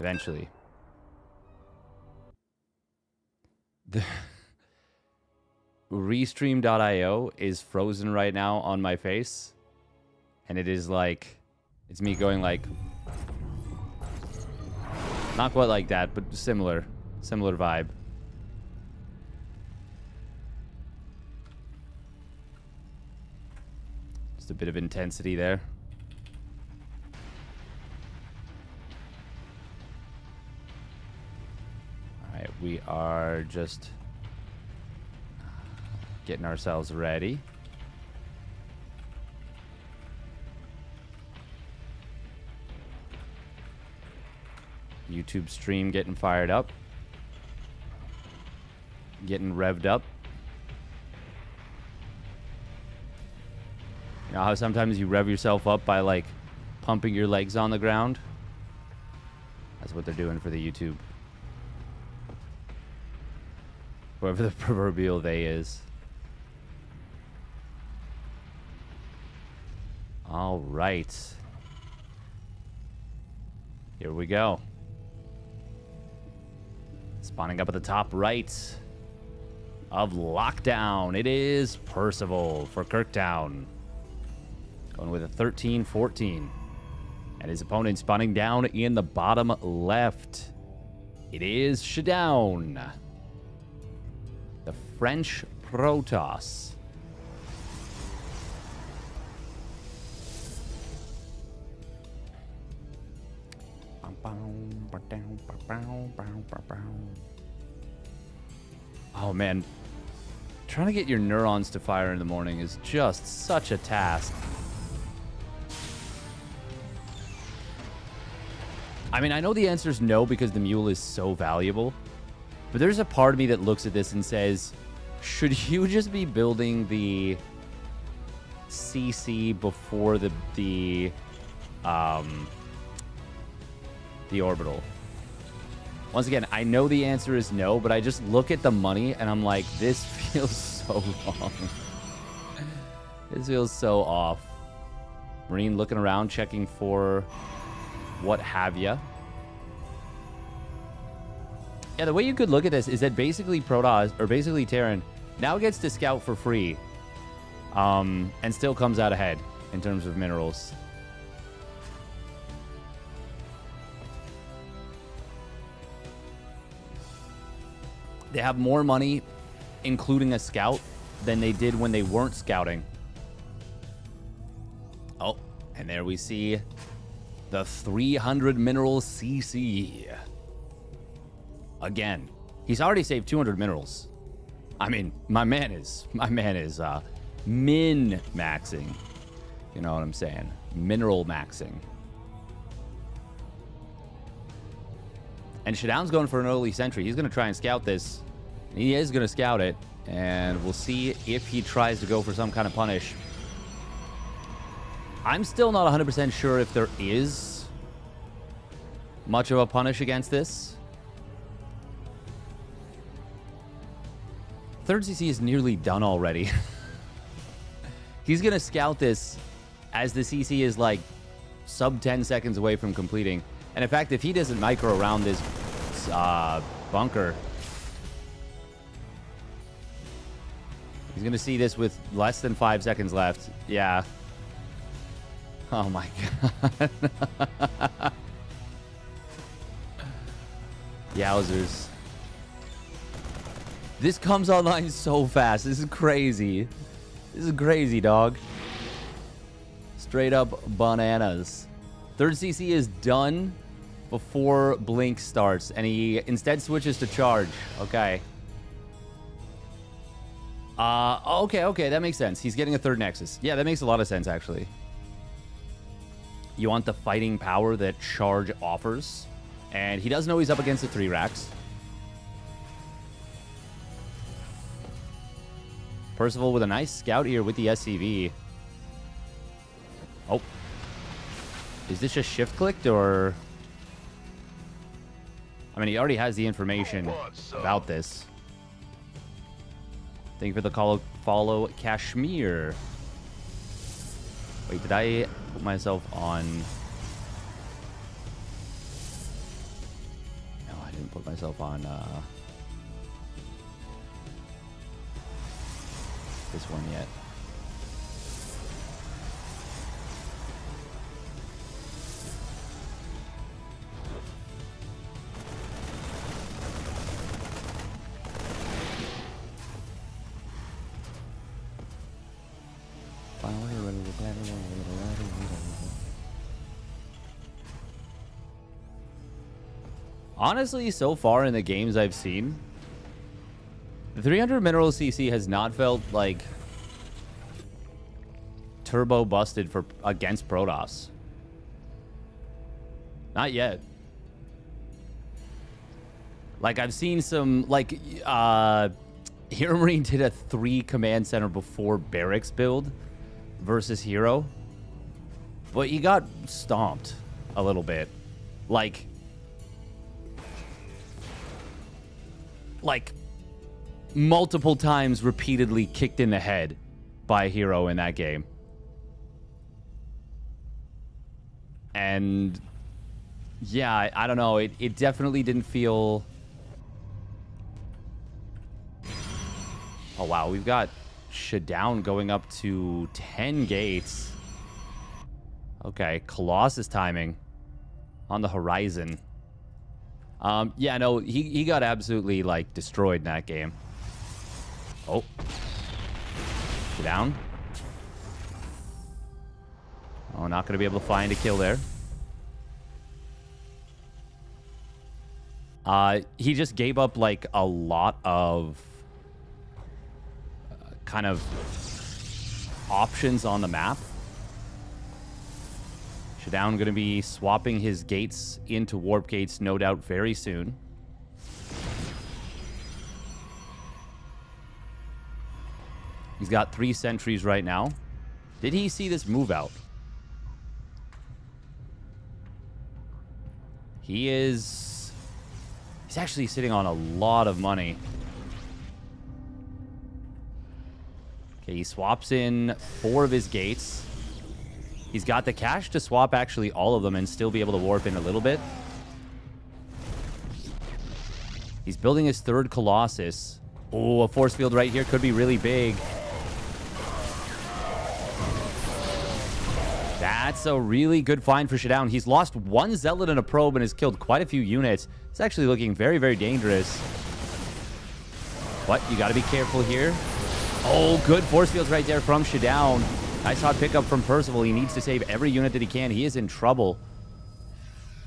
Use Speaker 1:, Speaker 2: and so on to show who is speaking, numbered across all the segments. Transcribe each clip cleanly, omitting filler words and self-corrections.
Speaker 1: Eventually. The Restream.io is frozen right now on my face. And it is like... It's me going like... Not quite like that, but similar. Similar vibe. Just a bit of intensity there. Alright, we are just getting ourselves ready. YouTube stream getting fired up. Getting revved up. You know how sometimes you rev yourself up by like pumping your legs on the ground? That's what they're doing for the YouTube. Whoever the proverbial they is. All right. Here we go. Spawning up at the top right of Lockdown. It is Percival for Kirktown. Going with a 13-14. And his opponent spawning down in the bottom left. It is Shadown. The French Protoss. Oh man, trying to get your neurons to fire in the morning is just such a task. I mean, I know the answer is no because the mule is so valuable, but there's a part of me that looks at this and says, should you just be building the CC before the orbital? Once again, I know the answer is no, but I just look at the money and I'm like, this feels so wrong. This feels so off. Marine looking around, checking for what have ya. Yeah, the way you could look at this is that basically Protoss, or basically Terran, now gets to scout for free. And still comes out ahead in terms of minerals. They have more money, including a scout, than they did when they weren't scouting. Oh, and there we see the 300 minerals CC. Again, he's already saved 200 minerals. I mean, my man is min-maxing. You know what I'm saying? Mineral maxing. And Shadown's going for an early sentry. He's going to try and scout this. He is going to scout it. And we'll see if he tries to go for some kind of punish. I'm still not 100% sure if there is much of a punish against this. Third CC is nearly done already. He's going to scout this as the CC is like sub 10 seconds away from completing. And in fact, if he doesn't micro around this bunker, he's going to see this with less than 5 seconds left. Yeah. Oh my god. Yowzers. This comes online so fast. This is crazy. This is crazy, dog. Straight up bananas. Third CC is done before Blink starts, and he instead switches to charge. Okay. Okay, that makes sense. He's getting a third Nexus. Yeah, that makes a lot of sense, actually. You want the fighting power that charge offers, and he does know he's up against the 3 racks. Percival with a nice scout here with the SCV. Oh. Is this just shift clicked, or... I mean, he already has the information about this. Thank you for the follow, Kashmir. Wait, did I put myself on... put myself on this one yet. Honestly, so far in the games I've seen, the 300 mineral CC has not felt like turbo busted for against Protoss. Not yet. Like, I've seen some, like, Hero Marine did a 3 command center before barracks build versus herO, but he got stomped a little bit. Like multiple times, repeatedly kicked in the head by herO in that game. And yeah, I don't know. It definitely didn't feel... Oh, wow. We've got Shutdown going up to 10 gates. Okay. Colossus timing on the horizon. Yeah, no, he got absolutely, like, destroyed in that game. Oh. Shutdown. Oh, not going to be able to find a kill there. He just gave up, like, a lot of kind of options on the map. Shutdown going to be swapping his gates into warp gates, no doubt, very soon. He's got 3 sentries right now. Did he see this move out? He's actually sitting on a lot of money. Okay, he swaps in 4 of his gates. He's got the cash to swap actually all of them and still be able to warp in a little bit. He's building his 3rd Colossus. Oh, a force field right here could be really big. That's a really good find for Shutdown. He's lost 1 Zealot and a Probe and has killed quite a few units. It's actually looking very, very dangerous. But you got to be careful here. Oh, good force fields right there from Shutdown. Nice hot pickup from Percival. He needs to save every unit that he can. He is in trouble.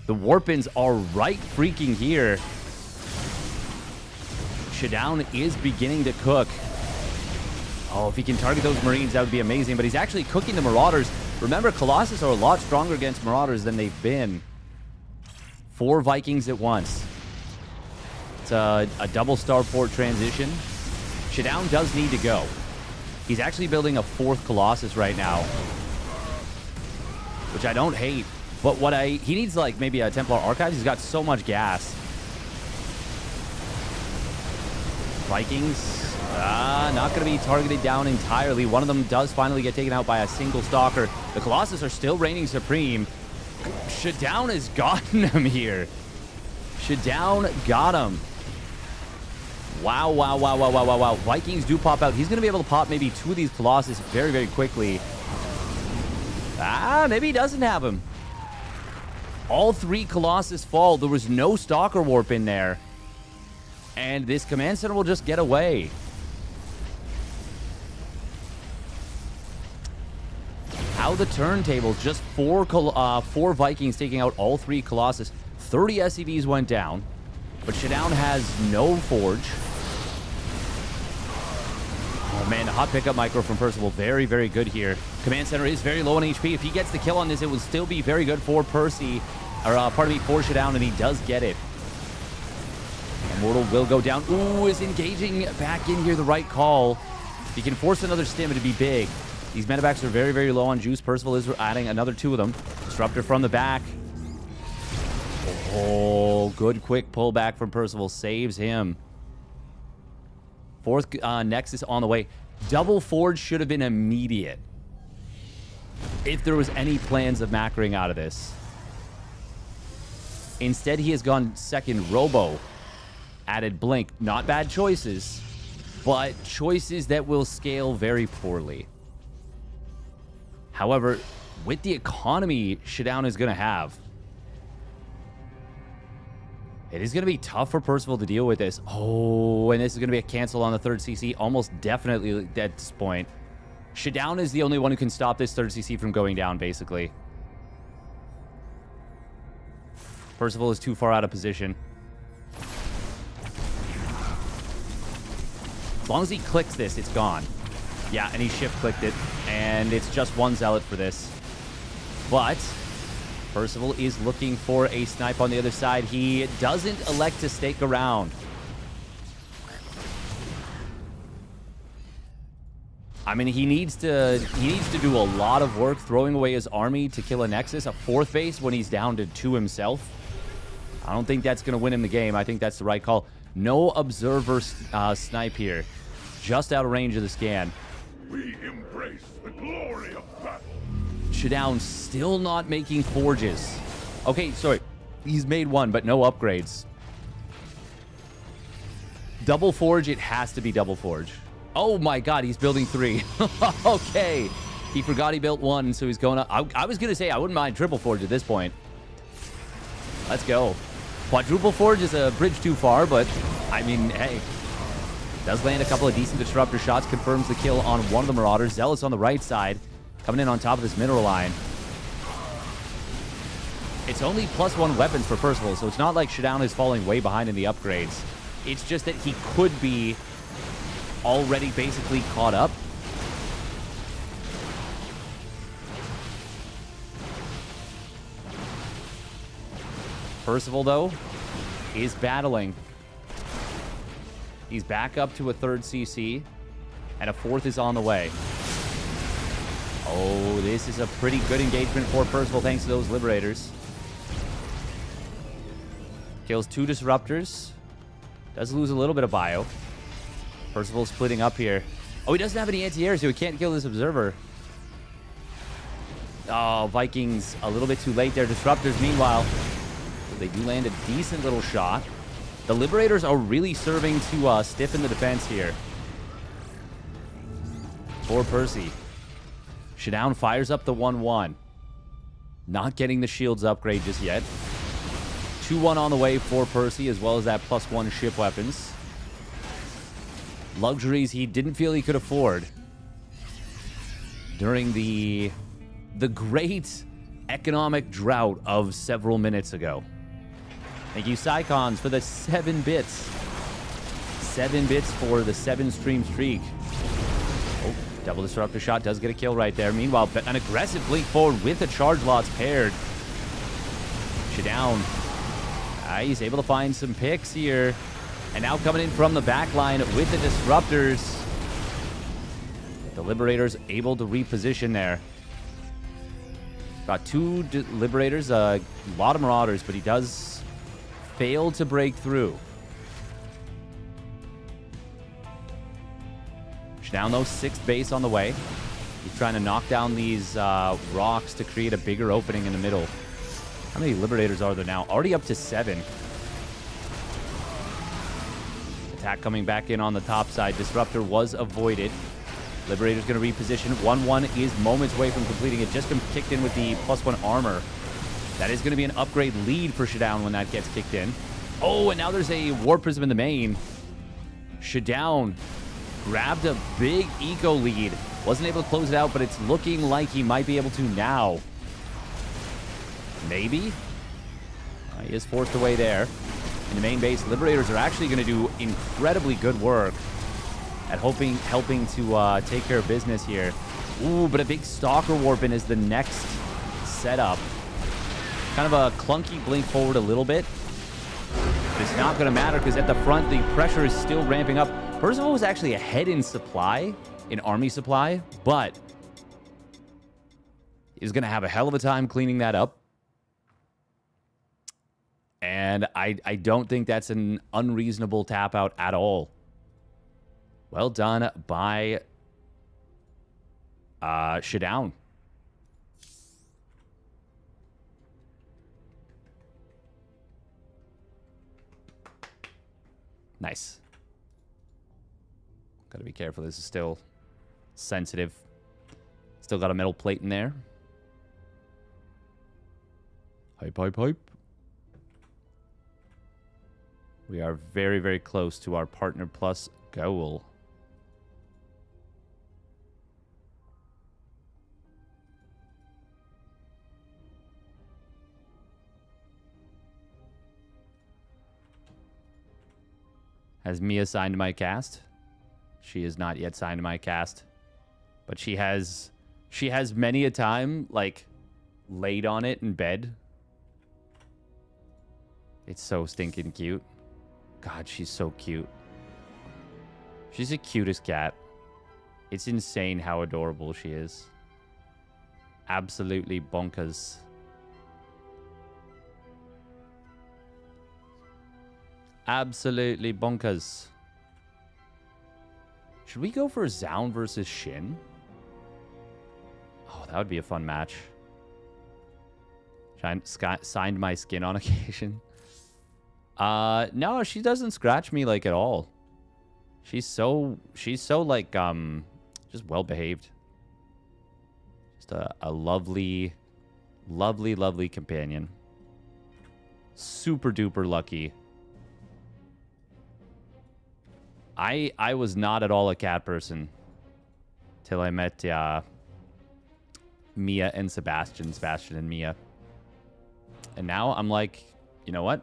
Speaker 1: The warp-ins are right freaking here. Shutdown is beginning to cook. Oh, if he can target those Marines, that would be amazing. But he's actually cooking the Marauders. Remember, Colossus are a lot stronger against Marauders than they've been. 4 Vikings at once. It's a double starport transition. Shutdown does need to go. He's actually building a 4th Colossus right now, which I don't hate. But he needs, like, maybe a Templar Archives. He's got so much gas. Vikings, not going to be targeted down entirely. One of them does finally get taken out by a single Stalker. The Colossus are still reigning supreme. Shutdown has gotten him here. Shutdown got him. Wow, wow, wow, wow, wow, wow, wow. Vikings do pop out. He's going to be able to pop maybe 2 of these Colossus very, very quickly. Maybe he doesn't have him. All 3 Colossus fall. There was no Stalker Warp in there. And this command center will just get away. How the turntables. Just 4 Vikings taking out all 3 Colossus. 30 SCVs went down. But Shutdown has no Forge. Oh, man, the hot pickup micro from Percival. Very, very good here. Command center is very low on HP. If he gets the kill on this, it will still be very good for Percy. Or, for Shutdown, and he does get it. Immortal will go down. Ooh, is engaging back in here the right call. He can force another stim, it'd be big. These medevacs are very, very low on juice. Percival is adding another 2 of them. Disruptor from the back. Oh, good quick pullback from Percival. Saves him. 4th Nexus on the way. Double Forge should have been immediate. If there was any plans of macroing out of this. Instead, he has gone 2nd Robo added Blink. Not bad choices, but choices that will scale very poorly. However, with the economy SCBoy is going to have, it is going to be tough for Percival to deal with this. Oh, and this is going to be a cancel on the third CC. Almost definitely at this point. SCBoy is the only one who can stop this third CC from going down, basically. Percival is too far out of position. As long as he clicks this, it's gone. Yeah, and he shift-clicked it, and it's just one Zealot for this. But Percival is looking for a snipe on the other side. He doesn't elect to stake around. I mean, he needs to do a lot of work throwing away his army to kill a Nexus, a 4th base when he's down to 2 himself. I don't think that's going to win him the game. I think that's the right call. No observer snipe here. Just out of range of the scan.
Speaker 2: We embrace the glory of battle.
Speaker 1: SCBoy still not making forges. Okay, sorry. He's made one, but no upgrades. Double forge, it has to be double forge. Oh my god, he's building 3. Okay. He forgot he built 1, so he's going up. I was going to say, I wouldn't mind triple forge at this point. Let's go. Quadruple forge is a bridge too far, but I mean, hey. Does land a couple of decent disruptor shots, confirms the kill on one of the Marauders. Zealot's on the right side, coming in on top of this mineral line. It's only +1 weapons for Percival, so it's not like SCBoy is falling way behind in the upgrades. It's just that he could be already basically caught up. Percival, though, is battling. He's back up to a 3rd CC, and a 4th is on the way. Oh, this is a pretty good engagement for Percival thanks to those Liberators. Kills 2 Disruptors. Does lose a little bit of bio. Percival splitting up here. Oh, he doesn't have any anti-air, so he can't kill this Observer. Oh, Vikings a little bit too late there. Disruptors, meanwhile, they do land a decent little shot. The Liberators are really serving to stiffen the defense here. For Percy. SCBoy fires up the 1-1. Not getting the shields upgrade just yet. 2-1 on the way for Percy, as well as that +1 ship weapons. Luxuries he didn't feel he could afford during the great economic drought of several minutes ago. Thank you, Psycons, for the 7 bits. 7 bits for the 7-stream streak. Oh, double disruptor shot does get a kill right there. Meanwhile, an aggressive blink forward with the charge lots paired. SCBoy. He's able to find some picks here. And now coming in from the back line with the disruptors. The Liberators able to reposition there. Got 2 Liberators, a lot of Marauders, but he does fail to break through. SCBoy, though, 6th base on the way. He's trying to knock down these rocks to create a bigger opening in the middle. How many Liberators are there now? Already up to 7. Attack coming back in on the top side. Disruptor was avoided. Liberator's going to reposition. 1-1 is moments away from completing it. Just kicked in with the +1 armor. That is going to be an upgrade lead for SCBoy when that gets kicked in. Oh, and now there's a War Prism in the main. SCBoy grabbed a big eco lead. Wasn't able to close it out, but it's looking like he might be able to now. Maybe? He is forced away there. In the main base, Liberators are actually going to do incredibly good work at helping to take care of business here. Ooh, but a big Stalker Warpin is the next setup. Kind of a clunky blink forward a little bit. But it's not going to matter because at the front, the pressure is still ramping up. Percival was actually ahead in supply, in army supply, but he's going to have a hell of a time cleaning that up. And I don't think that's an unreasonable tap out at all. Well done by SCBoy. Nice. Gotta be careful. This is still sensitive. Still got a metal plate in there. Hype, hype, hype. We are very, very close to our Partner Plus goal. Has Mia signed my cast? She is not yet signed my cast. But she has many a time, like, laid on it in bed. It's so stinking cute. God, she's so cute. She's the cutest cat. It's insane how adorable she is. Absolutely bonkers. Absolutely bonkers. Should we go for Zaun versus Shin? Oh, that would be a fun match. Signed my skin on occasion. No, she doesn't scratch me like at all. She's so like just well behaved. Just a lovely, lovely, lovely companion. Super duper lucky. I was not at all a cat person till I met Mia and Sebastian and Mia. And now I'm like, you know what?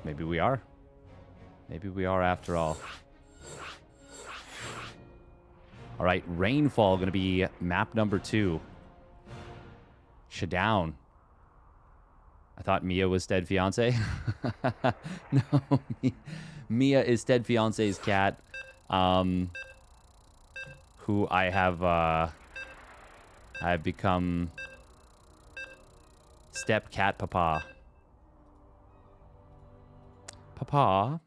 Speaker 1: Maybe we are. Maybe we are after all. All right, Rainfall going to be map number 2. Showdown. I thought Mia was Stead Fiance. No, Mia is Stead Fiance's cat, who I have I've become step cat papa. Papa.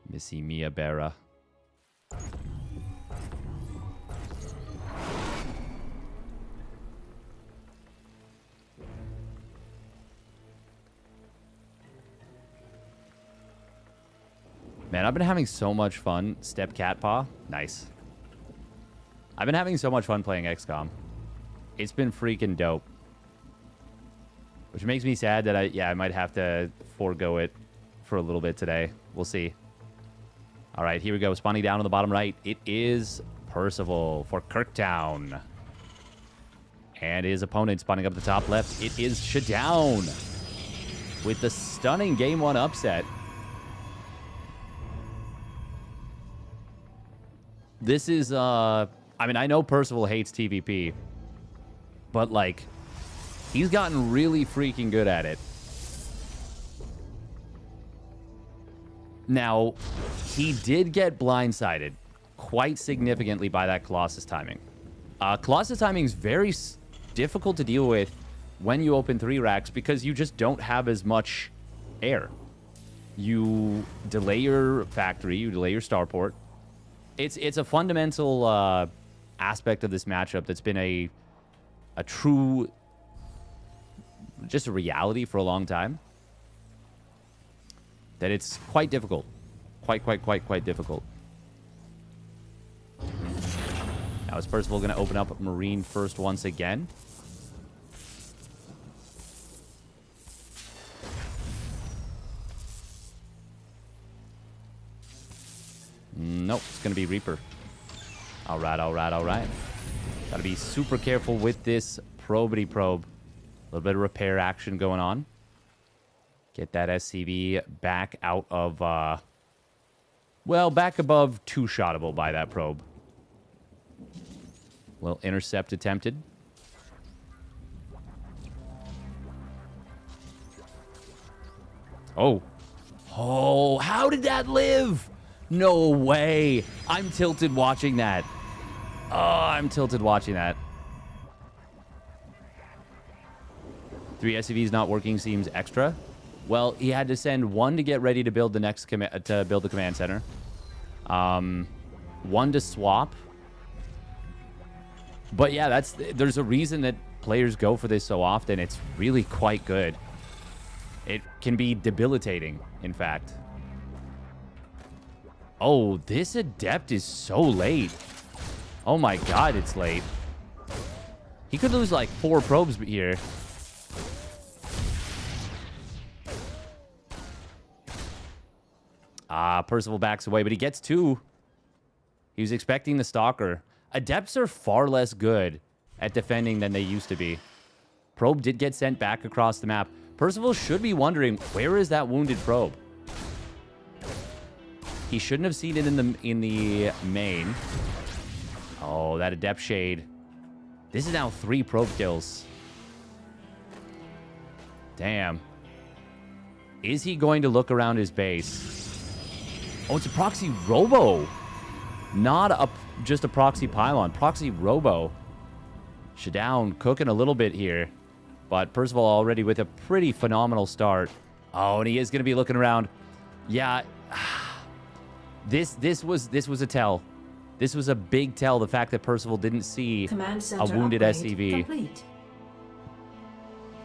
Speaker 1: Missy Mia Bera. Man, I've been having so much fun. Step cat paw. Nice. I've been having so much fun playing XCOM. It's been freaking dope. Which makes me sad that I might have to forego it for a little bit today. We'll see. All right, here we go. Spawning down on the bottom right. It is Percival for Kirktown. And his opponent spawning up the top left. It is Showdown with the stunning Game 1 upset. This is, I mean, I know Percival hates TVP, but, like, he's gotten really freaking good at it. Now, he did get blindsided quite significantly by that Colossus timing. Colossus timing is very difficult to deal with when you open 3 racks because you just don't have as much air. You delay your factory, you delay your starport. It's a fundamental aspect of this matchup that's been a true, just a reality for a long time. That it's quite difficult. Quite difficult. Now is Percival going to open up Marine first once again? Nope, it's going to be Reaper. All right. Got to be super careful with this probity probe. A little bit of repair action going on. Get that SCB back out of, well, back above 2-shottable by that probe. Well, intercept attempted. Oh, how did that live? No way. I'm tilted watching that. Oh, I'm tilted watching that. 3 SCVs not working seems extra. Well, he had to send 1 to get ready to build the next to build the command center. 1 to swap. But yeah, there's a reason that players go for this so often. It's really quite good. It can be debilitating, in fact. Oh, this Adept is so late. Oh my god, it's late. He could lose like 4 probes here. Percival backs away, but he gets 2. He was expecting the Stalker. Adepts are far less good at defending than they used to be. Probe did get sent back across the map. Percival should be wondering, where is that wounded probe? He shouldn't have seen it in the main. Oh, that Adept Shade. This is now 3 probe kills. Damn. Is he going to look around his base? Oh, it's a proxy robo. Not just a proxy pylon. Proxy robo. SCBoy cooking a little bit here. But Percival already with a pretty phenomenal start. Oh, and he is going to be looking around. Yeah. This was a tell. This was a big tell, the fact that Percival didn't see a wounded SCV. Complete.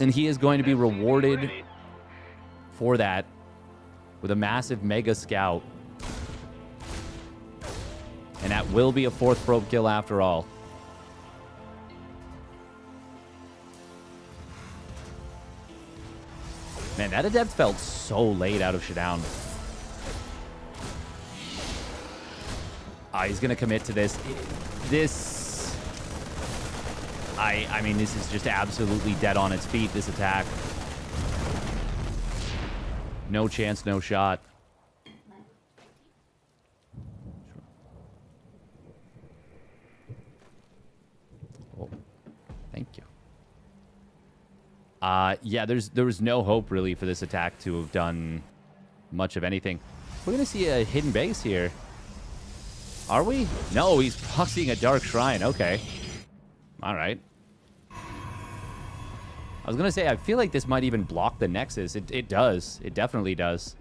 Speaker 1: And he is going to be rewarded for that with a massive Mega Scout. And that will be a 4th probe kill after all. Man, that Adept felt so late out of SCBoy. He's going to commit to this. I mean, this is just absolutely dead on its feet, this attack. No chance, no shot. Oh, thank you. Yeah, there was no hope, really, for this attack to have done much of anything. We're going to see a hidden base here. Are we? No, he's proxying a Dark Shrine. Okay. All right. I was going to say, I feel like this might even block the Nexus. It does. It definitely does.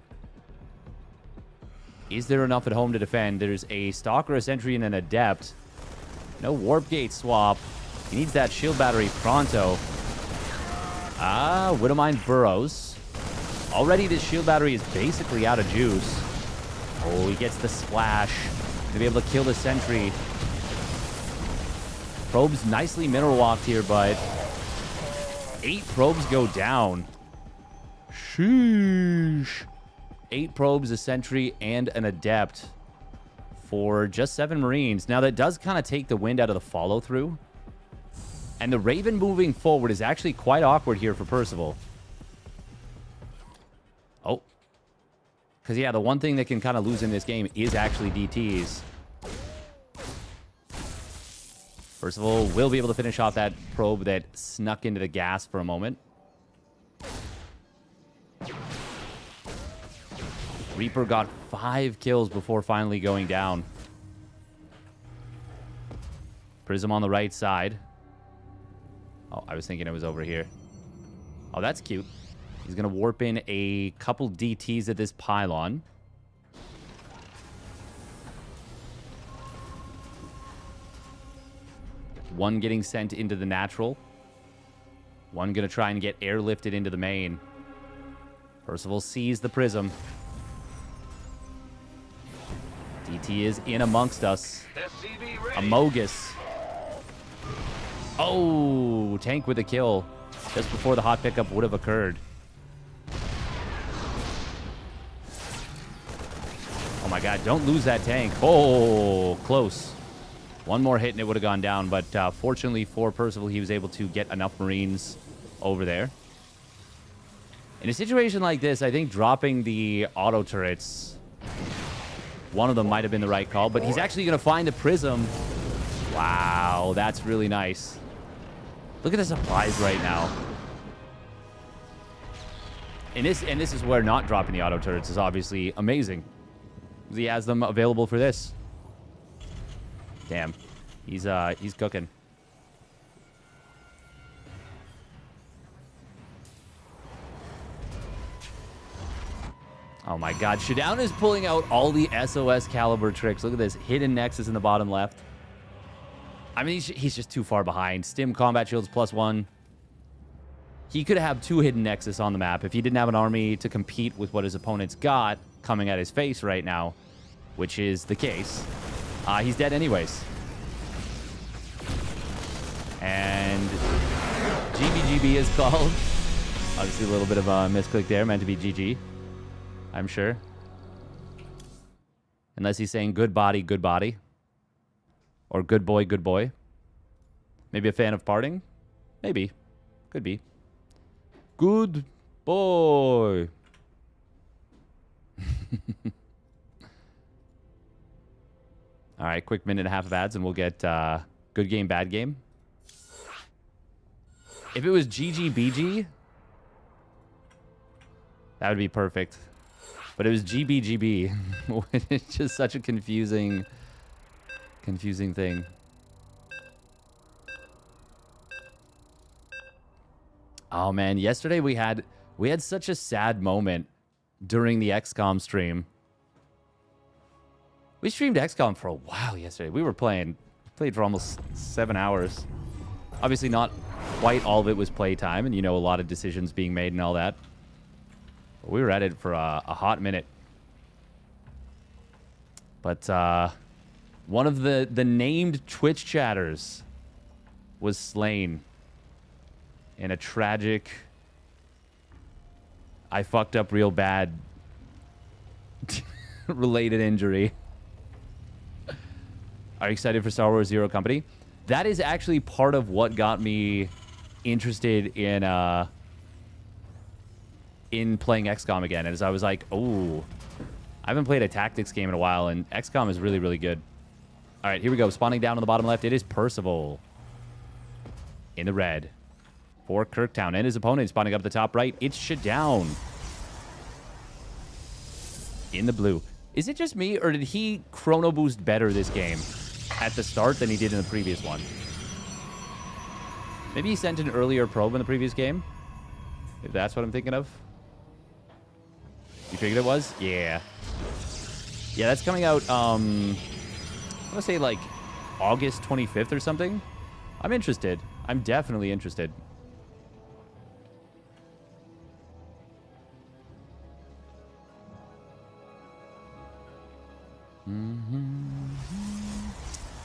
Speaker 1: Is there enough at home to defend? There's a Stalker, a Sentry, and an Adept. No Warp Gate swap. He needs that shield battery pronto. Widowmine burrows. Already this shield battery is basically out of juice. Oh, he gets the splash. To be able to kill the Sentry. Probes nicely mineral walked here, but 8 probes go down. Sheesh. 8 probes, a Sentry, and an Adept for just 7 Marines. Now, that does kind of take the wind out of the follow-through. And the Raven moving forward is actually quite awkward here for Percival. Oh. Because, yeah, the one thing that can kind of lose in this game is actually DTs. Percival will be able to finish off that probe that snuck into the gas for a moment. Reaper got 5 kills before finally going down. Prism on the right side. Oh, I was thinking it was over here. Oh, that's cute. He's going to warp in a couple DTs at this pylon. One getting sent into the natural. One going to try and get airlifted into the main. Percival sees the Prism. DT is in amongst us. Amogus. Oh, tank with a kill. Just before the hot pickup would have occurred. Oh my god, don't lose that tank. Oh, close. One more hit and it would have gone down, but fortunately for Percival, he was able to get enough Marines over there. In a situation like this, I think dropping the auto turrets, one of them might have been the right call, but he's actually going to find the Prism. Wow, that's really nice. Look at the supplies right now. And this is where not dropping the auto turrets is obviously amazing. He has them available for this. Damn. He's cooking. Oh my god, SCBoy is pulling out all the SOS caliber tricks. Look at this hidden Nexus in the bottom left. I mean, he's just too far behind. Stim combat shields +1. He could have 2 hidden nexus on the map if he didn't have an army to compete with what his opponent's got coming at his face right now, which is the case. He's dead anyways. And GBGB is called. Obviously a little bit of a misclick there, meant to be GG, I'm sure. Unless he's saying good body, good body. Or good boy, good boy. Maybe a fan of parting? Maybe. Could be. Good boy. All right, quick minute and a half of ads, and we'll get good game, bad game. If it was GGBG, that would be perfect. But it was GBGB. It's just such a confusing thing. Oh man, yesterday we had such a sad moment during the XCOM stream. We streamed XCOM for a while yesterday. We were played for almost 7 hours. Obviously not quite all of it was playtime, and you know, a lot of decisions being made and all that. But we were at it for a hot minute. But one of the named Twitch chatters was slain in a tragic, I fucked up real bad related injury. Are you excited for Star Wars Zero Company? That is actually part of what got me interested in playing XCOM again. As I was like, oh, I haven't played a tactics game in a while, and XCOM is really, really good. All right, here we go. Spawning down on the bottom left, it is Percival in the red for Kirktown, and his opponent spawning up the top right. It's Shadown in the blue. Is it just me, or did he chrono boost better this game at the start than he did in the previous one? Maybe he sent an earlier probe in the previous game, if that's what I'm thinking of. You figured it was? Yeah. Yeah, that's coming out, I want to say like August 25th or something. I'm interested. I'm definitely interested.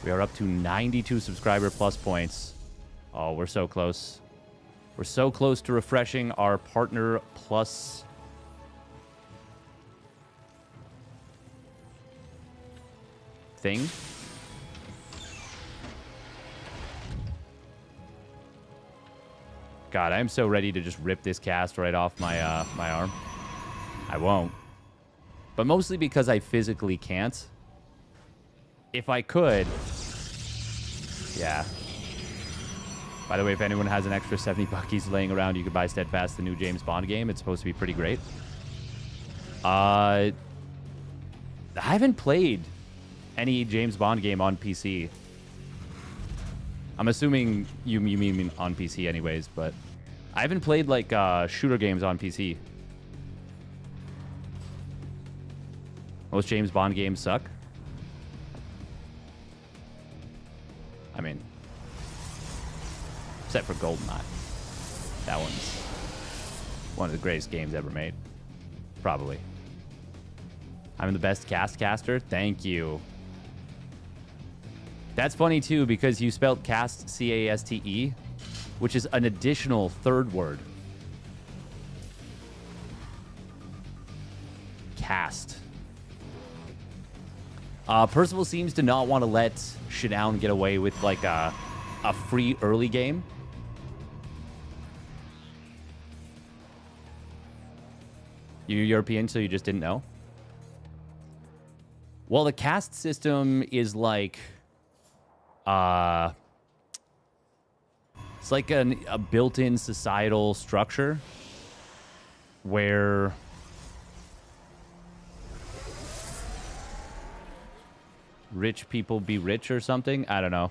Speaker 1: We are up to 92 subscriber plus points. Oh, we're so close. We're so close to refreshing our partner plus thing. God, I am so ready to just rip this cast right off my my arm. I won't. But mostly because I physically can't. If I could... Yeah. By the way, if anyone has an extra 70 buckies laying around, you could buy Steadfast, the new James Bond game. It's supposed to be pretty great. I haven't played any James Bond game on PC. I'm assuming you mean on PC anyways, but I haven't played like shooter games on PC. Most James Bond games suck. I mean, except for GoldenEye. That one's one of the greatest games ever made. Probably. I'm the best caster. Thank you. That's funny too, because you spelled cast C-A-S-T-E, which is an additional third word. Cast. Percival seems to not want to let Shadown get away with like a free early game. You're European, so you just didn't know? Well, the caste system is like... it's like a built-in societal structure where... rich people be rich or something? I don't know.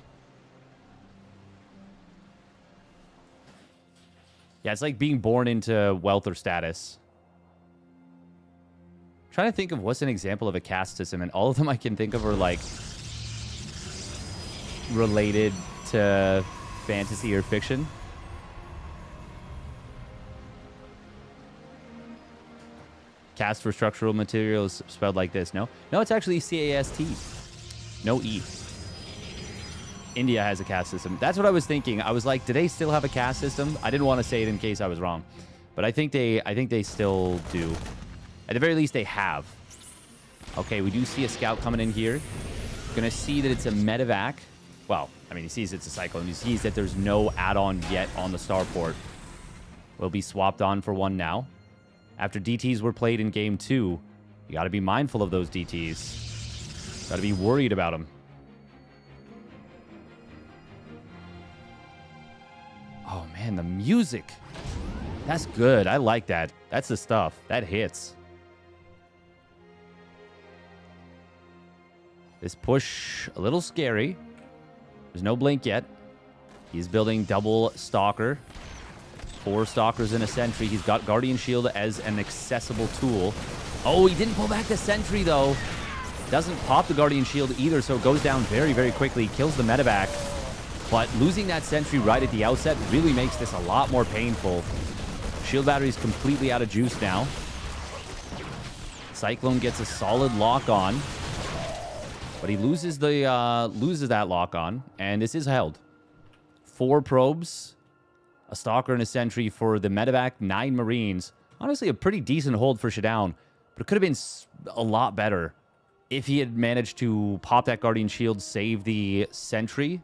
Speaker 1: Yeah, it's like being born into wealth or status. I'm trying to think of what's an example of a caste system, and all of them I can think of are like related to fantasy or fiction. Cast for structural materials spelled like this. No, it's actually CAST. No E. India has a caste system. That's what I was thinking. I was like, do they still have a caste system? I didn't want to say it in case I was wrong, but I think they still do. At the very least, they have. Okay, we do see a scout coming in here. Gonna see that it's a medevac. Well, I mean, he sees it's a cyclone. He sees that there's no add-on yet on the starport. Will be swapped on for one now. After DTs were played in game 2, you got to be mindful of those DTs. Got to be worried about them. Oh, man, the music. That's good. I like that. That's the stuff. That hits. This push, a little scary. There's no blink yet. He's building double stalker. 4 stalkers and a sentry. He's got Guardian Shield as an accessible tool. Oh, he didn't pull back the sentry, though. Doesn't pop the Guardian Shield either, so it goes down very, very quickly. Kills the medevac. But losing that sentry right at the outset really makes this a lot more painful. Shield battery's completely out of juice now. Cyclone gets a solid lock on. But he loses that lock on, and this is held. 4 probes, a stalker and a sentry for the medevac, 9 marines. Honestly, a pretty decent hold for SCBoy, but it could have been a lot better if he had managed to pop that Guardian Shield, save the sentry.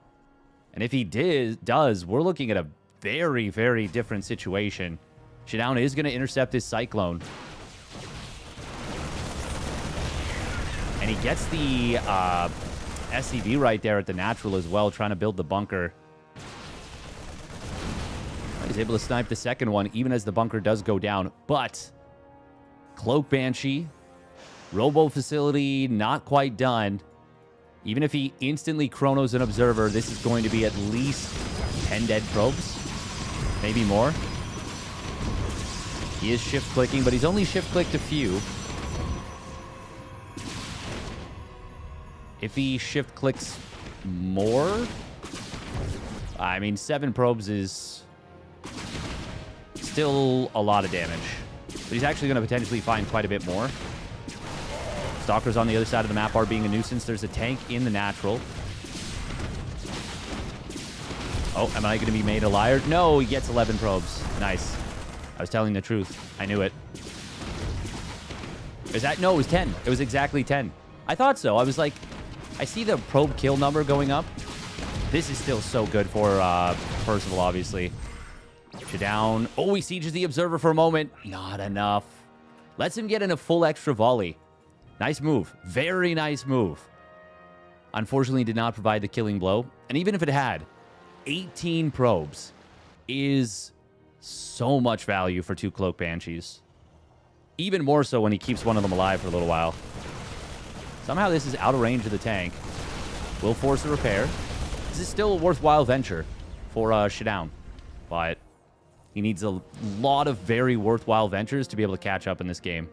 Speaker 1: And if he does, we're looking at a very, very different situation. SCBoy is going to intercept this cyclone. And he gets the SCB right there at the natural as well, trying to build the bunker. He's able to snipe the second one, even as the bunker does go down. But Cloak Banshee, Robo Facility, not quite done. Even if he instantly chronos an observer, this is going to be at least 10 dead probes. Maybe more. He is shift-clicking, but he's only shift-clicked a few. If he shift-clicks more... I mean, 7 probes is still a lot of damage. But he's actually going to potentially find quite a bit more. Stalkers on the other side of the map are being a nuisance. There's a tank in the natural. Oh, am I going to be made a liar? No, he gets 11 probes. Nice. I was telling the truth. I knew it. Is that? No, it was 10. It was exactly 10. I thought so. I was like, I see the probe kill number going up. This is still so good for Percival, obviously. SCBoy. Oh, he sieges the observer for a moment. Not enough. Lets him get in a full extra volley. Nice move. Very nice move. Unfortunately, did not provide the killing blow. And even if it had, 18 probes is so much value for 2 Cloak Banshees. Even more so when he keeps one of them alive for a little while. Somehow this is out of range of the tank. Will force a repair. This is still a worthwhile venture for SCBoy. But he needs a lot of very worthwhile ventures to be able to catch up in this game.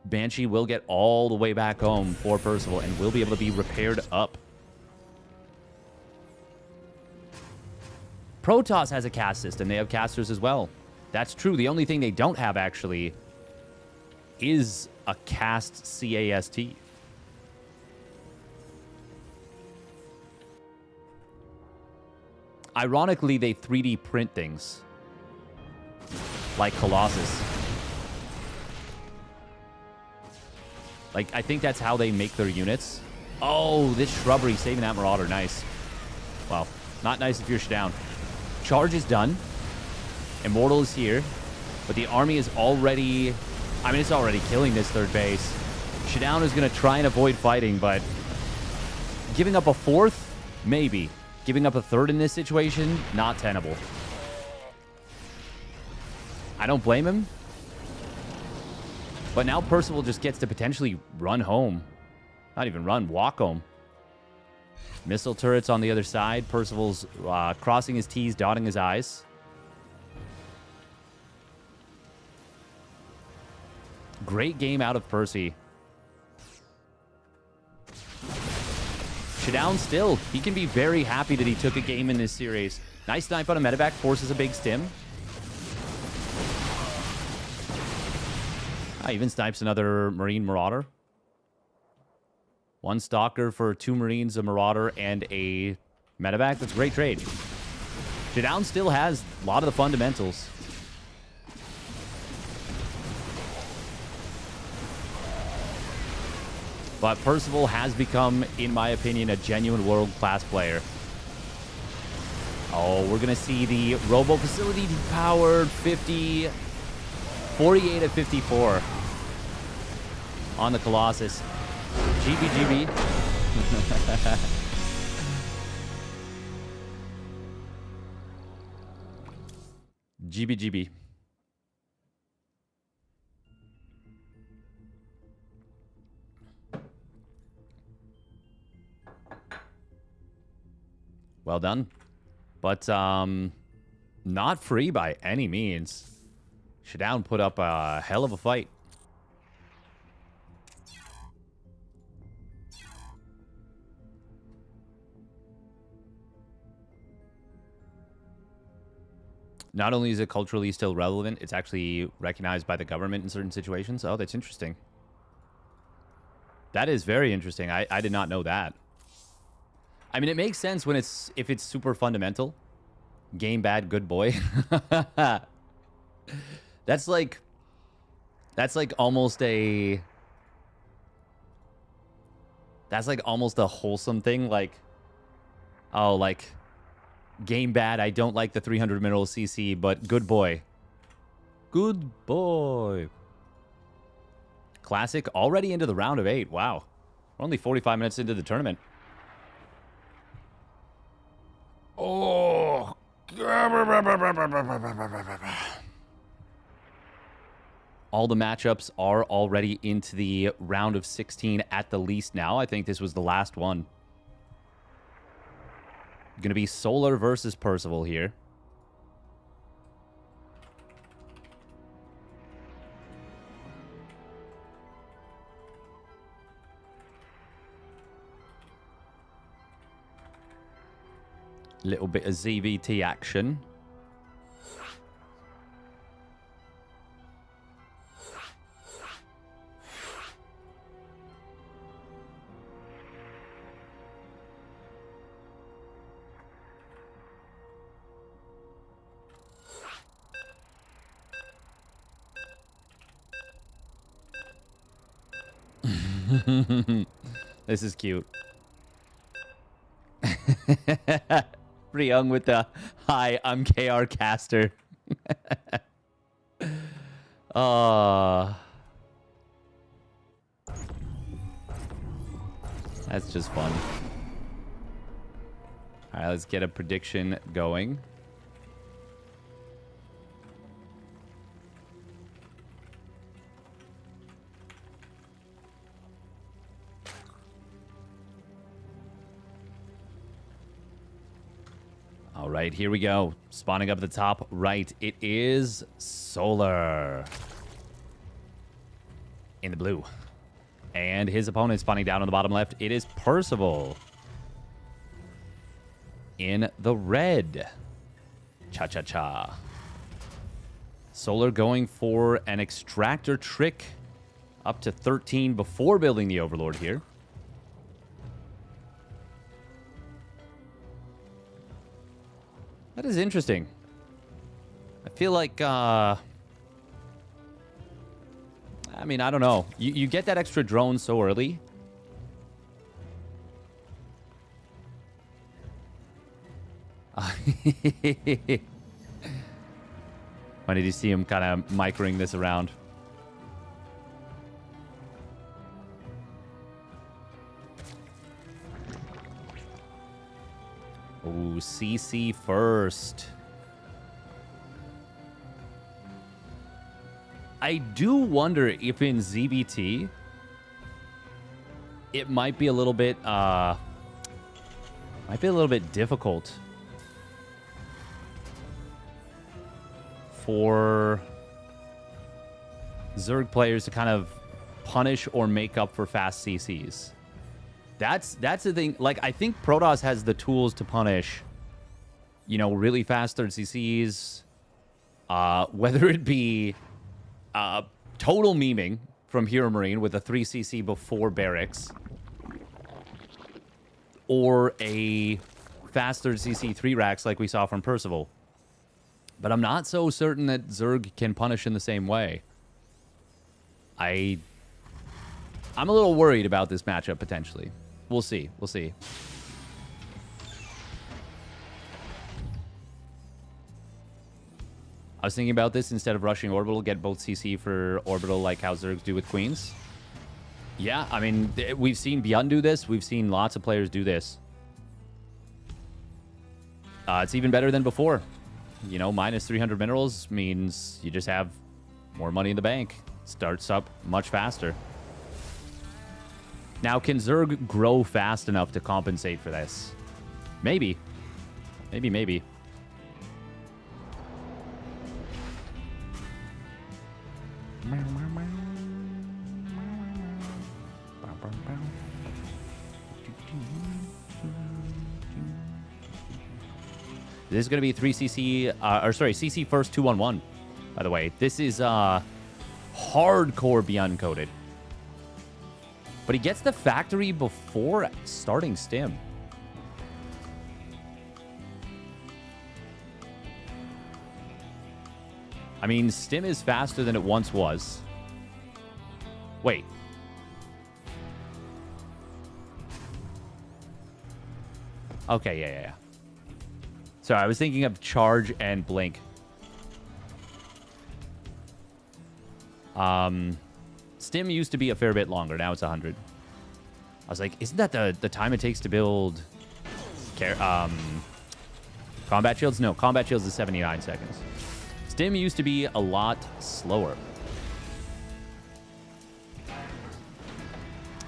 Speaker 1: Banshee will get all the way back home for Percival and will be able to be repaired up. Protoss has a cast system. They have casters as well. That's true. The only thing they don't have, actually, is a cast CAST. Ironically, they 3D print things. Like Colossus. Like, I think that's how they make their units. Oh, this shrubbery saving that Marauder. Nice. Well, not nice if you're SCBoy. Charge is done. Immortal is here. But the army is already... I mean, it's already killing this third base. SCBoy is going to try and avoid fighting, but... Giving up a 4th? Maybe. Giving up a 3rd in this situation? Not tenable. I don't blame him. But now Percival just gets to potentially run home. Not even run, walk home. Missile turrets on the other side. Percival's crossing his T's, dotting his I's. Great game out of Percy. Showdown still, he can be very happy that he took a game in this series. Nice snipe on a medevac, forces a big stim. Even snipes another Marine Marauder. One Stalker for 2 Marines, a Marauder, and a medevac. That's a great trade. Showdown still has a lot of the fundamentals. But Percival has become, in my opinion, a genuine world-class player. Oh, we're going to see the Robo Facility depowered 48 at 54 on the Colossus. GBGB. GBGB. Well done. But not free by any means. Showdown put up a hell of a fight. Not only is it culturally still relevant, it's actually recognized by the government in certain situations. Oh, that's interesting. That is very interesting. I did not know that. I mean, it makes sense when if it's super fundamental. Game bad, good boy. That's like almost a wholesome thing. Like, oh, like game bad. I don't like the 300 mineral CC, but good boy. Good boy. Classic already into the round of 8. Wow. We're only 45 minutes into the tournament. Oh. All the matchups are already into the round of 16 at the least now. I think this was the last one. Going to be Solar versus Percival here. Little bit of ZVT action. This is cute. Pretty young with the hi, I'm KR Caster. That's just fun. All right, let's get a prediction going. All right, here we go. Spawning up at the top right, it is Solar. In the blue. And his opponent spawning down on the bottom left, it is Percival. In the red. Cha-cha-cha. Solar going for an extractor trick. Up to 13 before building the Overlord here. That is interesting. I feel like, I mean, I don't know. You get that extra drone so early. When did you see him kind of microing this around? Ooh, CC first. I do wonder if in ZBT it might be a little bit difficult for Zerg players to kind of punish or make up for fast CCs. That's the thing. Like, I think Protoss has the tools to punish, you know, really fast third CCs, whether it be total memeing from Hero Marine with a 3cc before barracks, or a fast third CC 3 racks like we saw from Percival. But I'm not so certain that Zerg can punish in the same way. I'm a little worried about this matchup potentially. We'll see. We'll see. I was thinking about this. Instead of rushing orbital, get both CC for orbital like how Zergs do with queens. Yeah, I mean, we've seen Beyond do this. We've seen lots of players do this. It's even better than before. You know, minus 300 minerals means you just have more money in the bank. Starts up much faster. Now, can Zerg grow fast enough to compensate for this? Maybe. Maybe. This is going to be 3cc, CC first 2-1-1, by the way. This is hardcore Beyond coded. But he gets the factory before starting stim. I mean, stim is faster than it once was. Wait. Okay, yeah. Sorry, I was thinking of charge and blink. Stim used to be a fair bit longer. Now it's 100. I was like, isn't that the time it takes to build combat shields? No, combat shields is 79 seconds. Stim used to be a lot slower.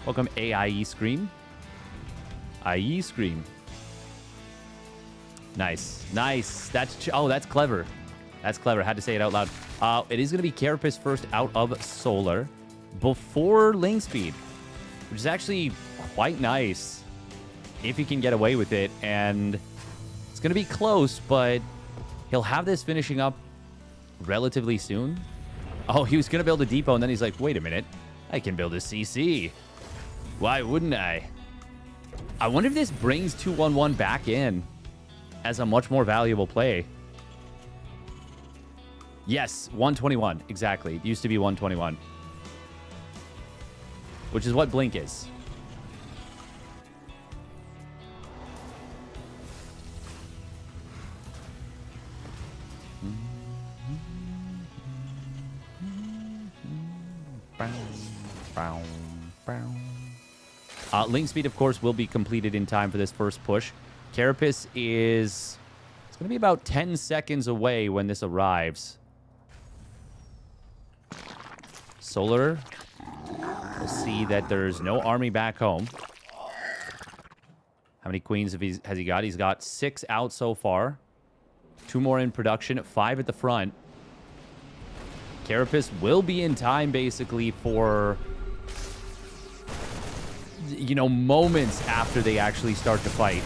Speaker 1: Welcome, AIE Scream. IE Scream. Nice. That's clever. That's clever. Had to say it out loud. It is going to be Carapace first out of Solar before Link Speed, which is actually quite nice if he can get away with it. And it's going to be close, but he'll have this finishing up relatively soon. Oh, he was going to build a depot, and then he's like, wait a minute. I can build a CC. Why wouldn't I? I wonder if this brings 2-1-1 back in as a much more valuable play. Yes, 121. Exactly. It used to be 121. Which is what Blink is. Link speed, of course, will be completed in time for this first push. Carapace is... It's going to be about 10 seconds away when this arrives. Solar. We'll see that there's no army back home. How many queens has he got? He's got 6 out so far. 2 more in production, 5 at the front. Carapace will be in time, basically, for... you know, moments after they actually start to fight.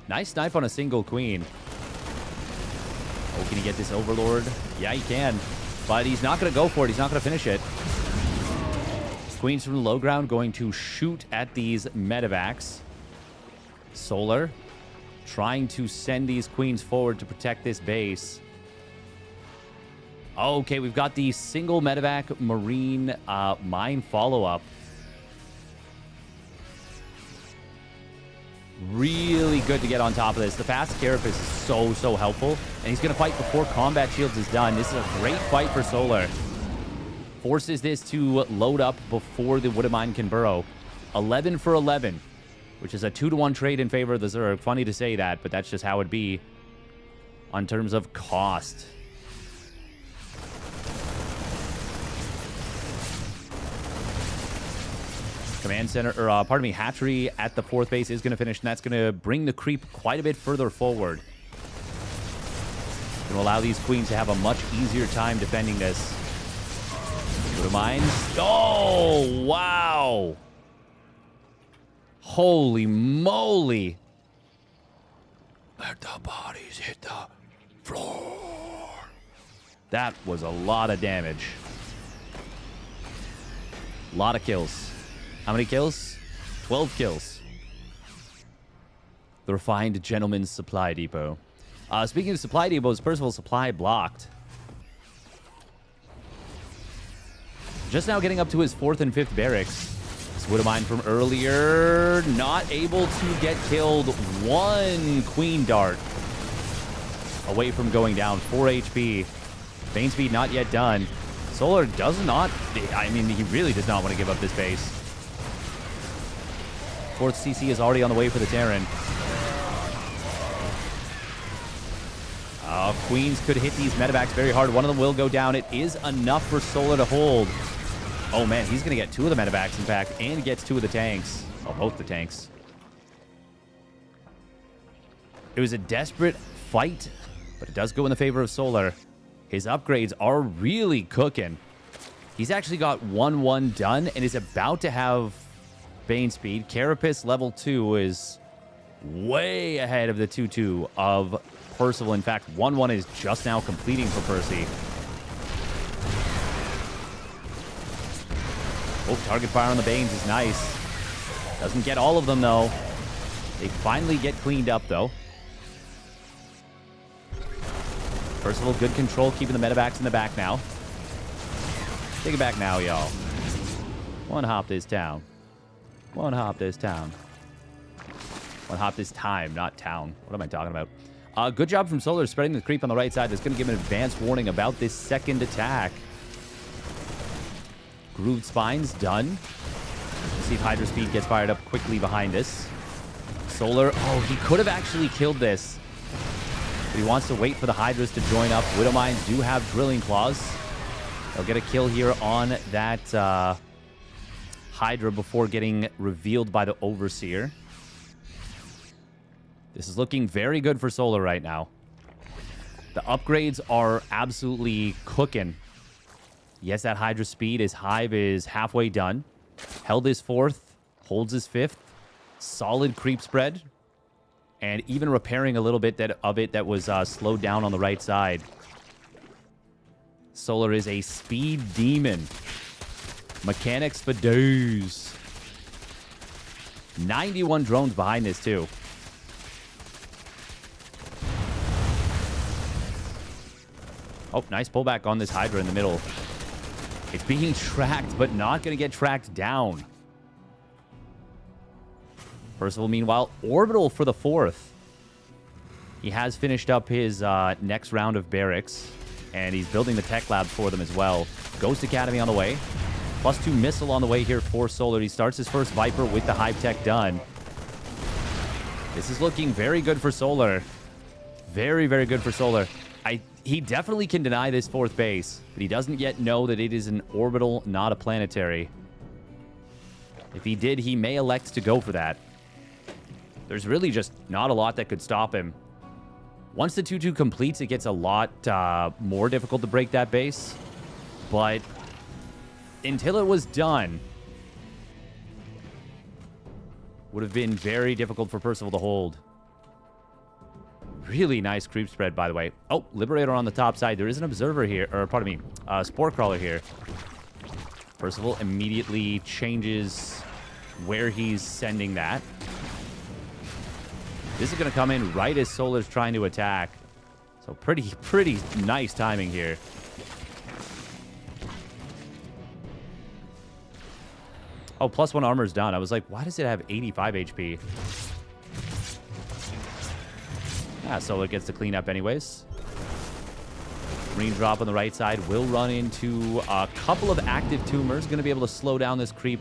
Speaker 1: Nice snipe on a single queen. Oh, can he get this Overlord? Yeah, he can. But he's not going to go for it. He's not going to finish it. Queens from the low ground going to shoot at these medevacs. Solar trying to send these queens forward to protect this base. Okay, we've got the single medevac marine mine follow-up. Really good to get on top of this. The fast Carapace is so helpful. And he's going to fight before combat shields is done. This is a great fight for Solar. Forces this to load up before the Wooded Mine can burrow. 11 for 11, which is a 2-to-1 trade in favor of the Zerg. Funny to say that, but that's just how it be on terms of cost. Command center, or pardon me, hatchery at the 4th base is going to finish, and that's going to bring the creep quite a bit further forward. Going to allow these queens to have a much easier time defending this. Go to mines. Oh, wow. Holy moly. Let the bodies hit the floor. That was a lot of damage. A lot of kills. How many kills? 12 kills. The refined gentleman's supply depot. Speaking of supply depots, Percival supply blocked. Just now getting up to his 4th and 5th barracks. This would have mine from earlier. Not able to get killed. 1 queen dart away from going down. 4 HP. Bane speed not yet done. Solar does not... I mean, he really does not want to give up this base. 4th CC is already on the way for the Terran. Queens could hit these medevacs very hard. One of them will go down. It is enough for Solar to hold. Oh, man, he's going to get 2 of the medevacs, in fact, and he gets 2 of the tanks. Oh, both the tanks. It was a desperate fight, but it does go in the favor of Solar. His upgrades are really cooking. He's actually got 1-1 done and is about to have Bane speed. Carapace level 2 is way ahead of the 2-2 of Percival. In fact, 1-1 is just now completing for Percy. Oh, target fire on the Banes is nice. Doesn't get all of them, though. They finally get cleaned up, though. Percival, good control, keeping the medevacs in the back now. Take it back now, y'all. One hop this town. One hop this town. One hop this time, not town. What am I talking about? Good job from Solar spreading the creep on the right side. That's going to give him an advance warning about this second attack. Grooved Spines done. Let's see if Hydra Speed gets fired up quickly behind this. Solar, oh, he could have actually killed this. But he wants to wait for the Hydras to join up. Widow Mines do have Drilling Claws. They'll get a kill here on that Hydra before getting revealed by the Overseer. This is looking very good for Solar right now. The upgrades are absolutely cooking. Yes, that Hydra speed. His Hive is halfway done. Held his 4th. Holds his 5th. Solid creep spread. And even repairing a little bit of it that was slowed down on the right side. Solar is a speed demon. Mechanics for days. 91 drones behind this, too. Oh, nice pullback on this Hydra in the middle. It's being tracked, but not going to get tracked down. Percival, meanwhile, orbital for the 4th. He has finished up his next round of barracks, and he's building the tech lab for them as well. Ghost Academy on the way. +2 missile on the way here for Solar. He starts his first Viper with the Hive Tech done. This is looking very good for Solar. Very, very good for Solar. He definitely can deny this 4th base, but he doesn't yet know that it is an orbital, not a planetary. If he did, he may elect to go for that. There's really just not a lot that could stop him. Once the 2-2 completes, it gets a lot more difficult to break that base. But until it was done, would have been very difficult for Percival to hold. Really nice creep spread, by the way. Oh, Liberator on the top side. There is an Observer here, or pardon me, Spore Crawler here. Percival immediately changes where he's sending that. This is going to come in right as Solar's trying to attack. So pretty nice timing here. Oh, +1 armor's done. I was like, why does it have 85 HP? Solar gets to clean up anyways. Green drop on the right side will run into a couple of active tumors. Going to be able to slow down this creep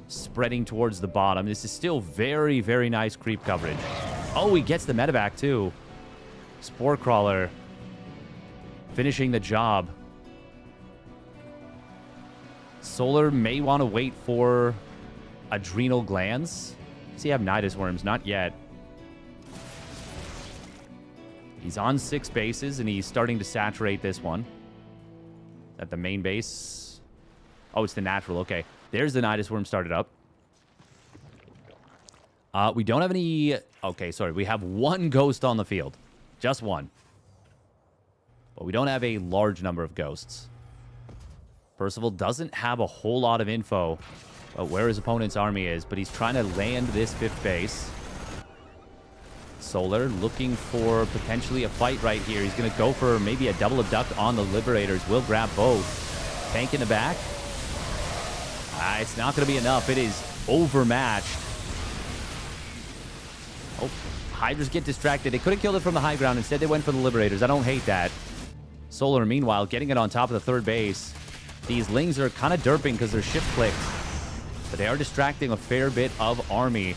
Speaker 1: spreading towards the bottom. This is still very, very nice creep coverage. Oh, he gets the medevac too. Spore Crawler finishing the job. Solar may want to wait for Adrenal Glands. Does he have Nidus Worms? Not yet. He's on 6 bases, and he's starting to saturate this one. At the main base. Oh, it's the natural. Okay. There's the Nidus Worm started up. We don't have any... Okay, sorry. We have one ghost on the field. Just one. But we don't have a large number of ghosts. Percival doesn't have a whole lot of info about where his opponent's army is, but he's trying to land this 5th base. Solar looking for potentially a fight right here. He's going to go for maybe a double abduct on the Liberators. Will grab both. Tank in the back. It's not going to be enough. It is overmatched. Oh, Hydras get distracted. They could have killed it from the high ground. Instead, they went for the Liberators. I don't hate that. Solar, meanwhile, getting it on top of the 3rd base. These Lings are kind of derping because they're shift clicked. But they are distracting a fair bit of army.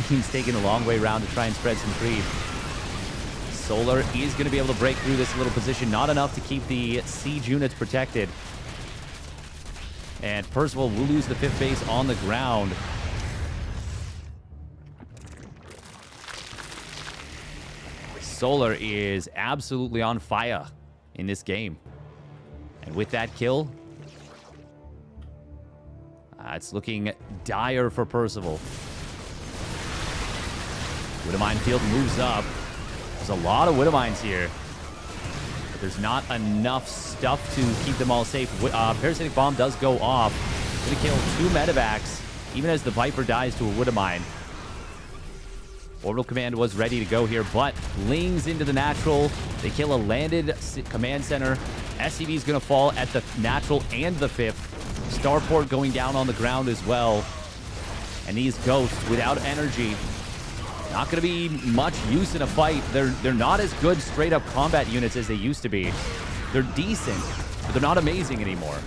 Speaker 1: He's taking a long way around to try and spread some creep. Solar is going to be able to break through this little position. Not enough to keep the siege units protected. And Percival will lose the 5th base on the ground. Solar is absolutely on fire in this game. And with that kill, it's looking dire for Percival. Widowmine field moves up. There's a lot of Widowmines here. But there's not enough stuff to keep them all safe. Parasitic Bomb does go off. Going to kill 2 medevacs, even as the Viper dies to a Widowmine. Orbital Command was ready to go here, but Lings into the natural. They kill a landed command center. SCB is going to fall at the natural and the 5th. Starport going down on the ground as well. And these ghosts, without energy, not going to be much use in a fight. They're not as good straight-up combat units as they used to be. They're decent, but they're not amazing anymore.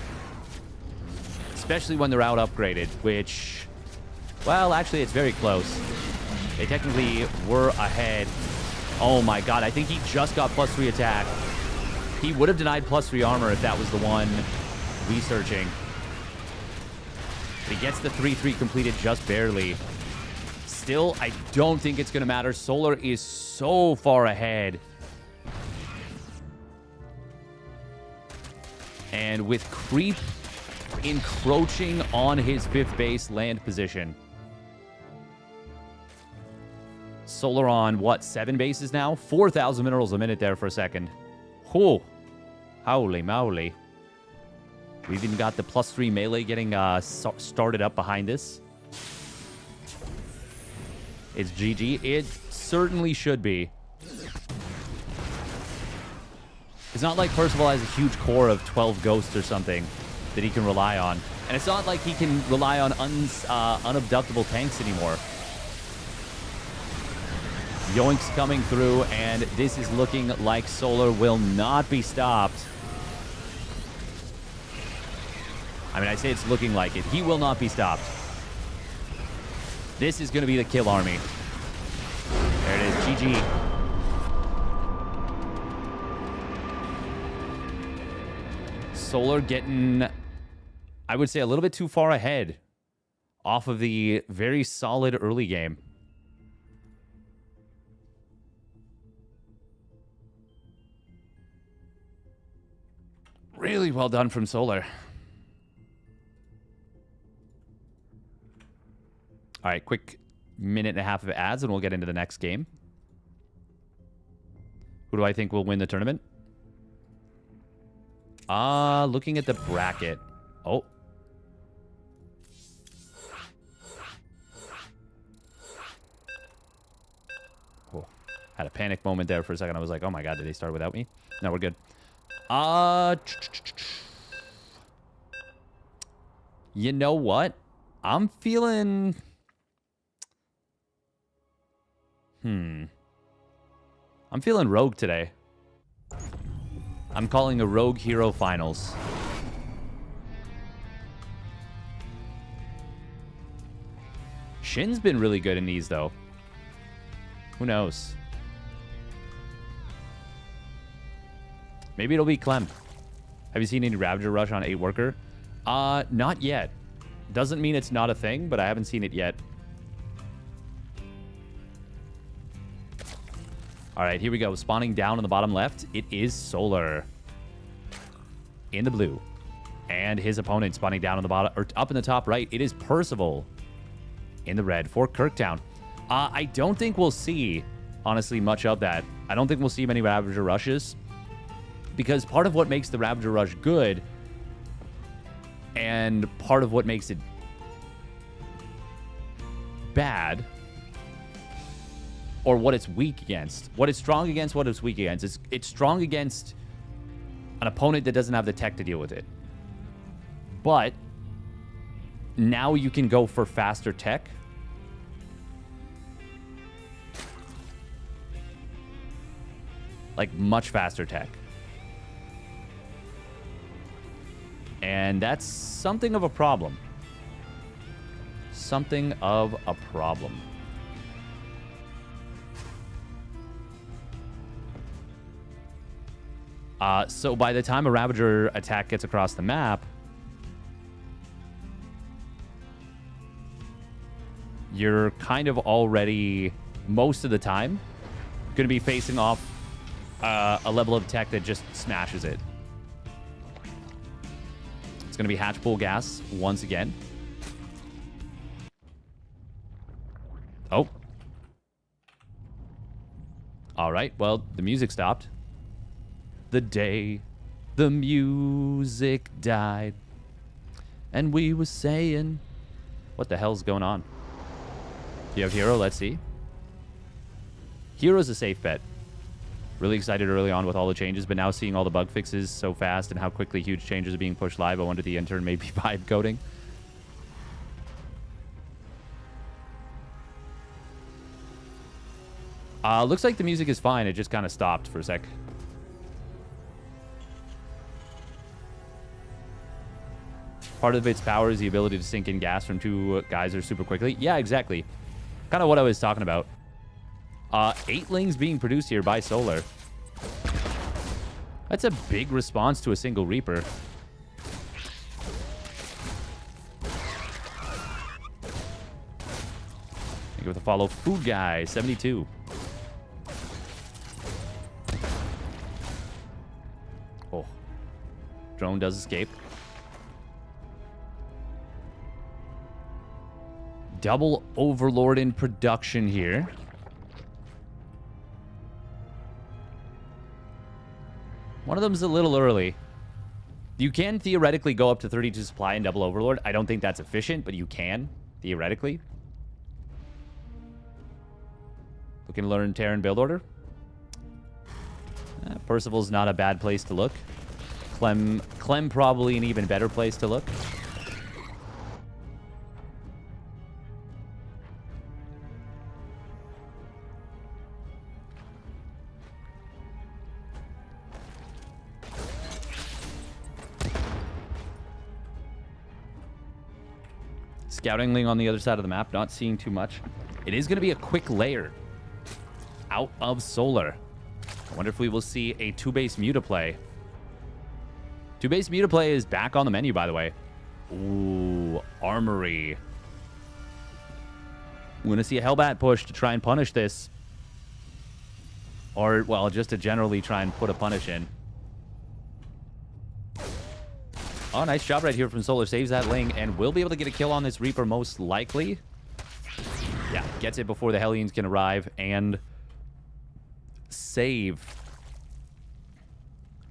Speaker 1: Especially when they're out upgraded, which... Well, actually, it's very close. They technically were ahead. Oh my god, I think he just got +3 attack. He would have denied +3 armor if that was the one researching. But he gets the 3-3 completed just barely. Still, I don't think it's going to matter. Solar is so far ahead. And with creep encroaching on his 5th base land position. Solar on, what, 7 bases now? 4,000 minerals a minute there for a second. Whew. Holy moly. We've even got the +3 melee getting started up behind this. It's GG. It certainly should be. It's not like Percival has a huge core of 12 ghosts or something that he can rely on. And it's not like he can rely on unabductable tanks anymore. Yoink's coming through, and this is looking like Solar will not be stopped. I mean, I say it's looking like it. He will not be stopped. This is going to be the kill army. There it is. GG. Solar getting, I would say, a little bit too far ahead off of the very solid early game. Really well done from Solar. All right, quick minute and a half of ads, and we'll get into the next game. Who do I think will win the tournament? Looking at the bracket. Oh. Oh. Had a panic moment there for a second. I was like, oh my god, did they start without me? No, we're good. You know what? I'm feeling... I'm feeling rogue today. I'm calling a rogue hero finals. Shin's been really good in these, though. Who knows? Maybe it'll be Clem. Have you seen any Ravager Rush on 8 worker? Not yet. Doesn't mean it's not a thing, but I haven't seen it yet. All right, here we go. Spawning down on the bottom left, it is Solar in the blue. And his opponent spawning down on the bottom, or up in the top right, it is Percival in the red for Kirktown. I don't think we'll see, honestly, much of that. I don't think we'll see many Ravager rushes. Because part of what makes the Ravager rush good, and part of what makes it bad, or what it's weak against. What it's strong against, what it's weak against. It's strong against an opponent that doesn't have the tech to deal with it. But now you can go for faster tech. Like, much faster tech. And that's something of a problem. Something of a problem. So by the time a Ravager attack gets across the map, you're kind of already, most of the time, going to be facing off a level of tech that just smashes it. It's going to be Hatchbull Gas once again. Oh. All right, well, the music stopped. The day the music died. And we were saying... What the hell's going on? Do you have herO? Let's see. herO's a safe bet. Really excited early on with all the changes, but now seeing all the bug fixes so fast and how quickly huge changes are being pushed live, I wonder the intern may be vibe coding. Looks like the music is fine. It just kind of stopped for a sec. Part of its power is the ability to sink in gas from two geysers super quickly. Yeah, exactly. Kind of what I was talking about. 8-lings being produced here by Solar. That's a big response to a single Reaper. Thank you with a follow. Food Guy, 72. Oh. Drone does escape. Double Overlord in production here. One of them's a little early. You can theoretically go up to 32 supply and double Overlord. I don't think that's efficient, but you can, theoretically. Looking to learn Terran build order. Percival's not a bad place to look. Clem probably an even better place to look. Scoutingling on the other side of the map, not seeing too much. It is going to be a quick layer out of Solar. I wonder if we will see a 2-base Mutaplay. 2-base Mutaplay is back on the menu, by the way. Ooh, Armory. We're going to see a Hellbat push to try and punish this. Or, well, just to generally try and put a punish in. Oh, nice job right here from Solar. Saves that Ling and will be able to get a kill on this Reaper most likely. Yeah, gets it before the Hellions can arrive and save.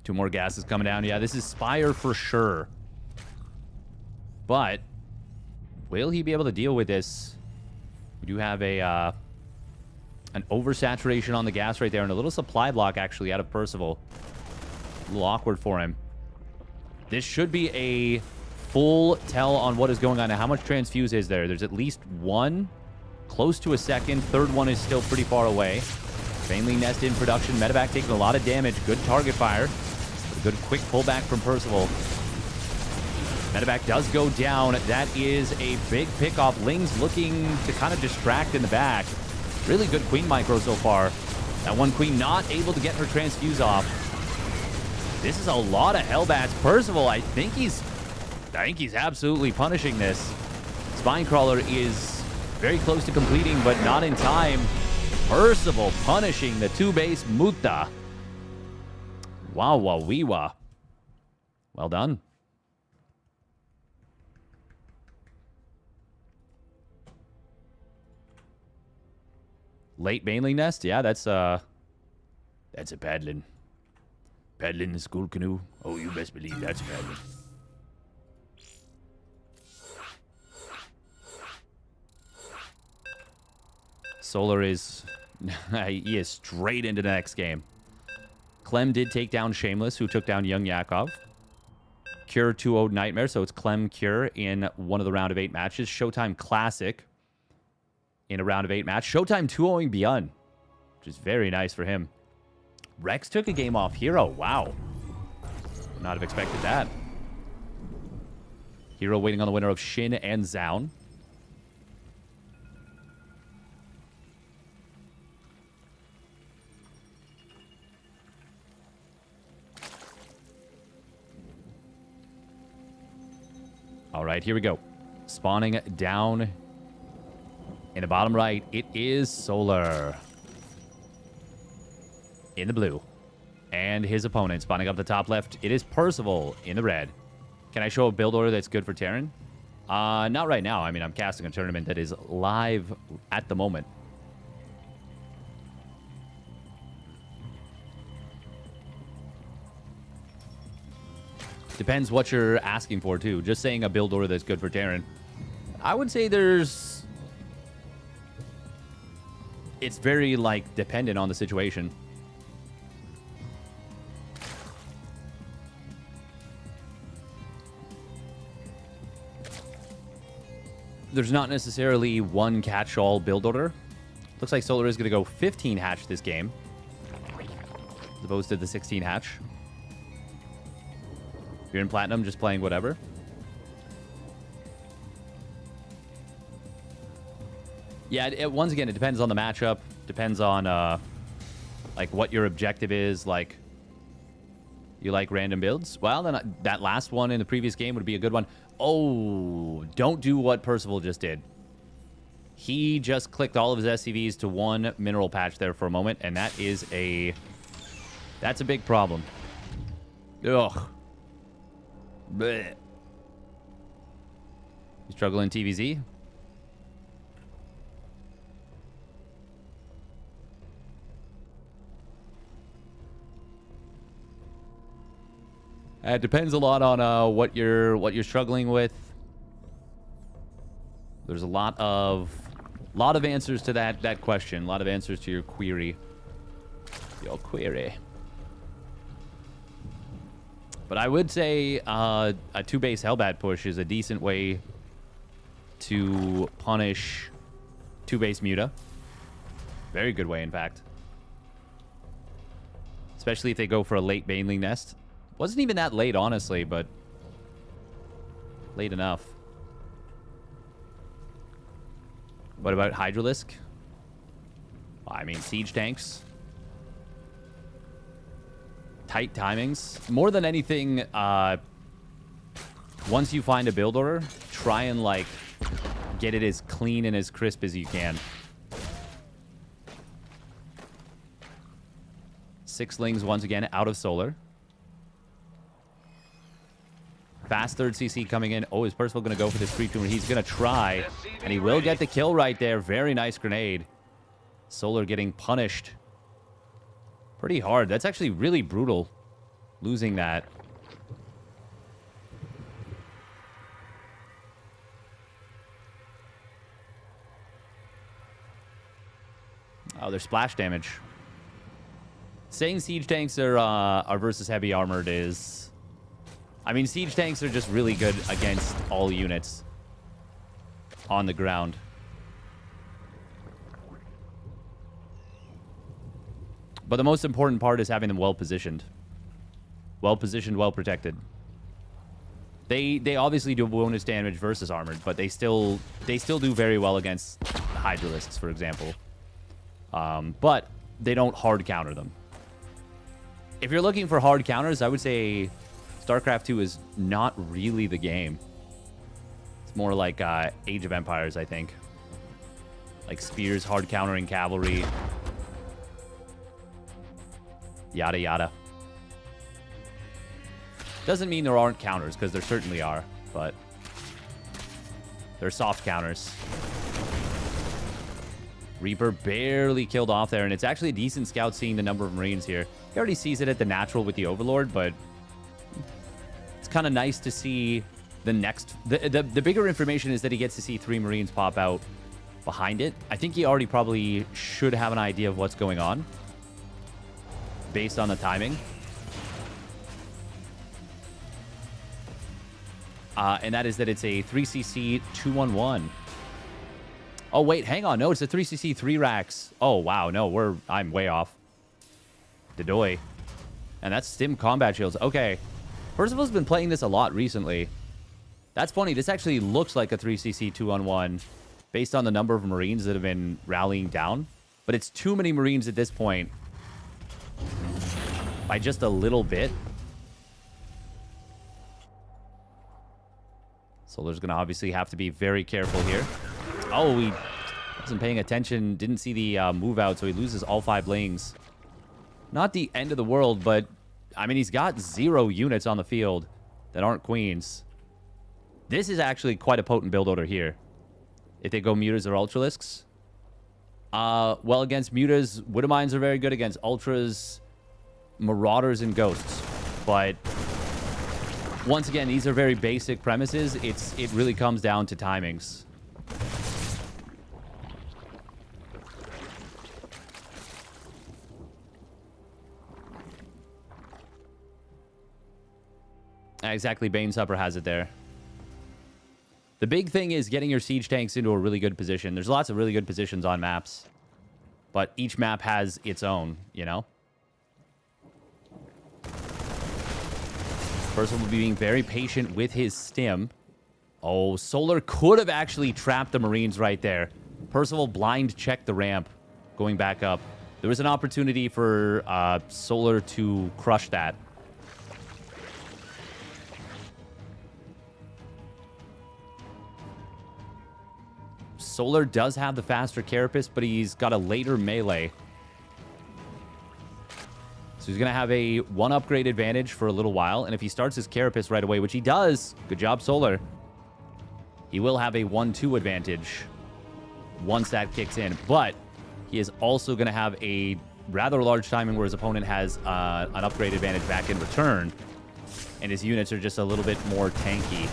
Speaker 1: 2 more gases coming down. Yeah, this is Spire for sure. But will he be able to deal with this? We do have a an oversaturation on the gas right there and a little supply block actually out of Percival. A little awkward for him. This should be a full tell on what is going on. Now, how much transfuse is there? There's at least one, close to a second. Third one is still pretty far away. Vainly Nest in production. Medevac taking a lot of damage. Good target fire. A good quick pullback from Percival. Medevac does go down. That is a big pickoff. Ling's looking to kind of distract in the back. Really good Queen micro so far. That one Queen not able to get her transfuse off. This is a lot of Hellbats. Percival, I think he's absolutely punishing this. Spinecrawler is very close to completing, but not in time. Percival punishing the 2-base Muta. Wow, wow, wee wah. Well done. Late Baneling Nest? Yeah, that's a paddling. Paddling the school canoe. Oh, you best believe that's paddling. Solar is... he is straight into the next game. Clem did take down Shameless, who took down Young Yakov. Cure 2-0 Nightmare, so it's Clem Cure in one of the round of 8 matches. Showtime Classic in a round of 8 match. Showtime 2-0ing Beyond, which is very nice for him. Rex took a game off herO. Wow. Would not have expected that. herO waiting on the winner of Shin and Zaun. All right, here we go. Spawning down in the bottom right, it is Solar. In the blue. And his opponent spawning up the top left, it is Percival in the red. Can I show a build order that's good for Terran? Not right now. I mean, I'm casting a tournament that is live at the moment. Depends what you're asking for, too. Just saying a build order that's good for Terran. I would say there's... It's very, like, dependent on the situation. There's not necessarily one catch-all build order. Looks like Solar is going to go 15 hatch this game, as opposed to the 16 hatch. If you're in Platinum, just playing whatever. Yeah, once again, it depends on the matchup. Depends on, like, what your objective is. Like, you like random builds? Well, then that last one in the previous game would be a good one. Oh, don't do what Percival just did. He just clicked all of his SCVs to one mineral patch there for a moment, and that is a... That's a big problem. Ugh. Blech. You struggling TVZ? It depends a lot on what you're struggling with. There's a lot of answers to that question. A lot of answers to your query. Your query. But I would say a 2-base Hellbat push is a decent way to punish 2-base Muta. Very good way, in fact. Especially if they go for a late Baneling Nest. Wasn't even that late, honestly, but late enough. What about Hydralisk? I mean, siege tanks. Tight timings. More than anything, once you find a build order, try and, like, get it as clean and as crisp as you can. 6 Lings, once again, out of Solar. Fast 3rd CC coming in. Oh, is Percival going to go for this free tumor? He's going to try, and he will get the kill right there. Very nice grenade. Solar getting punished pretty hard. That's actually really brutal, losing that. Oh, there's splash damage. Saying siege tanks are versus heavy armored is... I mean, siege tanks are just really good against all units on the ground. But the most important part is having them well positioned. Well positioned, well protected. They obviously do bonus damage versus armored, but they still do very well against Hydralisks, for example. But they don't hard counter them. If you're looking for hard counters, I would say StarCraft 2 is not really the game. It's more like Age of Empires, I think. Like spears, hard countering cavalry. Yada yada. Doesn't mean there aren't counters, because there certainly are, but they're soft counters. Reaper barely killed off there, and it's actually a decent scout seeing the number of Marines here. He already sees it at the natural with the Overlord, but it's kind of nice to see the next... The bigger information is that he gets to see 3 Marines pop out behind it. I think he already probably should have an idea of what's going on based on the timing. And that is that it's a 3cc 211. Oh, wait, hang on. No, it's a 3cc 3 racks. Oh, wow. No, I'm way off. Dedoy. And that's stim combat shields. Okay. Percival's been playing this a lot recently. That's funny. This actually looks like a 3cc 2-on-1 based on the number of Marines that have been rallying down. But it's too many Marines at this point by just a little bit. Solar's going to obviously have to be very careful here. Oh, he wasn't paying attention. Didn't see the move out, so he loses all 5 lings. Not the end of the world, but, I mean, he's got 0 units on the field that aren't queens. This is actually quite a potent build order here. If they go mutas or ultralisks. Well, against mutas, Widowmines are very good. Against ultras, marauders and ghosts. But once again, these are very basic premises. It really comes down to timings. Exactly, Bane Supper has it there. The big thing is getting your siege tanks into a really good position. There's lots of really good positions on maps. But each map has its own, you know? Percival will be being very patient with his stim. Oh, Solar could have actually trapped the Marines right there. Percival blind checked the ramp going back up. There was an opportunity for Solar to crush that. Solar does have the faster carapace, but he's got a later melee. So he's going to have a 1 upgrade advantage for a little while. And if he starts his carapace right away, which he does, good job, Solar, he will have a 1-2 advantage once that kicks in. But he is also going to have a rather large timing where his opponent has an upgrade advantage back in return. And his units are just a little bit more tanky.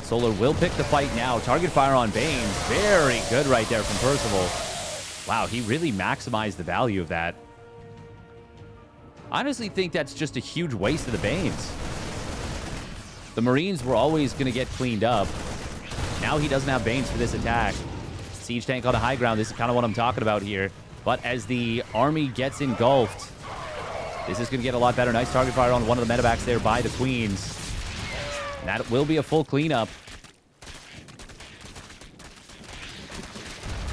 Speaker 1: Solar will pick the fight now. Target fire on Bane. Very good right there from Percival. Wow, he really maximized the value of that. I honestly think that's just a huge waste of the Banes. The Marines were always going to get cleaned up. Now he doesn't have Banes for this attack. Siege tank on the high ground. This is kind of what I'm talking about here. But as the army gets engulfed, this is going to get a lot better. Nice target fire on one of the medevacs there by the Queens. That will be a full cleanup.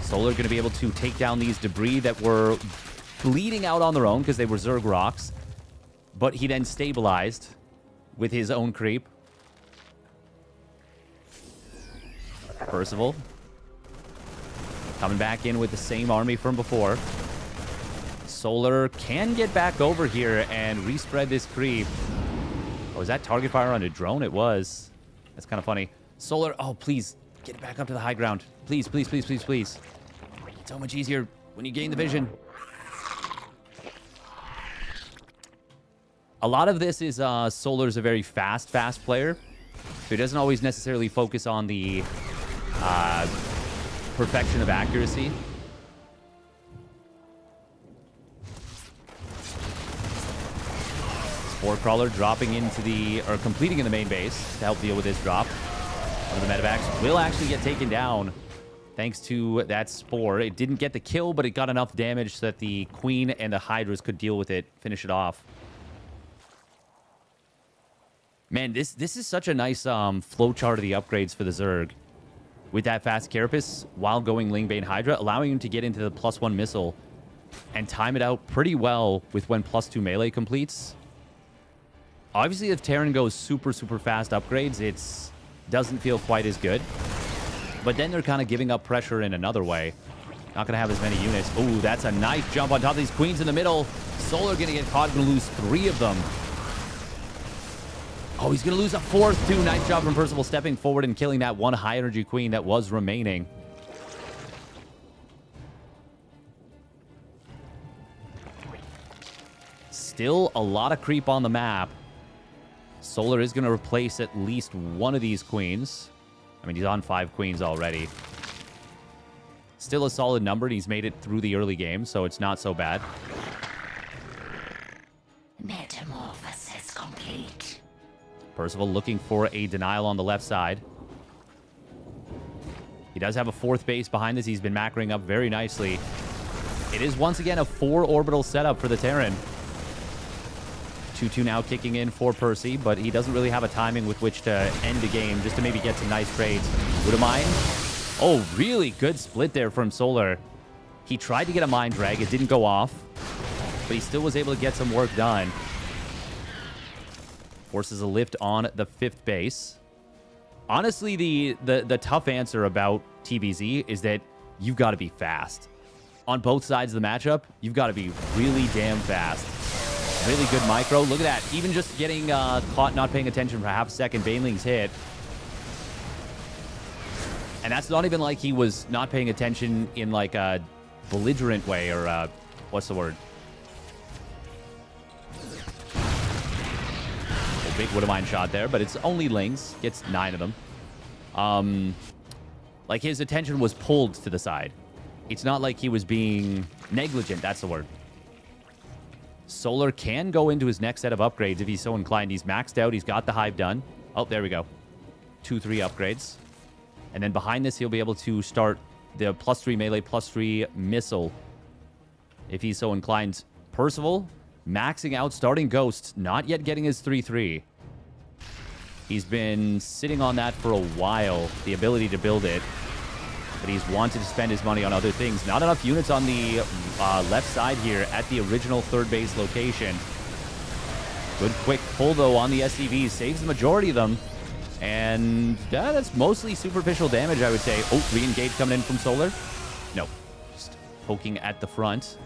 Speaker 1: Solar going to be able to take down these debris that were bleeding out on their own because they were Zerg rocks. But he then stabilized with his own creep. Percival coming back in with the same army from before. Solar can get back over here and respread this creep. Oh, is that target fire on a drone? It was. That's kind of funny. Solar, oh, please, get it back up to the high ground. Please, please, please, please, please. It's so much easier when you gain the vision. A lot of this is Solar's a very fast player. So he doesn't always necessarily focus on the perfection of accuracy. Spore Crawler dropping into the, or completing in the main base to help deal with this drop. One of the medevacs will actually get taken down thanks to that Spore. It didn't get the kill, but it got enough damage so that the Queen and the Hydras could deal with it, finish it off. Man, this is such a nice flowchart of the upgrades for the Zerg. With that fast Carapace while going Lingbane Hydra, allowing him to get into the +1 missile and time it out pretty well with when +2 melee completes. Obviously, if Terran goes super fast upgrades, it doesn't feel quite as good. But then they're kind of giving up pressure in another way. Not going to have as many units. Ooh, that's a nice jump on top of these Queens in the middle. Solar going to get caught and lose 3 of them. Oh, he's going to lose a 4th, too. Nice job from Percival stepping forward and killing that one high-energy Queen that was remaining. Still a lot of creep on the map. Solar is going to replace at least one of these queens. I mean, he's on 5 queens already. Still a solid number, and he's made it through the early game, so it's not so bad.
Speaker 3: Metamorphosis complete.
Speaker 1: Percival looking for a denial on the left side. He does have a 4th base behind this. He's been macroing up very nicely. It is once again a 4 orbital setup for the Terran. 2-2 now kicking in for Percy, but he doesn't really have a timing with which to end the game, just to maybe get some nice trades. Would a mine? Oh, really good split there from Solar. He tried to get a mine drag. It didn't go off, but he still was able to get some work done. Forces a lift on the 5th base. Honestly, the tough answer about TBZ is that you've got to be fast. On both sides of the matchup, you've got to be really damn fast. Really good micro. Look at that. Even just getting caught not paying attention for half a second, Baneling's hit. And that's not even like he was not paying attention in like a belligerent way, or what's the word? A big Woodamine shot there, but it's only Lings. Gets 9 of them. Like his attention was pulled to the side. It's not like he was being negligent. That's the word. Solar can go into his next set of upgrades if he's so inclined. He's maxed out. He's got the hive done. Oh, there we go. 2-3 upgrades. And then behind this, he'll be able to start the +3 melee, +3 missile if he's so inclined. Percival maxing out, starting Ghost, not yet getting his 3-3. He's been sitting on that for a while, the ability to build it. But he's wanted to spend his money on other things. Not enough units on the left side here at the original 3rd base location. Good quick pull, though, on the SCVs. Saves the majority of them. And that's mostly superficial damage, I would say. Oh, re-engage coming in from Solar. No, just poking at the front.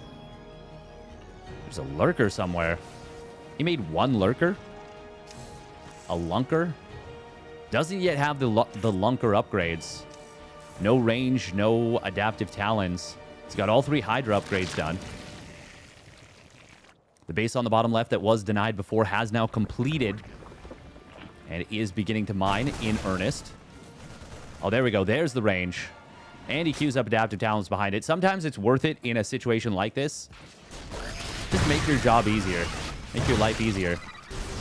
Speaker 1: There's a lurker somewhere. He made 1 lurker. A lunker. Doesn't yet have the lunker upgrades. No range, no adaptive talons. He's got all 3 Hydra upgrades done. The base on the bottom left that was denied before has now completed. And is beginning to mine in earnest. Oh, there we go. There's the range. And he queues up adaptive talents behind it. Sometimes it's worth it in a situation like this. Just make your job easier. Make your life easier.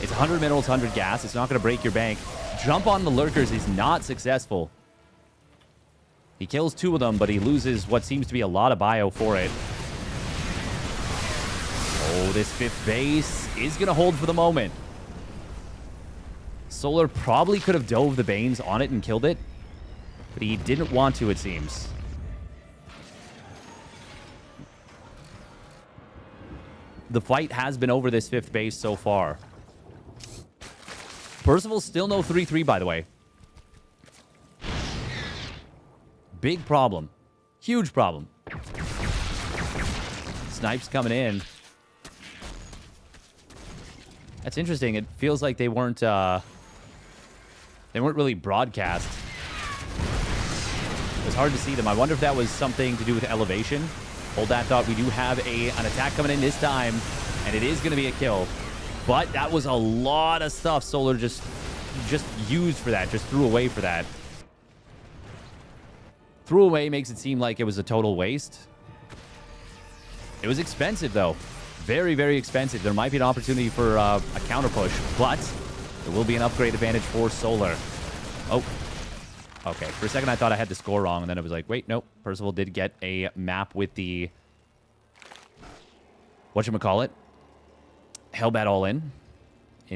Speaker 1: It's 100 minerals, 100 gas. It's not going to break your bank. Jump on the lurkers is not successful. He kills 2 of them, but he loses what seems to be a lot of bio for it. Oh, this 5th base is going to hold for the moment. Solar probably could have dove the Banes on it and killed it, but he didn't want to, it seems. The fight has been over this 5th base so far. Percival still no 3-3, by the way. Big problem. Huge problem. Snipes coming in. That's interesting. It feels like they weren't really broadcast. It was hard to see them. I wonder if that was something to do with elevation. Hold that thought. We do have an attack coming in this time, and it is going to be a kill. But that was a lot of stuff Solar just used for that, just threw away for that. Threw away makes it seem like it was a total waste. It was expensive, though. Very, very expensive. There might be an opportunity for a counter push, but there will be an upgrade advantage for Solar. Oh, okay. For a second, I thought I had the score wrong, and then it was like, wait, nope. Percival did get a map with the whatchamacallit, Hellbat All-In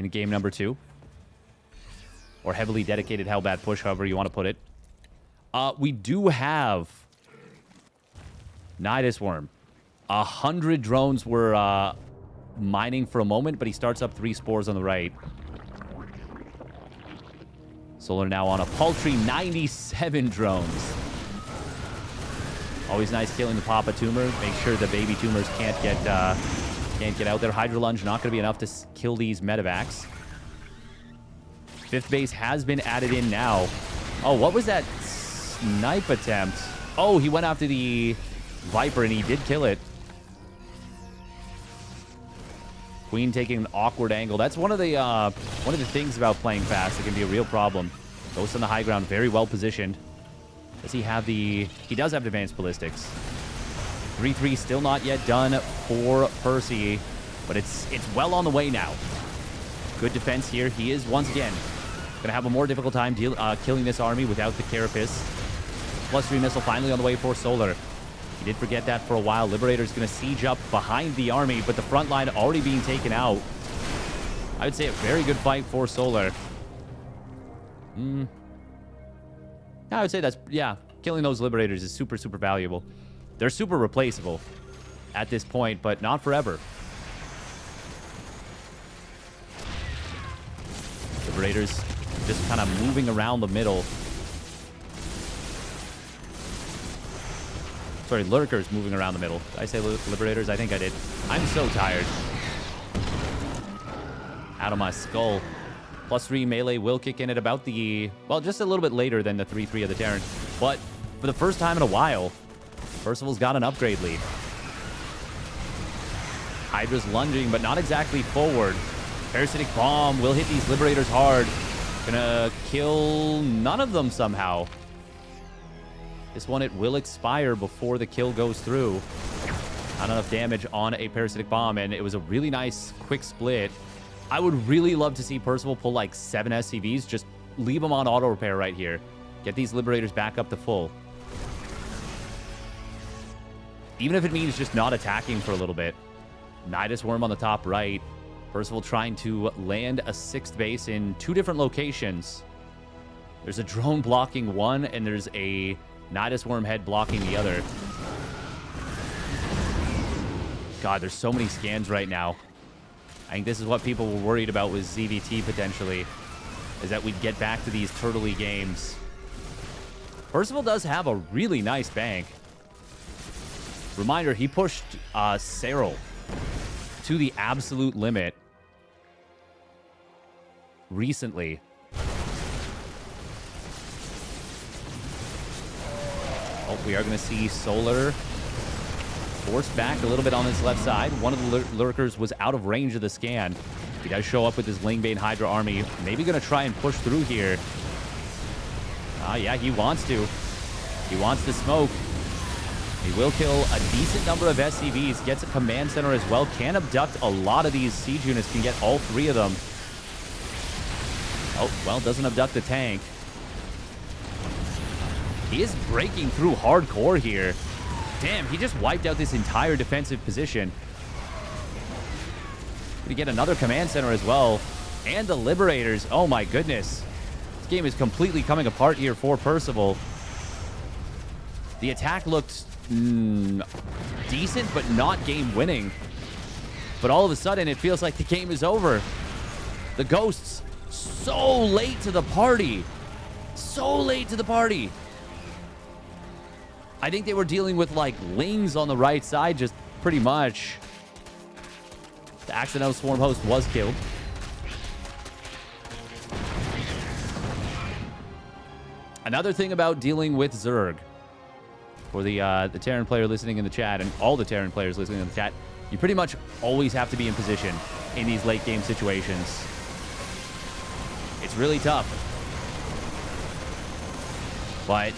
Speaker 1: game number 2. Or heavily dedicated Hellbat push, however you want to put it. We do have Nidus Worm. 100 drones were mining for a moment, but he starts up 3 spores on the right. Solar now on a paltry 97 drones. Always nice killing the Papa Tumor. Make sure the baby tumors can't get out there. Hydra Lunge not going to be enough to kill these medevacs. 5th base has been added in now. Oh, what was that snipe attempt? Oh, he went after the Viper and he did kill it. Queen taking an awkward angle. That's one of the things about playing fast that can be a real problem. Ghost on the high ground, very well positioned. Does he have the... He does have advanced ballistics. 3-3 still not yet done for Percy, but it's well on the way now. Good defense here. He is, once again, going to have a more difficult time killing this army without the Carapace. +3 missile finally on the way for Solar. He did forget that for a while. Liberator's going to siege up behind the army, but the front line already being taken out. I would say a very good fight for Solar. I would say that's, yeah, killing those Liberators is super, super valuable. They're super replaceable at this point, but not forever. Liberators just kind of moving around the middle. Sorry, Lurkers moving around the middle. Did I say Liberators? I think I did. I'm so tired. Out of my skull. +3 melee will kick in at about the... Well, just a little bit later than the 3-3 of the Terran. But for the first time in a while, Percival's got an upgrade lead. Hydra's lunging, but not exactly forward. Parasitic Bomb will hit these Liberators hard. Gonna kill none of them somehow. This one, it will expire before the kill goes through. Not enough damage on a Parasitic Bomb, and it was a really nice, quick split. I would really love to see Percival pull like 7 SCVs. Just leave them on auto repair right here. Get these Liberators back up to full. Even if it means just not attacking for a little bit. Nidus Worm on the top right. Percival trying to land a 6th base in 2 different locations. There's a drone blocking one, and there's a Nidus Worm head blocking the other. God, there's so many scans right now. I think this is what people were worried about with ZVT potentially, is that we'd get back to these turtley games. Percival does have a really nice bank. Reminder, he pushed herO to the absolute limit recently. Oh, we are going to see Solar forced back a little bit on his left side. One of the Lurkers was out of range of the scan. He does show up with his Lingbane Hydra army. Maybe going to try and push through here. Yeah, he wants to. He wants to smoke. He will kill a decent number of SCVs. Gets a command center as well. Can abduct a lot of these siege units. Can get all 3 of them. Oh, well, doesn't abduct the tank. He is breaking through hardcore here. Damn, he just wiped out this entire defensive position. Gonna get another command center as well. And the Liberators. Oh my goodness. This game is completely coming apart here for Percival. The attack looked decent, but not game-winning. But all of a sudden, it feels like the game is over. The Ghosts, so late to the party. So late to the party. I think they were dealing with, like, Lings on the right side, just pretty much. The accidental Swarm Host was killed. Another thing about dealing with Zerg, for the Terran player listening in the chat, and all the Terran players listening in the chat, you pretty much always have to be in position in these late game situations. It's really tough. But,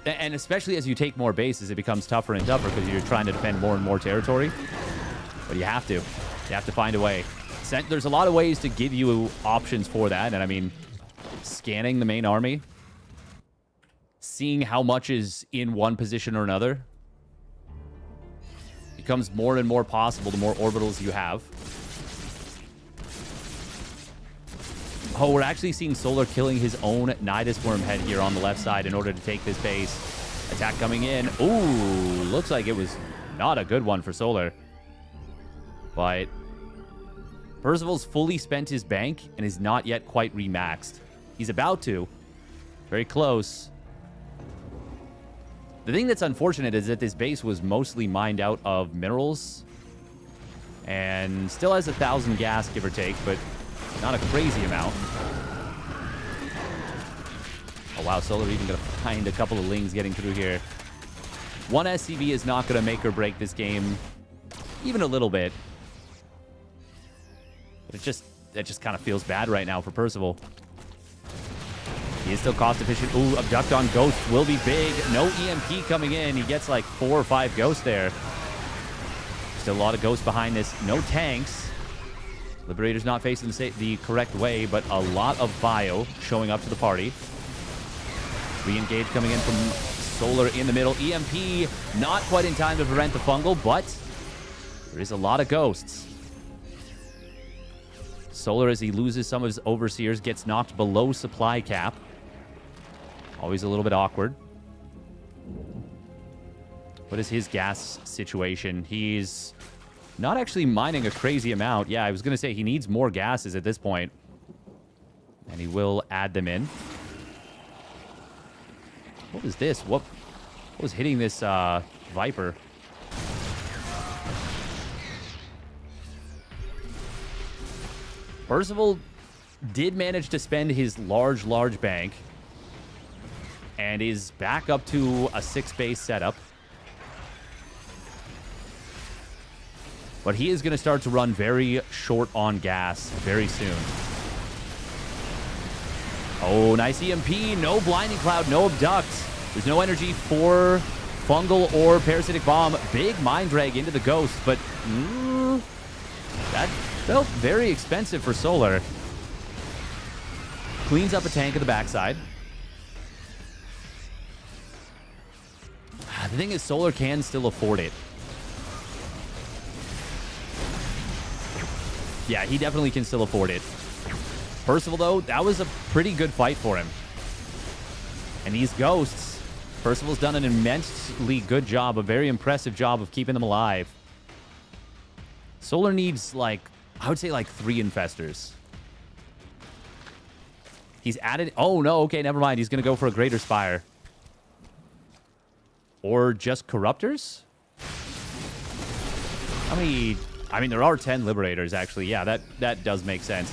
Speaker 1: and especially as you take more bases, it becomes tougher and tougher because you're trying to defend more and more territory. But you have to. You have to find a way. There's a lot of ways to give you options for that, and I mean, scanning the main army, seeing how much is in one position or another, becomes more and more possible the more orbitals you have. Oh, we're actually seeing Solar killing his own Nidus Worm head here on the left side in order to take this base. Attack coming in. Ooh, looks like it was not a good one for Solar. But Percival's fully spent his bank and is not yet quite remaxed. He's about to. Very close. The thing that's unfortunate is that this base was mostly mined out of minerals. And still has 1,000 gas, give or take, but not a crazy amount. Oh, wow. Solar even going to find a couple of Lings getting through here. One SCV is not going to make or break this game even a little bit. It just kind of feels bad right now for Percival. He is still cost efficient. Ooh, Abduct on Ghost will be big. No EMP coming in. He gets like 4 or 5 Ghosts there. Still a lot of Ghosts behind this. No tanks. Liberator's not facing the correct way, but a lot of bio showing up to the party. Re-engage coming in from Solar in the middle. EMP not quite in time to prevent the fungal, but there is a lot of Ghosts. Solar, as he loses some of his Overseers, gets knocked below supply cap. Always a little bit awkward. What is his gas situation? He's not actually mining a crazy amount. Yeah, I was going to say he needs more gases at this point. And he will add them in. What was this? What was hitting this Viper? Percival did manage to spend his large bank and is back up to a 6-base setup. But he is going to start to run very short on gas very soon. Oh, nice EMP. No Blinding Cloud, no Abduct. There's no energy for Fungal or Parasitic Bomb. Big Mind Drag into the Ghost, but that felt very expensive for Solar. Cleans up a tank at the backside. The thing is, Solar can still afford it. Yeah, he definitely can still afford it. Percival, though, that was a pretty good fight for him. And these Ghosts, Percival's done an immensely good job, a very impressive job of keeping them alive. Solar needs, like, I would say, like, 3 Infestors. He's added... Oh, no, okay, never mind. He's going to go for a Greater Spire. Or just Corruptors? How many... I mean, there are 10 Liberators, actually. Yeah, that does make sense.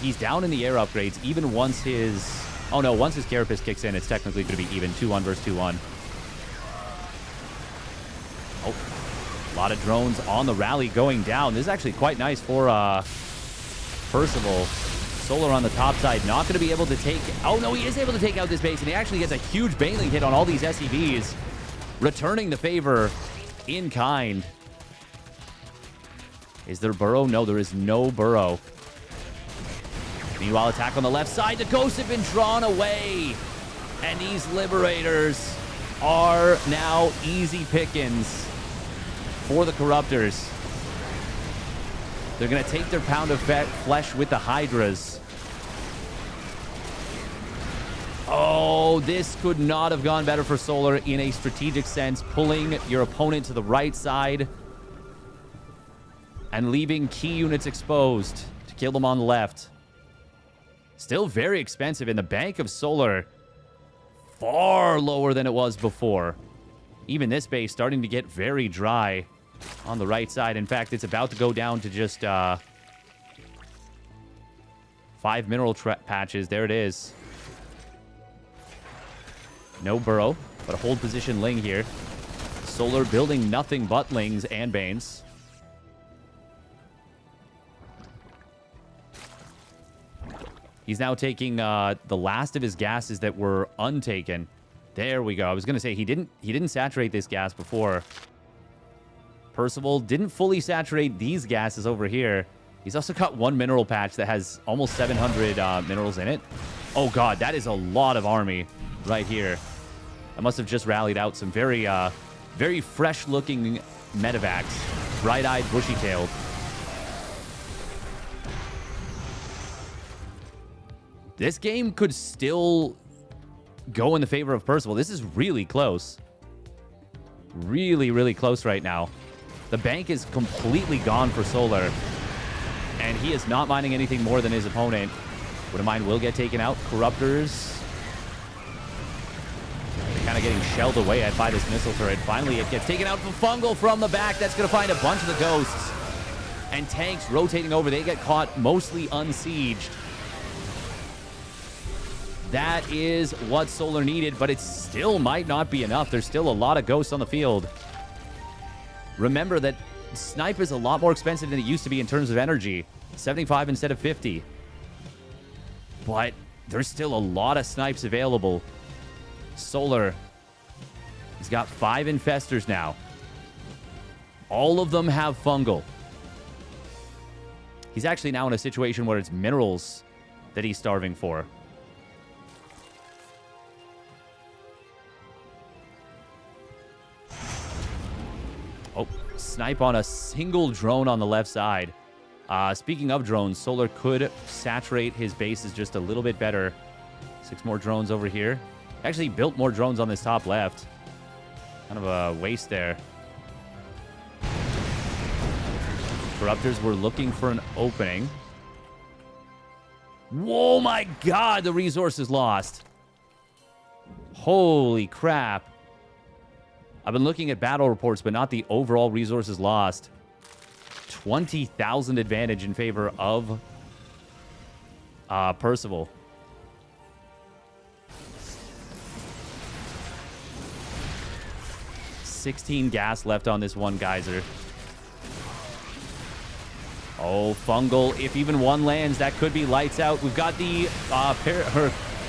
Speaker 1: He's down in the air upgrades, even once his... Oh, no, once his Carapace kicks in, it's technically going to be even. 2-1 versus 2-1. Oh, a lot of drones on the rally going down. This is actually quite nice for Percival. Solar on the top side, not going to be able to take... Oh, no, he is able to take out this base, and he actually gets a huge Baneling hit on all these SCVs, returning the favor in kind. Is there burrow? No, there is no burrow. Meanwhile, attack on the left side. The Ghosts have been drawn away. And these Liberators are now easy pickings for the Corruptors. They're going to take their pound of flesh with the Hydras. Oh, this could not have gone better for Solar in a strategic sense. Pulling your opponent to the right side and leaving key units exposed to kill them on the left. Still very expensive, and the bank of Solar far lower than it was before. Even this base starting to get very dry on the right side. In fact, it's about to go down to just 5 mineral patches. There it is. No burrow, but a hold position Ling here. Solar building nothing but Lings and Banes. He's now taking the last of his gases that were untaken. There we go. I was going to say he didn't saturate this gas before. Percival didn't fully saturate these gases over here. He's also got 1 mineral patch that has almost 700 minerals in it. Oh god, that is a lot of army right here. I must have just rallied out some very very fresh looking medevacs. Bright-eyed, bushy-tailed. This game could still go in the favor of Percival. This is really close. Really, really close right now. The bank is completely gone for Solar. And he is not mining anything more than his opponent. Wouldn't mind will get taken out. Corruptors. They're kind of getting shelled away by this missile turret. Finally, it gets taken out from Fungal from the back. That's going to find a bunch of the Ghosts. And tanks rotating over. They get caught mostly unsieged. That is what Solar needed, but it still might not be enough. There's still a lot of Ghosts on the field. Remember that Snipe is a lot more expensive than it used to be in terms of energy. 75 instead of 50. But there's still a lot of snipes available. Solar, he's got 5 infestors now. All of them have fungal. He's actually now in a situation where it's minerals that he's starving for. Oh, snipe on a single drone on the left side. Speaking of drones, Solar could saturate his bases just a little bit better. 6 more drones over here. Actually built more drones on this top left. Kind of a waste there. Corruptors were looking for an opening. Whoa, my God, the resource is lost. Holy crap. I've been looking at battle reports, but not the overall resources lost. 20,000 advantage in favor of Percival. $16 gas left on this one geyser. Oh, fungal. If even one lands, that could be lights out. We've got the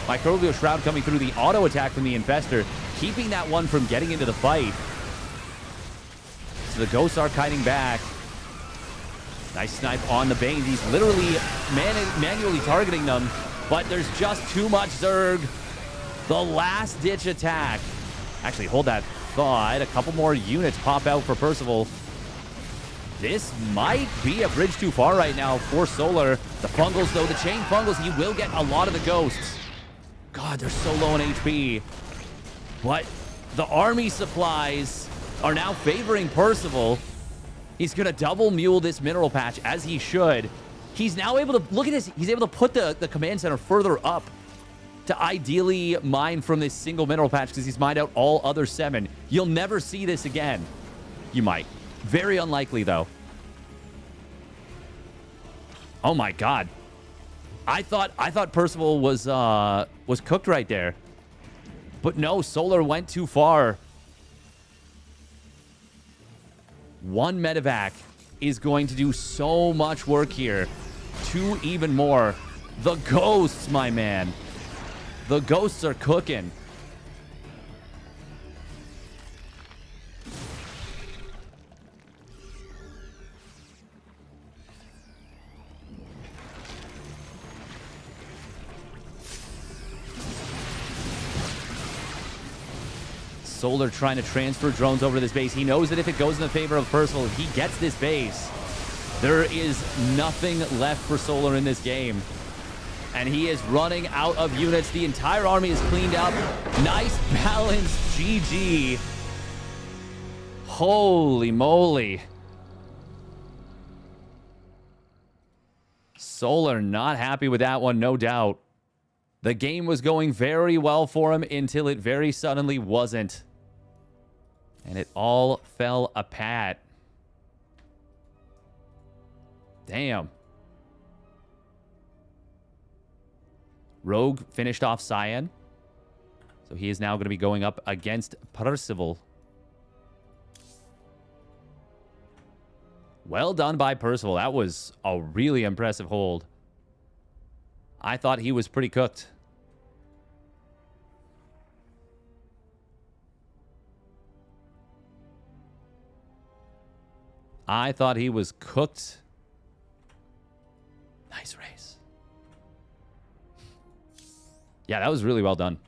Speaker 1: Microbial Shroud coming through, the auto attack from the Infestor, keeping that one from getting into the fight. So the ghosts are kiting back. Nice snipe on the Banes. He's literally manually targeting them, but there's just too much Zerg. The last-ditch attack. Actually, hold that thought. A couple more units pop out for Percival. This might be a bridge too far right now for Solar. The fungals, though, the chain fungals, he will get a lot of the ghosts. God, they're so low on HP. But the army supplies are now favoring Percival. He's going to double mule this mineral patch, as he should. He's now able to, look at this, he's able to put the command center further up to ideally mine from this single mineral patch because he's mined out all other 7. You'll never see this again. You might. Very unlikely, though. Oh my God. I thought Percival was cooked right there. But no, Solar went too far. 1 medevac is going to do so much work here. 2 even more. The ghosts, my man. The ghosts are cooking. Solar trying to transfer drones over to this base. He knows that if it goes in the favor of Percival, he gets this base. There is nothing left for Solar in this game. And he is running out of units. The entire army is cleaned up. Nice balance, GG. Holy moly. Solar not happy with that one, no doubt. The game was going very well for him until it very suddenly wasn't. And it all fell apart. Damn. Rogue finished off Cyan. So he is now going to be going up against Percival. Well done by Percival. That was a really impressive hold. I thought he was pretty cooked. I thought he was cooked. Nice race. Yeah, that was really well done.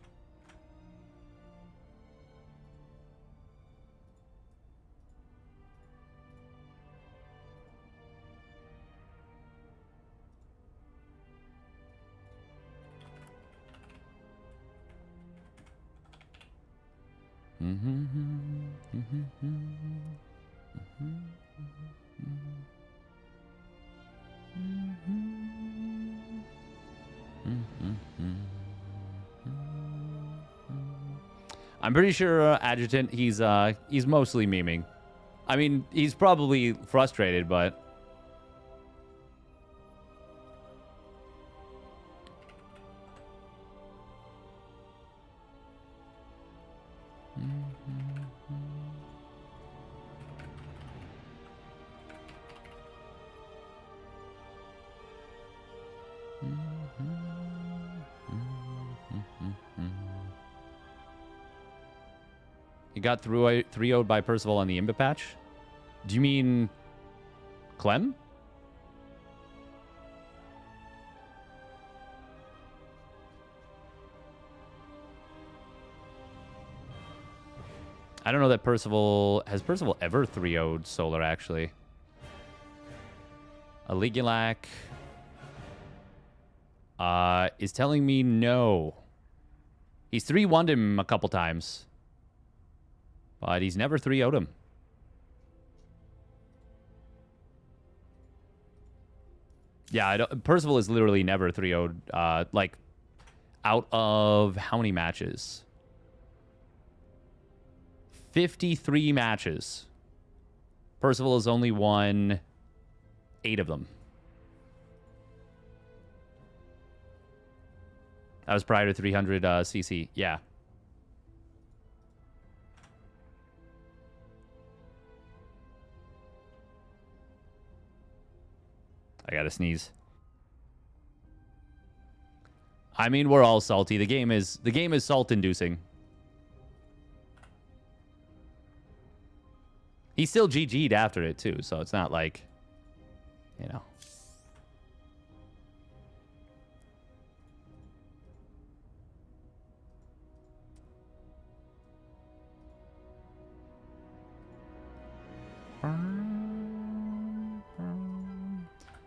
Speaker 1: I'm pretty sure Adjutant, he's mostly memeing. I mean, he's probably frustrated, but He got 3-0'd by Percival on the Imba patch. Do you mean Clem? I don't know that Percival... Has Percival ever 3-0'd Solar, actually? Aligulac is telling me no. He's 3-1'd him a couple times. But he's never 3-0'd him. Yeah, Percival is literally never 3-0'd. Like, out of how many matches? 53 matches. Percival has only won 8 of them. That was prior to 300 CC. Yeah. I gotta sneeze. I mean, we're all salty. The game is salt-inducing. He still GG'd after it, too, so it's not like, you know.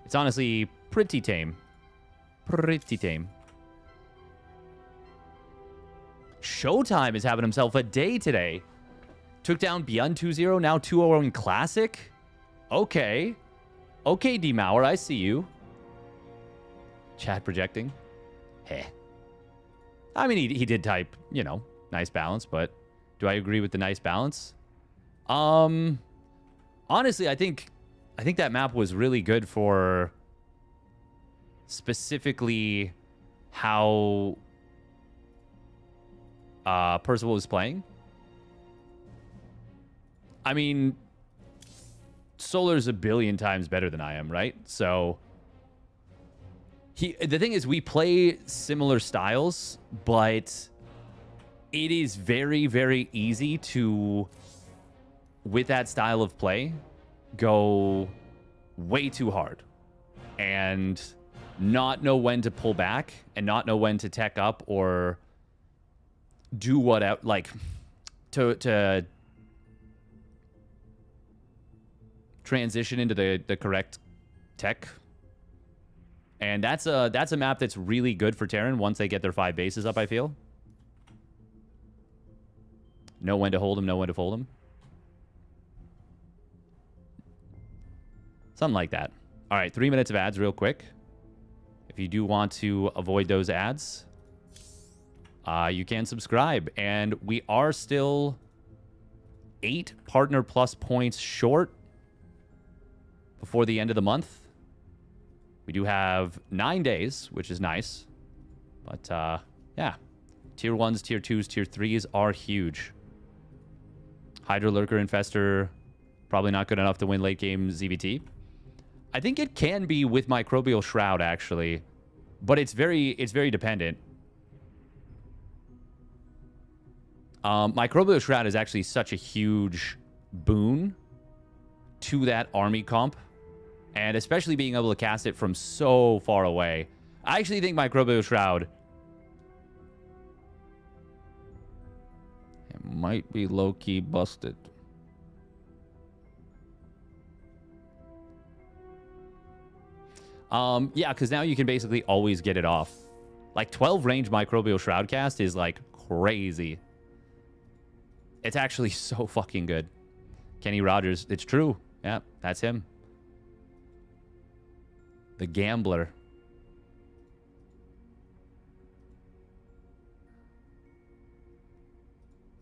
Speaker 1: It's honestly pretty tame. Pretty tame. Showtime is having himself a day today. Took down Beyond 2-0, now 2-0 in Classic. Okay. Okay, D-Mauer, I see you. Chat projecting. Heh. I mean, he did type, you know, nice balance, but do I agree with the nice balance? Honestly, I think that map was really good for specifically how Percival was playing. I mean, Solar's a billion times better than I am, right? So the thing is, we play similar styles, but it is very, very easy to, with that style of play, go way too hard and not know when to pull back and not know when to tech up or do what, like, to transition into the correct tech. And that's a map that's really good for Terran once they get their 5 bases up, I feel. Know when to hold them, know when to fold them. Something like that. All right, 3 minutes of ads real quick. If you do want to avoid those ads, you can subscribe. And we are still 8 Partner Plus points short before the end of the month. We do have 9 days, which is nice. But, yeah. Tier 1s, Tier 2s, Tier 3s are huge. Hydra Lurker Infestor, probably not good enough to win late game ZVT. I think it can be with Microbial Shroud, actually. But it's very dependent. Microbial Shroud is actually such a huge boon to that army comp. And especially being able to cast it from so far away. I actually think Microbial Shroud... It might be low-key busted. Yeah, because now you can basically always get it off. Like, 12 range Microbial Shroud cast is, like, crazy. It's actually so fucking good. Kenny Rogers. It's true. Yeah, that's him. The Gambler.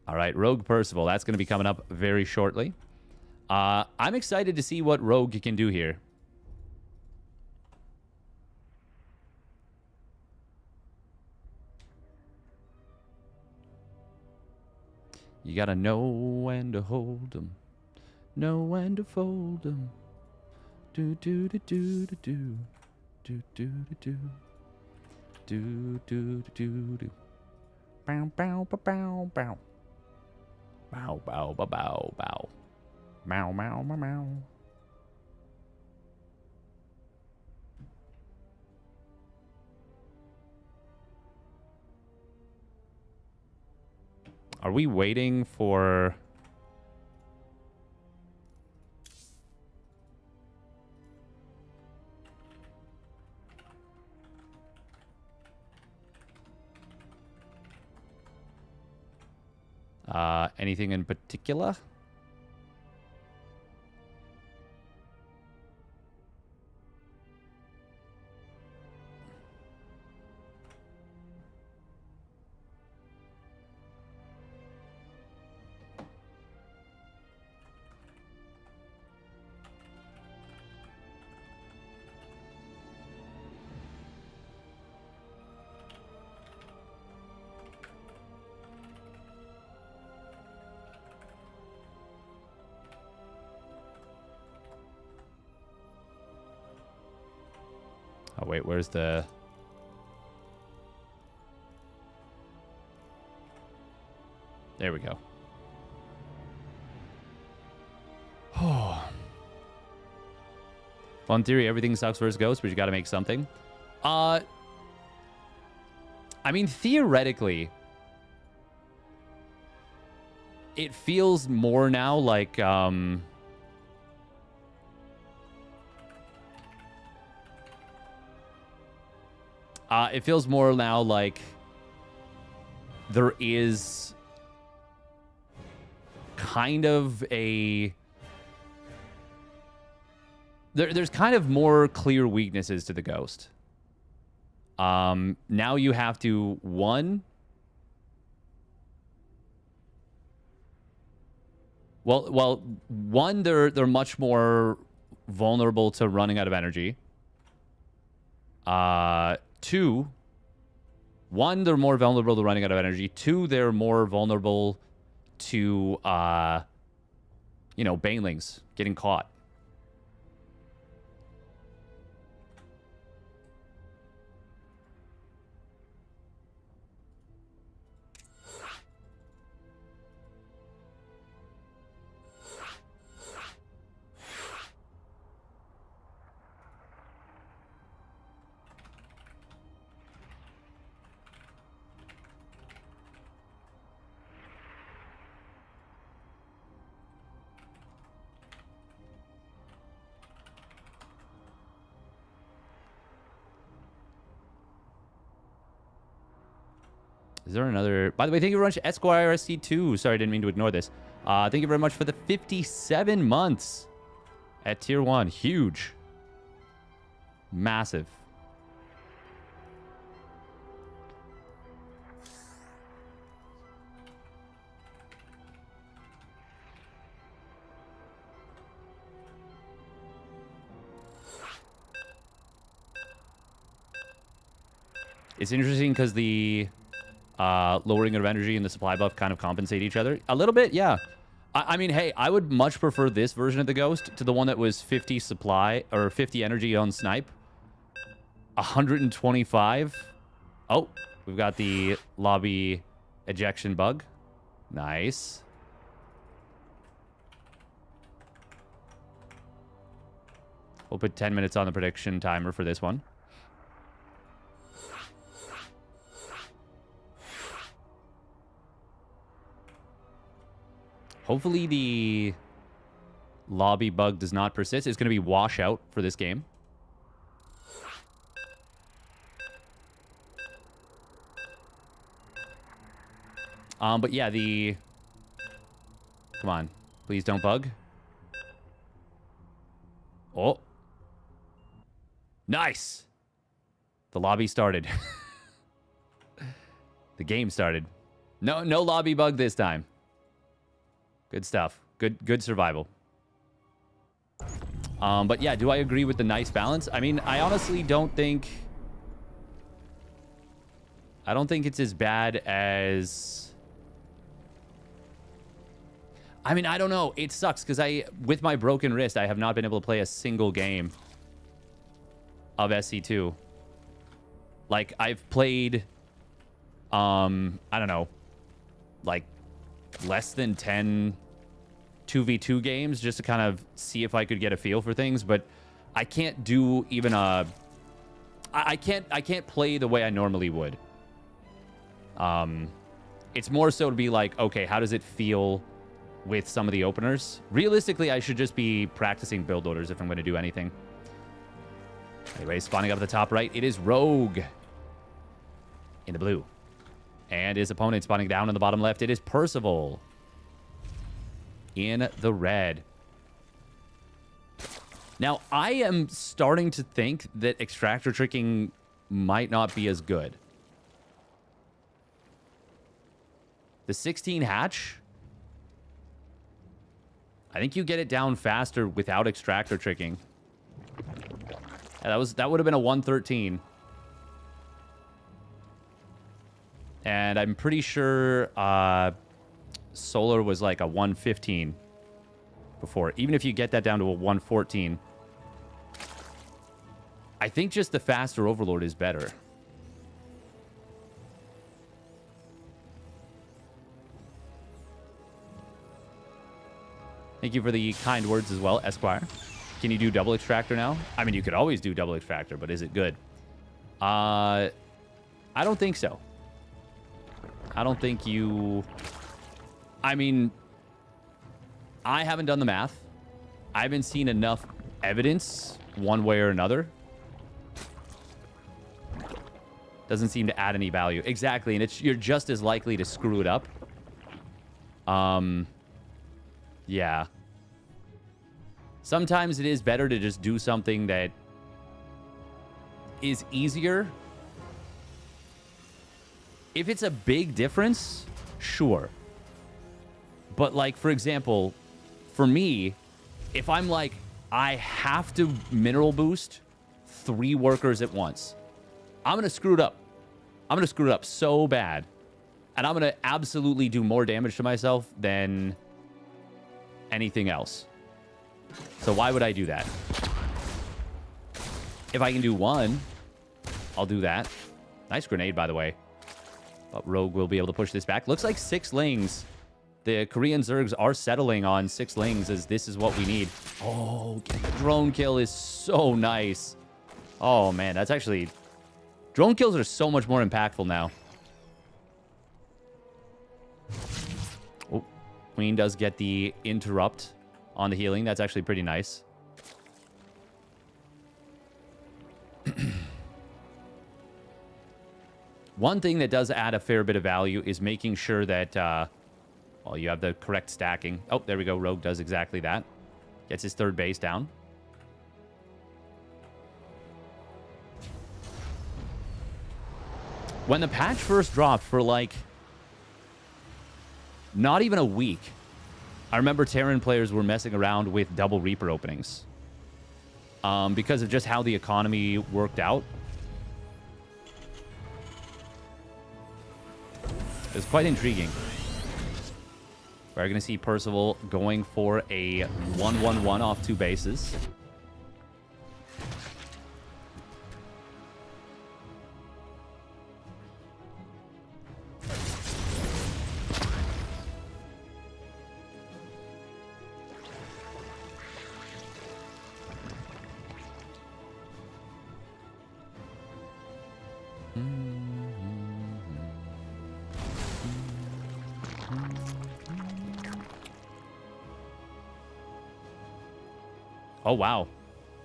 Speaker 1: All right, Rogue Percival. That's going to be coming up very shortly. I'm excited to see what Rogue can do here. You got to know when to hold them. Know when to fold them. Do do do do do do do do do do do do do do. Bow bow bow bow bow. Bow, bow, bow, bow, bow. Meow, meow, meow, meow. Are we waiting for... anything in particular? Oh, wait, where's the... There we go. Oh. Well, in theory, everything sucks versus Ghost, but you got to make something. I mean, theoretically, it feels more now like... it feels more now like there is kind of a... There's kind of more clear weaknesses to the Ghost. Now you have to, one... Well, one, they're much more vulnerable to running out of energy. Two, one, they're more vulnerable to running out of energy. Two, they're more vulnerable to, you know, banelings getting caught. Is there another... By the way, thank you very much, Esquire SC2. Sorry, I didn't mean to ignore this. Thank you very much for the 57 months at Tier 1. Huge. Massive. It's interesting because the... lowering of energy and the supply buff kind of compensate each other. A little bit, yeah. I mean, hey, I would much prefer this version of the Ghost to the one that was 50 supply, or 50 energy on snipe. 125. Oh, we've got the lobby ejection bug. Nice. We'll put 10 minutes on the prediction timer for this one. Hopefully the lobby bug does not persist. It's going to be washout for this game. But yeah, the... Come on. Please don't bug. Oh. Nice. The lobby started. The game started. No lobby bug this time. Good stuff. Good survival. But yeah, do I agree with the nice balance? I mean, I honestly don't think... I don't think it's as bad as... I mean, I don't know. It sucks because with my broken wrist, I have not been able to play a single game of SC2. Like, I've played, I don't know, like less than 10 2v2 games just to kind of see if I could get a feel for things, but I can't do even a... I can't play the way I normally would. It's more so to be like, okay, how does it feel with some of the openers? Realistically, I should just be practicing build orders if I'm going to do anything. Anyway, spawning up at the top right, it is Rogue in the blue. And his opponent spawning down in the bottom left, it is Percival in the red. Now, I am starting to think that extractor tricking might not be as good. The 16 hatch, I think you get it down faster without extractor tricking. That would have been a 113. And I'm pretty sure solar was like a 115 before. Even if you get that down to a 114, I think just the faster Overlord is better. Thank you for the kind words as well, Esquire. Can you do double extractor now? I mean, you could always do double extractor, but is it good? I don't think so. I don't think you... I mean, I haven't done the math. I haven't seen enough evidence one way or another. Doesn't seem to add any value. Exactly, and you're just as likely to screw it up. Yeah. Sometimes it is better to just do something that is easier. If it's a big difference, sure. But like, for example, for me, if I'm like, I have to mineral boost 3 workers at once, I'm going to screw it up. I'm going to screw it up so bad. And I'm going to absolutely do more damage to myself than anything else. So why would I do that? If I can do 1, I'll do that. Nice grenade, by the way. But Rogue will be able to push this back. Looks like 6 lings. The Korean Zergs are settling on 6 lings as this is what we need. Oh, the drone kill is so nice. Oh, man, that's actually... Drone kills are so much more impactful now. Oh, Queen does get the interrupt on the healing. That's actually pretty nice. One thing that does add a fair bit of value is making sure that, well, you have the correct stacking. Oh, there we go. Rogue does exactly that. Gets his 3rd base down. When the patch first dropped for, like, not even a week, I remember Terran players were messing around with double Reaper openings. Because of just how the economy worked out. It was quite intriguing. We're going to see Percival going for a 1-1-1 off 2 bases. Oh, wow.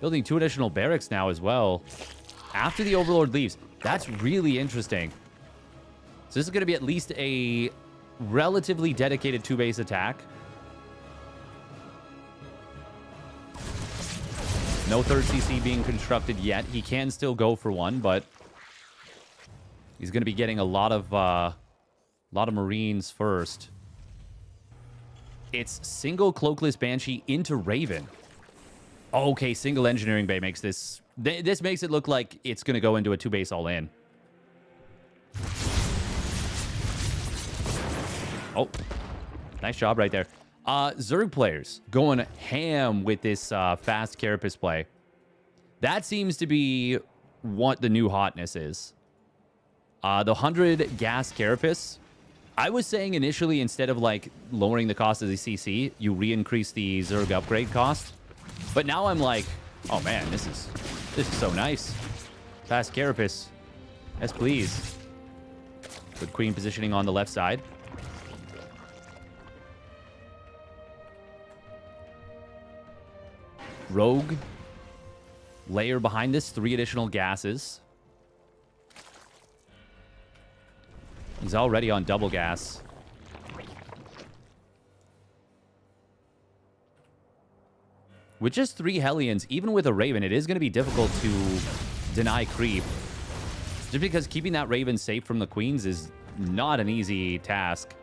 Speaker 1: Building 2 additional barracks now as well. After the Overlord leaves. That's really interesting. So this is going to be at least a relatively dedicated 2-base attack. No 3rd CC being constructed yet. He can still go for 1, but he's going to be getting a lot of Marines first. It's single Cloakless Banshee into Raven. Okay, single Engineering Bay makes this... This makes it look like it's going to go into a 2-base all-in. Oh, nice job right there. Zerg players going ham with this fast Carapace play. That seems to be what the new hotness is. The 100 gas Carapace I was saying initially, instead of like lowering the cost of the CC, you re-increase the Zerg upgrade cost. But now I'm like, oh man, this is so nice. Fast Carapace. Yes, please. Good queen positioning on the left side. Rogue. Layer behind this, 3 additional gases. He's already on double gas. With just 3 Hellions, even with a Raven, it is going to be difficult to deny creep. Just because keeping that Raven safe from the Queens is not an easy task.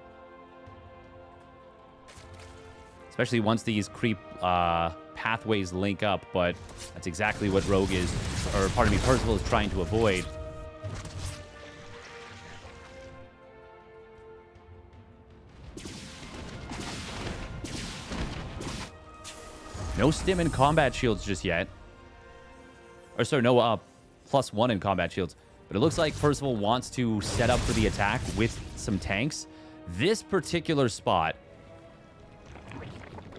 Speaker 1: Especially once these creep pathways link up, but that's exactly what Rogue is, or pardon me, Percival is trying to avoid. No stim in combat shields just yet. Or sorry, no +1 in combat shields. But it looks like Percival wants to set up for the attack with some tanks. This particular spot...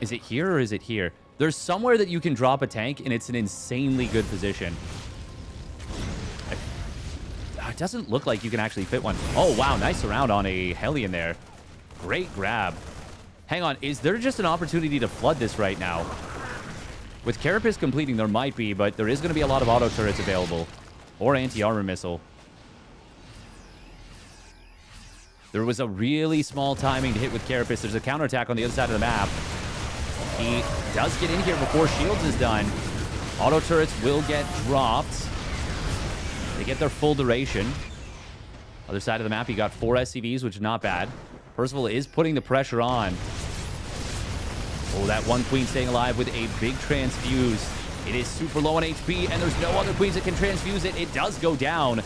Speaker 1: Is it here or is it here? There's somewhere that you can drop a tank, and it's an insanely good position. It doesn't look like you can actually fit one. Oh, wow. Nice round on a Hellion there. Great grab. Hang on. Is there just an opportunity to flood this right now? With Carapace completing, there might be, but there is going to be a lot of auto turrets available. Or anti-armor missile. There was a really small timing to hit with Carapace. There's a counterattack on the other side of the map. He does get in here before Shields is done. Auto turrets will get dropped. They get their full duration. Other side of the map, he got 4 SCVs, which is not bad. Percival is putting the pressure on. Oh, that one queen staying alive with a big transfuse. It is super low on HP, and there's no other queens that can transfuse it. It does go down.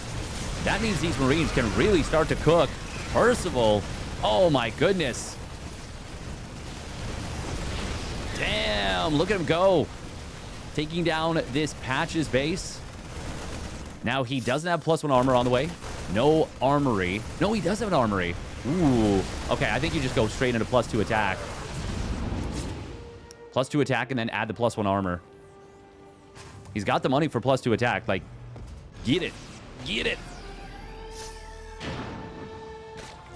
Speaker 1: That means these Marines can really start to cook. Percival, oh my goodness. Damn, look at him go. Taking down this Patch's base. Now, he doesn't have +1 armor on the way. No armory. No, he does have an armory. Ooh. Okay, I think you just go straight into +2 attack. +2 attack and then add the +1 armor. He's got the money for +2 attack. Like, get it. Get it.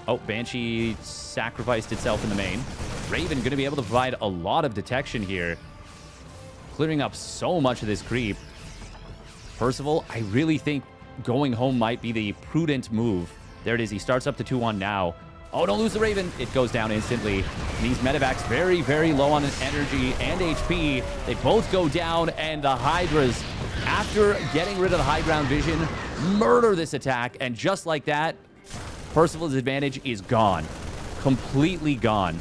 Speaker 1: Oh, Banshee sacrificed itself in the main. Raven going to be able to provide a lot of detection here. Clearing up so much of this creep. Percival, I really think going home might be the prudent move. There it is. He starts up to 2-1 now. Oh, don't lose the Raven. It goes down instantly. And these medevacs very, very low on energy and HP. They both go down, and the Hydras, after getting rid of the high ground vision, murder this attack. And just like that, Percival's advantage is gone. Completely gone.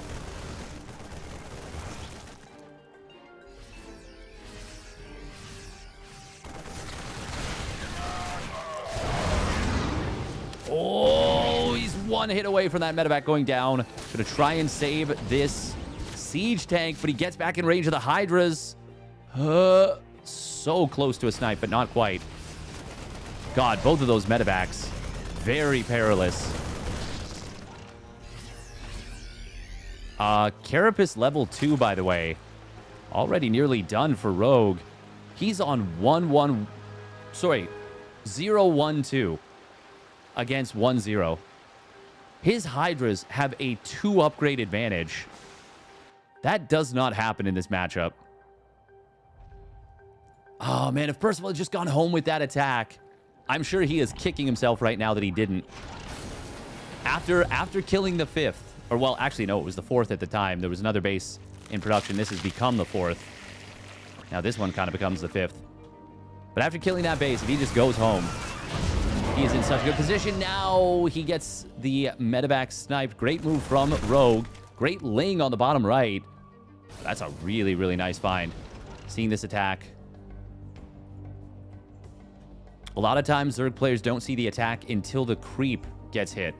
Speaker 1: Oh, he's one hit away from that medevac going down. Gonna try and save this siege tank, but he gets back in range of the Hydras. So close to a snipe, but not quite. God, both of those medevacs. Very perilous. Carapace level 2, by the way. Already nearly done for Rogue. He's on 1-1... Sorry, 0-1-2 against 1-0. His Hydras have a 2 upgrade advantage. That does not happen in this matchup. Oh, man, if Percival had just gone home with that attack, I'm sure he is kicking himself right now that he didn't. After killing the 5th, or well, actually, no, it was the 4th at the time. There was another base in production. This has become the 4th. Now this one kind of becomes the 5th. But after killing that base, if he just goes home, he is in such a good position. Now he gets the medevac sniped. Great move from Rogue. Great ling on the bottom right. That's a really, really nice find. Seeing this attack. A lot of times, Zerg players don't see the attack until the creep gets hit.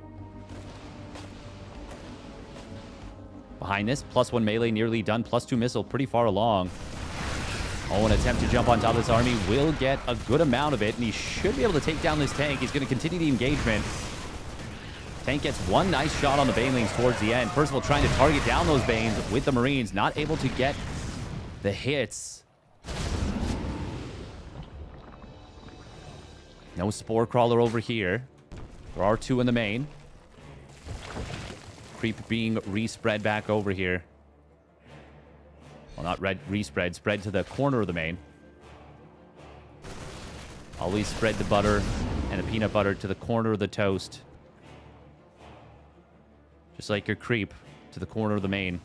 Speaker 1: Behind this, +1 melee nearly done. +2 missile pretty far along. Oh, an attempt to jump on top of this army will get a good amount of it, and he should be able to take down this tank. He's going to continue the engagement. Tank gets one nice shot on the Banelings towards the end. Percival trying to target down those Banes with the Marines. Not able to get the hits. No Spore Crawler over here. There are two in the main. Creep being respread back over here. Well, not respread. Spread to the corner of the main. Always spread the butter and the peanut butter to the corner of the toast. Just like your creep to the corner of the main.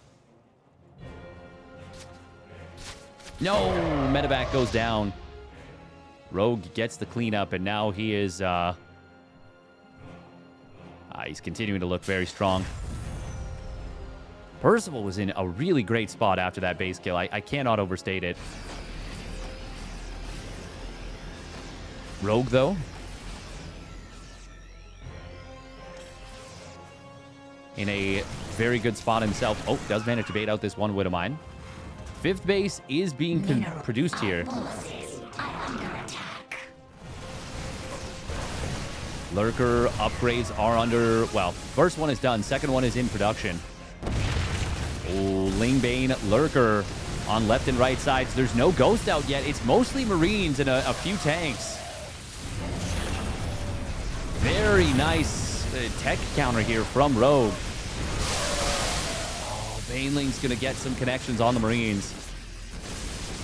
Speaker 1: No! Medevac goes down. Rogue gets the cleanup, and now he is... he's continuing to look very strong. Percival was in a really great spot after that base kill. I cannot overstate it. Rogue, though. In a very good spot himself. Oh, does manage to bait out this one Widowmine. Fifth base is being produced here. Lurker upgrades are under... Well, first one is done. Second one is in production. Oh, Lingbane, Lurker on left and right sides. There's no Ghost out yet. It's mostly Marines and a few tanks. Very nice tech counter here from Rogue. Oh, Baneling's going to get some connections on the Marines.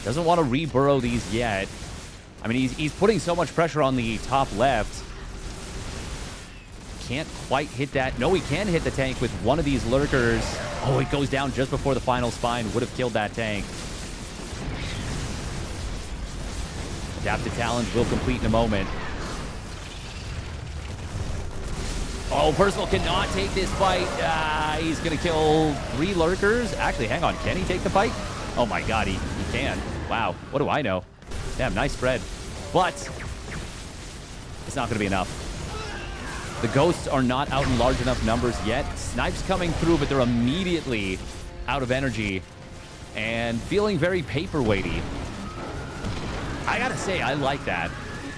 Speaker 1: Doesn't want to re-burrow these yet. I mean, he's putting so much pressure on the top left. Can't quite hit that. No, he can hit the tank with one of these Lurkers. Oh, it goes down just before the final spine. Would have killed that tank. Adaptive Talons will complete in a moment. Oh, Percival cannot take this fight. He's going to kill 3 Lurkers. Actually, hang on. Can he take the fight? Oh my god, he can. Wow. What do I know? Damn, nice spread. But it's not going to be enough. The Ghosts are not out in large enough numbers yet. Snipes coming through, but they're immediately out of energy and feeling very paperweighty. I gotta say, I like that.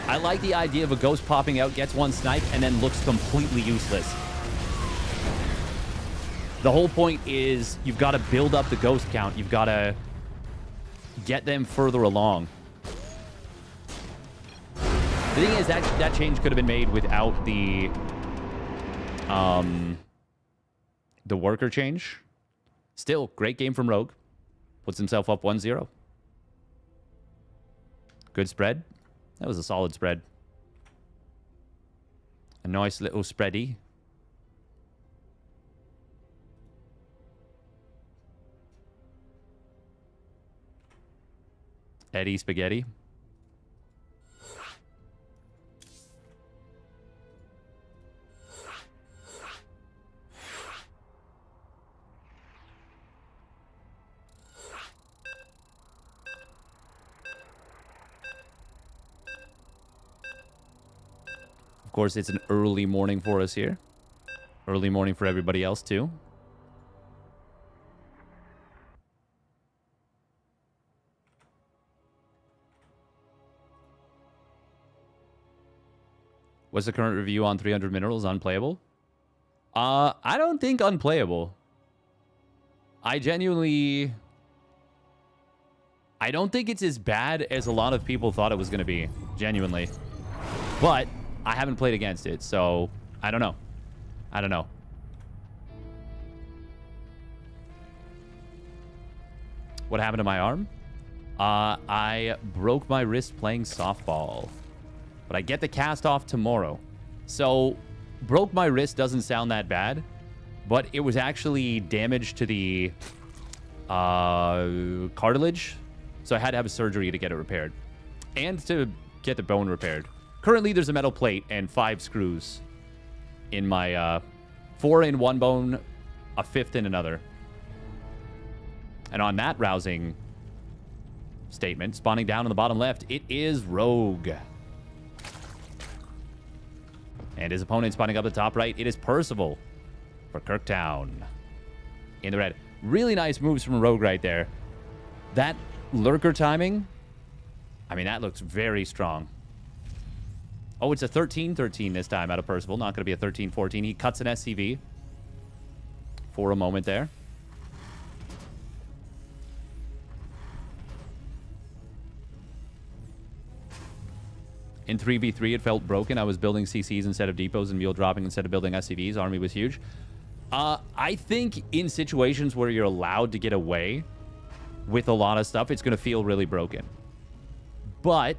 Speaker 1: I like the idea of a Ghost popping out, gets one snipe, and then looks completely useless. The whole point is you've got to build up the Ghost count. You've got to get them further along. The thing is that change could have been made without the worker change. Still, great game from Rogue. Puts himself up 1-0. Good spread. That was a solid spread. A nice little spready. Eddie Spaghetti. Of course, it's an early morning for us here. Early morning for everybody else, too. What's the current review on 300 Minerals? Unplayable? I don't think unplayable. I genuinely... I don't think it's as bad as a lot of people thought it was going to be. Genuinely. But I haven't played against it, so I don't know. I don't know. What happened to my arm? I broke my wrist playing softball. But I get the cast off tomorrow. So, broke my wrist doesn't sound that bad. But it was actually damage to the cartilage. So I had to have a surgery to get it repaired. And to get the bone repaired. Currently, there's a metal plate and 5 screws in my 4 in one bone, a 5th in another. And on that rousing statement, spawning down on the bottom left, it is Rogue. And his opponent spawning up the top right, it is Percival for Kirktown. In the red. Really nice moves from Rogue right there. That Lurker timing, I mean, that looks very strong. Oh, it's a 13-13 this time out of Percival. Not going to be a 13-14. He cuts an SCV for a moment there. In 3v3, it felt broken. I was building CCs instead of depots and mule dropping instead of building SCVs. Army was huge. I think in situations where you're allowed to get away with a lot of stuff, it's going to feel really broken. But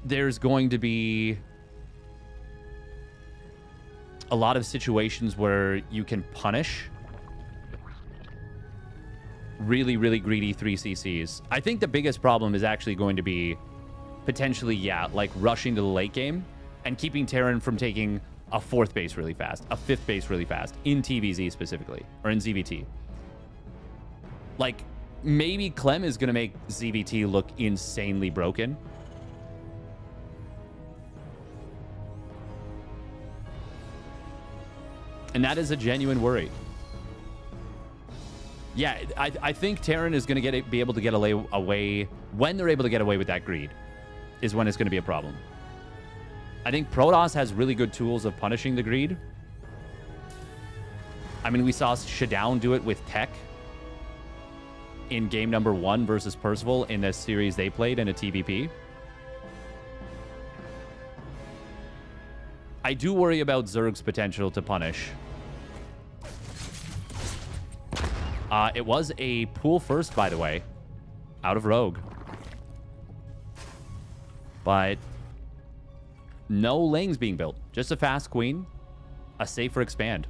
Speaker 1: there's going to be a lot of situations where you can punish really, really greedy 3CCs. I think the biggest problem is actually going to be potentially, yeah, like rushing to the late game and keeping Terran from taking a 4th base really fast, a 5th base really fast, in TVZ specifically, or in ZVT. Like, maybe Clem is going to make ZVT look insanely broken. And that is a genuine worry. Yeah, I think Terran is going to be able to get away when they're able to get away with that greed is when it's going to be a problem. I think Protoss has really good tools of punishing the greed. I mean, we saw Shadown do it with Tech in game number 1 versus Percival in this series they played in a TVP. I do worry about Zerg's potential to punish. It was a pool first, by the way, out of Rogue. But no lanes being built. Just a fast queen, a safer expand.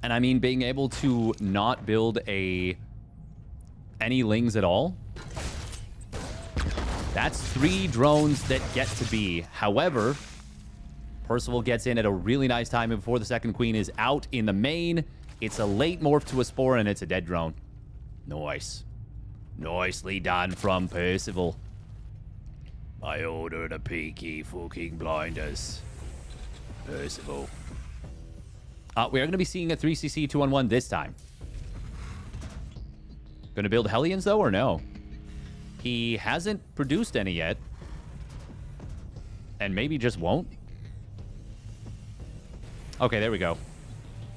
Speaker 1: And I mean, being able to not build any lings at all, that's 3 drones that get to be. However, Percival gets in at a really nice time before the second queen is out in the main. It's a late morph to a spore, and it's a dead drone. Nice. Nicely done from Percival. I ordered a peaky fucking blinders. Percival. We are going to be seeing a 3CC 2-on-1 this time. Going to build Hellions, though, or no? He hasn't produced any yet. And maybe just won't. Okay, there we go.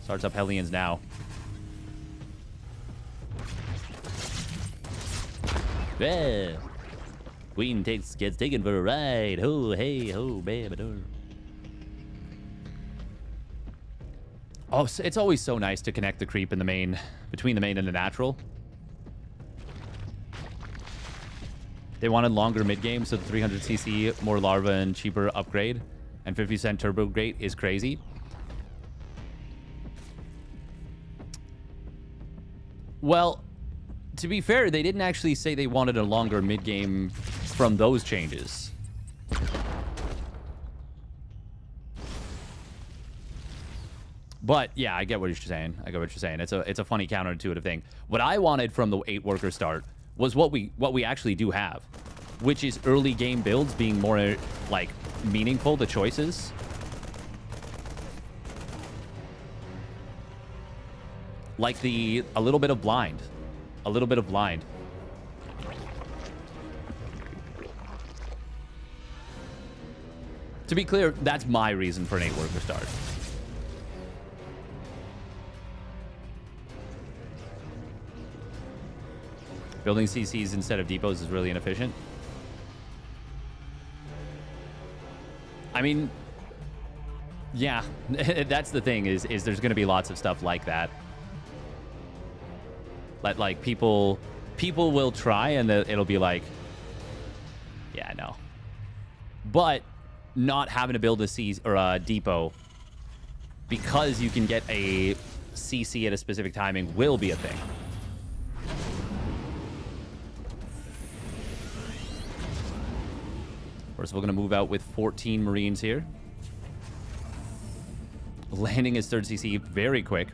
Speaker 1: Starts up Hellions now. Yeah. Queen gets taken for a ride. Ho, hey, ho, baby. Oh, it's always so nice to connect the creep in the main, between the main and the natural. They wanted longer mid game, so the 300cc, more larva and cheaper upgrade, and 50% turbo grate is crazy. Well, to be fair, they didn't actually say they wanted a longer mid-game from those changes. But yeah, I get what you're saying. It's a funny counterintuitive thing. What I wanted from the 8-worker start was what we actually do have, which is early game builds being more like meaningful, the choices. Like a little bit of blind. A little bit of blind. To be clear, that's my reason for an 8-worker start. Building CCs instead of depots is really inefficient. I mean, yeah, that's the thing is there's going to be lots of stuff like that. Like people will try and it'll be like, yeah, no. But not having to build a C or a depot because you can get a CC at a specific timing will be a thing. First, we're going to move out with 14 Marines here. Landing his 3rd CC very quick.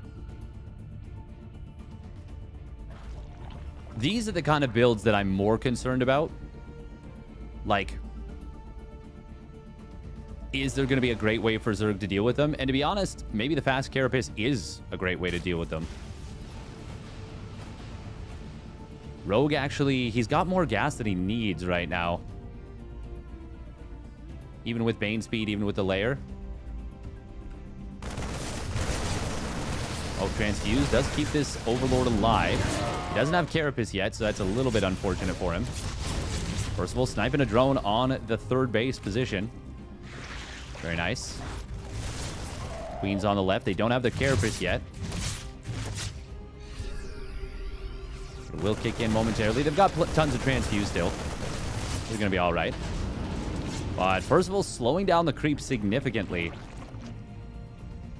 Speaker 1: These are the kind of builds that I'm more concerned about. Like, is there going to be a great way for Zerg to deal with them? And to be honest, maybe the fast Carapace is a great way to deal with them. Rogue actually, he's got more gas than he needs right now. Even with Bane speed, even with the layer. Oh, Transfuse does keep this Overlord alive. He doesn't have Carapace yet, so that's a little bit unfortunate for him. Percival sniping a drone on the third base position. Very nice. Queen's on the left. They don't have the Carapace yet. It will kick in momentarily. They've got tons of Transfuse still. They're going to be all right. But Percival slowing down the creep significantly.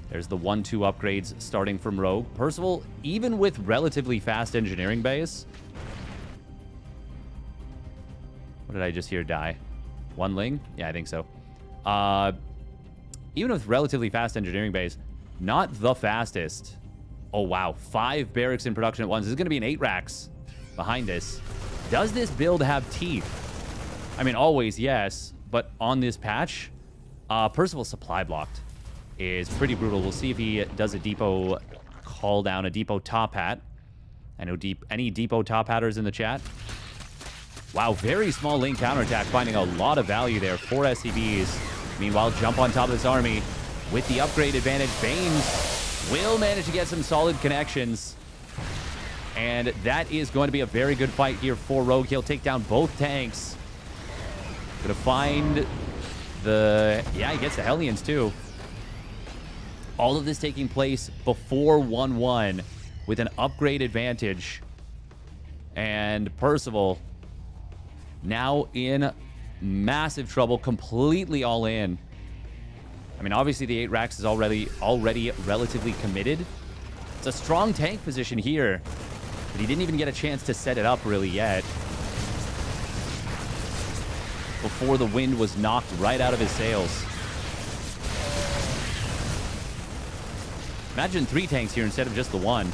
Speaker 1: There's the 1-2 upgrades starting from Rogue. Percival, even with relatively fast engineering base. What did I just hear die? One Ling? Yeah, I think so. Even with relatively fast engineering base, not the fastest. Oh, wow. 5 barracks in production at once. This is going to be an 8 racks behind this. Does this build have teeth? I mean, always, yes. But on this patch, Percival supply blocked is pretty brutal. We'll see if he does a depot call down, a depot top hat. I know any depot top hatters in the chat. Wow, very small link counterattack, finding a lot of value there for SCBs. Meanwhile, jump on top of this army with the upgrade advantage. Banes will manage to get some solid connections. And that is going to be a very good fight here for Rogue. He'll take down both tanks. Gonna find the... Yeah, he gets the Hellions too. All of this taking place before 1-1 with an upgrade advantage. And Percival now in massive trouble, completely all in. I mean, obviously the 8 racks is already relatively committed. It's a strong tank position here, but he didn't even get a chance to set it up really yet. Before the wind was knocked right out of his sails. Imagine 3 tanks here instead of just the 1.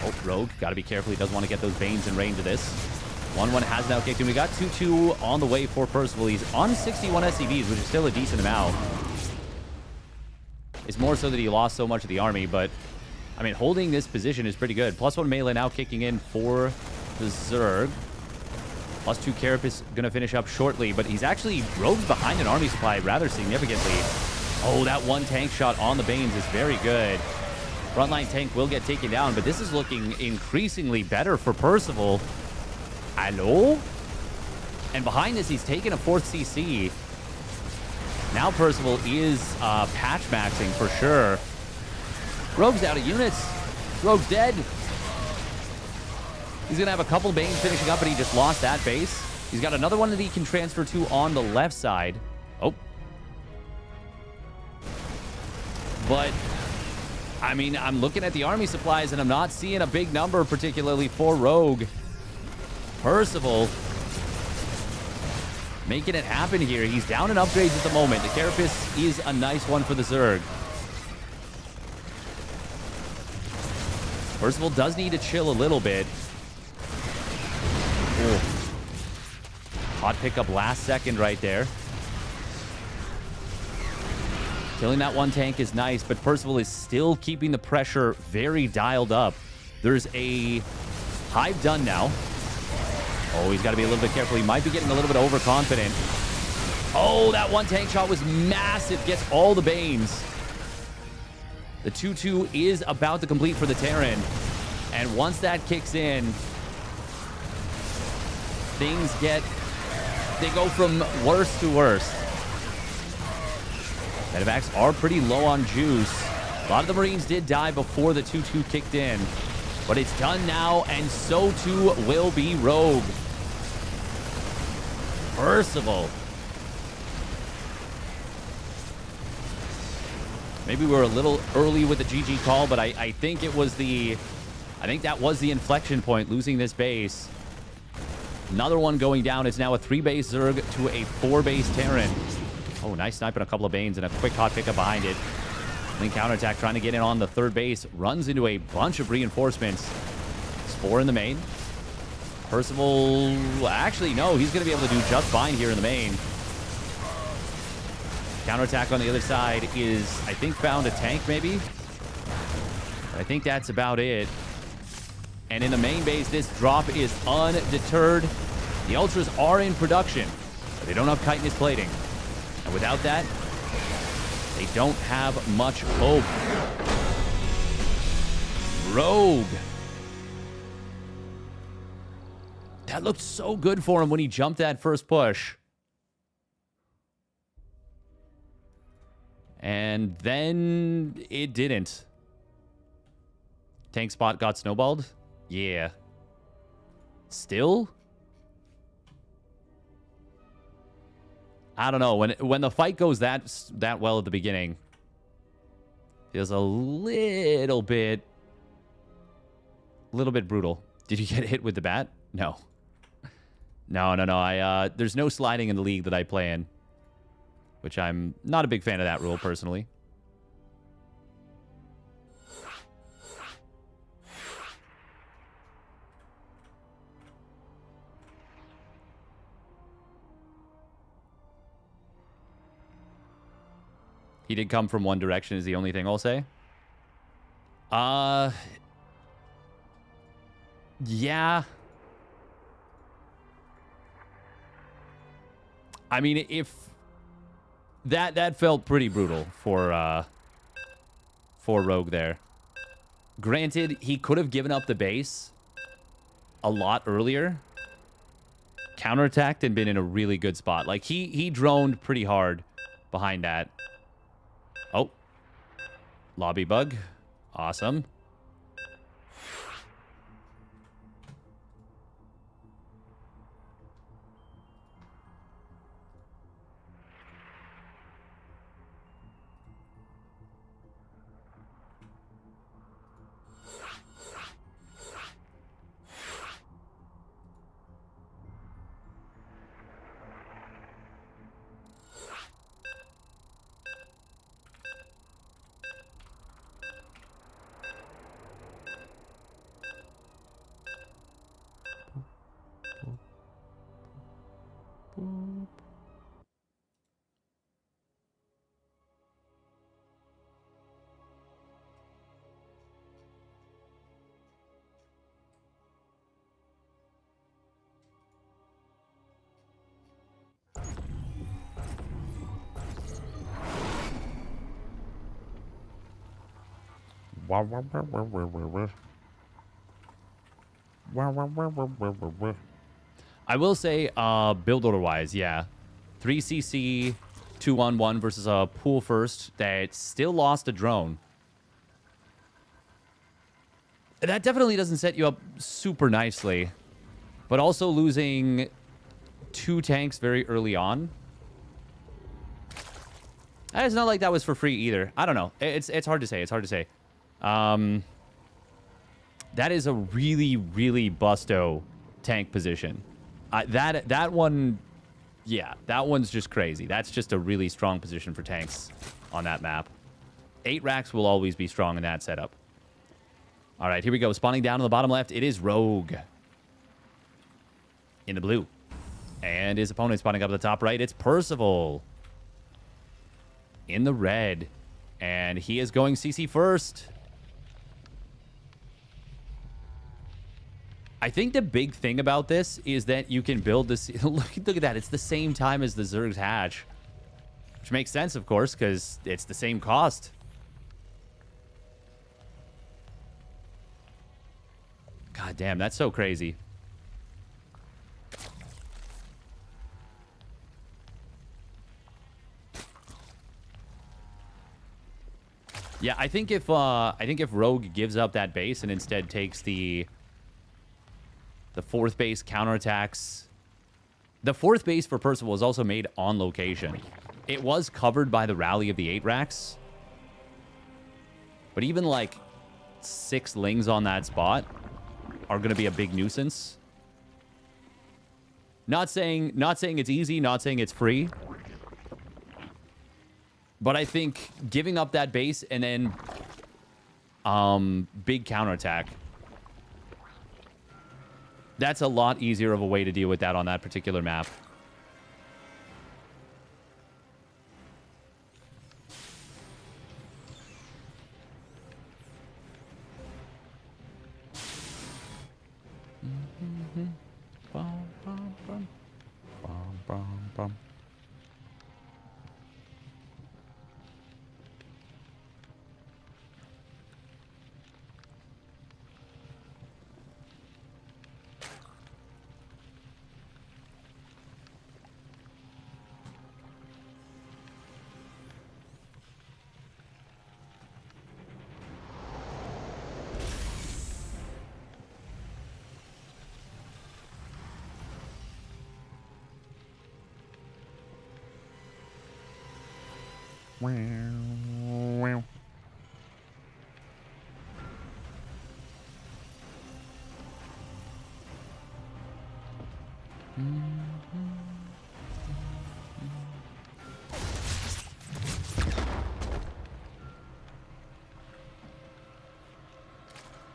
Speaker 1: Oh, Rogue, gotta be careful. He doesn't want to get those Banes in range of this. 1-1 has now kicked in. We got 2-2 on the way for Percival. He's on 61 SCVs, which is still a decent amount. It's more so that he lost so much of the army, but I mean, holding this position is pretty good. +1 melee now kicking in for the Zerg. +2 Carapace gonna finish up shortly, but he's actually Rogue's behind an army supply rather significantly. Oh, that 1 tank shot on the Banes is very good. Frontline tank will get taken down, but this is looking increasingly better for Percival. Hello? And behind this, he's taken a 4th CC. Now Percival is patch maxing for sure. Rogue's out of units. Rogue's dead. He's going to have a couple Banes finishing up, but he just lost that base. He's got another one that he can transfer to on the left side. Oh. But, I mean, I'm looking at the army supplies, and I'm not seeing a big number, particularly for Rogue. Percival making it happen here. He's down in upgrades at the moment. The Carapace is a nice one for the Zerg. Percival does need to chill a little bit. Ooh. Hot pickup last second right there. Killing that 1 tank is nice, but Percival is still keeping the pressure very dialed up. There's a hive done now. Oh, he's got to be a little bit careful. He might be getting a little bit overconfident. Oh, that 1 tank shot was massive. Gets all the Banes. The 2-2 is about to complete for the Terran. And once that kicks in, things they go from worse to worse. Medevacs are pretty low on juice. A lot of the Marines did die before the 2-2 kicked in. But it's done now, and so too will be Rogue. Percival. Maybe we were a little early with the GG call, but I think it was I think that was the inflection point, losing this base. Another one going down. It's now a 3-base Zerg to a 4-base Terran. Oh, nice sniping a couple of Banes and a quick hot pickup behind it. Link counterattack trying to get in on the 3rd base. Runs into a bunch of reinforcements. Spore in the main. Percival... Actually, no. He's going to be able to do just fine here in the main. Counterattack on the other side is, I think, found a tank, maybe? But I think that's about it. And in the main base, this drop is undeterred. The Ultras are in production, but they don't have chitinous plating. And without that, they don't have much hope. Rogue. That looked so good for him when he jumped that first push. And then it didn't. Tank spot got snowballed? Yeah. Still? I don't know. When the fight goes that well at the beginning, feels a little bit brutal. Did you get hit with the bat? No. No. There's no sliding in the league that I play in, which I'm not a big fan of that rule personally. He did come from one direction is the only thing I'll say. Yeah. I mean, if that felt pretty brutal for Rogue there. Granted, he could have given up the base a lot earlier, counterattacked, and been in a really good spot. Like he droned pretty hard behind that. Oh, lobby bug, awesome. I will say, build order wise, yeah. 3cc, 2-on-1 versus a pool first that still lost a drone. That definitely doesn't set you up super nicely. But also losing 2 tanks very early on. It's not like that was for free either. I don't know. It's hard to say. It's hard to say. That is a really, really busto tank position. That one, yeah, that one's just crazy. That's just a really strong position for tanks on that map. 8 racks will always be strong in that setup. All right, here we go. Spawning down on the bottom left, it is Rogue in the blue. And his opponent spawning up at the top right, it's Percival in the red. And he is going CC first. I think the big thing about this is that you can build this. Look at that. It's the same time as the Zerg's hatch. Which makes sense, of course, because it's the same cost. God damn, that's so crazy. Yeah, I think if Rogue gives up that base and instead takes the 4th base counterattacks. The 4th base for Percival was also made on location. It was covered by the rally of the 8 racks. But even like 6 lings on that spot are going to be a big nuisance. Not saying it's easy, not saying it's free. But I think giving up that base and then big counterattack, that's a lot easier of a way to deal with that on that particular map.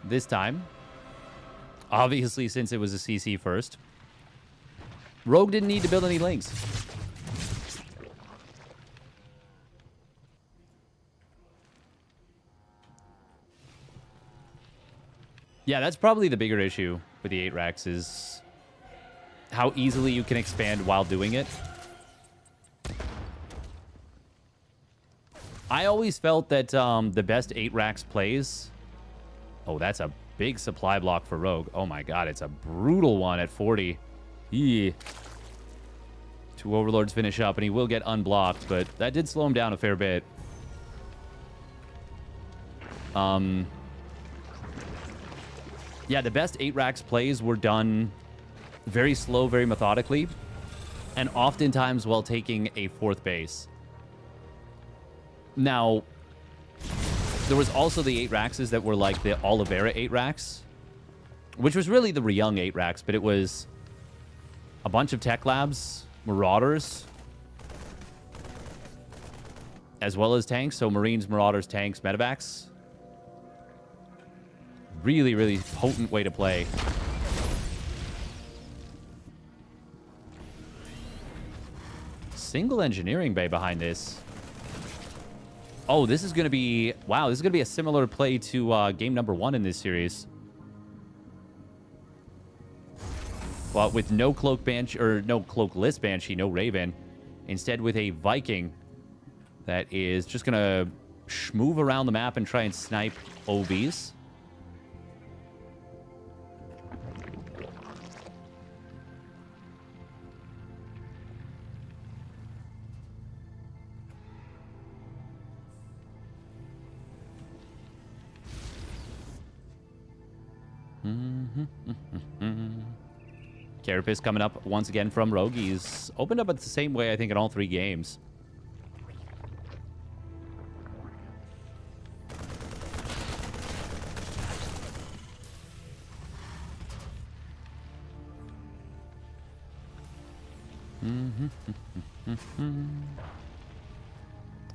Speaker 1: This time, obviously, since it was a CC first, Rogue didn't need to build any links. Yeah, that's probably the bigger issue with the 8 racks is how easily you can expand while doing it. I always felt that the best 8 racks plays... Oh, that's a big supply block for Rogue. Oh my god, it's a brutal one at 40. Yeah. 2 Overlords finish up, and he will get unblocked, but that did slow him down a fair bit. Yeah, the best 8 racks plays were done very slow, very methodically, and oftentimes while taking a 4th base. Now, there was also the 8 racks that were like the Oliveira 8 racks, which was really the Ryung 8 racks, but it was a bunch of tech labs, Marauders, as well as tanks. So Marines, Marauders, tanks, medevacs. Really, really potent way to play. Single engineering bay behind this. Oh, this is going to be... Wow, this is going to be a similar play to game number 1 in this series. Well, with no Cloak Banshee, or no Cloakless Banshee, no Raven. Instead with a Viking that is just going to move around the map and try and snipe OBs. Carapace coming up once again from Rogue. He's opened up the same way, I think, in all 3 games.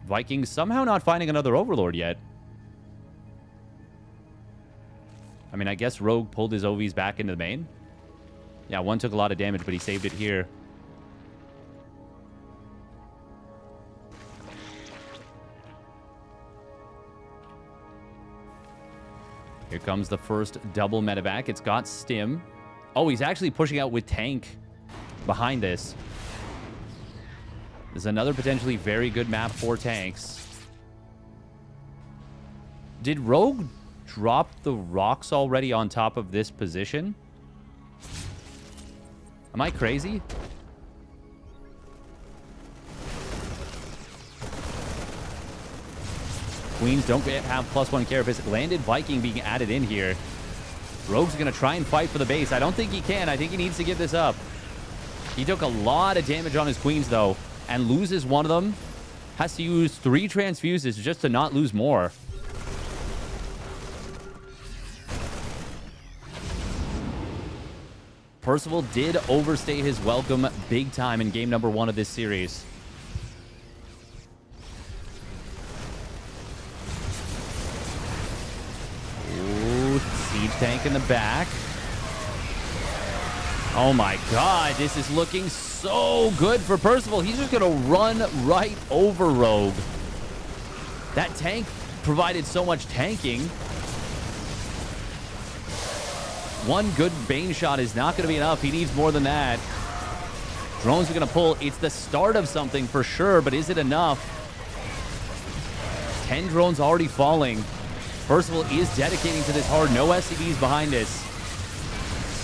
Speaker 1: Vikings somehow not finding another Overlord yet. I mean, I guess Rogue pulled his OVs back into the main. Yeah, one took a lot of damage, but he saved it here. Here comes the first double medevac. It's got Stim. Oh, he's actually pushing out with tank behind this. There's another potentially very good map for tanks. Did Rogue drop the rocks already on top of this position? Am I crazy? Queens don't have +1 carapace. Landed Viking being added in here. Rogue's going to try and fight for the base. I don't think he can. I think he needs to give this up. He took a lot of damage on his Queens, though, and loses one of them. Has to use 3 transfuses just to not lose more. Percival did overstay his welcome big time in game number 1 of this series. Ooh, siege tank in the back. Oh my god, this is looking so good for Percival. He's just going to run right over Rogue. That tank provided so much tanking. One good Bane shot is not going to be enough. He needs more than that. Drones are going to pull. It's the start of something for sure, but is it enough? 10 drones already falling. Percival is dedicating to this hard. No SCBs behind this.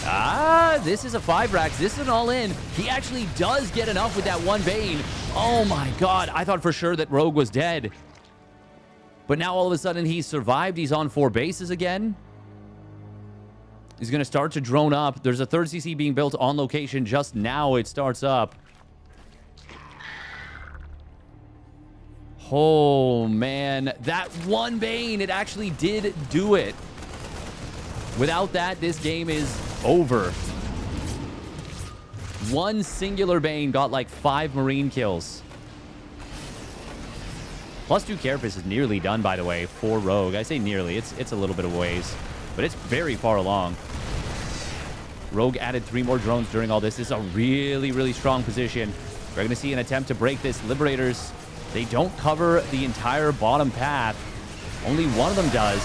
Speaker 1: Ah, this is a 5 racks. This is an all-in. He actually does get enough with that one Bane. Oh my god. I thought for sure that Rogue was dead. But now all of a sudden he's survived. He's on 4 bases again. He's going to start to drone up. There's a 3rd CC being built on location just now. It starts up. Oh, man. That one Bane, it actually did do it. Without that, this game is over. One singular Bane got like 5 Marine kills. +2 Carapace is nearly done, by the way, for Rogue. I say nearly. It's a little bit of ways, but it's very far along. Rogue added 3 more drones during all this. This is a really, really strong position. We're going to see an attempt to break this. Liberators, they don't cover the entire bottom path. Only one of them does.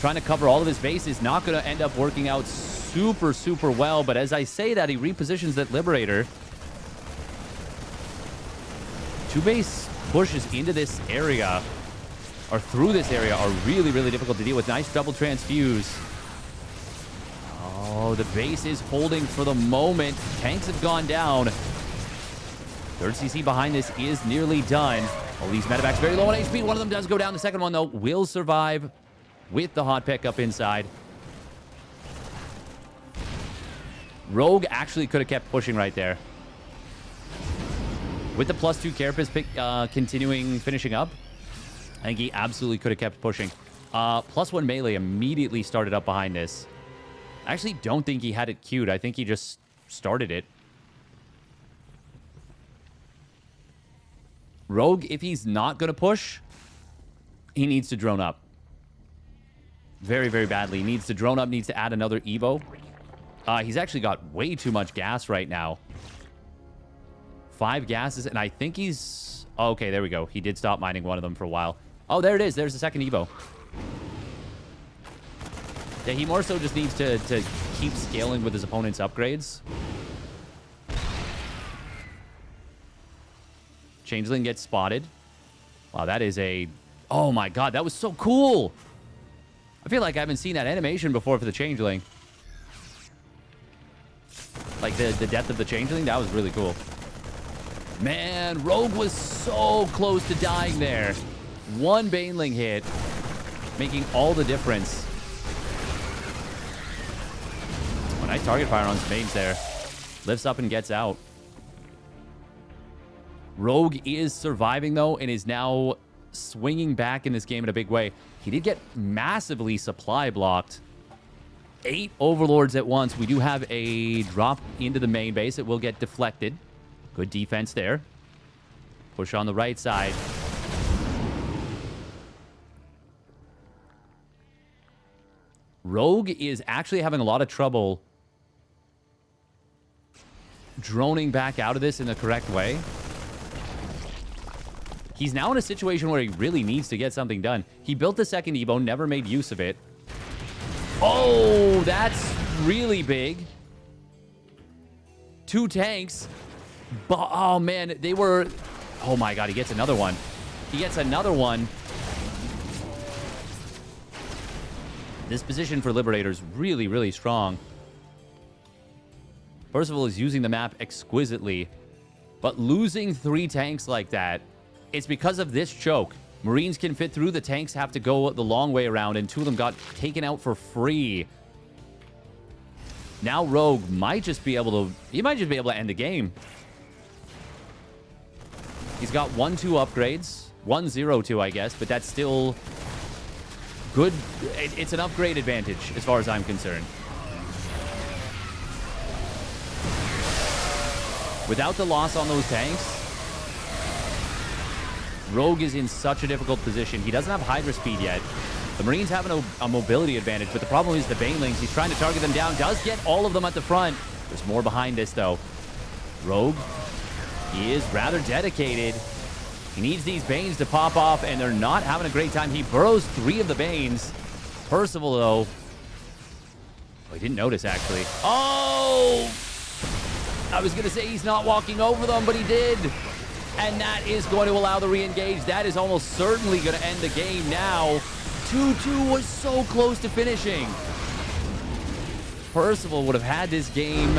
Speaker 1: Trying to cover all of his base is not going to end up working out super, super well. But as I say that, he repositions that Liberator. 2-base pushes into this area, or through this area, are really, really difficult to deal with. Nice double transfuse. Oh, the base is holding for the moment. Tanks have gone down. 3rd CC behind this is nearly done. Oh, these medevacs very low on HP. One of them does go down. The second one, though, will survive with the hot pick up inside. Rogue actually could have kept pushing right there. With the +2 Carapace pick, finishing up, I think he absolutely could have kept pushing. +1 melee immediately started up behind this. I actually don't think he had it queued. I think he just started it. Rogue, if he's not going to push, he needs to drone up. Very, very badly. He needs to drone up, needs to add another Evo. He's actually got way too much gas right now. 5 gases, and I think he's... Oh, okay, there we go. He did stop mining one of them for a while. Oh, there it is. There's the second Evo. Yeah, he more so just needs to keep scaling with his opponent's upgrades. Changeling gets spotted. Wow, that is a... Oh my god, that was so cool! I feel like I haven't seen that animation before for the Changeling. Like, the depth of the Changeling, that was really cool. Man, Rogue was so close to dying there. One Baneling hit, making all the difference. Oh, nice target fire on some Banes there. Lifts up and gets out. Rogue is surviving, though, and is now swinging back in this game in a big way. He did get massively supply blocked. 8 Overlords at once. We do have a drop into the main base. It will get deflected. Good defense there. Push on the right side. Rogue is actually having a lot of trouble droning back out of this in the correct way. He's now in a situation where he really needs to get something done. He built the second Evo, never made use of it. Oh, that's really big. 2 tanks. But, oh, man, they were... Oh, my God, he gets another one. He gets another one. This position for Liberator is really, really strong. Percival is using the map exquisitely. But losing 3 tanks like that, it's because of this choke. Marines can fit through. The tanks have to go the long way around, and 2 of them got taken out for free. Now Rogue might just be able to... He might just be able to end the game. He's got 1-2 upgrades. 1-0-2, I guess, but that's still good. It's an upgrade advantage as far as I'm concerned. Without the loss on those tanks, Rogue is in such a difficult position. He doesn't have Hydra speed yet. The Marines have a mobility advantage, but the problem is the Banelings. He's trying to target them down. Does get all of them at the front. There's more behind this, though. Rogue, he is rather dedicated. He needs these Banes to pop off, and they're not having a great time. He burrows 3 of the Banes. Percival, though... Oh, he didn't notice, actually. Oh! I was going to say he's not walking over them, but he did. And that is going to allow the re-engage. That is almost certainly going to end the game now. 2-2 was so close to finishing. Percival would have had this game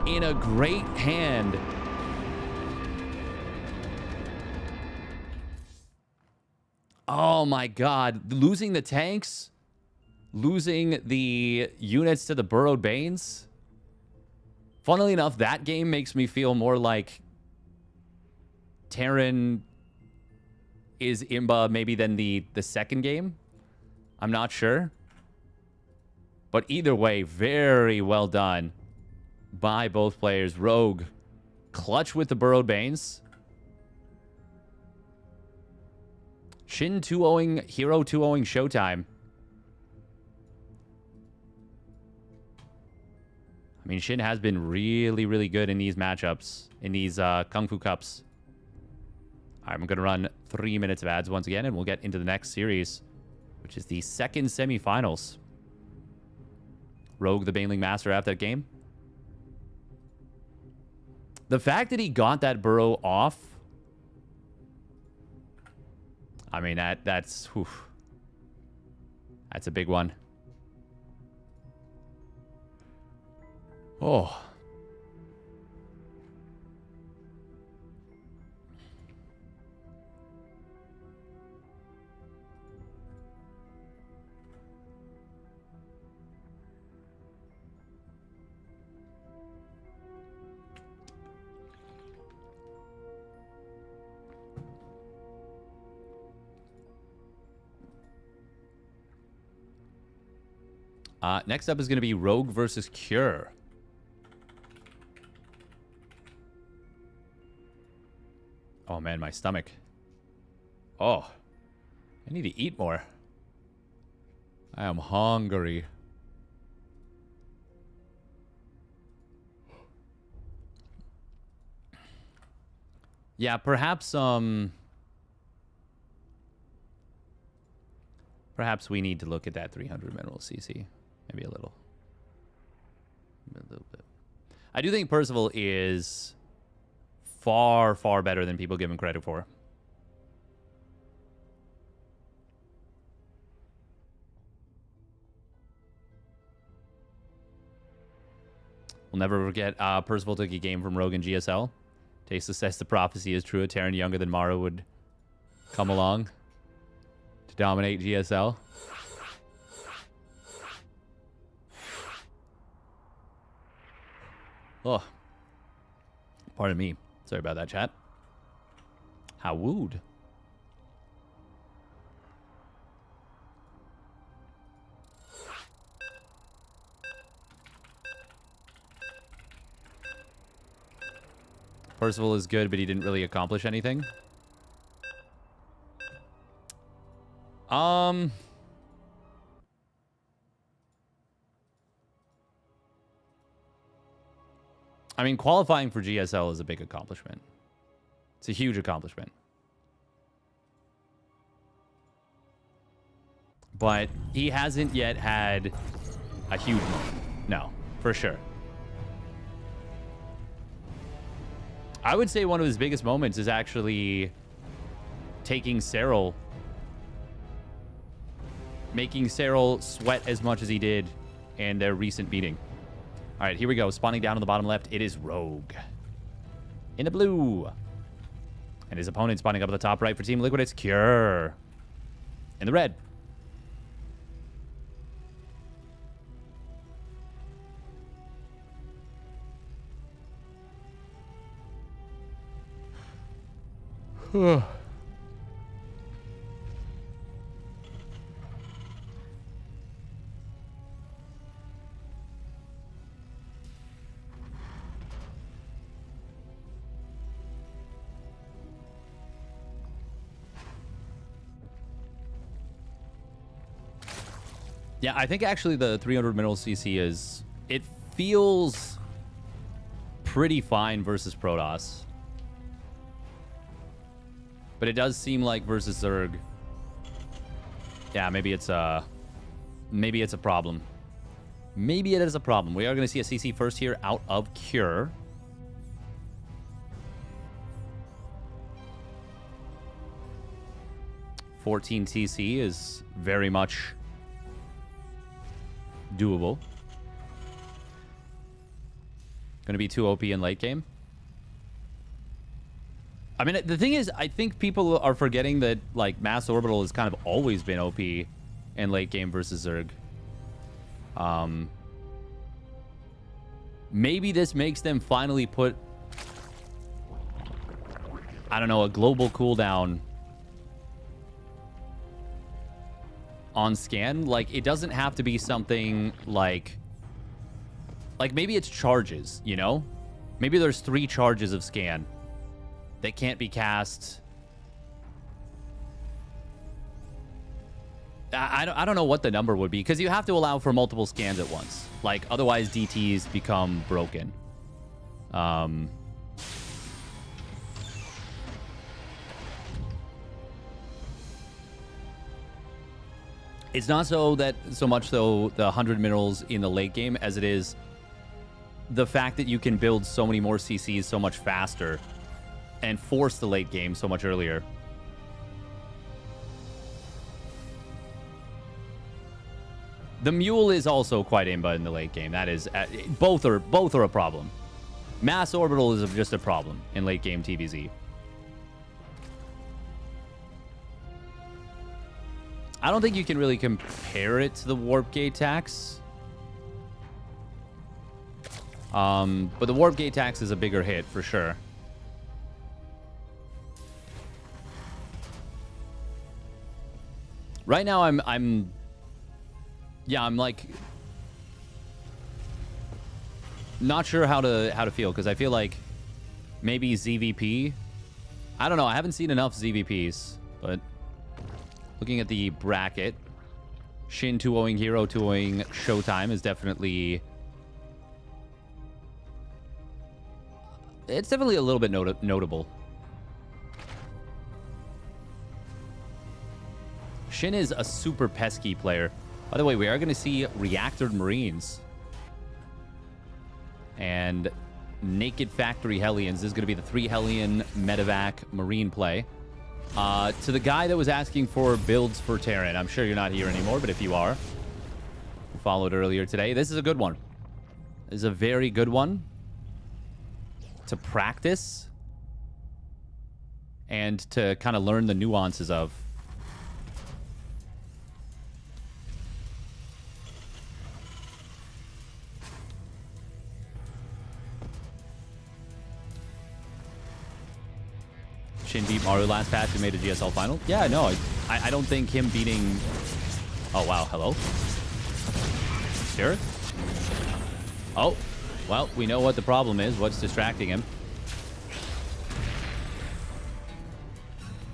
Speaker 1: in a great hand. Oh my god. Losing the tanks, losing the units to the burrowed Banes. Funnily enough, that game makes me feel more like Terran is Imba maybe than the second game. I'm not sure. But either way, very well done by both players. Rogue, clutch with the Burrowed Banes. Shin 2-0ing, herO 2-0ing Showtime. I mean, Shin has been really, really good in these matchups, in these Kung Fu Cups. All right, I'm going to run 3 minutes of ads once again, and we'll get into the next series, which is the second semifinals. Rogue, the Baneling Master, after that game. The fact that he got that Burrow off, I mean, that's a big one. Oh. Next up is going to be Rogue versus Cure. Oh, man, my stomach. Oh, I need to eat more. I am hungry. Yeah, perhaps we need to look at that 300 mineral CC. Maybe a little. A little bit. I do think Percival is far, far better than people give him credit for. We'll never forget Percival took a game from Rogue and GSL. Tasta says the prophecy is true. A Terran younger than Mara would come along to dominate GSL. Oh, pardon me. Sorry about that, chat. How wooed. Percival is good, but he didn't really accomplish anything. I mean, qualifying for GSL is a big accomplishment. It's a huge accomplishment. But he hasn't yet had a huge moment. No, for sure. I would say one of his biggest moments is actually taking SCBoy, making SCBoy sweat as much as he did in their recent meeting. All right, here we go. Spawning down on the bottom left, it is Rogue. In the blue. And his opponent spawning up at the top right for Team Liquid, it's Cure. In the red. Yeah, I think actually the 300 mineral CC is... It feels pretty fine versus Protoss. But it does seem like versus Zerg... Yeah, maybe it's a problem. Maybe it is a problem. We are going to see a CC first here out of Cure. $14 TC is very much doable. Going to be too OP in late game. I mean, the thing is, I think people are forgetting that, like, Mass Orbital has kind of always been OP in late game versus Zerg. Maybe this makes them finally put... I don't know, a global cooldown on scan. Like, it doesn't have to be something like maybe it's charges, you know? Maybe there's 3 charges of scan that can't be cast. I don't know what the number would be, because you have to allow for multiple scans at once. Like, otherwise DTs become broken. It's not so much the 100 minerals in the late game as it is the fact that you can build so many more CCs so much faster and force the late game so much earlier. The mule is also quite imba in the late game. That is, both are a problem. Mass orbital is just a problem in late game TVZ. I don't think you can really compare it to the warp gate tax. But the warp gate tax is a bigger hit for sure. Right now I'm like not sure how to feel, because I feel like maybe ZVP. I don't know. I haven't seen enough ZVPs, but looking at the bracket, Shin 2-0ing herO 2-0ing Showtime is definitely. It's definitely a little bit notable. Shin is a super pesky player. By the way, we are going to see Reactored Marines and Naked Factory Hellions. This is going to be the 3 Hellion Medevac Marine play. To the guy that was asking for builds for Terran, I'm sure you're not here anymore, but if you are, who followed earlier today, this is a good one. This is a very good one to practice and to kind of learn the nuances of. Shin beat Maru last patch and made a GSL final. Yeah, no, I don't think him beating... Oh, wow, hello? Sure. Oh, well, we know what the problem is. What's distracting him?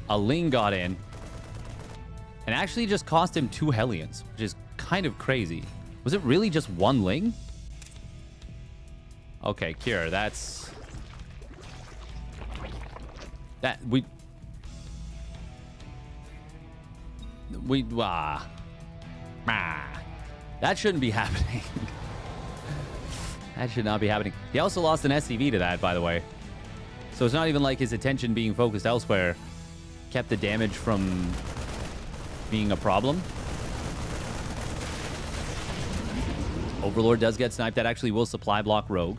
Speaker 1: A Ling got in and actually just cost him 2 Hellions, which is kind of crazy. Was it really just 1 Ling? Okay, Cure, that's... That that shouldn't be happening. That should not be happening. He also lost an SCV to that, by the way. So it's not even like his attention being focused elsewhere kept the damage from being a problem. Overlord does get sniped. That actually will supply block Rogue.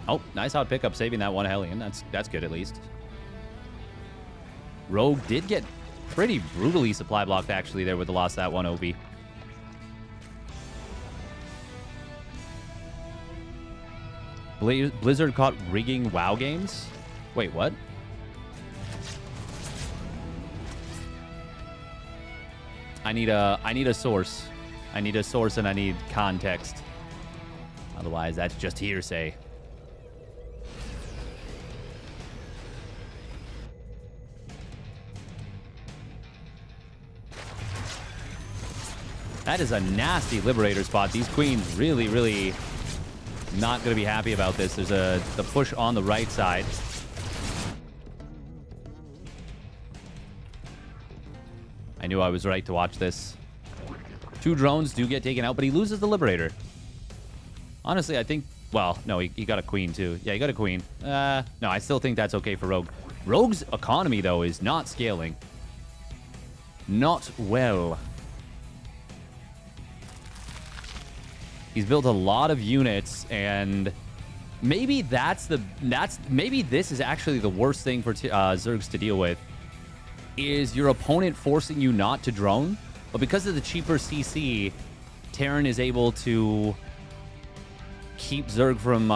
Speaker 1: Oh, nice hot pickup, saving that 1 Hellion. That's good, at least. Rogue did get pretty brutally supply blocked, actually, there with the loss of that 1 OB. Blizzard caught rigging WoW games? Wait, what? I need a source. I need a source and I need context. Otherwise, that's just hearsay. That is a nasty Liberator spot. These Queens really, really not going to be happy about this. There's the push on the right side. I knew I was right to watch this. 2 drones do get taken out, but he loses the Liberator. Honestly, I think... Well, no, he got a Queen, too. Yeah, he got a Queen. No, I still think that's okay for Rogue. Rogue's economy, though, is not scaling. Not well. He's built a lot of units, and maybe maybe this is actually the worst thing for Zergs to deal with, is your opponent forcing you not to drone, but because of the cheaper CC, Terran is able to keep Zerg from...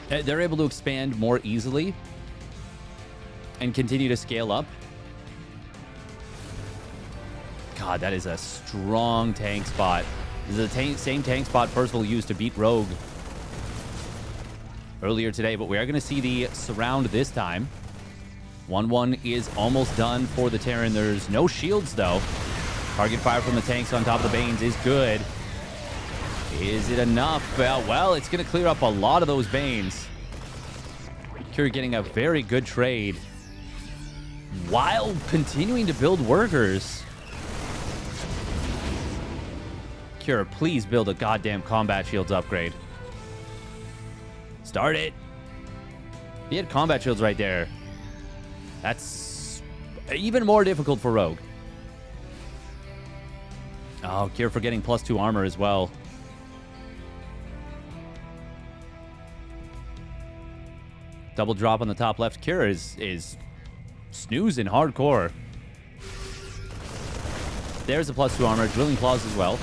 Speaker 1: they're able to expand more easily and continue to scale up. God, that is a strong tank spot. This is the same tank spot Percival used to beat Rogue earlier today, but we are going to see the surround this time. 1-1 is almost done for the Terran. There's no shields, though. Target fire from the tanks on top of the Banes is good. Is it enough? Well, it's going to clear up a lot of those Banes. Cure getting a very good trade while continuing to build workers. Cure, please build a goddamn combat shields upgrade. Start it. He had combat shields right there. That's even more difficult for Rogue. Oh, Cure for getting +2 armor as well. Double drop on the top left. Cure is snoozing hardcore. There's a +2 armor. Drilling Claws as well.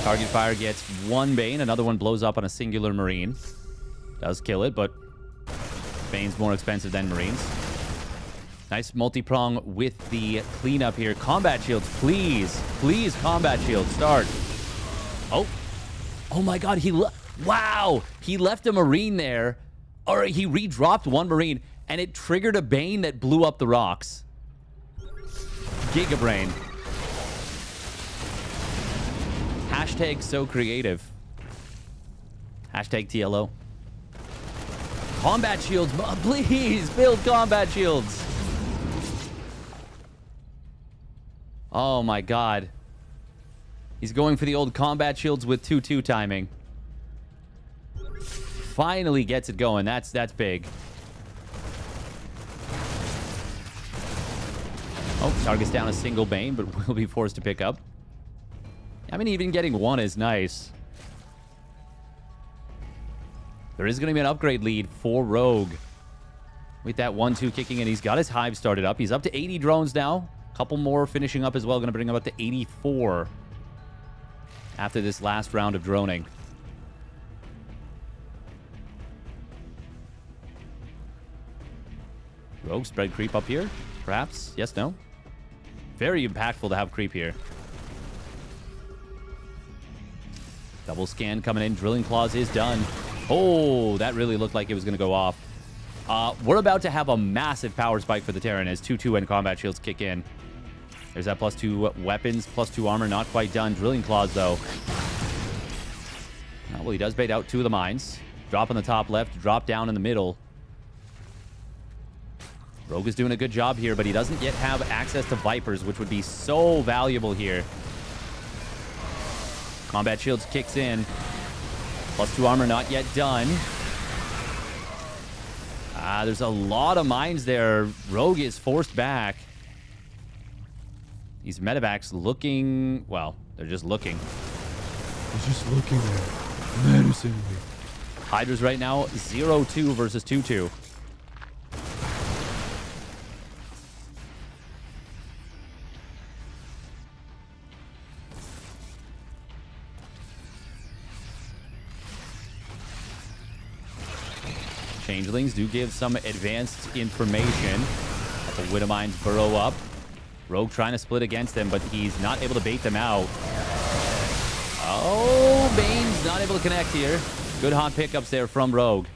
Speaker 1: Target fire gets 1 Bane. Another one blows up on a singular Marine. Does kill it, but Bane's more expensive than Marines. Nice multi-prong with the cleanup here. Combat shields, please. Please, combat shields. Start. Oh. Oh my god, wow! He left a Marine there. Or he redropped 1 Marine, and it triggered a Bane that blew up the rocks. Gigabrain. Hashtag so creative. Hashtag TLO. Combat shields, please build combat shields. Oh my god. He's going for the old combat shields with 2-2 timing. Finally gets it going. That's big. Oh, target's down a single Bane, but will be forced to pick up. I mean, even getting 1 is nice. There is going to be an upgrade lead for Rogue. With that 1-2 kicking in, he's got his hive started up. He's up to 80 drones now. A couple more finishing up as well. Going to bring him up to 84 after this last round of droning. Rogue spread creep up here, perhaps? Yes, no? Very impactful to have creep here. Double scan coming in. Drilling Claws is done. Oh, that really looked like it was going to go off. We're about to have a massive power spike for the Terran as 2-2 and combat shields kick in. There's that +2 weapons, +2 armor. Not quite done. Drilling Claws, though. Oh, well, he does bait out 2 of the mines. Drop on the top left. Drop down in the middle. Rogue is doing a good job here, but he doesn't yet have access to Vipers, which would be so valuable here. Combat shields kicks in. +2 armor not yet done. There's a lot of mines there. Rogue is forced back. These medevacs looking... Well, they're just looking.
Speaker 4: They're just looking there. Menacingly.
Speaker 1: Hydras right now, 0-2 versus 2-2. Changelings do give some advanced information. The Widowmines burrow up. Rogue trying to split against them, but he's not able to bait them out. Oh, Bane's not able to connect here. Good hot pickups there from Rogue.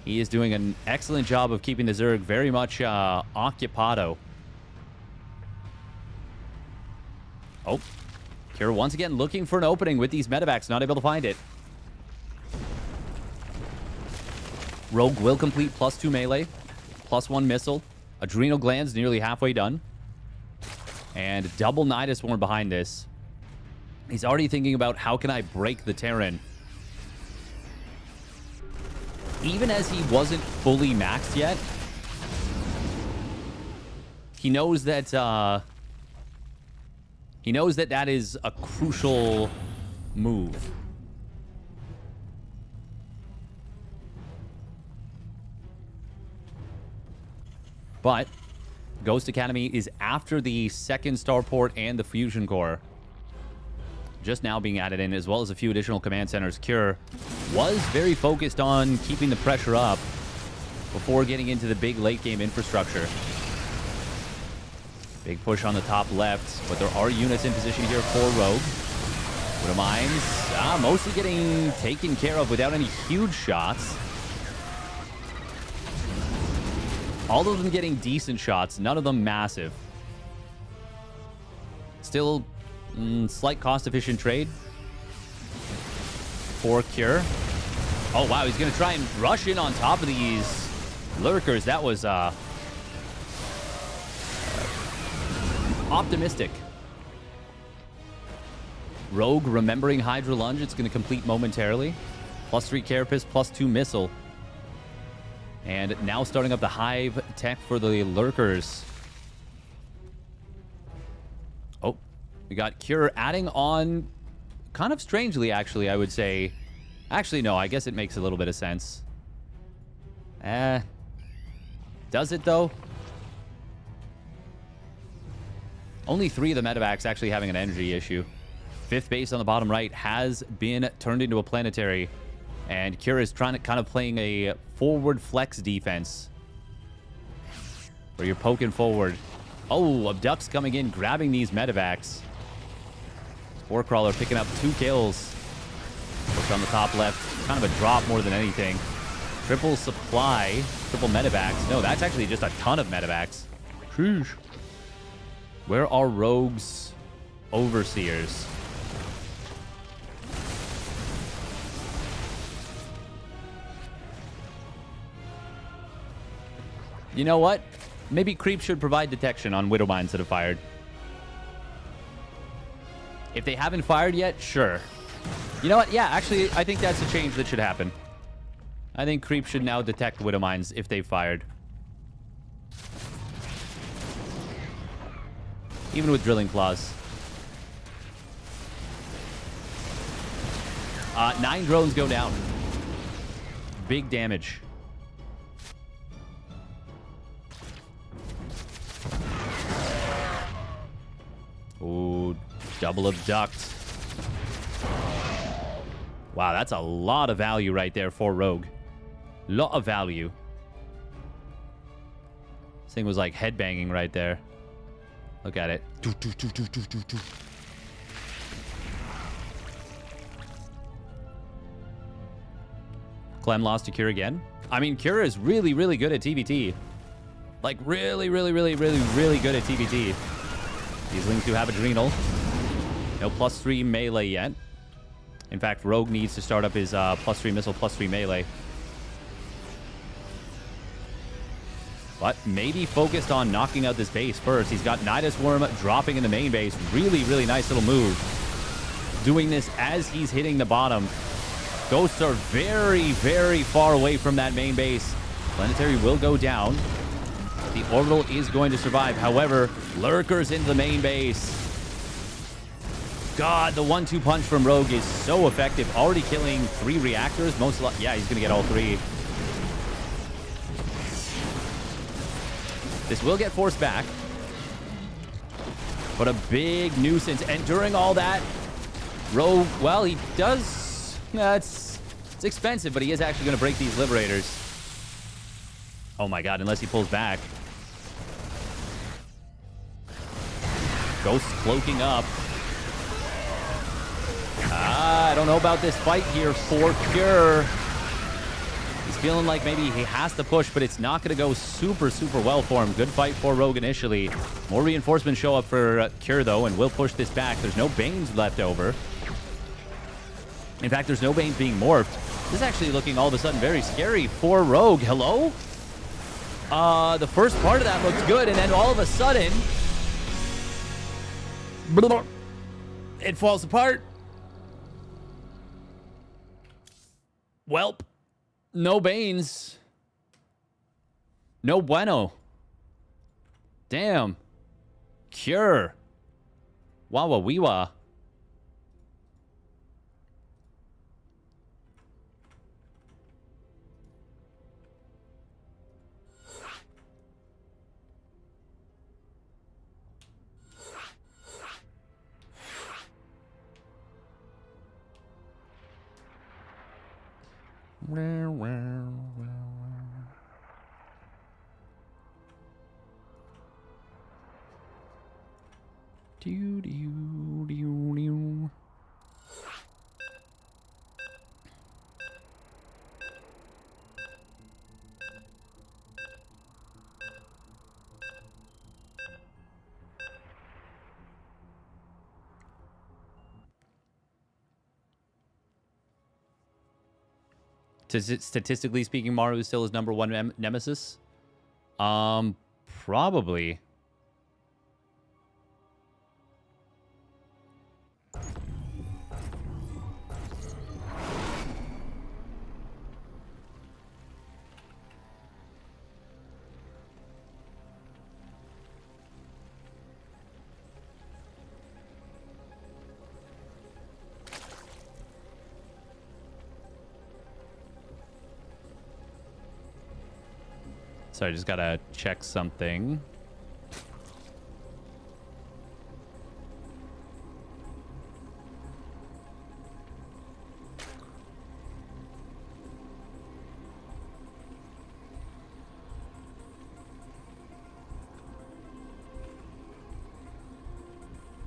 Speaker 1: He is doing an excellent job of keeping the Zerg very much occupado. Oh, Kira once again looking for an opening with these medevacs, not able to find it. Rogue will complete +2 melee, +1 missile. Adrenal glands nearly halfway done. And double Nidus Swarm behind this. He's already thinking about how can I break the Terran. Even as he wasn't fully maxed yet, he knows that that is a crucial move. But Ghost Academy is after the second starport and the fusion core. just now being added in, as well as a few additional command centers. Cure was very focused on keeping the pressure up before getting into the big late game infrastructure. Big push on the top left, but there are units in position here for Rogue. Widow Mines, mostly getting taken care of without any huge shots. All of them getting decent shots, none of them massive. Still, slight cost-efficient trade for Cure. Oh, wow, he's going to try and rush in on top of these lurkers. That was optimistic. Rogue remembering Hydra Lunge. It's going to complete momentarily. +3 Carapace, +2 Missile. And now starting up the Hive tech for the lurkers. Oh, we got Cure adding on kind of strangely, actually, I would say. Actually, no, I guess it makes a little bit of sense. Does it, though? Only 3 of the medevacs actually having an energy issue. 5th base on the bottom right has been turned into a planetary. And Cure is trying to kind of playing a forward flex defense, where you're poking forward. Oh, Abduct's coming in, grabbing these medevacs. Warcrawler picking up 2 kills. Push on the top left. Kind of a drop more than anything. Triple supply. Triple medevacs. No, that's actually just a ton of medevacs. Sheesh. Where are Rogue's overseers? You know what? Maybe Creep should provide detection on Widow Mines that have fired. If they haven't fired yet, sure. You know what? Yeah, actually, I think that's a change that should happen. I think Creep should now detect Widow Mines if they've fired. Even with Drilling Claws. 9 drones go down. Big damage. Ooh, double Abduct. Wow, that's a lot of value right there for Rogue. Lot of value. This thing was like headbanging right there. Look at it. Clem lost to Cure again. I mean, Cure is really, really good at TBT. Like, really, really, really, really, really good at TBT. These Lings do have Adrenal. No +3 melee yet. In fact, Rogue needs to start up his +3 missile, +3 melee. But maybe focused on knocking out this base first. He's got Nidus Worm dropping in the main base. Really, really nice little move. Doing this as he's hitting the bottom. Ghosts are very, very far away from that main base. Planetary will go down. The orbital is going to survive. However, lurkers into the main base. God, the 1-2 punch from Rogue is so effective. Already killing 3 reactors. Yeah, he's going to get all 3. This will get forced back. But a big nuisance. And during all that, Rogue, well, he does... it's expensive, but he is actually going to break these Liberators. Oh my god, unless he pulls back. Ghost cloaking up. I don't know about this fight here for Cure. He's feeling like maybe he has to push, but it's not going to go super, super well for him. Good fight for Rogue initially. More reinforcements show up for Cure, though, and will push this back. There's no Banes left over. In fact, there's no Banes being morphed. This is actually looking all of a sudden very scary for Rogue. Hello? The first part of that looks good, and then all of a sudden... it falls apart. Welp. No Banes. No bueno. Damn. Cure. Wawa weewa. Statistically speaking, Maru is still his number one nemesis. Probably. So I just gotta check something.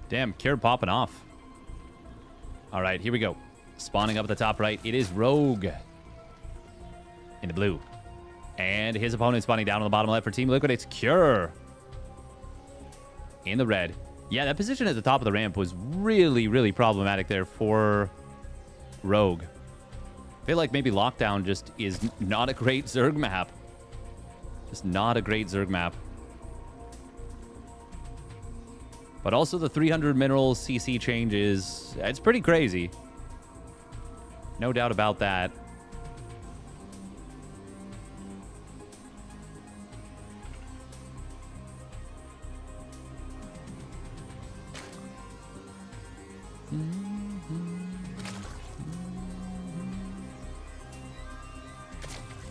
Speaker 1: Damn, cure popping off. All right, here we go. Spawning up at the top right, it is Rogue in the blue. And his opponent spawning down on the bottom left for Team Liquid. It's Cure in the red. Yeah, that position at the top of the ramp was really, really problematic there for Rogue. I feel like maybe Lockdown just is not a great Zerg map. Just not a great Zerg map. But also the 300 mineral CC changes. It's pretty crazy. No doubt about that.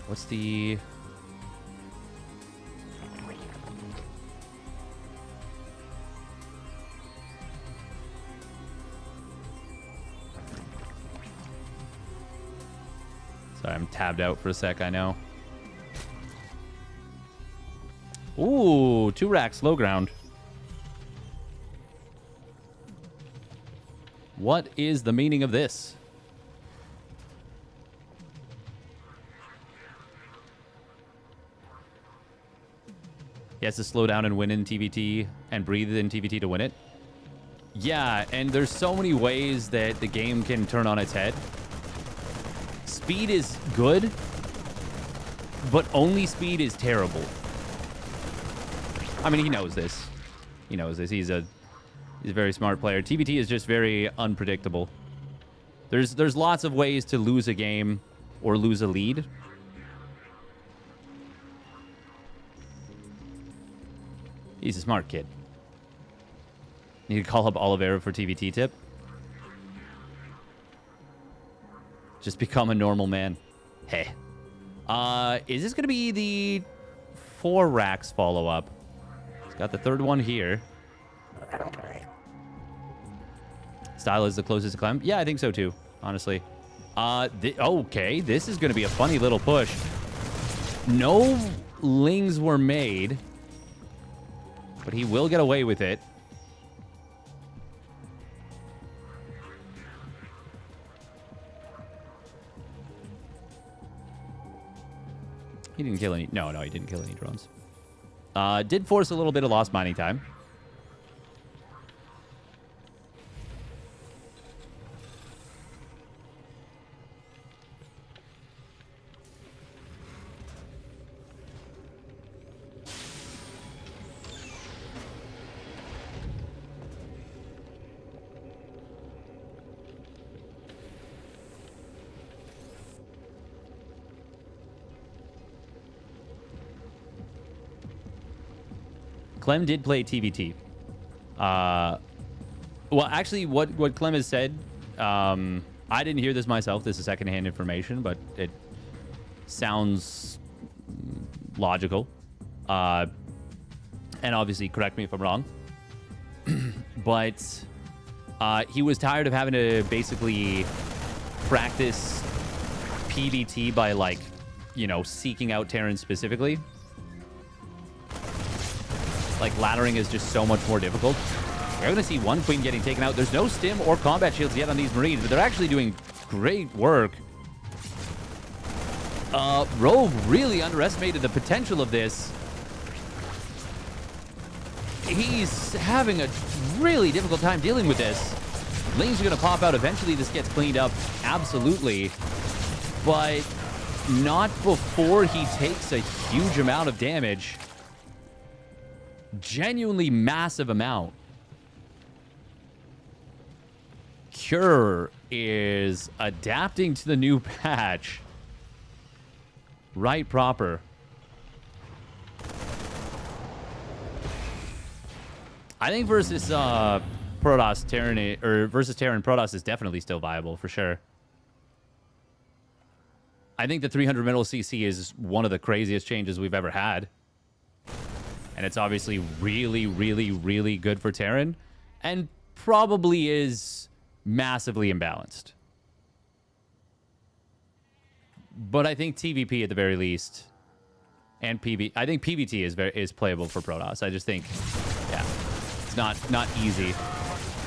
Speaker 1: What's the... Sorry, I'm tabbed out for a sec, I know. Ooh, 2 racks, low ground. What is the meaning of this? He has to slow down and win in TVT and breathe in TVT to win it. Yeah, and there's so many ways that the game can turn on its head. Speed is good, but only speed is terrible. I mean, he knows this. He knows this. He's a very smart player. TVT is just very unpredictable. There's lots of ways to lose a game or lose a lead. He's a smart kid. You could call up Oliveira for TVT tip. Just become a normal man. Hey. Is this going to be the 4 racks follow-up? It's got the 3rd one here. Style is the closest to Clem. Yeah, I think so too, honestly. Okay, this is going to be a funny little push. No lings were made, but he will get away with it. He didn't kill any... No, he didn't kill any drones. Did force a little bit of lost mining time. Clem did play TVT. Well, actually, what Clem has said, I didn't hear this myself. This is secondhand information, but it sounds logical. And obviously, correct me if I'm wrong. But he was tired of having to basically practice PBT by, like, you know, seeking out Terran specifically. Like, laddering is just so much more difficult. We're going to see one queen getting taken out. There's no stim or combat shields yet on these Marines, but they're actually doing great work. Rogue really underestimated the potential of this. He's having a really difficult time dealing with this. Lanes are going to pop out. Eventually, this gets cleaned up. Absolutely. But not before he takes a huge amount of damage. Genuinely massive amount. Cure is adapting to the new patch. Right proper. I think versus Protoss Terran versus Terran Protoss is definitely still viable for sure. I think the 300 middle CC is one of the craziest changes we've ever had. And it's obviously really, really, really good for Terran. And probably is massively imbalanced. But I think TVP at the very least. And I think PVT is playable for Protoss. I just think, yeah, it's not easy.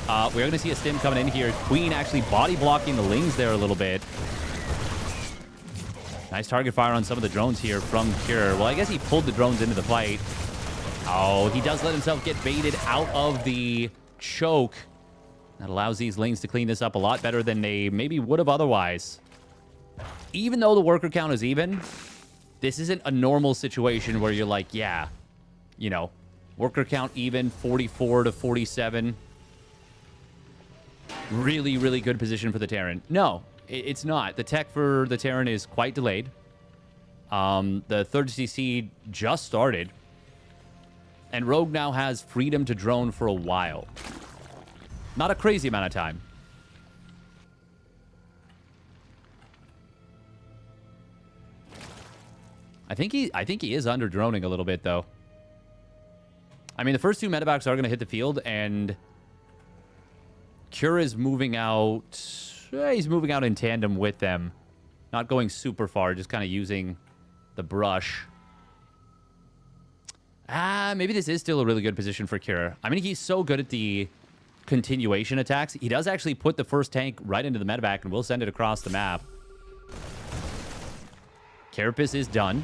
Speaker 1: We're going to see a stim coming in here. Queen actually body blocking the Lings there a little bit. Nice target fire on some of the drones here from Cure. Well, I guess he pulled the drones into the fight. Oh, he does let himself get baited out of the choke. That allows these Lings to clean this up a lot better than they maybe would have otherwise. Even though the worker count is even, this isn't a normal situation where you're like, yeah, you know, worker count even, 44 to 47. Really, really good position for the Terran. No, it's not. The tech for the Terran is quite delayed. The third CC just started. And Rogue now has freedom to drone for a while. Not a crazy amount of time. I think he is under droning a little bit though. I mean, the first two medevacs are going to hit the field, and Cure is moving out. He's moving out in tandem with them, not going super far, just kind of using the brush. Maybe this is still a really good position for Cure. I mean, he's so good at the continuation attacks. He does actually put the first tank right into the medevac, and we'll send it across the map. Carapace is done.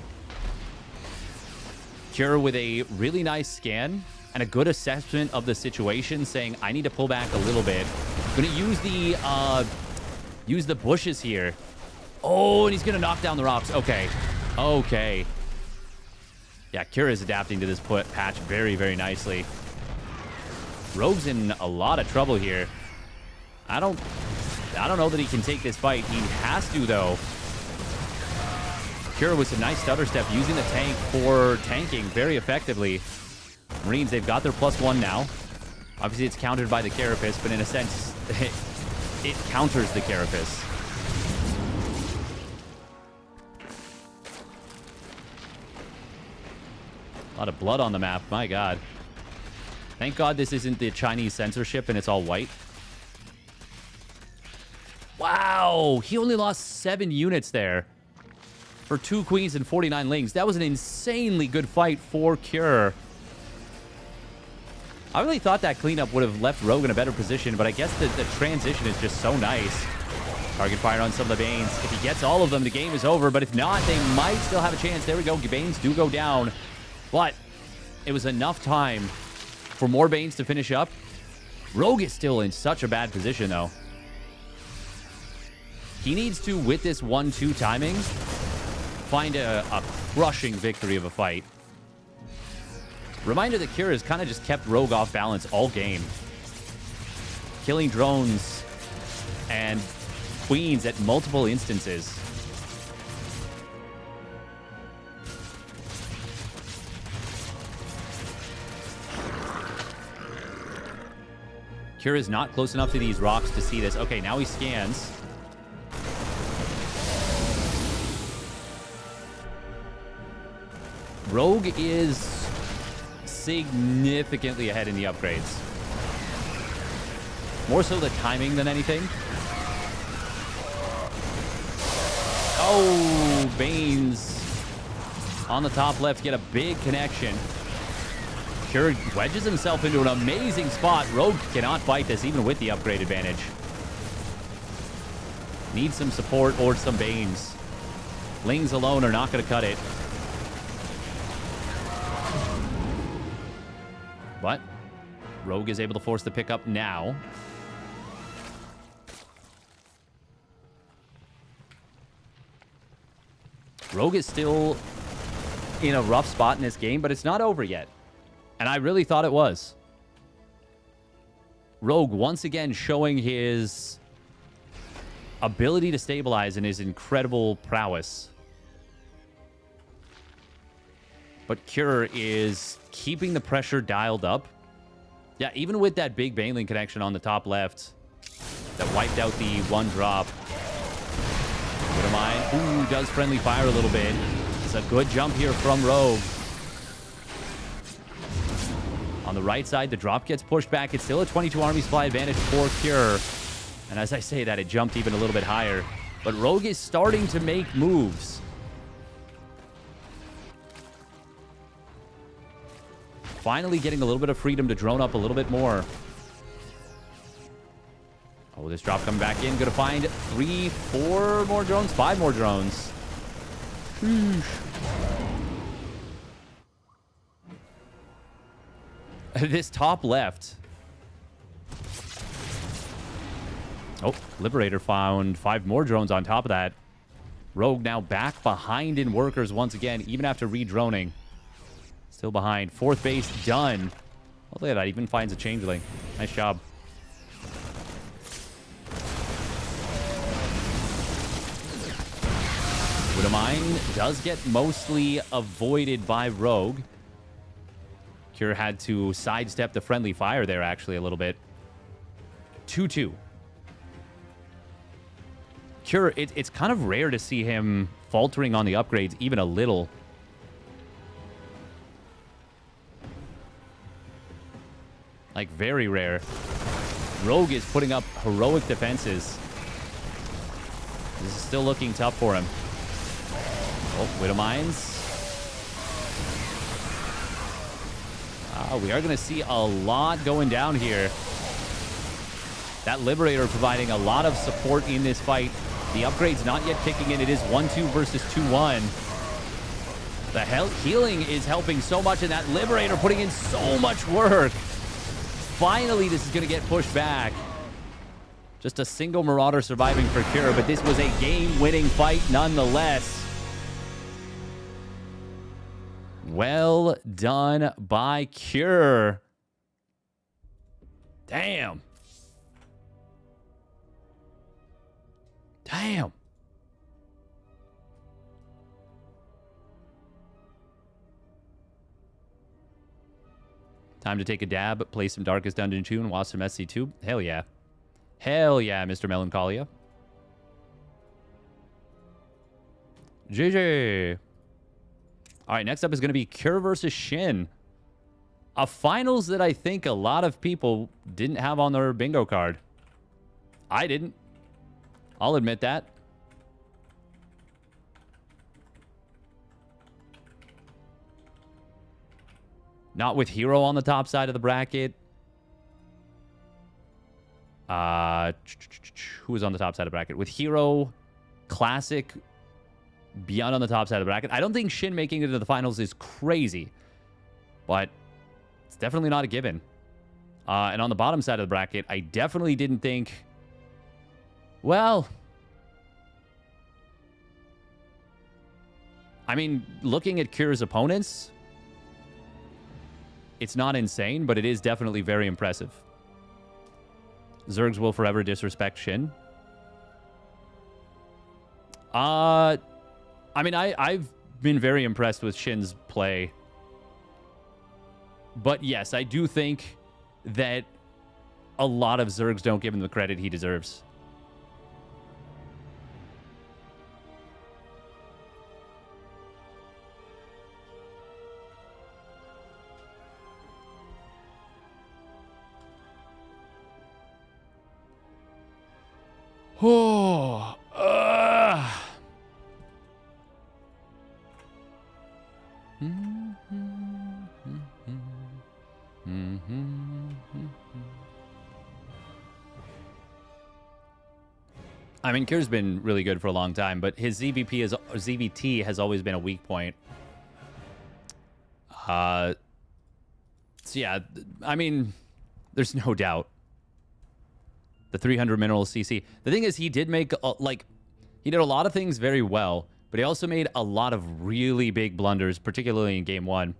Speaker 1: Cure with a really nice scan and a good assessment of the situation, saying, I need to pull back a little bit. Gonna use the bushes here. Oh, and he's gonna knock down the rocks. Okay. Okay. Yeah, Cure is adapting to this patch very, very nicely. Rogue's in a lot of trouble here. I don't know that he can take this fight. He has to, though. Cure with a nice stutter step, using the tank for tanking very effectively. Marines, they've got their +1 now. Obviously, it's countered by the Carapace, but in a sense, it counters the Carapace. A lot of blood on the map. My God. Thank God this isn't the Chinese censorship and it's all white. Wow. He only lost 7 units there for 2 queens and 49 lings. That was an insanely good fight for Cure. I really thought that cleanup would have left Rogue in a better position, but I guess the transition is just so nice. Target fire on some of the Banes. If he gets all of them, the game is over, but if not, they might still have a chance. There we go. Banes do go down. But it was enough time for more Banes to finish up. Rogue is still in such a bad position, though. He needs to, with this 1-2 timing, find a crushing victory of a fight. Reminder that Cure has kind of just kept Rogue off balance all game. Killing drones and queens at multiple instances. Cure is not close enough to these rocks to see this. Okay, now he scans. Rogue is significantly ahead in the upgrades. More so the timing than anything. Oh, Banes on the top left get a big connection. Cure wedges himself into an amazing spot. Rogue cannot fight this even with the upgrade advantage. Needs some support or some Banes. Lings alone are not going to cut it. But Rogue is able to force the pickup now. Rogue is still in a rough spot in this game, but it's not over yet. And I really thought it was. Rogue once again showing his ability to stabilize and his incredible prowess. But Cure is keeping the pressure dialed up. Yeah, even with that big Baneling connection on the top left that wiped out the one drop. Wouldn't mind. Ooh, does friendly fire a little bit. It's a good jump here from Rogue. On the right side, the drop gets pushed back. It's still a 22 army supply advantage for Cure. And as I say that, it jumped even a little bit higher. But Rogue is starting to make moves. Finally getting a little bit of freedom to drone up a little bit more. Oh, this drop coming back in. Gonna find 3, 4 more drones, 5 more drones. This top left. Oh, Liberator found 5 more drones on top of that. Rogue now back behind in workers once again, even after re-droning. Still behind. 4th base done. Oh, look at that. Even finds a changeling. Nice job. Widowmine does get mostly avoided by Rogue. Cure had to sidestep the friendly fire there, actually, a little bit. 2-2. Cure, it's kind of rare to see him faltering on the upgrades, even a little. Like, very rare. Rogue is putting up heroic defenses. This is still looking tough for him. Oh, Widowmines. We are going to see a lot going down here. That Liberator providing a lot of support in this fight. The upgrade's not yet kicking in. It is 1-2 versus 2-1. The healing is helping so much, and that Liberator putting in so much work. Finally, this is going to get pushed back. Just a single Marauder surviving for Cure, but this was a game-winning fight nonetheless. Well done by Cure. Damn. Damn. Time to take a dab, play some Darkest Dungeon 2 and watch some SC2. Hell yeah. Hell yeah, Mr. Melancholia. GG. All right, next up is going to be Cure versus Shin. A finals that I think a lot of people didn't have on their bingo card. I didn't. I'll admit that. Not with herO on the top side of the bracket. Who was on the top side of the bracket? With herO, Classic, Beyond on the top side of the bracket. I don't think Shin making it into the finals is crazy, but it's definitely not a given. And on the bottom side of the bracket, I definitely didn't think... Well... I mean, looking at Cure's opponents... It's not insane, but it is definitely very impressive. Zergs will forever disrespect Shin. I mean, I've been very impressed with Shin's play. But yes, I do think that a lot of Zergs don't give him the credit he deserves. Oh, I mean, Kyr's been really good for a long time, but his ZVT has always been a weak point. So yeah, I mean, there's no doubt. The 300 mineral CC. The thing is, he did make, he did a lot of things very well, but he also made a lot of really big blunders, particularly in game 1.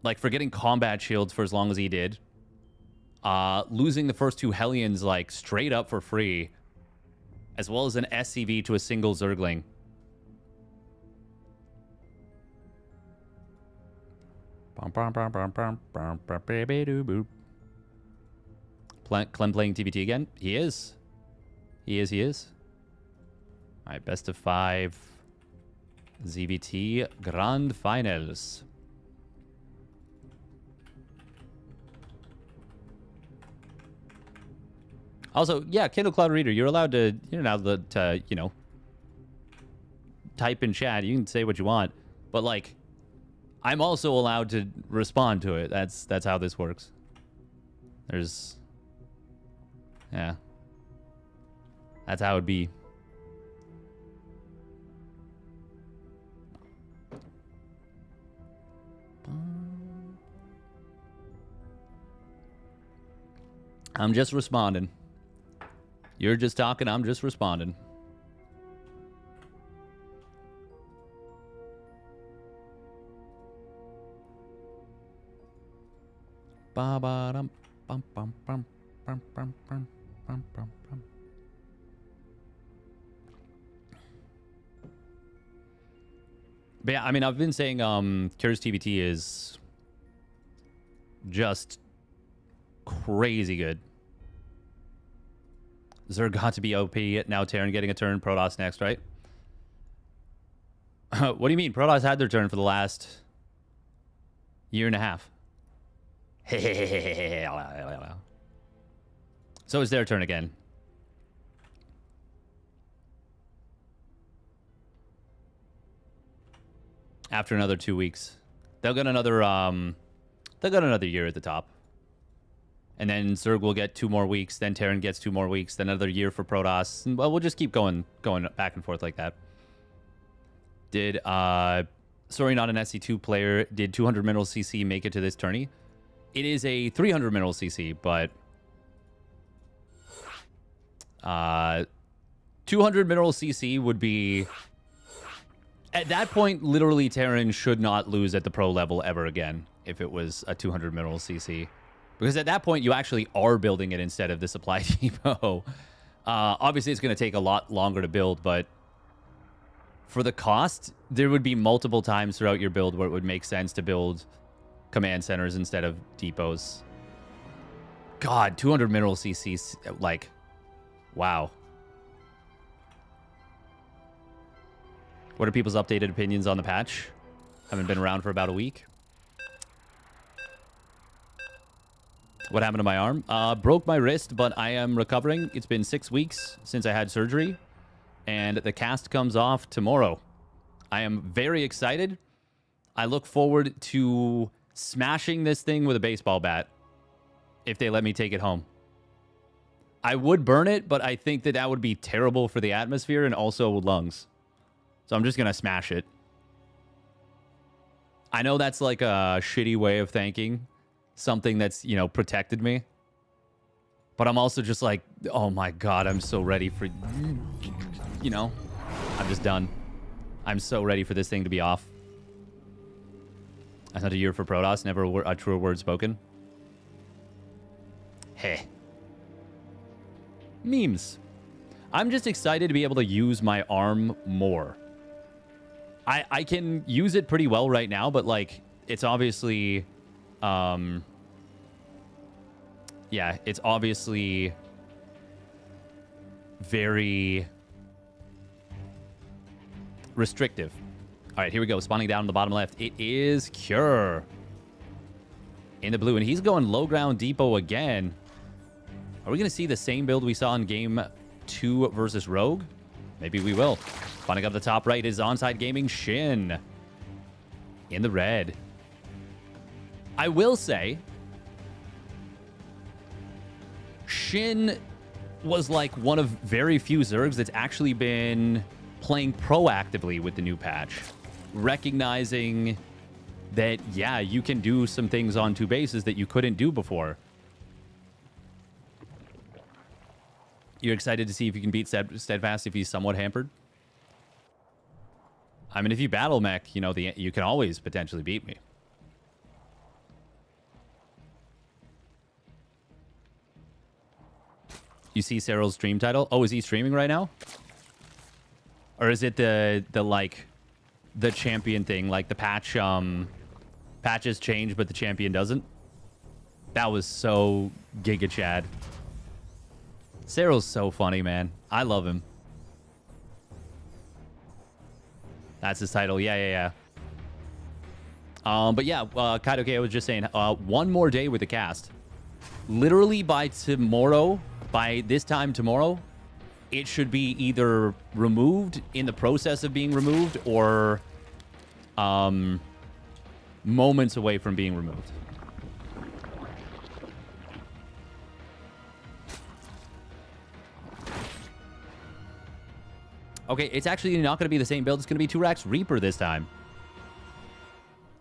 Speaker 1: Like forgetting combat shields for as long as he did. Losing the first 2 Hellions, like, straight up for free. As well as an SCV to a single Zergling. Clem playing TBT again? He is. He is. Alright, best of 5. ZVT Grand Finals. Also, yeah, Kindle Cloud Reader, you're allowed to, you know, type in chat. You can say what you want, but like, I'm also allowed to respond to it. That's how this works. Yeah, that's how it'd be. I'm just responding. You're just talking, I'm just responding. Ba-ba-dum, bum, bum, bum, bum, bum, bum, bum, bum, bum. But yeah, I mean, I've been saying Kyr's TBT is just crazy good. Zerg got to be OP. Now Terran getting a turn. Protoss next, right? What do you mean? Protoss had their turn for the last year and a half. So it's their turn again. After another 2 weeks. They'll get another year at the top. And then Zerg will get 2 more weeks. Then Terran gets 2 more weeks. Then another year for Protoss. And, well, we'll just keep going back and forth like that. Sorry, not an SC2 player. Did 200 mineral CC make it to this tourney? It is a 300 mineral CC, but 200 mineral CC would be... At that point, literally, Terran should not lose at the pro level ever again if it was a 200 mineral CC. Because at that point, you actually are building it instead of the supply depot. Obviously, it's going to take a lot longer to build, but for the cost, there would be multiple times throughout your build where it would make sense to build command centers instead of depots. God, 200 mineral CCs, like, wow. What are people's updated opinions on the patch? Haven't been around for about a week. What happened to my arm? Broke my wrist, but I am recovering. It's been 6 weeks since I had surgery, and the cast comes off tomorrow. I am very excited. I look forward to smashing this thing with a baseball bat if they let me take it home. I would burn it, but I think that would be terrible for the atmosphere and also lungs. So I'm just going to smash it. I know that's like a shitty way of thanking something that's, you know, protected me. But I'm also just like, oh my God, I'm so ready for, you know, I'm just done. I'm so ready for this thing to be off. Another year for Protoss, never a truer word spoken. Hey. Memes. I'm just excited to be able to use my arm more. I can use it pretty well right now, but like, it's obviously... yeah, it's obviously very restrictive. All right, here we go. Spawning down on the bottom left. It is Cure in the blue, and he's going low ground depot again. Are we going to see the same build we saw in game 2 versus Rogue? Maybe we will. Spawning up the top right is Onside Gaming Shin in the red. I will say, Shin was like one of very few Zergs that's actually been playing proactively with the new patch, recognizing that, yeah, you can do some things on 2 bases that you couldn't do before. You're excited to see if you can beat Steadfast if he's somewhat hampered? I mean, if you battle mech, you know, you can always potentially beat me. You see herO's stream title? Oh, is he streaming right now? Or is it the like the champion thing, like the patches change but the champion doesn't? That was so Giga Chad. herO's so funny, man. I love him. That's his title. Yeah. But yeah, Kaidoke, I was just saying, one more day with the cast. Literally by tomorrow, by this time tomorrow, it should be either removed, in the process of being removed, or moments away from being removed. Okay, it's actually not going to be the same build. It's going to be 2-Rax Reaper this time.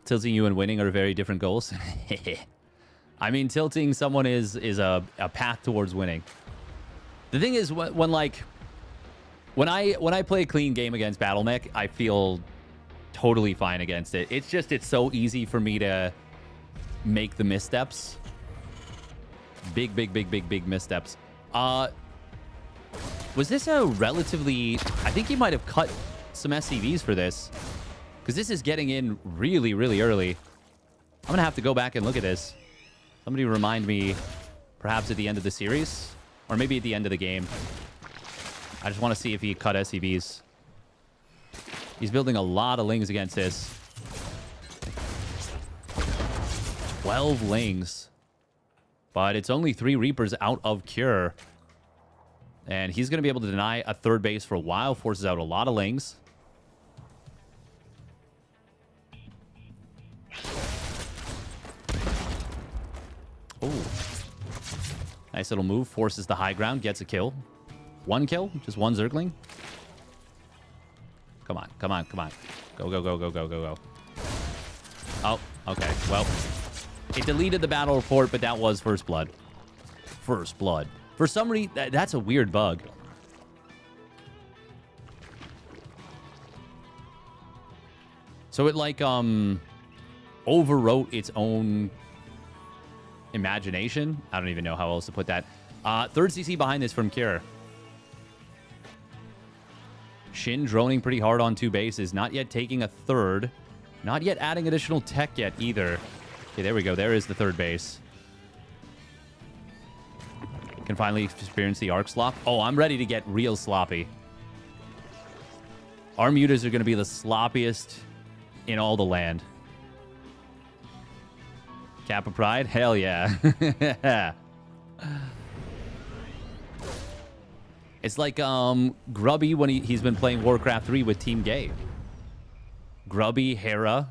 Speaker 1: Tilting you and winning are very different goals. I mean, tilting someone is a path towards winning. The thing is, when I play a clean game against BattleMech, I feel totally fine against it. It's just, it's so easy for me to make the missteps. Big missteps. Was this a relatively... I think he might have cut some SCVs for this, because this is getting in really early. I'm going to have to go back and look at this. Somebody remind me, perhaps at the end of the series, or maybe at the end of the game. I just want to see if he cut SCVs. He's building a lot of Lings against this. 12 Lings. But it's only 3 Reapers out of Cure. And he's going to be able to deny a 3rd base for a while. Forces out a lot of Lings. Oh. Nice little move. Forces the high ground. Gets a kill. 1 kill. Just 1 Zergling. Come on. Go. Oh, okay. Well, it deleted the battle report, but that was First Blood. First Blood. For some reason, that's a weird bug. So it like overwrote its own imagination. I don't even know how else to put that. 3rd CC behind this from Cure. Shin droning pretty hard on 2 bases. Not yet taking a 3rd. Not yet adding additional tech yet either. Okay, there we go. There is the 3rd base. Can finally experience the arc slop. Oh, I'm ready to get real sloppy. Our mutas are going to be the sloppiest in all the land. Kappa Pride? Hell yeah. It's like Grubby when he's been playing Warcraft 3 with Team Gay. Grubby, Hera,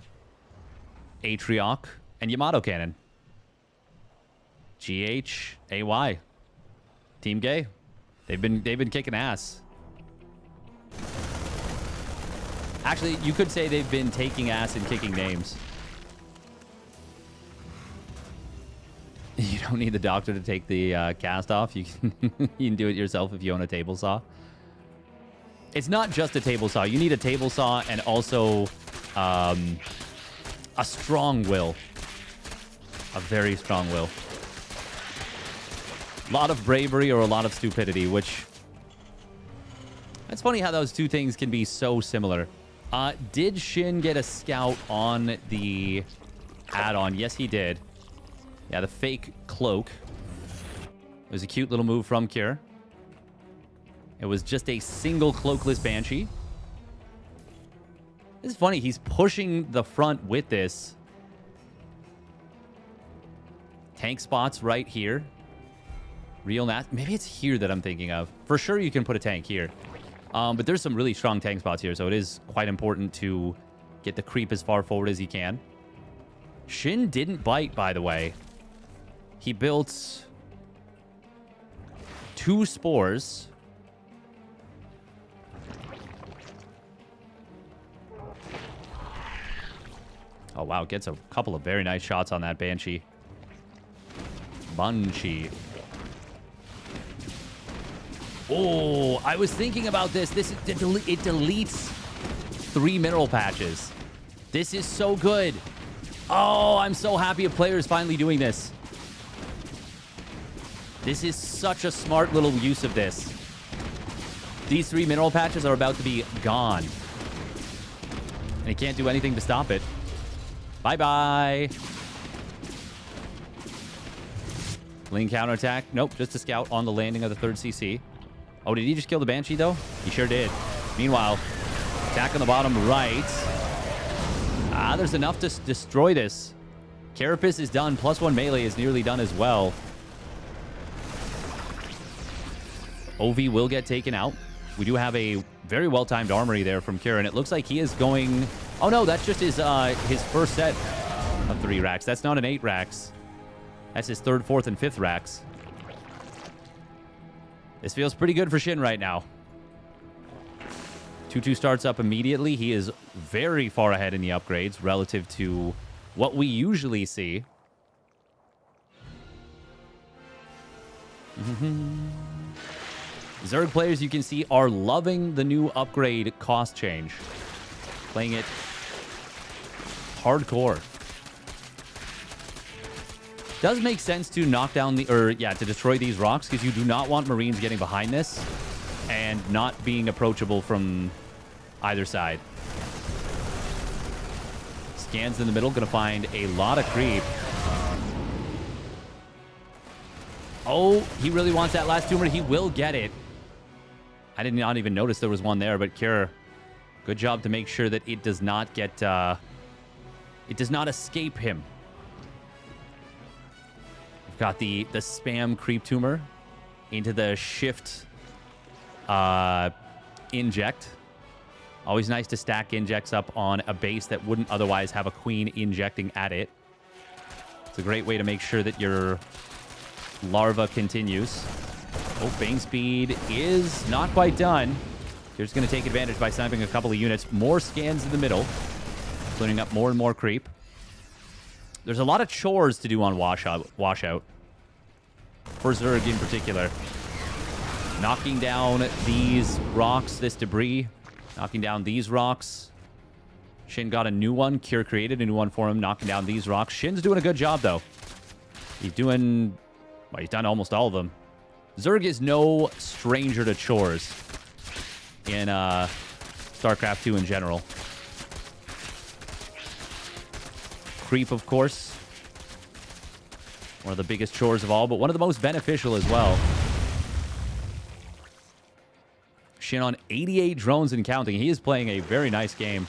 Speaker 1: Atrioc, and Yamato Cannon. GH, AY. Team Gay. They've been kicking ass. Actually, you could say they've been taking ass and kicking names. You don't need the doctor to take the cast off. You can do it yourself if you own a table saw. It's not just a table saw. You need a table saw and also a strong will. A very strong will. A lot of bravery or a lot of stupidity, which... It's funny how those two things can be so similar. Did Shin get a scout on the add-on? Yes, he did. Yeah, the fake cloak. It was a cute little move from Cure. It was just a single cloakless Banshee. It's funny, he's pushing the front with this. Tank spots right here. Real maybe it's here that I'm thinking of. For sure you can put a tank here. But there's some really strong tank spots here, so it is quite important to get the creep as far forward as you can. Shin didn't bite, by the way. He built 2 spores. Oh, wow. Gets a couple of very nice shots on that Banshee. Banshee. Oh, I was thinking about this. It deletes 3 mineral patches. This is so good. Oh, I'm so happy a player is finally doing this. This is such a smart little use of this. These 3 mineral patches are about to be gone. And he can't do anything to stop it. Bye-bye. Ling counterattack. Nope, just a scout on the landing of the 3rd CC. Oh, did he just kill the Banshee, though? He sure did. Meanwhile, attack on the bottom right. Ah, there's enough to destroy this. Carapace is done. +1 melee is nearly done as well. OV will get taken out. We do have a very well-timed armory there from Kieran. It looks like he is going... Oh, no, that's just his first set of 3 racks. That's not an 8 racks. That's his 3rd, 4th, and 5th racks. This feels pretty good for Shin right now. 2-2 starts up immediately. He is very far ahead in the upgrades relative to what we usually see. Zerg players, you can see, are loving the new upgrade cost change. Playing it hardcore. Does make sense to knock down to destroy these rocks, because you do not want Marines getting behind this and not being approachable from either side. Scans in the middle, gonna find a lot of creep. Oh, he really wants that last tumor. He will get it. I did not even notice there was one there, but Cure, good job to make sure that it does not get, it does not escape him. We've got the spam creep tumor into the shift inject. Always nice to stack injects up on a base that wouldn't otherwise have a queen injecting at it. It's a great way to make sure that your larva continues. Oh, Bane speed is not quite done. You're just going to take advantage by sniping a couple of units. More scans in the middle, clearing up more and more creep. There's a lot of chores to do on washout. For Zerg in particular. Knocking down these rocks, this debris. Knocking down these rocks. Shin got a new one. Cure created a new one for him, knocking down these rocks. Shin's doing a good job, though. He's doing... Well, he's done almost all of them. Zerg is no stranger to chores in StarCraft 2 in general. Creep, of course. One of the biggest chores of all, but one of the most beneficial as well. Shin on 88 drones and counting. He is playing a very nice game.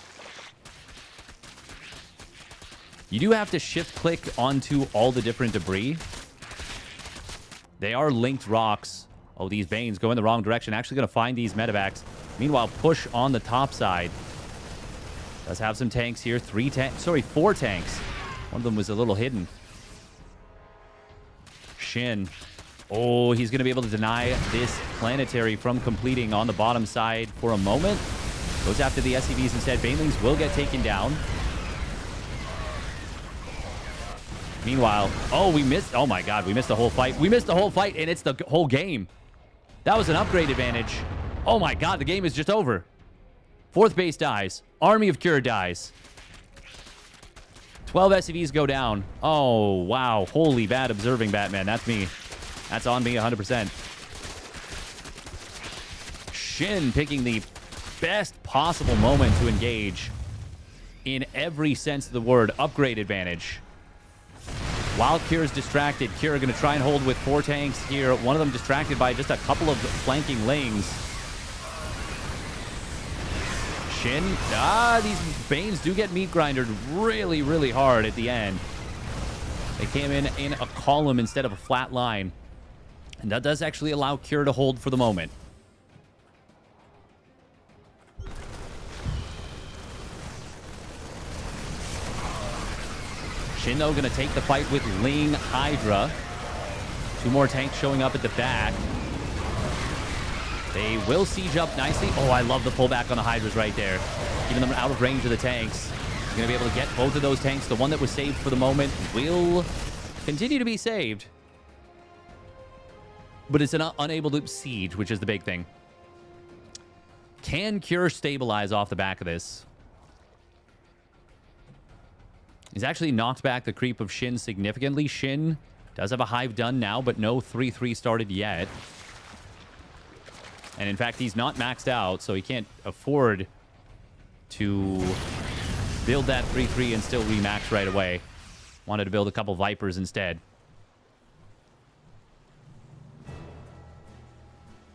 Speaker 1: You do have to shift-click onto all the different debris. They are linked rocks. Oh, these Banes go in the wrong direction. Actually going to find these medevacs. Meanwhile, push on the top side. Does have some tanks here. 4 tanks. One of them was a little hidden. Shin. Oh, he's going to be able to deny this planetary from completing on the bottom side for a moment. Goes after the SCVs instead. Banelings will get taken down. Meanwhile, oh, we missed. Oh, my God. We missed the whole fight. We missed the whole fight, and it's the whole game. That was an upgrade advantage. Oh, my God. The game is just over. 4th base dies. Army of Cure dies. 12 SCVs go down. Oh, wow. Holy bad observing, Batman. That's me. That's on me 100%. Shin picking the best possible moment to engage in every sense of the word. Upgrade advantage. While Cure's distracted, Cure going to try and hold with 4 tanks here. One of them distracted by just a couple of flanking lings. Shin. These Banes do get meat grindered really, really hard at the end. They came in a column instead of a flat line. And that does actually allow Cure to hold for the moment. Shin, though, going to take the fight with Ling Hydra. 2 more tanks showing up at the back. They will siege up nicely. Oh, I love the pullback on the Hydras right there. Keeping them out of range of the tanks. He's going to be able to get both of those tanks. The one that was saved for the moment will continue to be saved. But it's unable to siege, which is the big thing. Can Cure stabilize off the back of this? He's actually knocked back the creep of Shin significantly. Shin does have a hive done now, but no 3-3 started yet. And in fact, he's not maxed out, so he can't afford to build that 3-3 and still remax right away. Wanted to build a couple Vipers instead.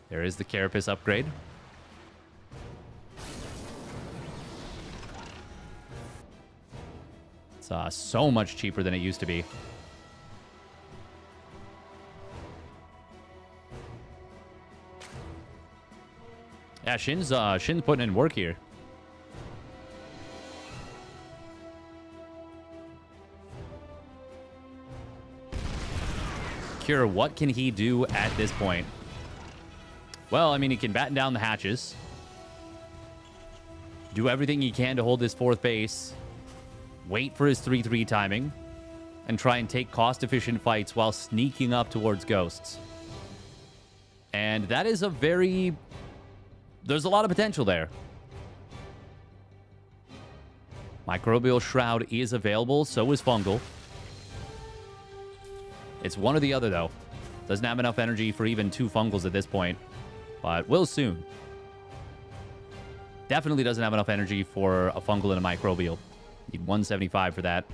Speaker 1: There is the Carapace upgrade. It's so much cheaper than it used to be. Yeah, Shin's putting in work here. Cure, what can he do at this point? Well, I mean, he can batten down the hatches. Do everything he can to hold this fourth base. Wait for his 3-3 timing. And try and take cost-efficient fights while sneaking up towards Ghosts. And that is a very... There's a lot of potential there. Microbial Shroud is available. So is Fungal. It's one or the other, though. Doesn't have enough energy for even 2 Fungals at this point. But will soon. Definitely doesn't have enough energy for a Fungal and a Microbial. Need 175 for that.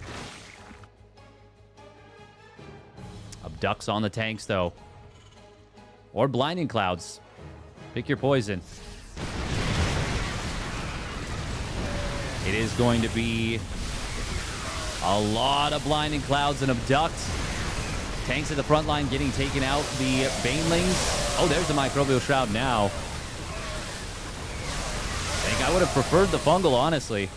Speaker 1: Abducts on the tanks, though. Or Blinding Clouds. Pick your poison. It is going to be a lot of Blinding Clouds and Abduct. Tanks at the front line getting taken out. The Banelings. Oh, there's the Microbial Shroud now. I think I would have preferred the Fungal, honestly.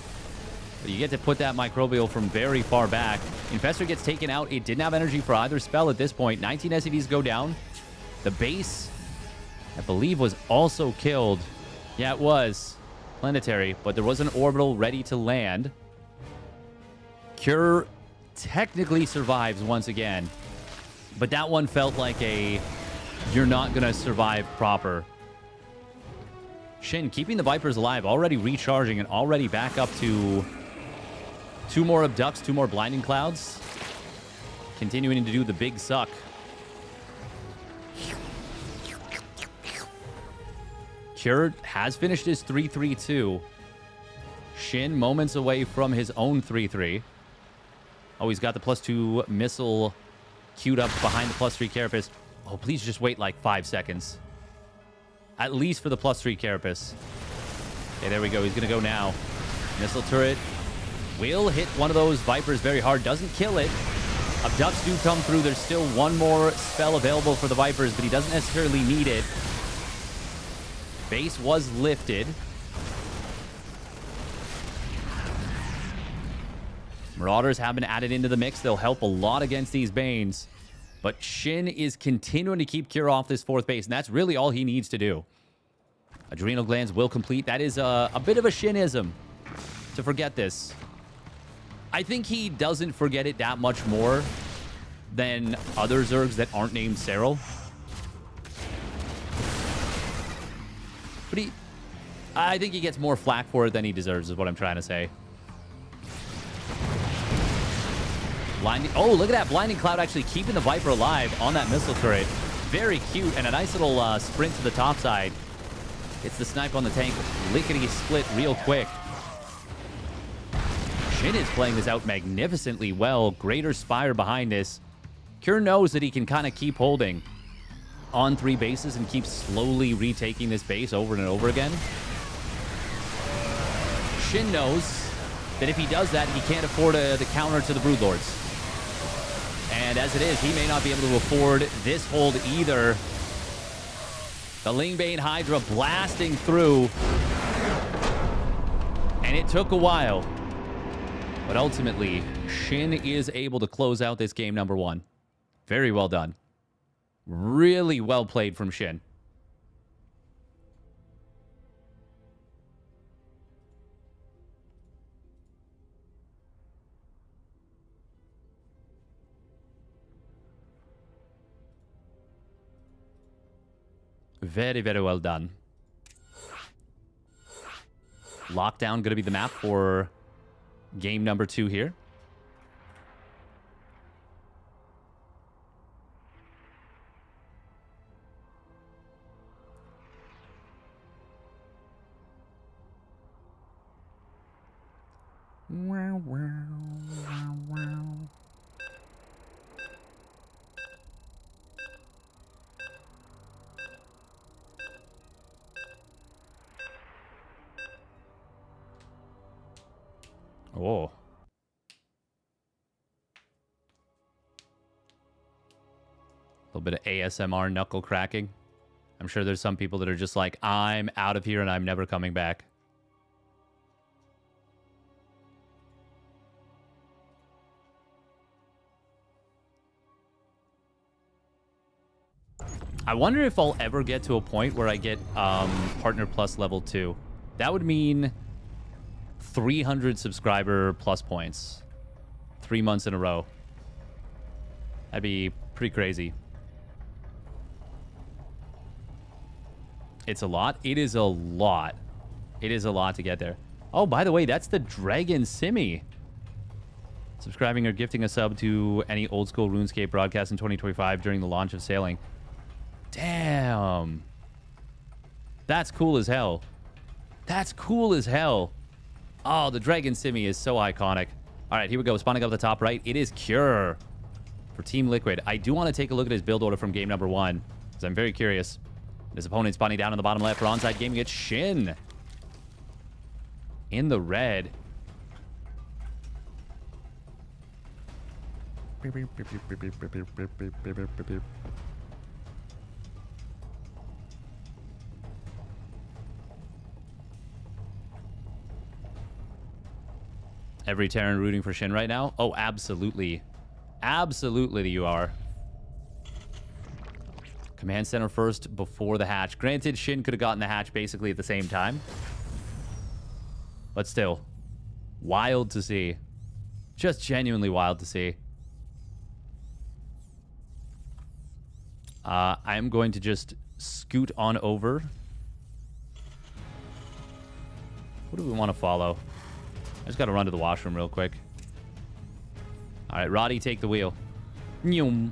Speaker 1: But you get to put that Microbial from very far back. Infestor gets taken out. It didn't have energy for either spell at this point. 19 SCVs go down. The base, I believe, was also killed. Yeah, it was. Planetary. But there was an orbital ready to land. Cure technically survives once again. But that one felt like a... You're not going to survive proper. Shin keeping the Vipers alive. Already recharging and already back up to... 2 more Abducts, 2 more Blinding Clouds. Continuing to do the big suck. Cure has finished his 3-3-2. Shin moments away from his own 3-3. Oh, he's got the +2 missile queued up behind the +3 Carapace. Oh, please just wait like 5 seconds. At least for the +3 Carapace. Okay, there we go. He's going to go now. Missile turret will hit one of those Vipers very hard. Doesn't kill it. Abducts do come through. There's still one more spell available for the Vipers, but he doesn't necessarily need it. Base was lifted. Marauders have been added into the mix. They'll help a lot against these Banes. But Shin is continuing to keep Cure off this 4th base, and that's really all he needs to do. Adrenal Glands will complete. That is a bit of a Shinism to forget this. I think he doesn't forget it that much more than other Zergs that aren't named Serral. But I think he gets more flack for it than he deserves, is what I'm trying to say. Oh, look at that. Blinding Cloud actually keeping the Viper alive on that missile turret. Very cute, and a nice little sprint to the top side. It's the snipe on the tank. Lickety split real quick. Shin is playing this out magnificently well. Greater Spire behind this. Cure knows that he can kind of keep holding on 3 bases and keep slowly retaking this base over and over again. Shin knows that if he does that, he can't afford the counter to the Broodlords. And as it is, he may not be able to afford this hold either. The Lingbane Hydra blasting through. And it took a while. But ultimately, Shin is able to close out this game number 1. Very well done. Really well played from Shin. Very, very well done. Lockdown going to be the map for game number 2 here. Wow, wow, wow, wow. Oh. A little bit of ASMR knuckle cracking. I'm sure there's some people that are just like, I'm out of here and I'm never coming back. I wonder if I'll ever get to a point where I get Partner Plus level 2. That would mean 300 subscriber plus points. 3 months in a row. That'd be pretty crazy. It's a lot. It is a lot. It is a lot to get there. Oh, by the way, that's the Dragon Simi. Subscribing or gifting a sub to any old school RuneScape broadcast in 2025 during the launch of sailing. Damn. That's cool as hell. That's cool as hell. Oh, the Dragon Simi is so iconic. All right, here we go. Spawning up the top right. It is Cure for Team Liquid. I do want to take a look at his build order from game number 1, because I'm very curious. His opponent spawning down in the bottom left for onside gaming. It's Shin in the red. Every Terran rooting for Shin right now? Oh, absolutely. Absolutely you are. Command center first before the hatch. Granted, Shin could have gotten the hatch basically at the same time. But still, wild to see. Just genuinely wild to see. I'm going to just scoot on over. What do we want to follow? I just got to run to the washroom real quick. All right, Roddy, take the wheel. Nyum.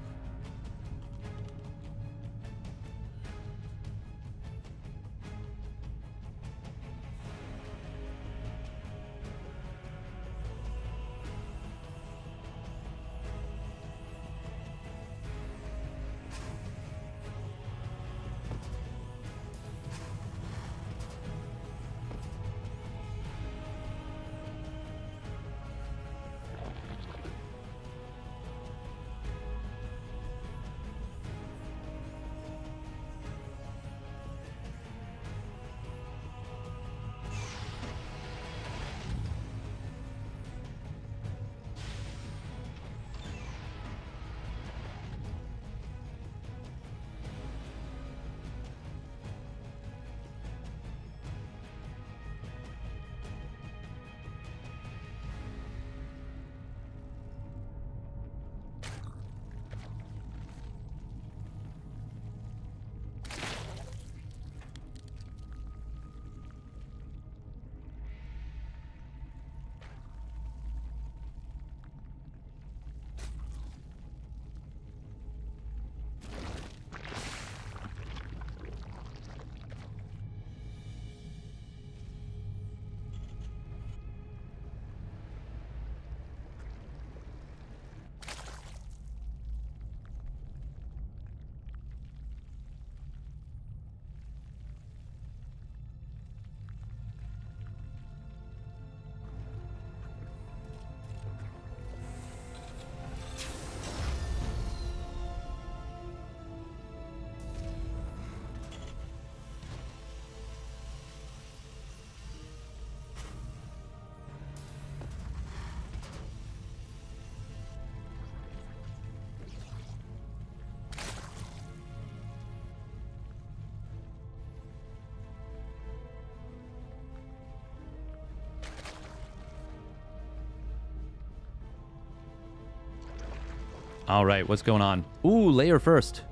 Speaker 1: All right, what's going on? Ooh, layer first.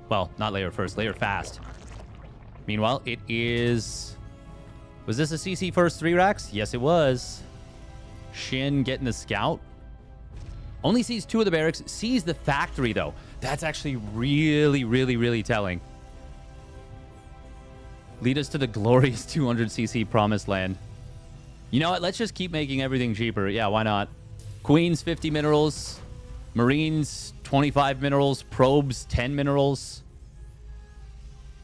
Speaker 1: Well, not layer first, layer fast. Meanwhile, it is... Was this a CC first 3 racks? Yes, it was. Shin getting the scout. Only sees 2 of the barracks. Sees the factory, though. That's actually really, really, really telling. Lead us to the glorious 200cc promised land. You know what? Let's just keep making everything cheaper. Yeah, why not? Queens, 50 minerals. Marines, 25 minerals. Probes, 10 minerals.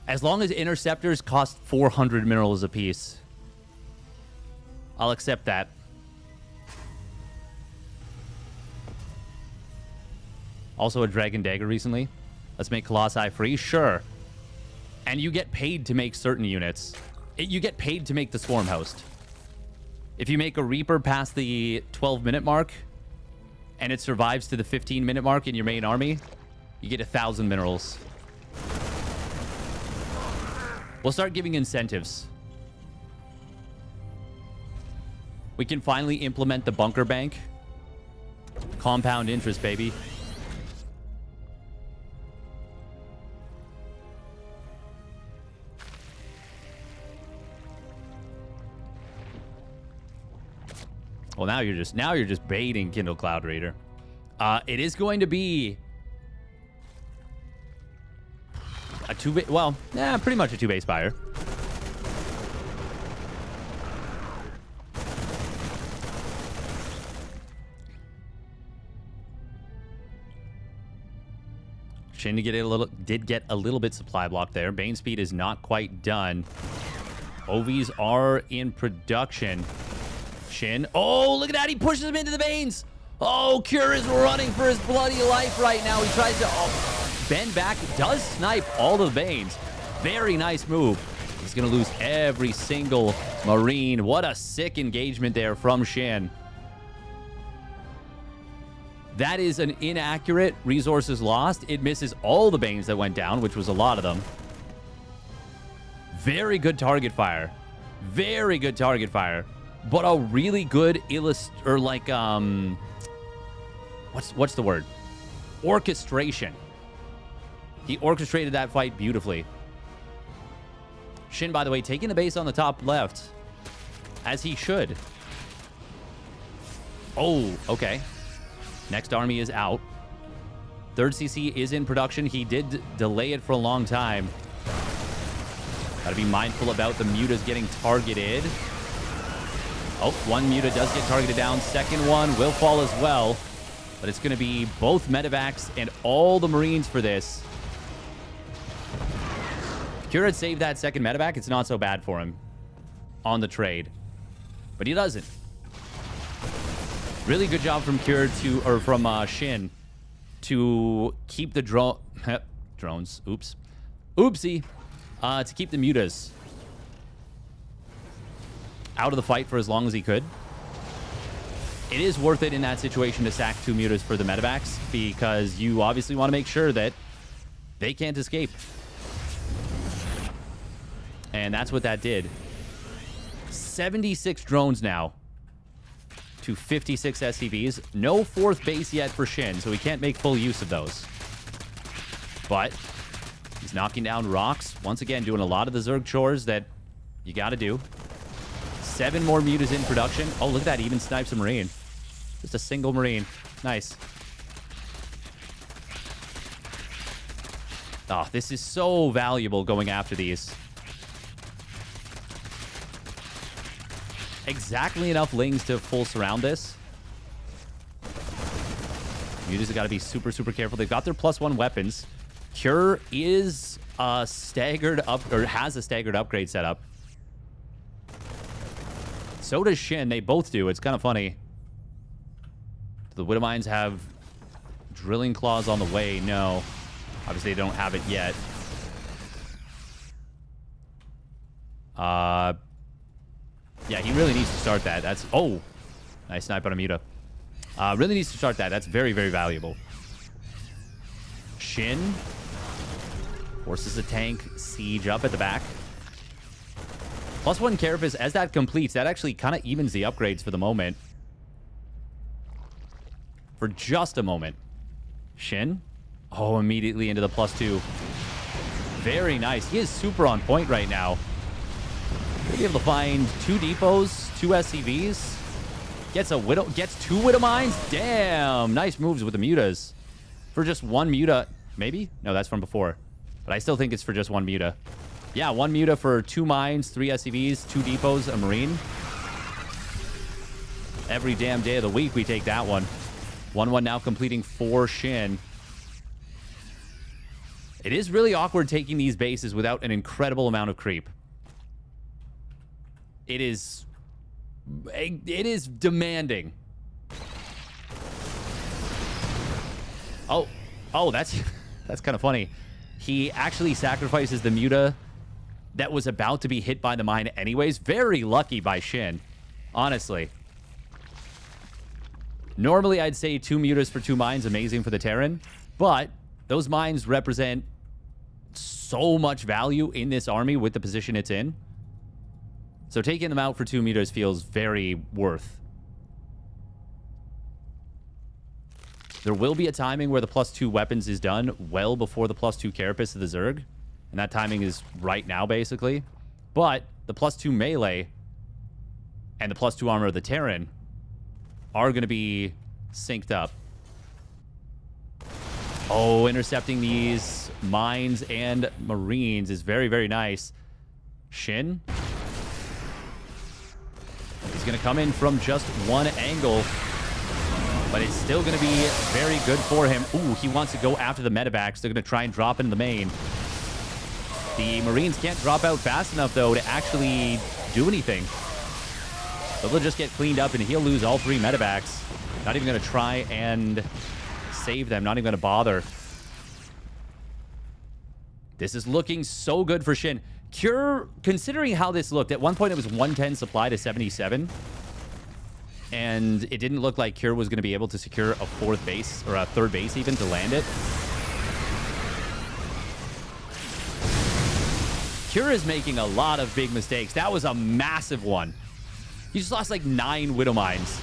Speaker 1: As long as interceptors cost 400 minerals apiece, I'll accept that. Also a Dragon Dagger recently. Let's make Colossi free. Sure. And you get paid to make certain units. You get paid to make the Swarm Host. If you make a Reaper past the 12-minute mark, and it survives to the 15-minute mark in your main army, you get 1,000 minerals. We'll start giving incentives. We can finally implement the bunker bank. Compound interest, baby. Well, now you're just baiting Kindle Cloud Raider. It is going to be a pretty much a 2-base fire. Shin did get a little bit supply block there. Bane speed is not quite done. OVs are in production. Shin. Oh, look at that. He pushes him into the Banes. Oh, Cure is running for his bloody life right now. He tries to bend back. Does snipe all the Banes. Very nice move. He's going to lose every single Marine. What a sick engagement there from Shin. That is an inaccurate resources lost. It misses all the Banes that went down, which was a lot of them. Very good target fire. Very good target fire. But a really good what's the word? Orchestration. He orchestrated that fight beautifully. Shin, by the way, taking the base on the top left, as he should. Oh, okay. Next army is out. 3rd CC is in production. He did delay it for a long time. Gotta be mindful about the mutas getting targeted. Oh, one muta does get targeted down. Second one will fall as well. But it's going to be both medevacs and all the Marines for this. If Kira had saved that second medevac, it's not so bad for him on the trade. But he doesn't. Really good job from from Shin to keep the drones. Oops. Oopsie. To keep the mutas out of the fight for as long as he could. It is worth it in that situation to sack 2 mutas for the medevacs because you obviously want to make sure that they can't escape. And that's what that did. 76 drones now to 56 SCVs. No 4th base yet for Shin, so he can't make full use of those. But he's knocking down rocks. Once again, doing a lot of the Zerg chores that you got to do. 7 more mutas in production. Oh, look at that. Even snipes a Marine. Just a single Marine. Nice. Oh, this is so valuable going after these. Exactly enough Lings to full surround this. Mutas have got to be super, super careful. They've got their +1 weapons. Cure is staggered up, or has a staggered upgrade set up. So does Shin. They both do. It's kind of funny. Do the Widowmines have drilling claws on the way? No. Obviously, they don't have it yet. Yeah, he really needs to start that. That's... Oh! Nice snipe on a muta. Really needs to start that. That's very, very valuable. Shin forces a tank siege up at the back. +1 Carapace, as that completes, that actually kind of evens the upgrades for the moment. For just a moment. Shin. Oh, immediately into the +2. Very nice. He is super on point right now. He'll be able to find 2 depots, 2 SCVs. Gets 2 Widow Mines. Damn. Nice moves with the mutas. For just 1 muta. Maybe? No, that's from before. But I still think it's for just 1 muta. Yeah, 1 muta for 2 mines, 3 SCVs, 2 depots, a marine. Every damn day of the week we take that one. 1-1 now completing for Shin. It is really awkward taking these bases without an incredible amount of creep. It is demanding. Oh, that's kind of funny. He actually sacrifices the muta that was about to be hit by the mine anyways. Very lucky by Shin, honestly. Normally, I'd say 2 mutas for 2 mines, amazing for the Terran. But those mines represent so much value in this army with the position it's in. So taking them out for 2 mutas feels very worth. There will be a timing where the +2 weapons is done well before the +2 carapace of the Zerg. And that timing is right now, basically. But the +2 melee and the +2 armor of the Terran are going to be synced up. Oh, intercepting these mines and marines is very, very nice. Shin. He's going to come in from just one angle, but it's still going to be very good for him. Ooh, he wants to go after the medevacs. They're going to try and drop into the main. The marines can't drop out fast enough, though, to actually do anything. So they'll just get cleaned up, and he'll lose all 3 medevacs. Not even going to try and save them. Not even going to bother. This is looking so good for Shin. Cure, considering how this looked, at one point it was 110 supply to 77. And it didn't look like Cure was going to be able to secure a 4th base, or a 3rd base even, to land it. Cure is making a lot of big mistakes. That was a massive one. He just lost like 9 Widow Mines.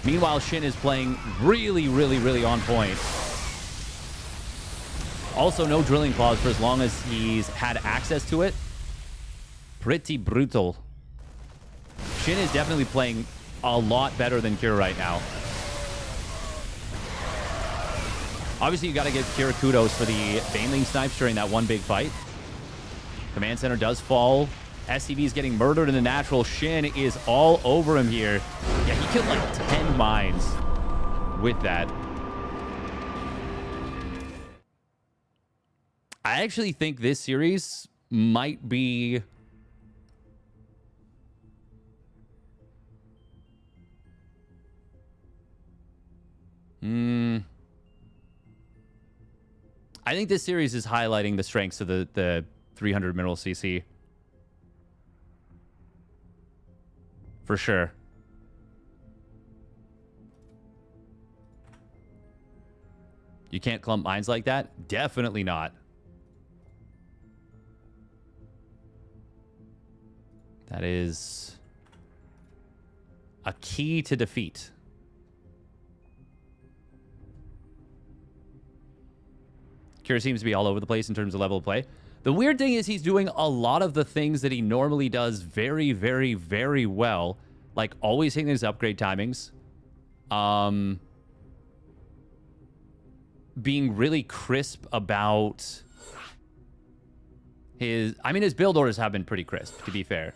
Speaker 1: Meanwhile, Shin is playing really, really, really on point. Also, no drilling clause for as long as he's had access to it. Pretty brutal. Shin is definitely playing a lot better than Cure right now. Obviously, you got to give Cure kudos for the Baneling snipes during that one big fight. Command center does fall. SCV is getting murdered in the natural. Shin is all over him here. Yeah, he killed like 10 mines with that. I actually think this series might be... I think this series is highlighting the strengths of the 300 mineral CC. For sure. You can't clump mines like that? Definitely not. That is a key to defeat. Cure seems to be all over the place in terms of level of play. The weird thing is he's doing a lot of the things that he normally does very, very, very well. Like always hitting his upgrade timings. Being really crisp about his... I mean, his build orders have been pretty crisp, to be fair.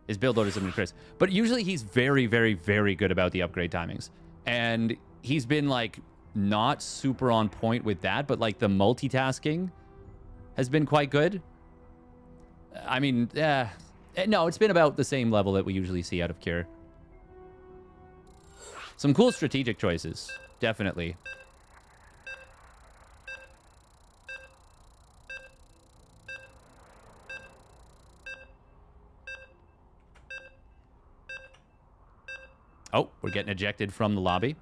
Speaker 1: His build orders have been crisp. But usually he's very, very, very good about the upgrade timings. And he's been, like, not super on point with that, but, like, the multitasking has been quite good. I mean, no, it's been about the same level that we usually see out of Cure. Some cool strategic choices, definitely. Oh, we're getting ejected from the lobby.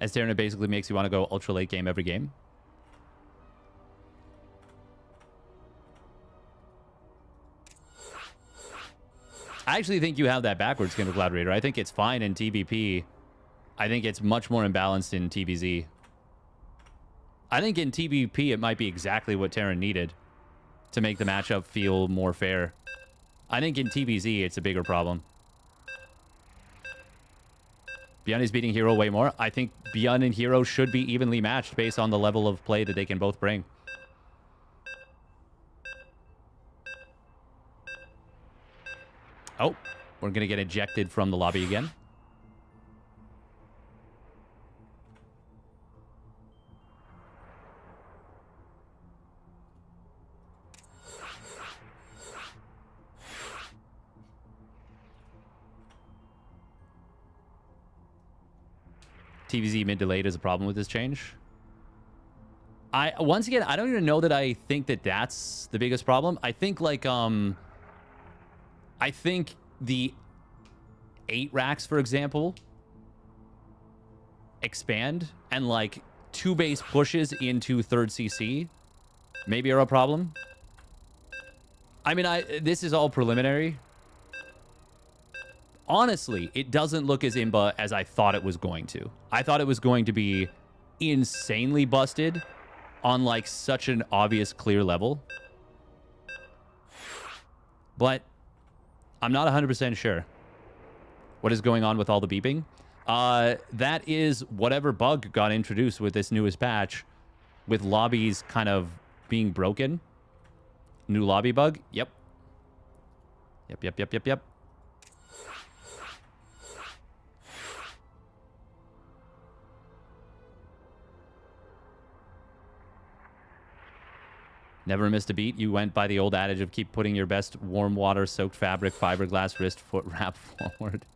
Speaker 1: As Terran basically makes you want to go ultra late game every game. I actually think you have that backwards, Skin of Cloud Raider. I think it's fine in TBP. I think it's much more imbalanced in TBZ. I think in TBP, it might be exactly what Terran needed to make the matchup feel more fair. I think in TBZ, it's a bigger problem. Beyond is beating herO way more. I think Beyond and herO should be evenly matched based on the level of play that they can both bring. Oh, we're going to get ejected from the lobby again. TVZ mid delayed is a problem with this change. Once again, I don't even know that I think that that's the biggest problem. I think like I think the 8 racks, for example, expand and like 2 base pushes into 3rd CC maybe are a problem. I mean, this is all preliminary. Honestly, it doesn't look as imba as I thought it was going to. I thought it was going to be insanely busted on like such an obvious clear level. But I'm not 100% sure what is going on with all the beeping. That is whatever bug got introduced with this newest patch with lobbies kind of being broken. New lobby bug. Yep. Yep. Never missed a beat. You went by the old adage of keep putting your best warm water soaked fabric, fiberglass wrist foot wrap forward.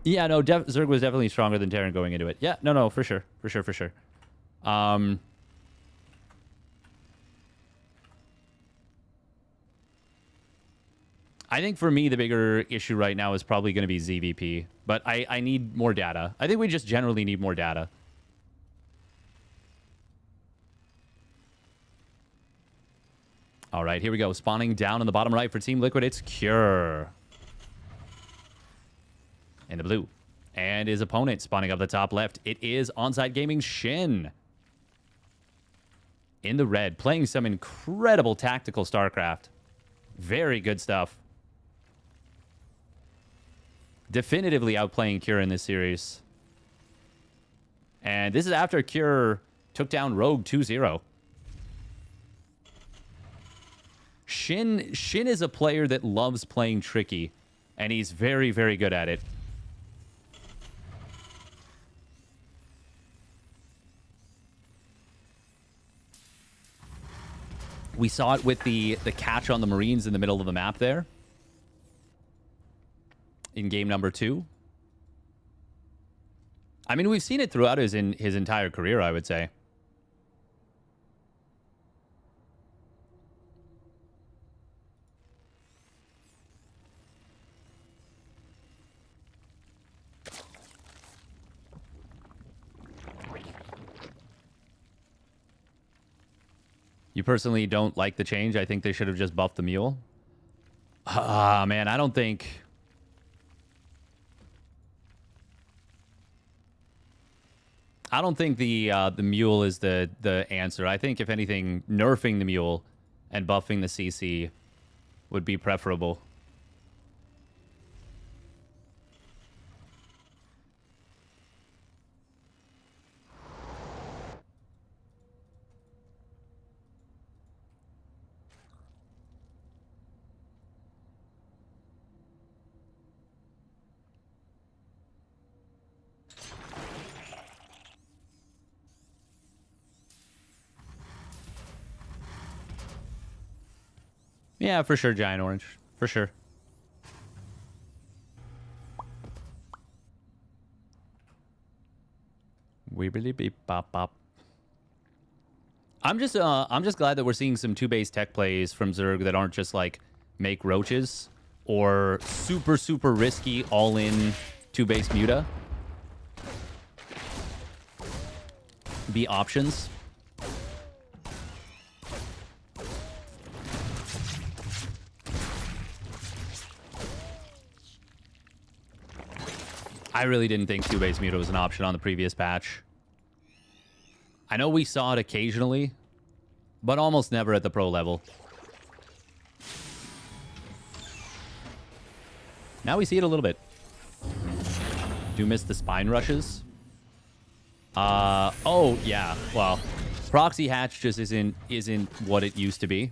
Speaker 1: Yeah, no, Zerg was definitely stronger than Terran going into it. Yeah, no, for sure. I think for me, the bigger issue right now is probably going to be ZVP. But I need more data. I think we just generally need more data. All right, here we go. Spawning down in the bottom right for Team Liquid, it's Cure. In the blue. And his opponent spawning up the top left. It is Onside Gaming's Shin. In the red, playing some incredible tactical StarCraft. Very good stuff. Definitively outplaying Cure in this series. And this is after Cure took down Rogue 2-0. Shin is a player that loves playing tricky. And he's very, very good at it. We saw it with the catch on the Marines in the middle of the map there. In game number 2. I mean, we've seen it throughout his entire career, I would say. You personally don't like the change? I think they should have just buffed the mule. Man, I don't think... I don't think the mule is the answer. I think, if anything, nerfing the mule and buffing the CC would be preferable. Yeah, for sure, Giant Orange. for sure. Weebly beep bop bop. I'm just glad that we're seeing some 2-base tech plays from Zerg that aren't just like make roaches or super, super risky all-in 2-base Muta. Be options. I really didn't think 2-base Muta was an option on the previous patch. I know we saw it occasionally, but almost never at the pro level. Now we see it a little bit. Do miss the spine rushes. Oh, yeah. Well, proxy hatch just isn't what it used to be.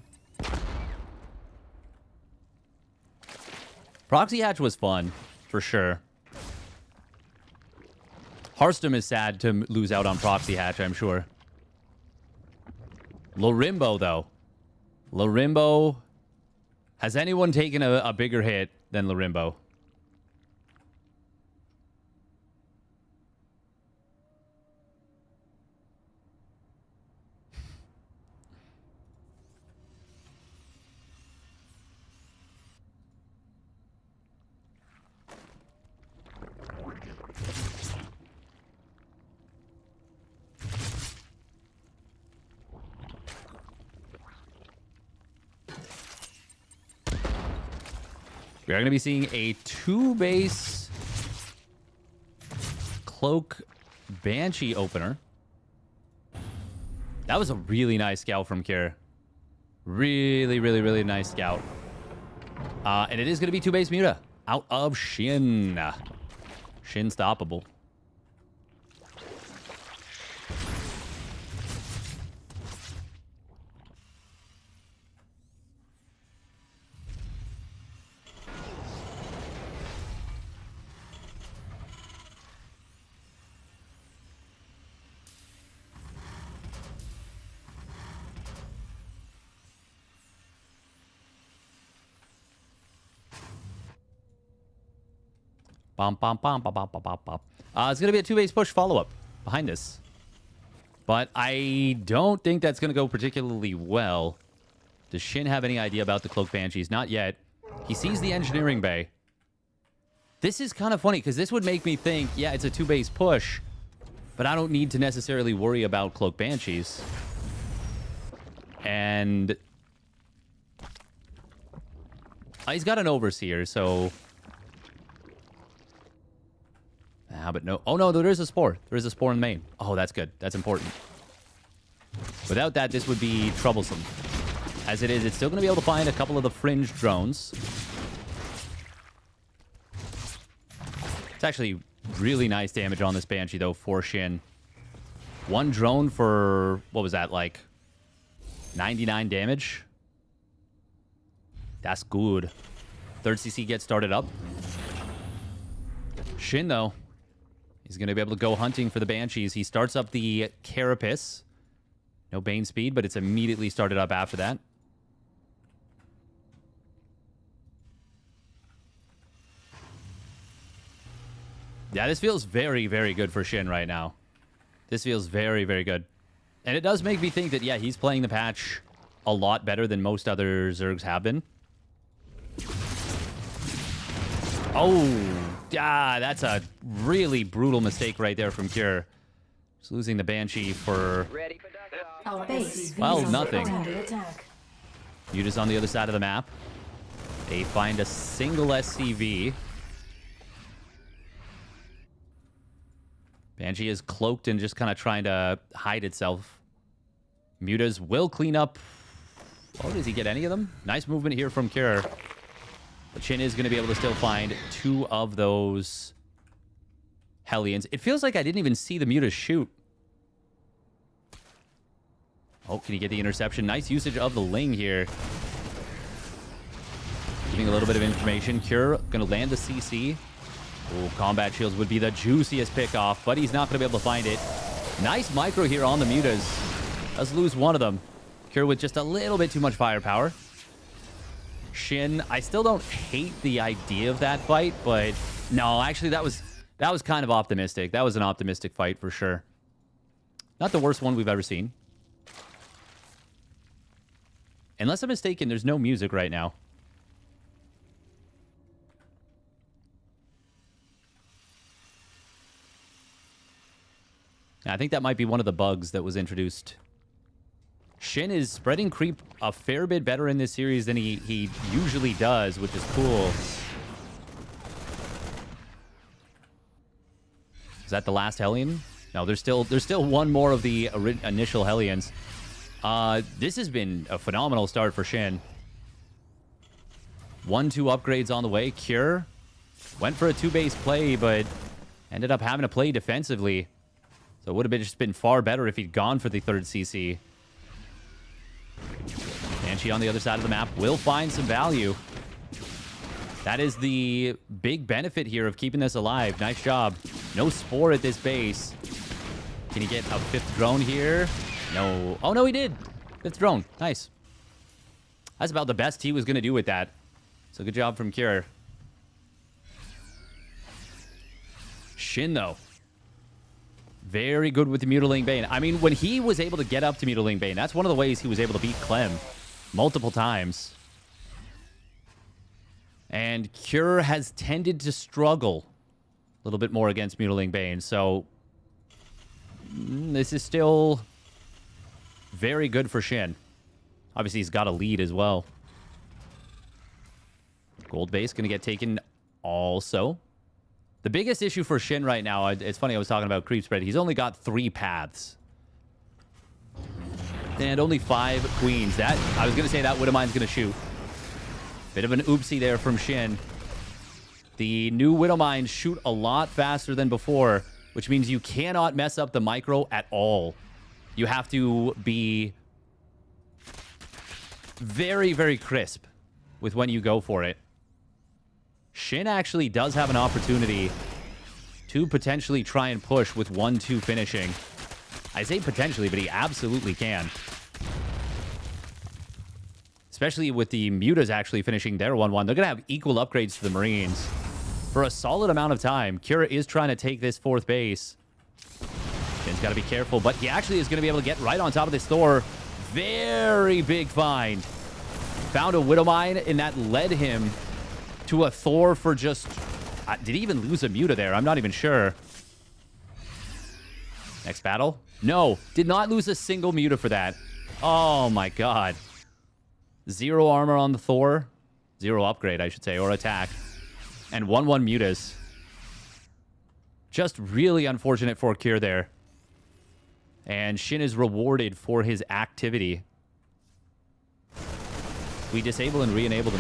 Speaker 1: Proxy hatch was fun, for sure. Hearthstone is sad to lose out on proxy hatch, I'm sure. Lorimbo, though. Lorimbo. Has anyone taken a bigger hit than Lorimbo? We are going to be seeing a 2-base Cloak Banshee opener. That was a really nice scout from Kier. Really, really, really nice scout. And it is going to be 2-base Muta out of Shin. Shin stoppable. Bum, bum, bum, bum, bum, bum, bum, bum. It's going to be a 2-base push follow-up behind this. But I don't think that's going to go particularly well. Does Shin have any idea about the Cloak Banshees? Not yet. He sees the engineering bay. This is kind of funny, because this would make me think, yeah, it's a 2-base push, but I don't need to necessarily worry about Cloak Banshees. And he's got an Overseer, so... but no. Oh, no, there is a Spore. There is a Spore in the main. Oh, that's good. That's important. Without that, this would be troublesome. As it is, it's still going to be able to find a couple of the fringe drones. It's actually really nice damage on this Banshee, though, for Shin. One drone for, what was that, like 99 damage? That's good. Third CC gets started up. Shin, though, he's going to be able to go hunting for the Banshees. He starts up the Carapace. No Bane speed, but it's immediately started up after that. Yeah, this feels very, very good for Shin right now. This feels very, very good. And it does make me think that, yeah, he's playing the patch a lot better than most other Zergs have been. Oh, yeah, that's a really brutal mistake right there from Cure. Just losing the Banshee for, well, nothing. Muta's on the other side of the map. They find a single SCV. Banshee is cloaked and just kind of trying to hide itself. Mutas will clean up. Oh, does he get any of them? Nice movement here from Cure. But Shin is going to be able to still find 2 of those Hellions. It feels like I didn't even see the Mutas shoot. Oh, can he get the interception? Nice usage of the Ling here. Giving a little bit of information. Cure going to land the CC. Oh, combat shields would be the juiciest pickoff, but he's not going to be able to find it. Nice micro here on the Mutas. Does lose one of them. Cure with just a little bit too much firepower. Shin. I still don't hate the idea of that fight, but no, actually that was kind of optimistic. That was an optimistic fight for sure. Not the worst one we've ever seen. Unless I'm mistaken, there's no music right now. I think that might be one of the bugs that was introduced. Shin is spreading creep a fair bit better in this series than he usually does, which is cool. Is that the last Hellion? No, there's still one more of the initial Hellions. This has been a phenomenal start for Shin. 1-2 upgrades on the way. Cure went for a 2-base play, but ended up having to play defensively. So it would have just been far better if he'd gone for the 3rd CC. Banshee on the other side of the map will find some value. That is the big benefit here of keeping this alive. Nice job. No Spore at this base. Can he get a 5th drone here? No. Oh, no, he did. 5th drone. Nice. That's about the best he was going to do with that. So good job from Cure. Shin, though. Very good with the Mutilating Bane. I mean, when he was able to get up to Mutilating Bane, that's one of the ways he was able to beat Clem multiple times. And Cure has tended to struggle a little bit more against Mutilating Bane. So this is still very good for Shin. Obviously, he's got a lead as well. Gold base going to get taken also. The biggest issue for Shin right now, it's funny, I was talking about creep spread. He's only got 3 paths. And only 5 queens. That, I was going to say that Widowmine's going to shoot. Bit of an oopsie there from Shin. The new Widowmines shoot a lot faster than before, which means you cannot mess up the micro at all. You have to be very, very crisp with when you go for it. Shin actually does have an opportunity to potentially try and push with 1-2 finishing. I say potentially, but he absolutely can. Especially with the Mutas actually finishing their 1-1. They're going to have equal upgrades to the Marines for a solid amount of time. Kira is trying to take this 4th base. Shin's got to be careful, but he actually is going to be able to get right on top of this Thor. Very big find. Found a Widowmine, and that led him to a Thor for just... did he even lose a Muta there? I'm not even sure. Next battle? No, did not lose a single Muta for that. Oh my god. 0 armor on the Thor. 0 upgrade, I should say, or attack. And 1-1 Mutas. Just really unfortunate for Kier there. And Shin is rewarded for his activity. We disable and re-enable the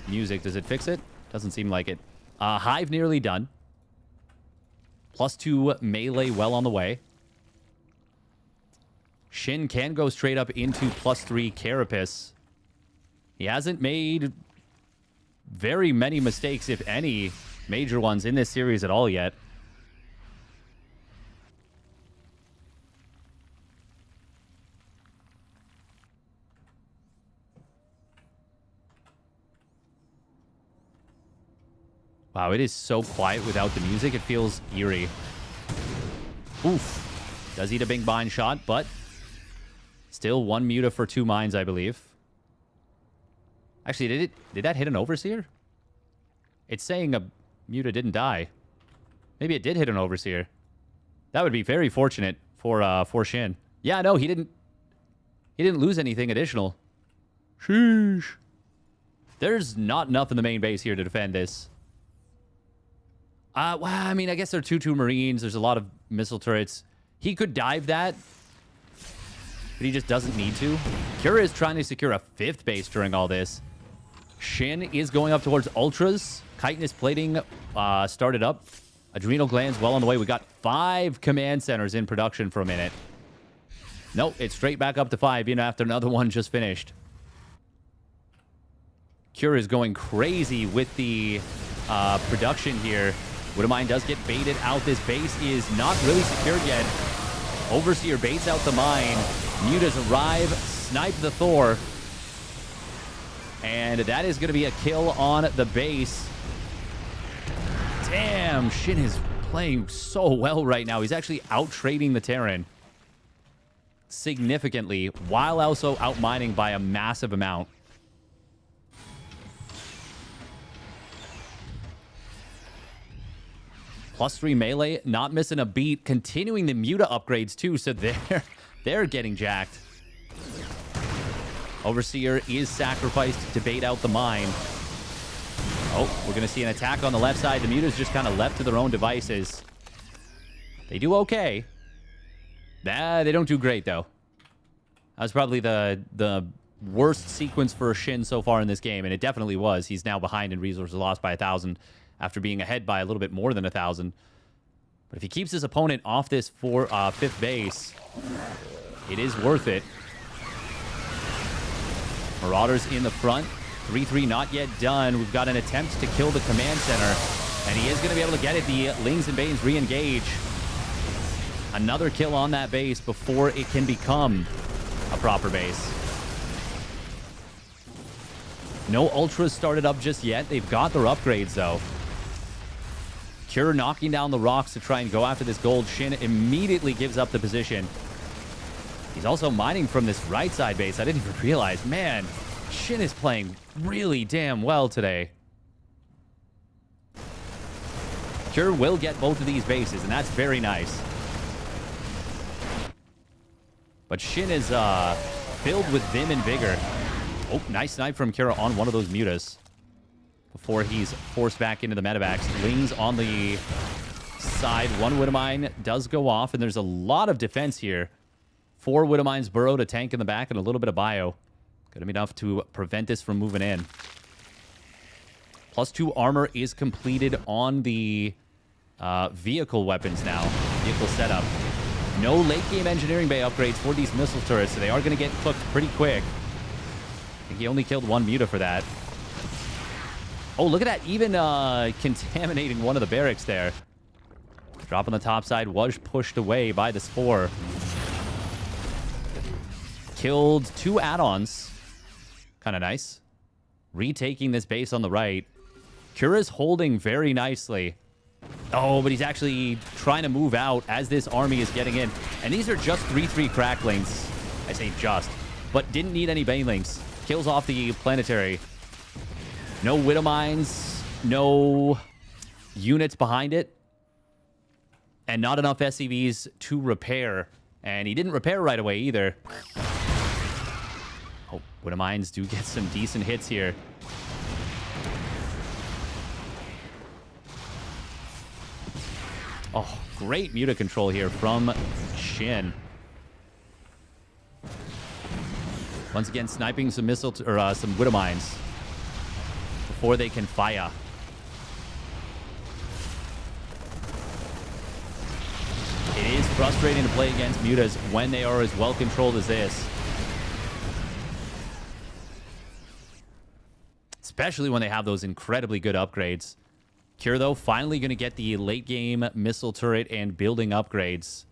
Speaker 1: music. Does it fix it? Doesn't seem like it. Hive nearly done. +2 melee well on the way. Shin can go straight up into +3 Carapace. He hasn't made very many mistakes, if any major ones, in this series at all yet. Wow, it is so quiet without the music. It feels eerie. Oof. Does eat a big bind shot, but still 1 Muta for 2 mines, I believe. Actually, did that hit an Overseer? It's saying a Muta didn't die. Maybe it did hit an Overseer. That would be very fortunate for Shin. Yeah, no, he didn't lose anything additional. Sheesh. There's not enough in the main base here to defend this. Well, I mean, I guess there are 2 Marines. There's a lot of missile turrets. He could dive that, but he just doesn't need to. Kira is trying to secure a 5th base during all this. Shin is going up towards Ultras. Chitinous plating started up. Adrenal glands well on the way. We got 5 command centers in production for a minute. Nope, it's straight back up to 5, even after another one just finished. Cure is going crazy with the production here. Widowmine does get baited out. This base is not really secured yet. Overseer baits out the mine. Mutas arrive, snipe the Thor. And that is going to be a kill on the base. Damn, Shin is playing so well right now. He's actually out-trading the Terran significantly, while also out-mining by a massive amount. +3 melee, not missing a beat. Continuing the Muta upgrades, too, so they're getting jacked. Overseer is sacrificed to bait out the mine. Oh, we're going to see an attack on the left side. The Mutas just kind of left to their own devices. They do okay. They don't do great, though. That was probably the worst sequence for Shin so far in this game, and it definitely was. He's now behind in resources lost by 1,000 after being ahead by a little bit more than 1,000. But if he keeps his opponent off this 5th base, it is worth it. Marauders in the front. 3-3 not yet done. We've got an attempt to kill the command center, and he is going to be able to get it. The Lings and Banes re-engage. Another kill on that base before it can become a proper base. No Ultras started up just yet. They've got their upgrades, though. Cure knocking down the rocks to try and go after this gold. Shin immediately gives up the position. He's also mining from this right side base. I didn't even realize. Man, Shin is playing really damn well today. Cure will get both of these bases, and that's very nice. But Shin is filled with vim and vigor. Oh, nice snipe from Cure on one of those Mutas before he's forced back into the medevacs. Lings on the side. One Widowmine does go off, and there's a lot of defense here. 4 Widowmines burrowed, a tank in the back, and a little bit of bio. Gonna be enough to prevent this from moving in. +2 armor is completed on the vehicle weapons now. Vehicle setup. No late game engineering bay upgrades for these missile turrets, so they are going to get cooked pretty quick. I think he only killed 1 Muta for that. Oh, look at that. Even contaminating one of the barracks there. Drop on the top side was pushed away by the Spore. Killed 2 add-ons. Kind of nice. Retaking this base on the right. Kura's holding very nicely. Oh, but he's actually trying to move out as this army is getting in. And these are just 3-3 cracklings. I say just. But didn't need any banelings. Kills off the planetary. No Widowmines. No units behind it. And not enough SCVs to repair. And he didn't repair right away either. Oh, Widowmines do get some decent hits here. Oh, great Muta control here from Shin. Once again, sniping some some Widowmines before they can fire. It is frustrating to play against Mutas when they are as well controlled as this. Especially when they have those incredibly good upgrades. Cure, though, finally going to get the late-game missile turret and building upgrades.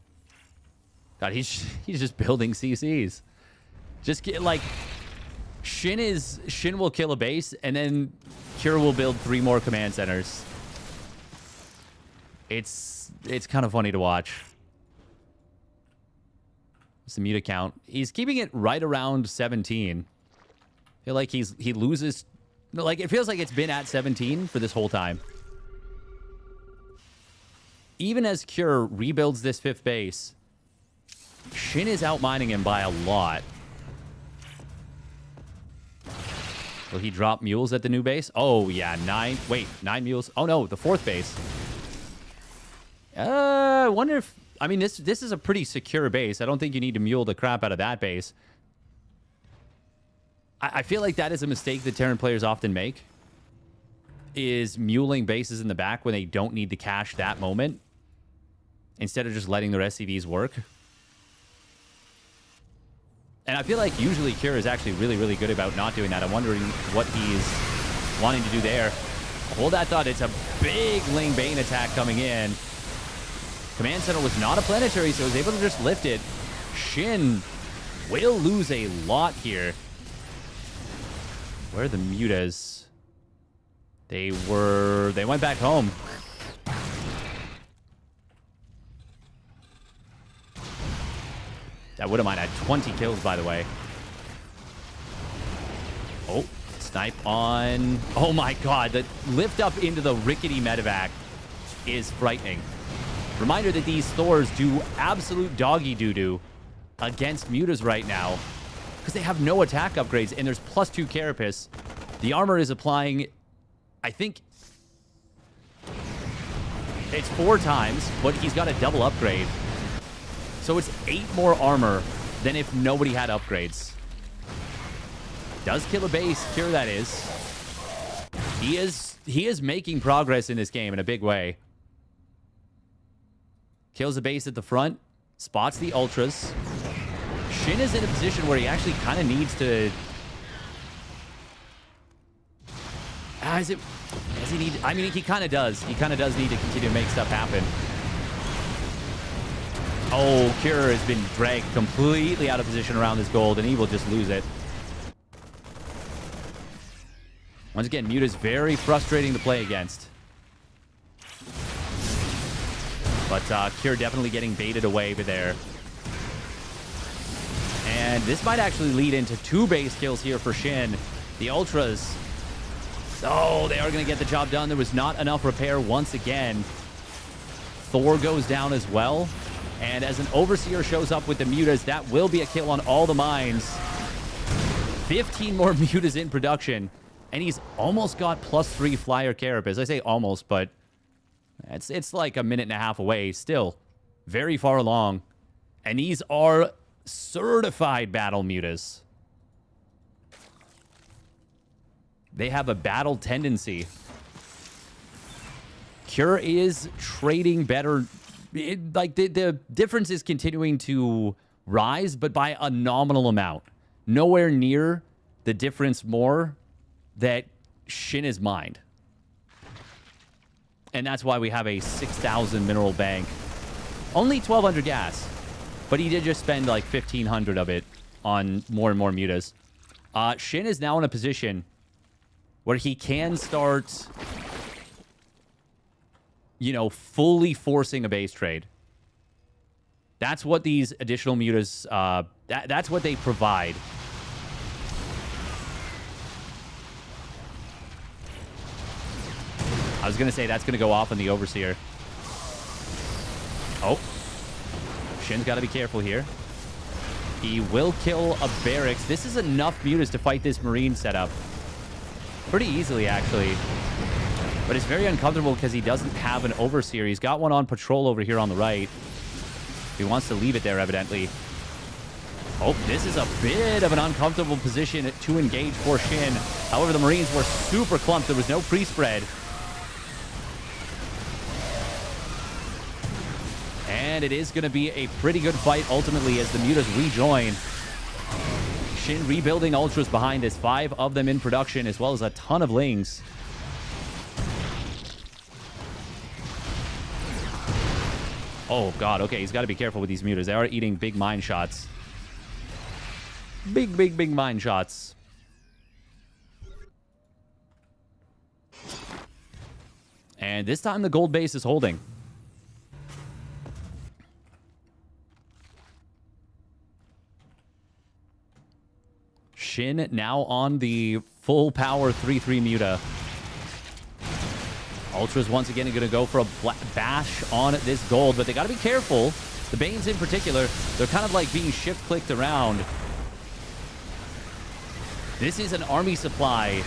Speaker 1: God, he's just building CCs. Just get, like... Shin will kill a base, and then Cure will build 3 more command centers. It's kind of funny to watch. What's the Muta count? He's keeping it right around 17. I feel like he loses... No, like, it feels like it's been at 17 for this whole time. Even as Cure rebuilds this 5th base, Shin is outmining him by a lot. Will he drop mules at the new base? Oh, yeah, 9 mules. Oh, no, the 4th base. I wonder if... I mean, this is a pretty secure base. I don't think you need to mule the crap out of that base. I feel like that is a mistake that Terran players often make. Is muling bases in the back when they don't need to cash that moment. Instead of just letting their SCVs work. And I feel like usually Cure is actually really, really good about not doing that. I'm wondering what he's wanting to do there. Hold that thought. It's a big Ling Bane attack coming in. Command Center was not a planetary, so he was able to just lift it. Shin will lose a lot here. Where are the mutas? They went back home. That would have mine had 20 kills, by the way. Oh, snipe on... Oh my god, the lift up into the rickety medevac is frightening. Reminder that these Thors do absolute doggy doo-doo against mutas right now because they have no attack upgrades, and there's +2 carapace. The armor is applying, I think... It's 4 times, but he's got a double upgrade. So it's 8 more armor than if nobody had upgrades. Does kill a base, Cure that is. He is making progress in this game in a big way. Kills a base at the front, spots the ultras. Shin is in a position where he actually kind of needs to... Does he need... I mean, he kind of does. He kind of does need to continue to make stuff happen. Oh, Cure has been dragged completely out of position around this gold, and he will just lose it. Once again, Mute is very frustrating to play against. But Cure definitely getting baited away there. And this might actually lead into 2 base kills here for Shin. The Ultras. Oh, they are going to get the job done. There was not enough repair once again. Thor goes down as well. And as an Overseer shows up with the mutas, that will be a kill on all the mines. 15 more mutas in production. And he's almost got +3 flyer carapace. I say almost, but it's like a minute and a half away still. Very far along. And these are certified battle mutas. They have a battle tendency. Cure is trading better. The difference is continuing to rise, but by a nominal amount. Nowhere near the difference more that Shin is mined. And that's why we have a 6,000 mineral bank. Only 1,200 gas. But he did just spend like 1,500 of it on more and more mutas. Shin is now in a position where he can start, you know, fully forcing a base trade. That's what these additional mutas, that's what they provide. I was going to say that's going to go off on the Overseer. Oh. Shin's got to be careful here. He will kill a barracks. This is enough mutas to fight this Marine setup. Pretty easily, actually. But it's very uncomfortable because he doesn't have an Overseer. He's got one on patrol over here on the right. He wants to leave it there, evidently. Oh, this is a bit of an uncomfortable position to engage for Shin. However, the Marines were super clumped. There was no pre-spread. And it is going to be a pretty good fight, ultimately, as the mutas rejoin. Shin rebuilding ultras behind us. 5 of them in production, as well as a ton of lings. Oh, God. Okay, he's got to be careful with these mutas. They are eating big mine shots. Big, big, big mine shots. And this time, the gold base is holding. Shin now on the full power 3-3 muta. Ultra's once again going to go for a bash on this gold, but they got to be careful. The Banes in particular, they're kind of like being shift-clicked around. This is an army supply.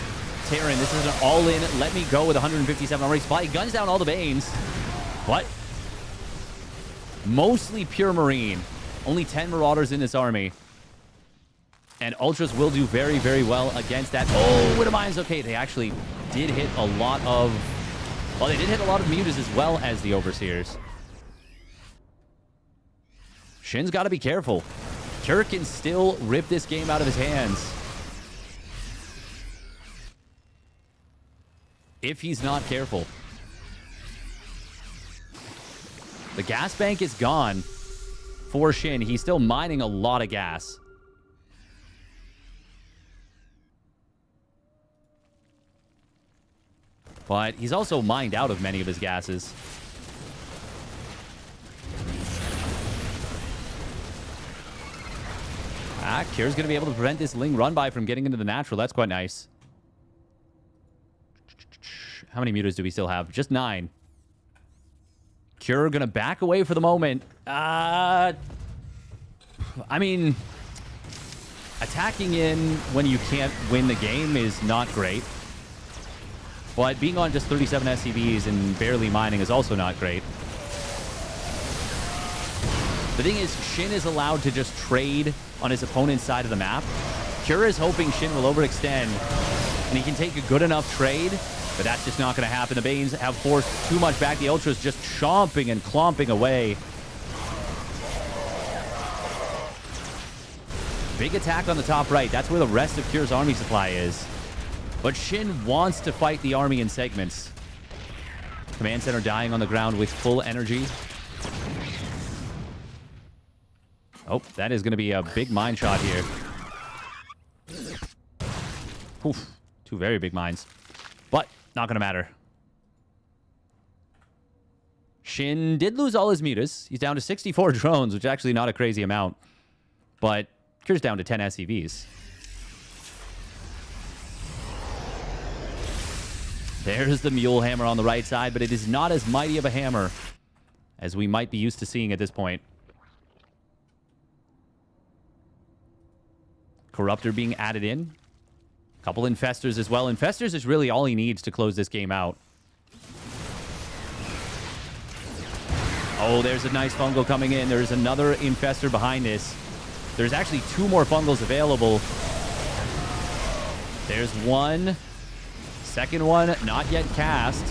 Speaker 1: Terran, this is an all-in, let me go with 157 army supply. Guns down all the Banes. What? Mostly pure Marine. Only 10 Marauders in this army. And Ultras will do very, very well against that. Oh, Widow Mines. Okay, they actually did hit a lot of... Well, they did hit a lot of mutas as well as the Overseers. Shin's got to be careful. Cure can still rip this game out of his hands. If he's not careful. The gas bank is gone for Shin. He's still mining a lot of gas. But he's also mined out of many of his gases. Cure's going to be able to prevent this Ling run-by from getting into the natural. That's quite nice. How many mutas do we still have? Just 9. Cure going to back away for the moment. I mean, attacking in when you can't win the game is not great. But being on just 37 SCBs and barely mining is also not great. The thing is, Shin is allowed to just trade on his opponent's side of the map. Cure is hoping Shin will overextend, and he can take a good enough trade, but that's just not going to happen. The Banes have forced too much back. The Ultra's just chomping and clomping away. Big attack on the top right. That's where the rest of Cure's army supply is. But Shin wants to fight the army in segments. Command center dying on the ground with full energy. Oh, that is going to be a big mine shot here. Oof, 2 very big mines. But not going to matter. Shin did lose all his mutas. He's down to 64 drones, which is actually not a crazy amount. But Cure's down to 10 SCVs. There's the Mule Hammer on the right side, but it is not as mighty of a hammer as we might be used to seeing at this point. Corruptor being added in. Couple Infestors as well. Infestors is really all he needs to close this game out. Oh, there's a nice fungal coming in. There's another Infestor behind this. There's actually 2 more fungals available. There's one. Second one, not yet cast.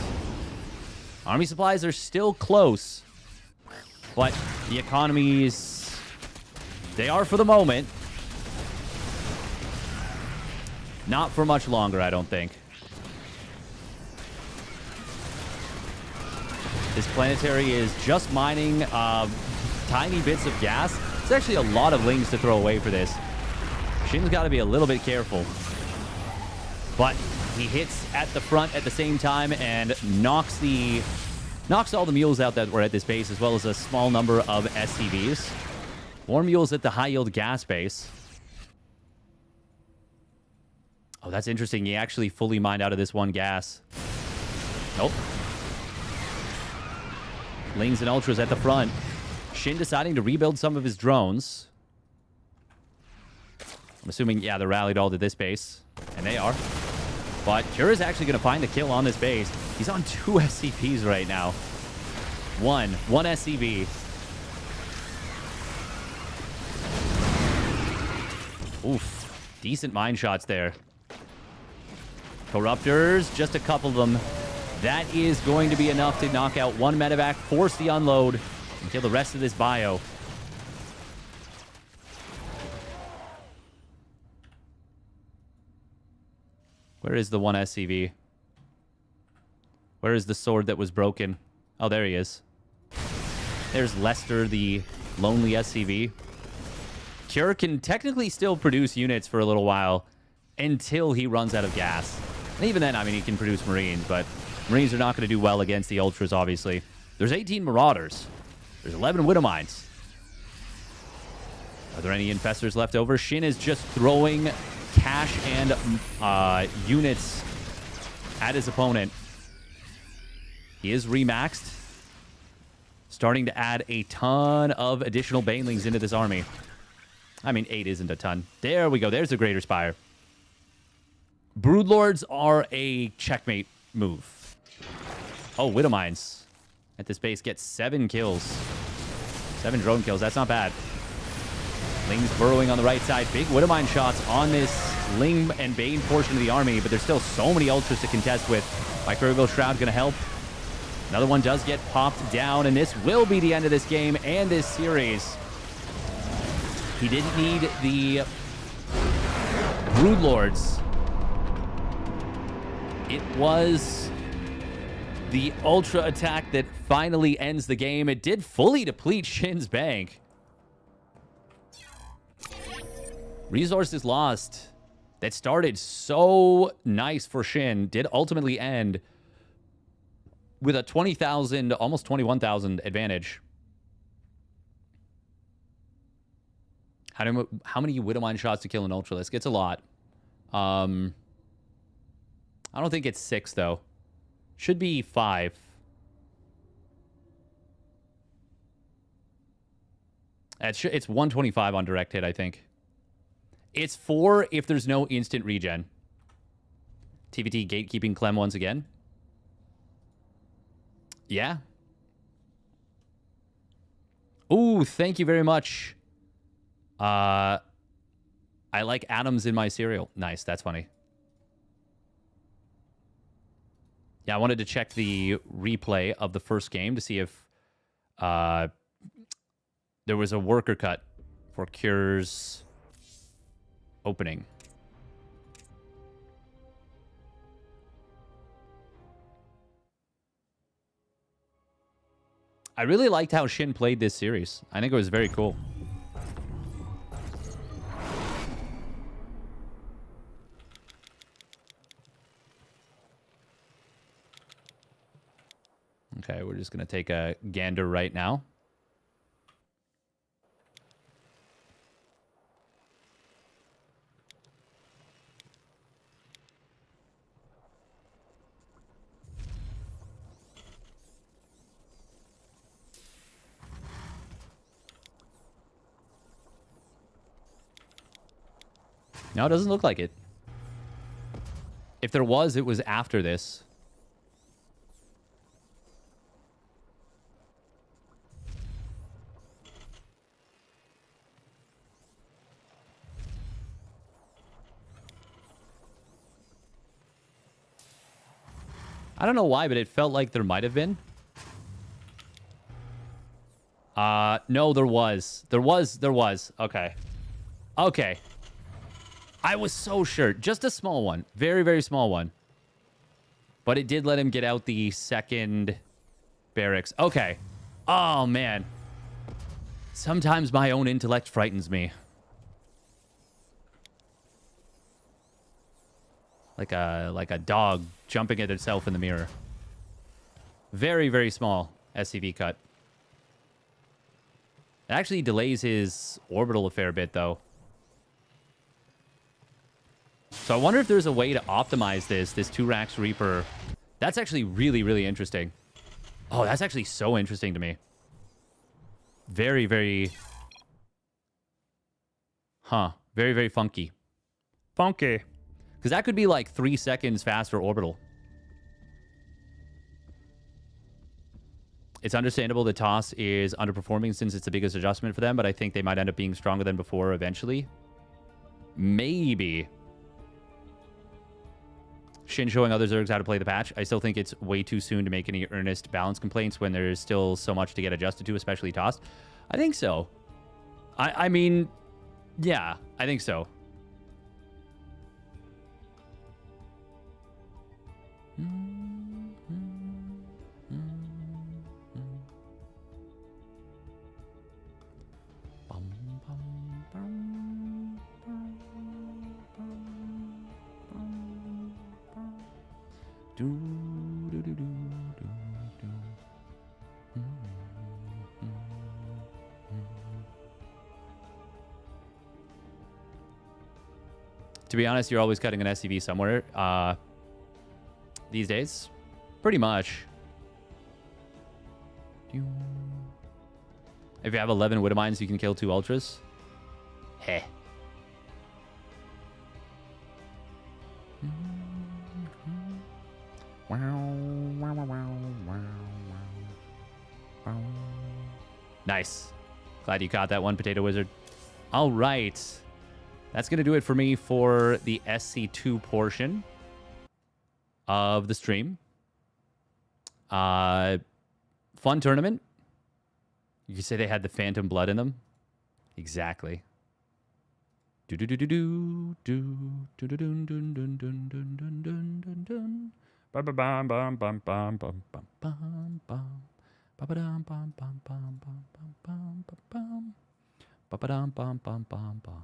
Speaker 1: Army supplies are still close. But the economies, they are for the moment. Not for much longer, I don't think. This planetary is just mining tiny bits of gas. It's actually a lot of Lings to throw away for this. Shin's got to be a little bit careful. But he hits at the front at the same time and knocks all the mules out that were at this base, as well as a small number of SCVs. More mules at the high-yield gas base. Oh, that's interesting. He actually fully mined out of this one gas. Nope. Lings and Ultras at the front. Shin deciding to rebuild some of his drones. I'm assuming, yeah, they're rallied all to this base. And they are. But Cure is actually going to find the kill on this base. He's on 2 SCPs right now. One SCV. Oof. Decent mine shots there. Corruptors, just a couple of them. That is going to be enough to knock out one medevac, force the unload, and kill the rest of this bio. Where is the one SCV? Where is the sword that was broken? Oh, there he is. There's Lester, the lonely SCV. Cure can technically still produce units for a little while until he runs out of gas. And even then, I mean, he can produce Marines, but Marines are not going to do well against the Ultras, obviously. There's 18 Marauders. There's 11 Widow Mines. Are there any Infestors left over? Shin is just throwing cash and units at his opponent. He is remaxed. Starting to add a ton of additional Banelings into this army. I mean, 8 isn't a ton. There we go. There's the Greater Spire. Broodlords are a checkmate move. Oh, Widow Mines at this base gets 7 kills. 7 drone kills. That's not bad. Lings burrowing on the right side. Big Widow Mine shots on this Ling and Bane portion of the army, but there's still so many Ultras to contest with. Microbial Shroud going to help. Another one does get popped down, and this will be the end of this game and this series. He didn't need the Broodlords. It was the Ultra attack that finally ends the game. It did fully deplete Shin's bank. Resources lost. That started so nice for Shin. Did ultimately end with a 20,000, almost 21,000 advantage. How many Widowmine shots to kill an Ultralisk? It's a lot. I don't think it's 6, though. Should be 5. It's 125 on direct hit, I think. It's 4 if there's no instant regen. TVT gatekeeping Clem once again. Yeah. Ooh, thank you very much. I like atoms in my cereal. Nice, that's funny. Yeah, I wanted to check the replay of the first game to see if there was a worker cut for Cure's opening. I really liked how Shin played this series. I think it was very cool. Okay, we're just going to take a gander right now. No, it doesn't look like it. If there was, it was after this. I don't know why, but it felt like there might have been. No, there was. There was. Okay. Okay. I was so sure. Just a small one. Very, very small one. But it did let him get out the second barracks. Okay. Oh, man. Sometimes my own intellect frightens me. Like a dog jumping at itself in the mirror. Very, very small SCV cut. It actually delays his orbital a fair bit, though. So I wonder if there's a way to optimize this 2-Rax Reaper. That's actually really, really interesting. Oh, that's actually so interesting to me. Very, very... Huh. Very, very funky. Funky. Because that could be like 3 seconds faster orbital. It's understandable that TOS is underperforming since it's the biggest adjustment for them, but I think they might end up being stronger than before eventually. Maybe. Shin showing other Zergs how to play the patch. I still think it's way too soon to make any earnest balance complaints when there's still so much to get adjusted to, especially TOS. I think so. I mean, yeah, I think so. To be honest, you're always cutting an SCV somewhere these days. Pretty much. If you have 11 Widowmines, you can kill 2 Ultras. Heh. Nice. Glad you caught that one, Potato Wizard. All right. That's going to do it for me for the SC2 portion of the stream. Fun tournament. You could say they had the phantom blood in them. Exactly. Do do do do do do do do dun dun dun dun dun dun dun dun dun. Bam bam bam bam bam bam bam bam bam. Ba-ba-dum bam bam bam bam bam bam bam. Ba-ba-dum bam bam bam bam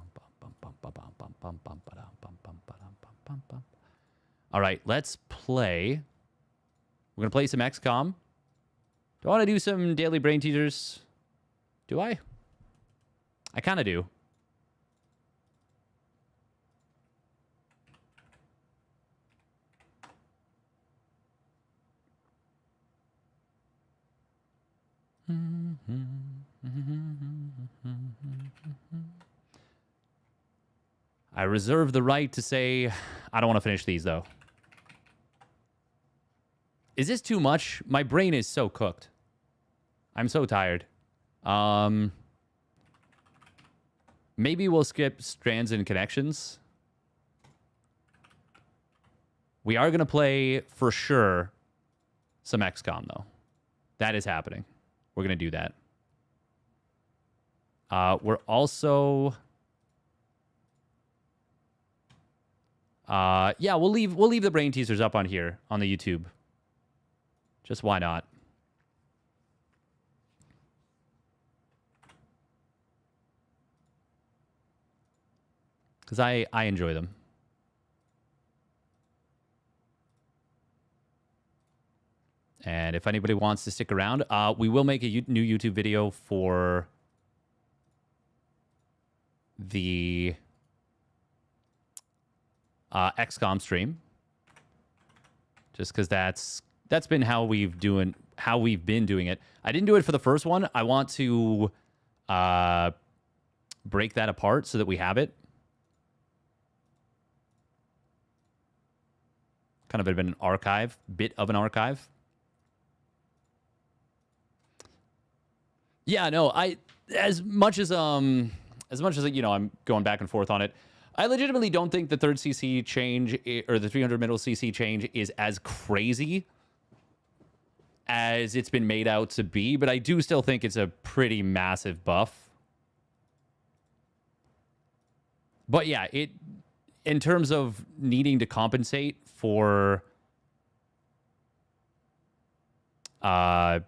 Speaker 1: bam. All right, let's play We're going to play some XCOM. Do I want to do some daily brain teasers? Do I? I kind of do. I reserve the right to say I don't want to finish these, though. Is this too much? My brain is so cooked. I'm so tired. Maybe we'll skip Strands and Connections. We are going to play, for sure, some XCOM, though. That is happening. We're going to do that. We're also... yeah, we'll leave the brain teasers up on here on the YouTube. Just why not? Because I enjoy them. And if anybody wants to stick around, we will make a new YouTube video for the XCOM stream. Just because that's been how we've been doing it. I didn't do it for the first one. I want to break that apart so that we have it. Kind of an archive, bit of an archive. Yeah, no, as much as you know, I'm going back and forth on it. I legitimately don't think the 3rd CC change or the 300 middle CC change is as crazy as it's been made out to be, but I do still think it's a pretty massive buff. But yeah, in terms of needing to compensate for the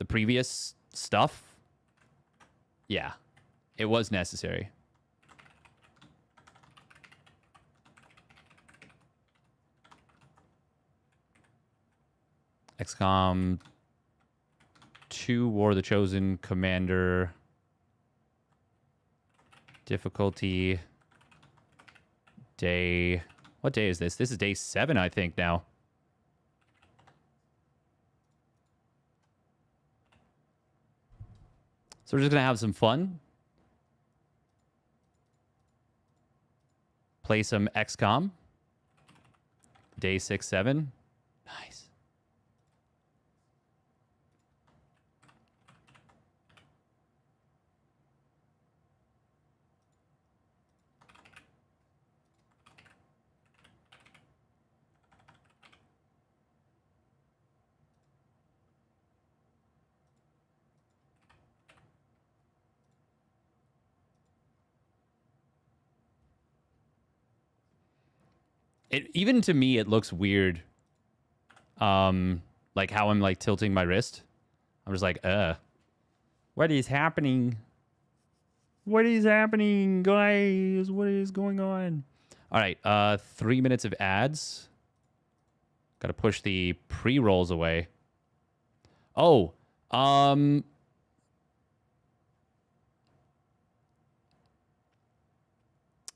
Speaker 1: previous stuff, yeah, it was necessary. XCOM 2 War of the Chosen Commander. Difficulty. Day. What day is this? This is day 7, I think, now. So we're just going to have some fun. Play some XCOM. Day 6, 7. Nice. Even to me, it looks weird. Like how I'm like tilting my wrist. I'm just like, what is happening? What is happening, guys? What is going on? All right, 3 minutes of ads. Got to push the pre-rolls away. Oh,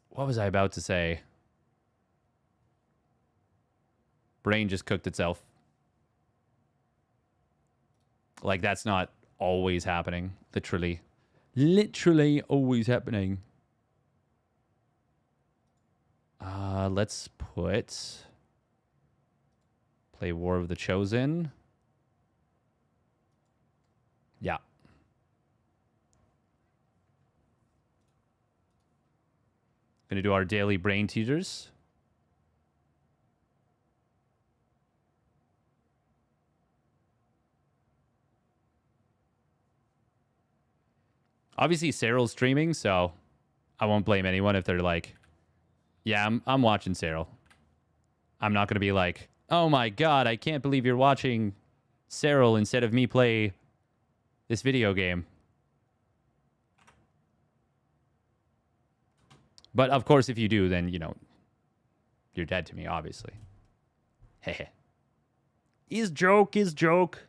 Speaker 1: what was I about to say? Brain just cooked itself. Like, that's not always happening. Literally. Literally always happening. Let's put... Play War of the Chosen. Yeah. Gonna do our daily brain teasers. Obviously, Cyril's streaming, so I won't blame anyone if they're like, yeah, I'm watching Cyril. I'm not going to be like, oh my god, I can't believe you're watching Cyril instead of me play this video game. But of course, if you do, then, you know, you're dead to me, obviously. Hehe. Is joke, is joke.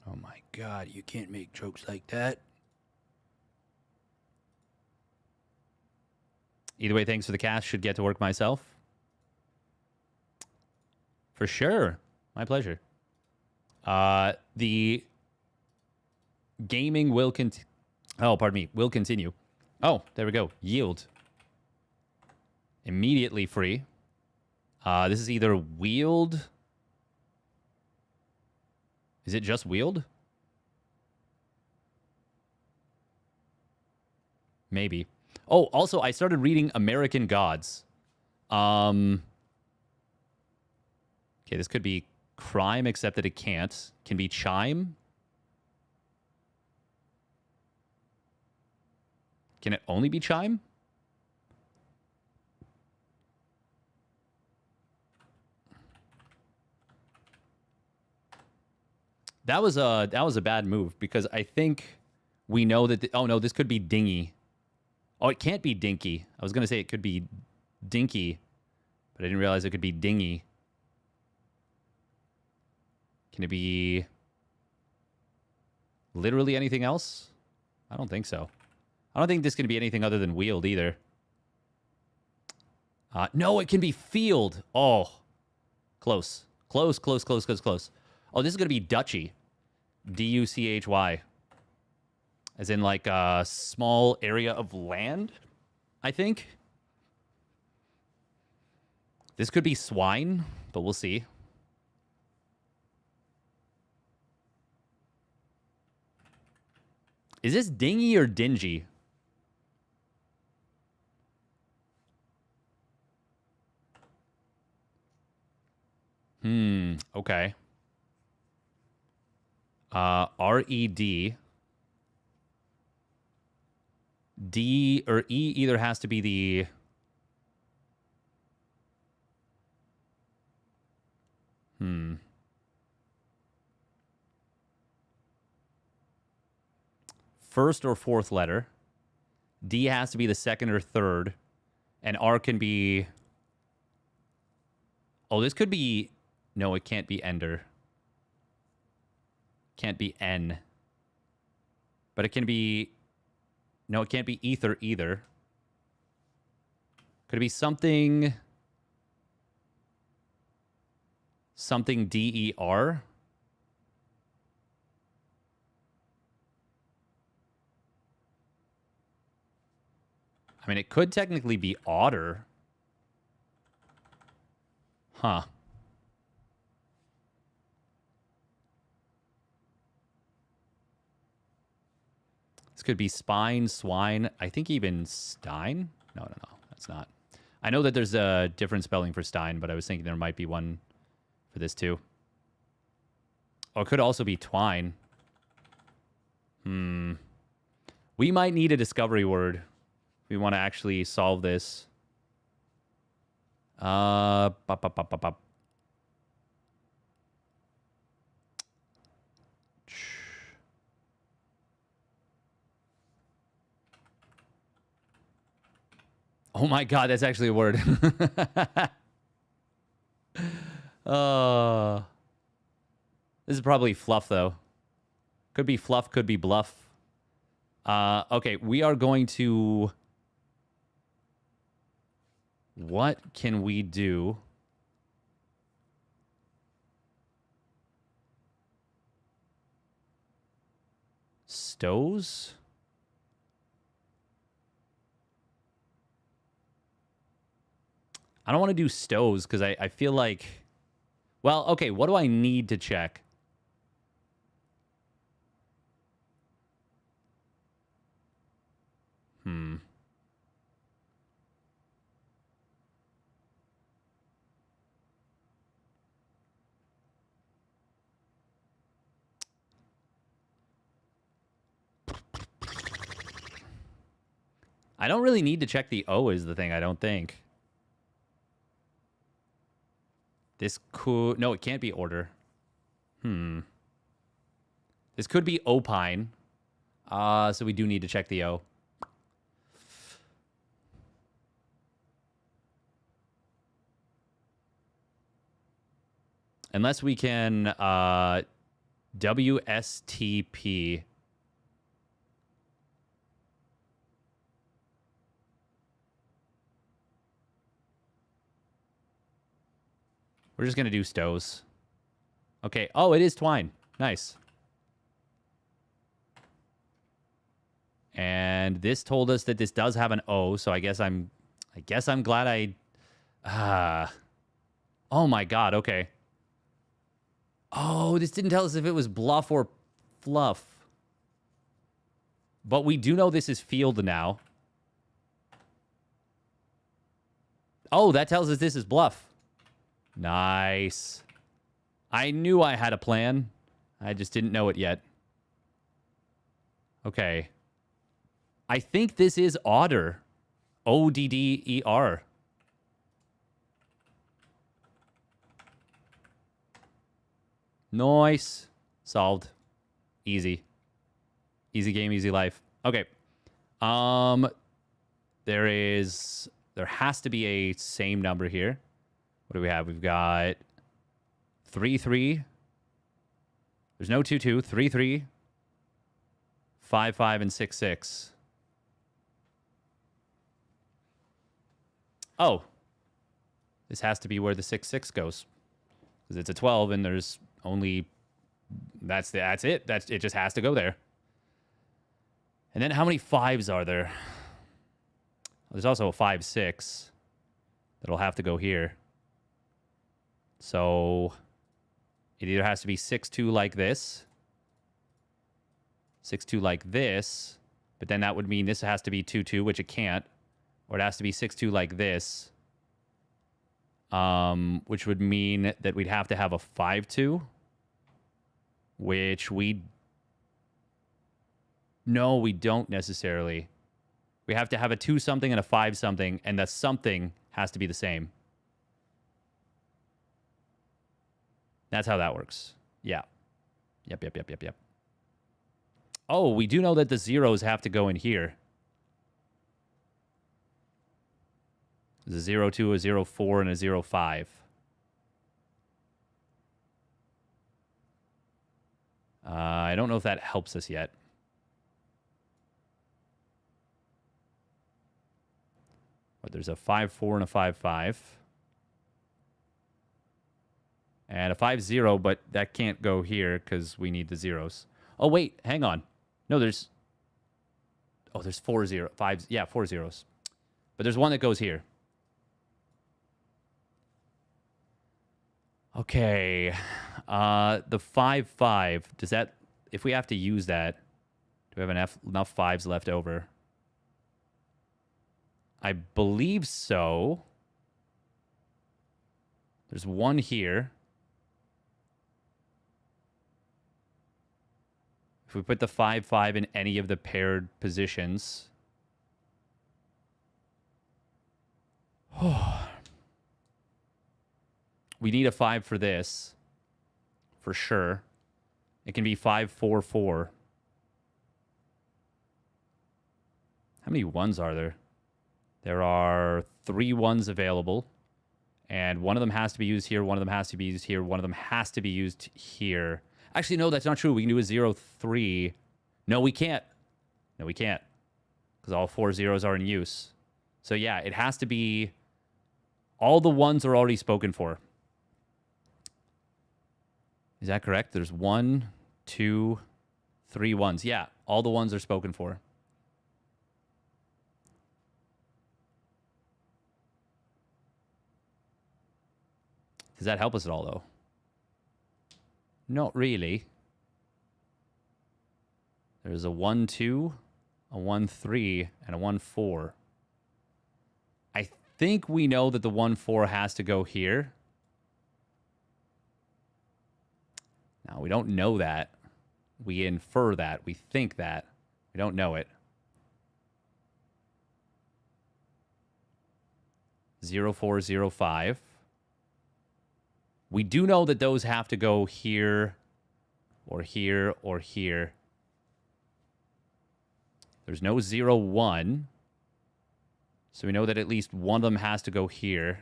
Speaker 4: Oh my god, you can't make jokes like that.
Speaker 1: Either way, thanks for the cash. Should get to work myself. For sure. My pleasure. The gaming will continue. Oh, pardon me. Will continue. Oh, there we go. Yield. Immediately free. This is either wheeled. Is it just wheeled? Maybe. Oh, also, I started reading American Gods. Okay, this could be crime, except that it can't. Can be chime. Can it only be chime? That was a bad move because I think we know that. Oh no, this could be dingy. Oh, it can't be dinky. I was gonna say it could be dinky, but I didn't realize it could be dingy. Can it be literally anything else? I don't think so. I don't think this can be anything other than wheeled either. No, it can be field. Oh, close. Close, close, close, close, close. Oh, this is going to be Dutchy. D-U-C-H-Y. As in like a small area of land, I think. This could be swine, but we'll see. Is this dingy or dingy? Okay. R-E-D. D or E either has to be the... First or fourth letter. D has to be the second or third. And R can be... Oh, this could be... No, it can't be Ender. Can't be N. But it can be... No, it can't be Ether either. Could it be something... Something D-E-R? I mean, it could technically be otter. Huh. This could be spine, swine. I think even Stein? No, that's not. I know that there's a different spelling for Stein, but I was thinking there might be one for this too. Oh, it could also be twine. We might need a discovery word if we want to actually solve this. Oh my god, that's actually a word. This is probably fluff, though. Could be fluff, could be bluff. Okay, we are going to... What can we do? Stows? I don't want to do stows because I feel like... Well, okay, what do I need to check? I don't really need to check the O is the thing, I don't think. This could... No, it can't be order. This could be opine. So we do need to check the O. Unless we can WSTP. We're just going to do stows. Okay. Oh, it is twine. Nice. And this told us that this does have an O, so I guess I'm glad I oh my god, okay. Oh, this didn't tell us if it was bluff or fluff. But we do know this is field now. Oh, that tells us this is bluff. Nice. I knew I had a plan. I just didn't know it yet. Okay. I think this is Odder. ODDER. Nice. Solved. Easy. Easy game, easy life. Okay. There has to be a same number here. What do we have? We've got 3, 3. There's no 2, 2. 3, 3. 5, 5, and 6, 6. Oh. This has to be where the 6, 6 goes. Because it's a 12 and there's only... That's it. It just has to go there. And then how many 5s are there? There's also a 5, 6. That'll have to go here. So it either has to be 6, 2 like this. 6, 2 like this. But then that would mean this has to be 2, 2, which it can't. Or it has to be 6, 2 like this. Which would mean that we'd have to have a 5, 2. Which we... No, we don't necessarily. We have to have a 2 something and a 5 something, and the something has to be the same. That's how that works. Yeah. Yep. Oh, we do know that the zeros have to go in here. There's a 0, 2, a 0, 4, and a 0, 5. I don't know if that helps us yet. But there's a 5, 4, and a 5, 5. And a 5, 0, but that can't go here because we need the zeros. Oh, wait, hang on. No, there's... Oh, there's 4, 0, 5... Yeah, 4 zeros. But there's one that goes here. Okay. The 5, 5. Does that... If we have to use that, do we have enough 5s left over? I believe so. There's one here. If we put the 5, 5 in any of the paired positions. We need a 5 for this. For sure. It can be 5, 4, 4. How many 1s are there? There are 3 1s available. And one of them has to be used here. One of them has to be used here. One of them has to be used here. Actually, no, that's not true. We can do a 0, 3. No, we can't. No, we can't. Because all 4 zeros are in use. So, yeah, it has to be... All the 1s are already spoken for. Is that correct? There's 1, 2, 3 1s. Yeah, all the 1s are spoken for. Does that help us at all, though? Not really. There's a 1, 2, a 1, 3, and a 1, 4. I think we know that the 1, 4 has to go here. Now, we don't know that. We infer that. We think that. We don't know it. 0, 4, 0, 5. We do know that those have to go here, or here, or here. There's no 0, 1. So we know that at least one of them has to go here.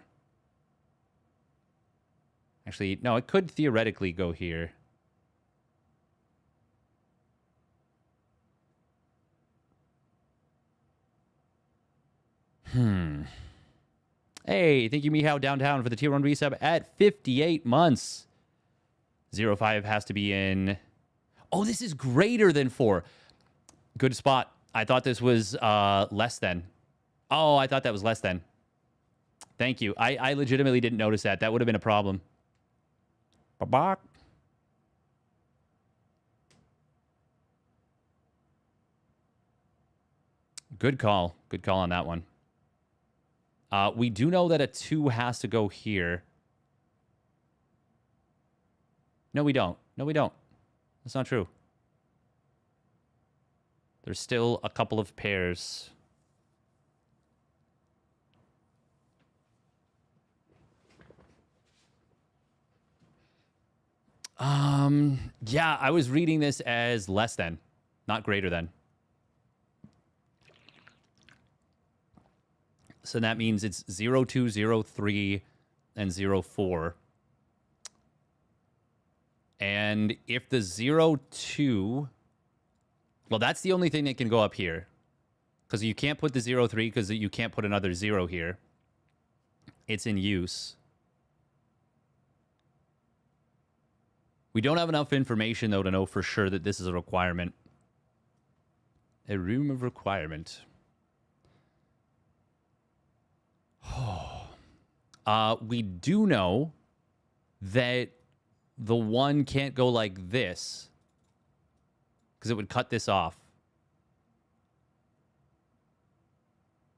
Speaker 1: Actually, no, it could theoretically go here. Hey, thank you, Meow Downtown, for the tier 1 resub at 58 months. 05 has to be in... Oh, this is greater than 4. Good spot. I thought this was less than. Oh, I thought that was less than. Thank you. I legitimately didn't notice that. That would have been a problem. Ba-bok. Good call. Good call on that one. We do know that a 2 has to go here. No, we don't. No, we don't. That's not true. There's still a couple of pairs. Yeah, I was reading this as less than, not greater than. So that means it's 0, 2, 0, 3, and 0, 4. And if the 0, 2... Well, that's the only thing that can go up here. Because you can't put the 0, 3 because you can't put another 0 here. It's in use. We don't have enough information, though, to know for sure that this is a requirement. A room of requirement. We do know that the 1 can't go like this because it would cut this off.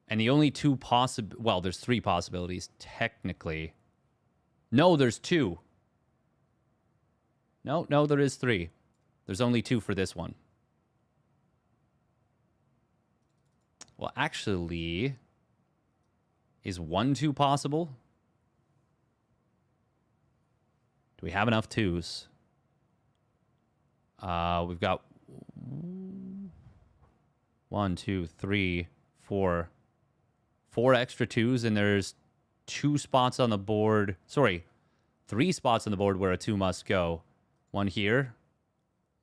Speaker 1: And the only 2 well, there's 3 possibilities, technically. No, there's 2. No, there is 3. There's only 2 for this one. Well, actually, is 1, 2 possible? Do we have enough 2s? We've got 1, 2, 3, 4. 4 extra 2s, and there's 2 spots on the board. Sorry, 3 spots on the board where a 2 must go. 1 here,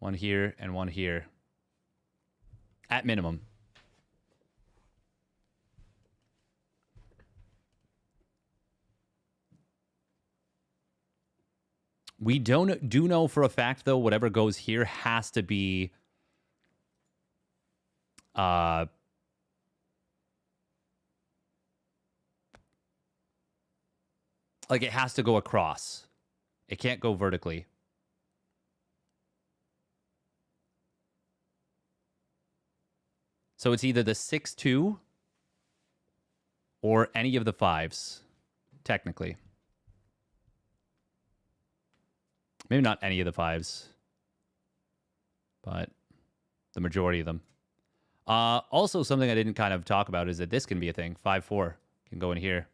Speaker 1: and 1 here. At minimum. We do know for a fact, though, whatever goes here has to be... like, it has to go across. It can't go vertically. So it's either the 6-2 or any of the 5s, technically. Maybe not any of the 5s, but the majority of them. Also, something I didn't kind of talk about is that this can be a thing. 5-4 can go in here.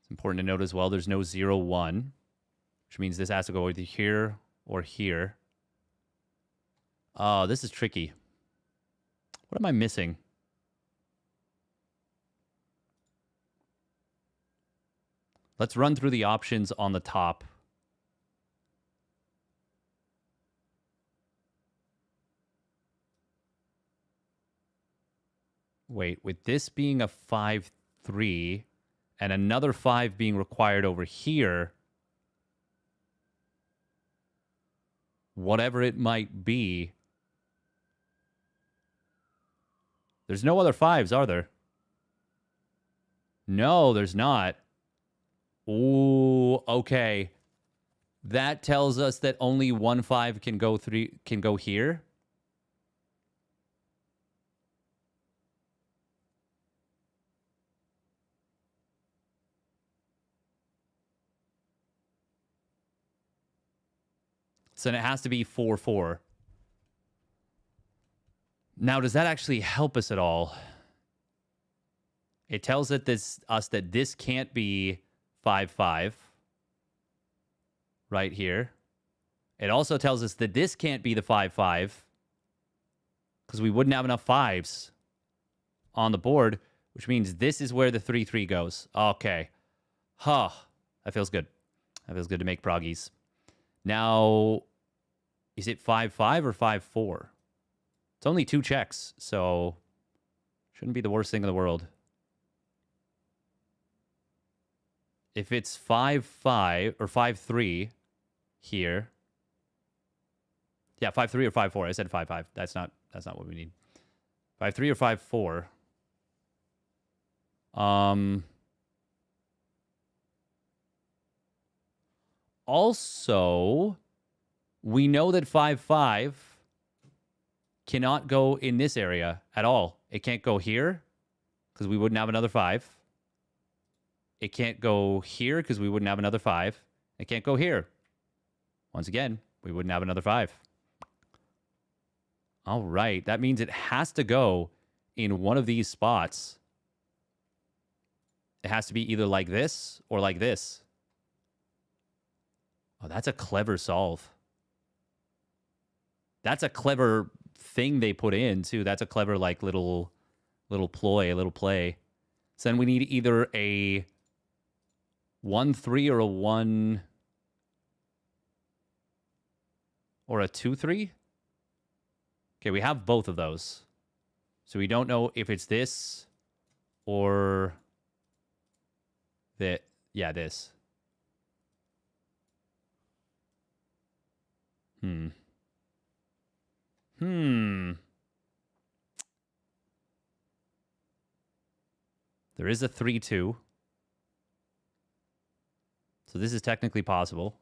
Speaker 1: It's important to note as well, there's no 0-1, which means this has to go either here or here. Oh, this is tricky. What am I missing? Let's run through the options on the top. Wait, with this being a 5-3 and another 5 being required over here, whatever it might be, there's no other 5s, are there? No, there's not. Ooh, okay. That tells us that only 1 5 can go here. So then it has to be 4-4. Now, does that actually help us at all? It tells us that this can't be 5-5. right here. It also tells us that this can't be the 5-5 because we wouldn't have enough 5s on the board, which means this is where the 3-3 goes. Okay. Huh. That feels good. That feels good to make proggies. Now, is it 5-5 or 5-4? It's only 2 checks, so shouldn't be the worst thing in the world. If it's 5-5 or 5-3 here. Yeah, 5-3 or 5-4. I said 5-5. That's not what we need. 5-3 or 5-4. Also, we know that 5-5 cannot go in this area at all. It can't go here because we wouldn't have another 5. It can't go here because we wouldn't have another 5. It can't go here. Once again, we wouldn't have another 5. All right. That means it has to go in one of these spots. It has to be either like this or like this. Oh, that's a clever solve. That's a clever thing they put in, too. That's a clever, like, little ploy, a little play. So then we need either a 1-3 or a 1... or a 2-3? Okay, we have both of those. So we don't know if it's this or that. Yeah, this. There is a 3-2. So this is technically possible.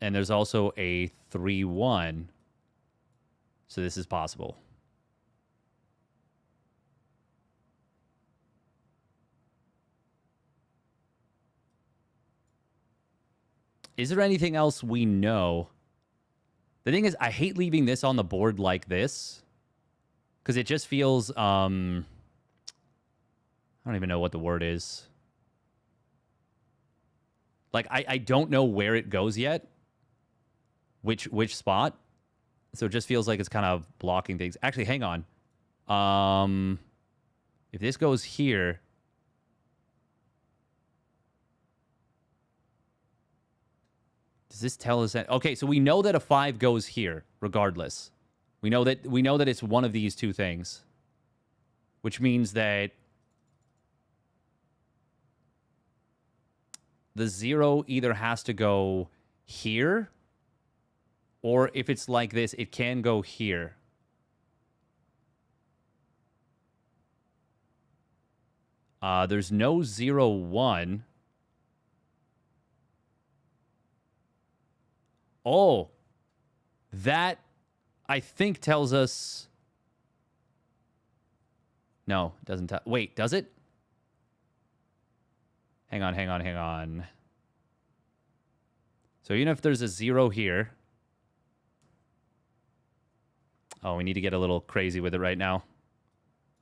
Speaker 1: And there's also a 3-1. So this is possible. Is there anything else we know? The thing is, I hate leaving this on the board like this. Because it just feels... I don't even know what the word is. Like, I don't know where it goes yet. Which spot. So it just feels like it's kind of blocking things. Actually, hang on. If this goes here... Does this tell us that? Okay, so we know that a 5 goes here, regardless. We know that it's one of these two things. Which means that the 0 either has to go here, or if it's like this, it can go here. There's no 0-1. Oh, that, I think, tells us... No, it doesn't tell... Wait, does it? Hang on. So even if there's a 0 here... Oh, we need to get a little crazy with it right now.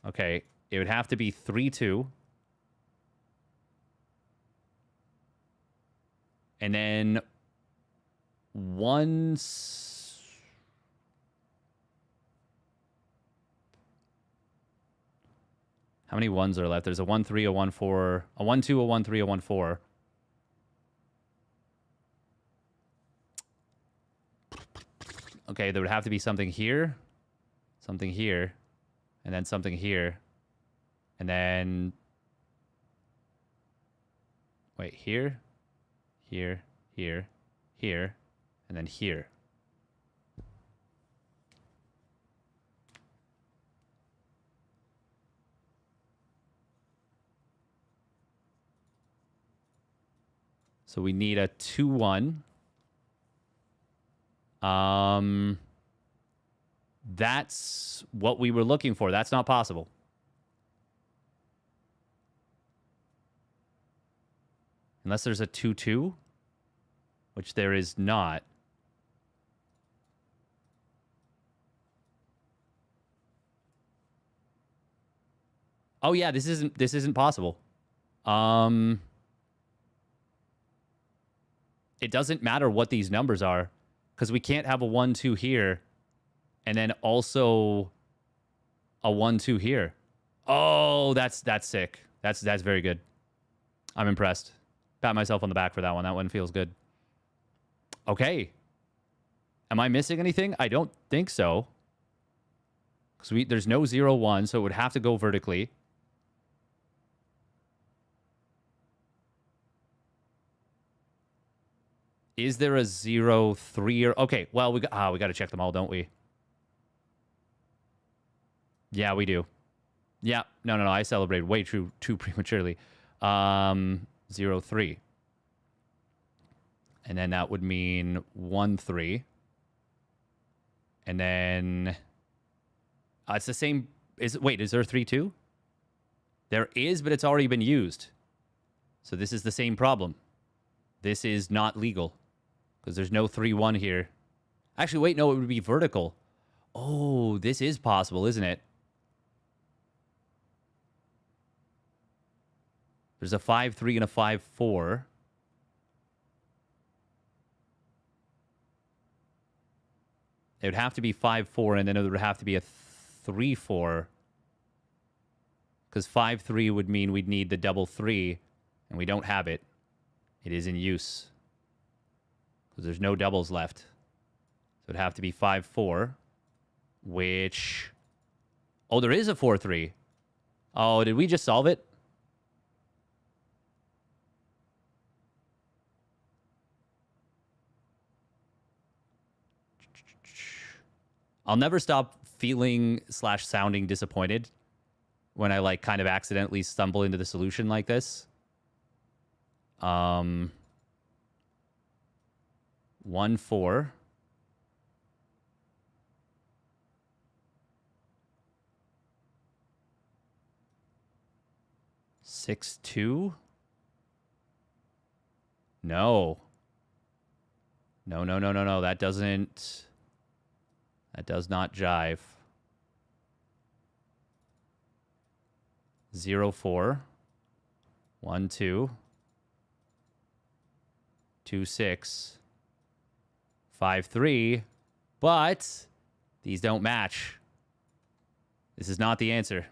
Speaker 1: Okay, it would have to be 3-2. And then... How many 1s are left? There's a 1-3, a 1-4, a 1-2, a 1-3, a 1-4. Okay, there would have to be something here, and then something here, and then... Wait, here, and then here. So we need a 2-1. That's what we were looking for. That's not possible. Unless there's a 2-2, which there is not. Oh yeah, this isn't possible. It doesn't matter what these numbers are, because we can't have a 1, 2 here, and then also a 1, 2 here. Oh, that's sick. That's very good. I'm impressed. Pat myself on the back for that one. That one feels good. Okay. Am I missing anything? I don't think so. Because there's no 0, 1, so it would have to go vertically. Is there a 0, 3 or... Okay, well, we got to check them all, don't we? Yeah, we do. Yeah, no, I celebrated way too prematurely. 0, 3. And then that would mean 1, 3. And then... it's the same... Wait, is there a 3, 2? There is, but it's already been used. So this is the same problem. This is not legal. Because there's no 3, 1 here. Actually, wait, no, it would be vertical. Oh, this is possible, isn't it? There's a 5, 3 and a 5, 4. It would have to be 5, 4, and then it would have to be a 3, 4. Because 5, 3 would mean we'd need the double 3, and we don't have it. It is in use. Because there's no doubles left. So it'd have to be 5, 4, which... Oh, there is a 4, 3. Oh, did we just solve it? I'll never stop feeling / sounding disappointed when I like kind of accidentally stumble into the solution like this. 1, 4. Six, 2. No. No. That doesn't... That does not jive. 0, 4. 1, 2. 2, 6. 5, 3. But these don't match. This is not the answer.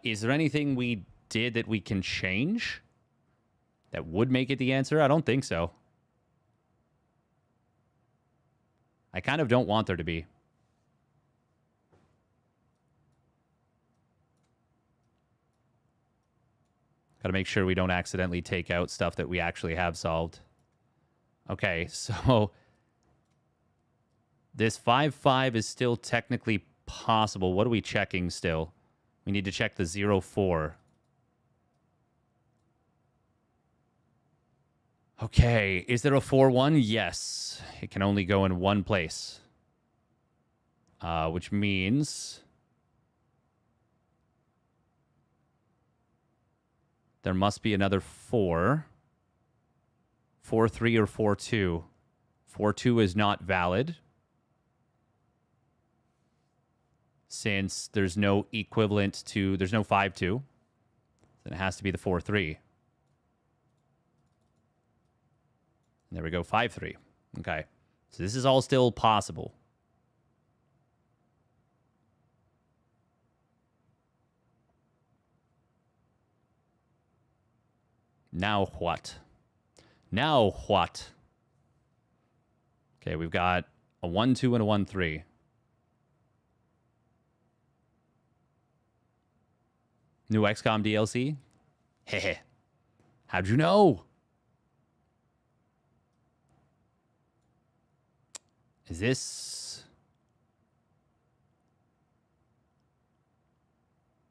Speaker 1: Is there anything we did that we can change that would make it the answer? I don't think so. I kind of don't want there to be. Got to make sure we don't accidentally take out stuff that we actually have solved. Okay, so this 5, 5 is still technically possible. What are we checking still? We need to check the 0, 4. Okay, is there a 4, 1? Yes. It can only go in one place. Which means... there must be another 4. 4, 3 or 4, 2. 4, 2 is not valid. Since there's no equivalent to... There's no 5, 2. Then it has to be the 4, 3. There we go, 5, 3. Okay. So this is all still possible. Now what? Now what? Okay, we've got a 1, 2 and a 1, 3. New XCOM DLC? Heh. How'd you know? Is this...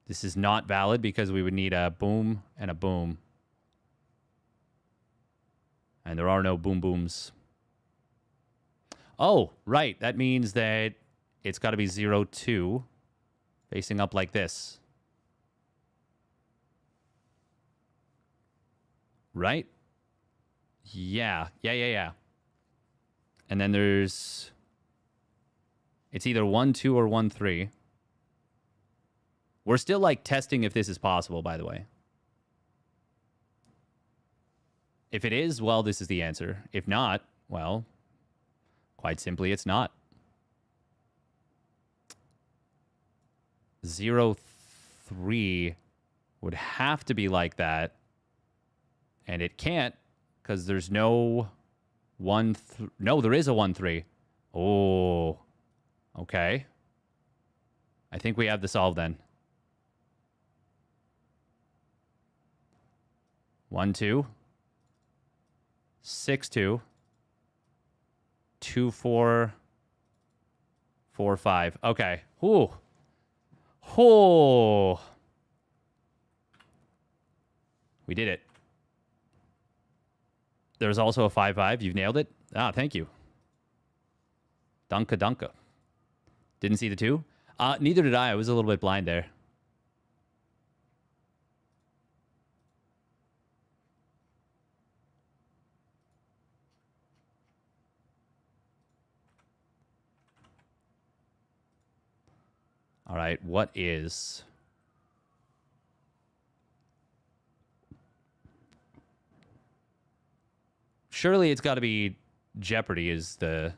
Speaker 1: This is not valid because we would need a boom and a boom. And there are no boom booms. Oh, right. That means that it's got to be 0, 2. Facing up like this. Right? Yeah. And then there's It's either 1-2 or 1-3. We're still, like, testing if this is possible, by the way. If it is, well, this is the answer. If not, well, quite simply, it's not. 0-3 would have to be like that. And it can't, because there's no 1-3. No, there is a 1-3. Oh, okay. I think we have the solve then. 1-2. 6-2. 2-4. 4-5. Okay. Ooh. Oh. We did it. There's also a 5-5. You've nailed it. Ah, thank you. Dunka dunka. Didn't see the 2? Neither did I. I was a little bit blind there. All right, what is... Surely it's got to be Jeopardy is the...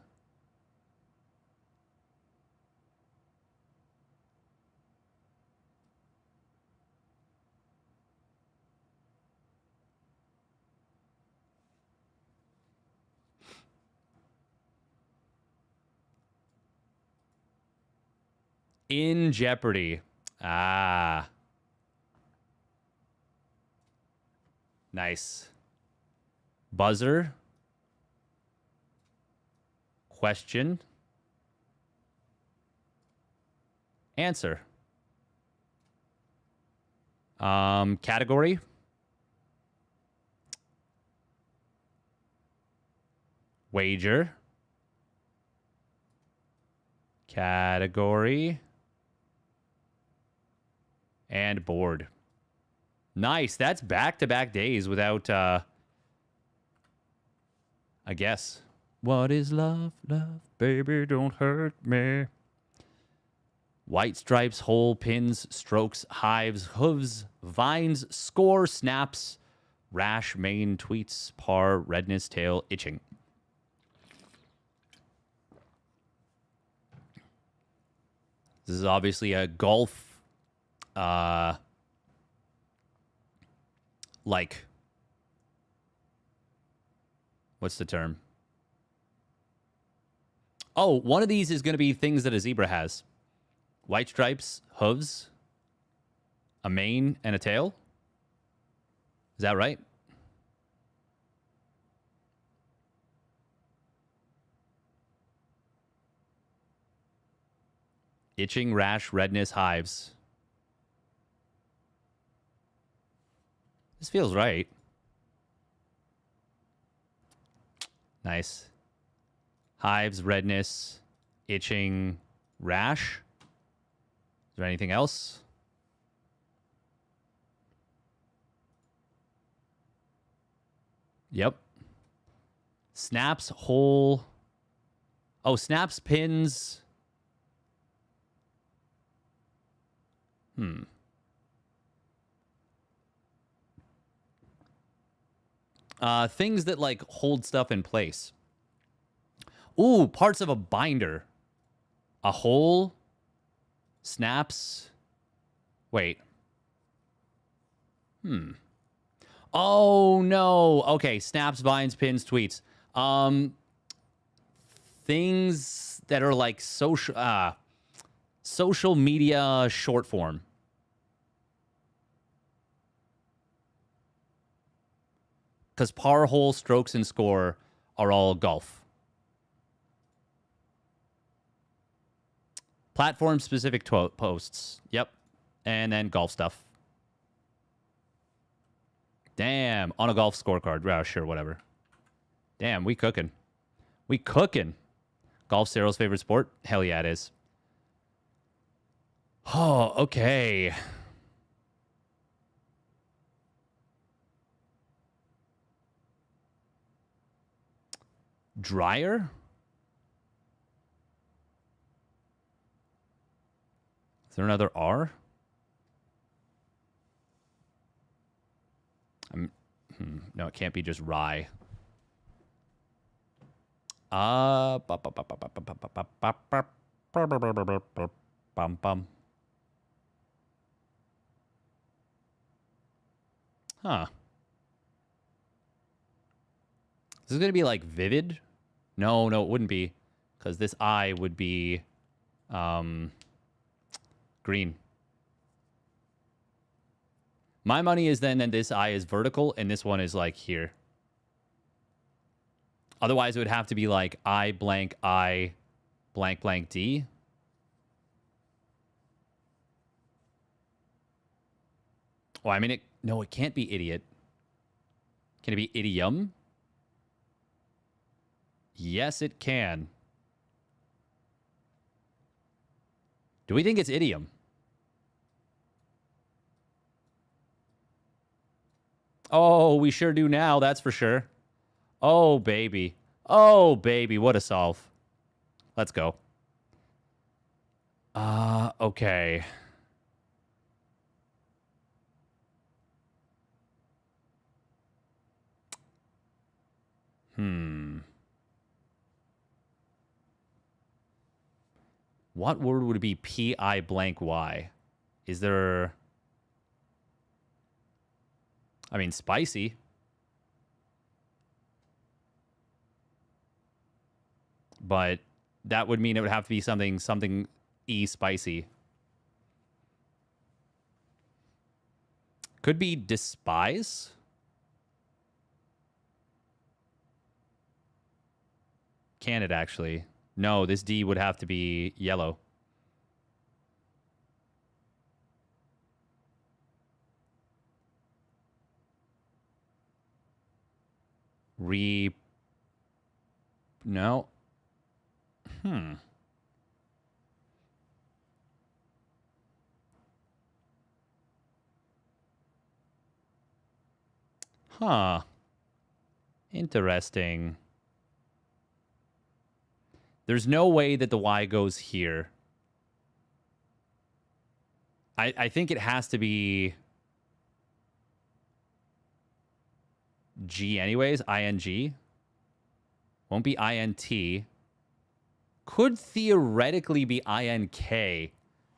Speaker 1: In Jeopardy. Ah. Nice. Buzzer. Question. Answer. Category. Wager. Category. And board. Nice. That's back-to-back days without, I guess. What is love? Love, baby, don't hurt me. White stripes, hole, pins, strokes, hives, hooves, vines, score, snaps, rash, mane, tweets, par, redness, tail, itching. This is obviously a golf like, what's the term? Oh, one of these is going to be things that a zebra has. White stripes, hooves, a mane, and a tail. Is that right? Itching, rash, redness, hives. This feels right. Nice. Hives, redness, itching, rash. Is there anything else? Yep. Snaps, hole. Oh, snaps, pins. Things that, like, hold stuff in place. Ooh, parts of a binder. A hole. Snaps. Wait. Oh, no. Okay, snaps, vines, pins, tweets. Things that are, like, social media short form. Because par, hole, strokes, and score are all golf. Platform-specific posts. Yep. And then golf stuff. Damn. On a golf scorecard. Yeah, sure, whatever. Damn, we cooking. We cooking. Golf Cyril's favorite sport? Hell yeah, it is. Oh, okay. Dryer? there another R? No, it can't be just rye. Bum. Huh. This is going to be like vivid? No, it wouldn't be. Because this I would be green. My money is then that this I is vertical and this one is like here. Otherwise, it would have to be like I blank D. Oh, I mean, no, it can't be idiot. Can it be idiom? Yes, it can. Do we think it's idiom? Oh, we sure do now, that's for sure. Oh, baby. Oh, baby, what a solve. Let's go. Okay. What word would it be P-I blank Y? Is there... I mean, spicy. But that would mean it would have to be something E spicy. Could be despise. Can it actually? No, this D would have to be yellow. No. Huh. Interesting. There's no way that the Y goes here. I think it has to be G anyways. ING. Won't be INT. Could theoretically be INK.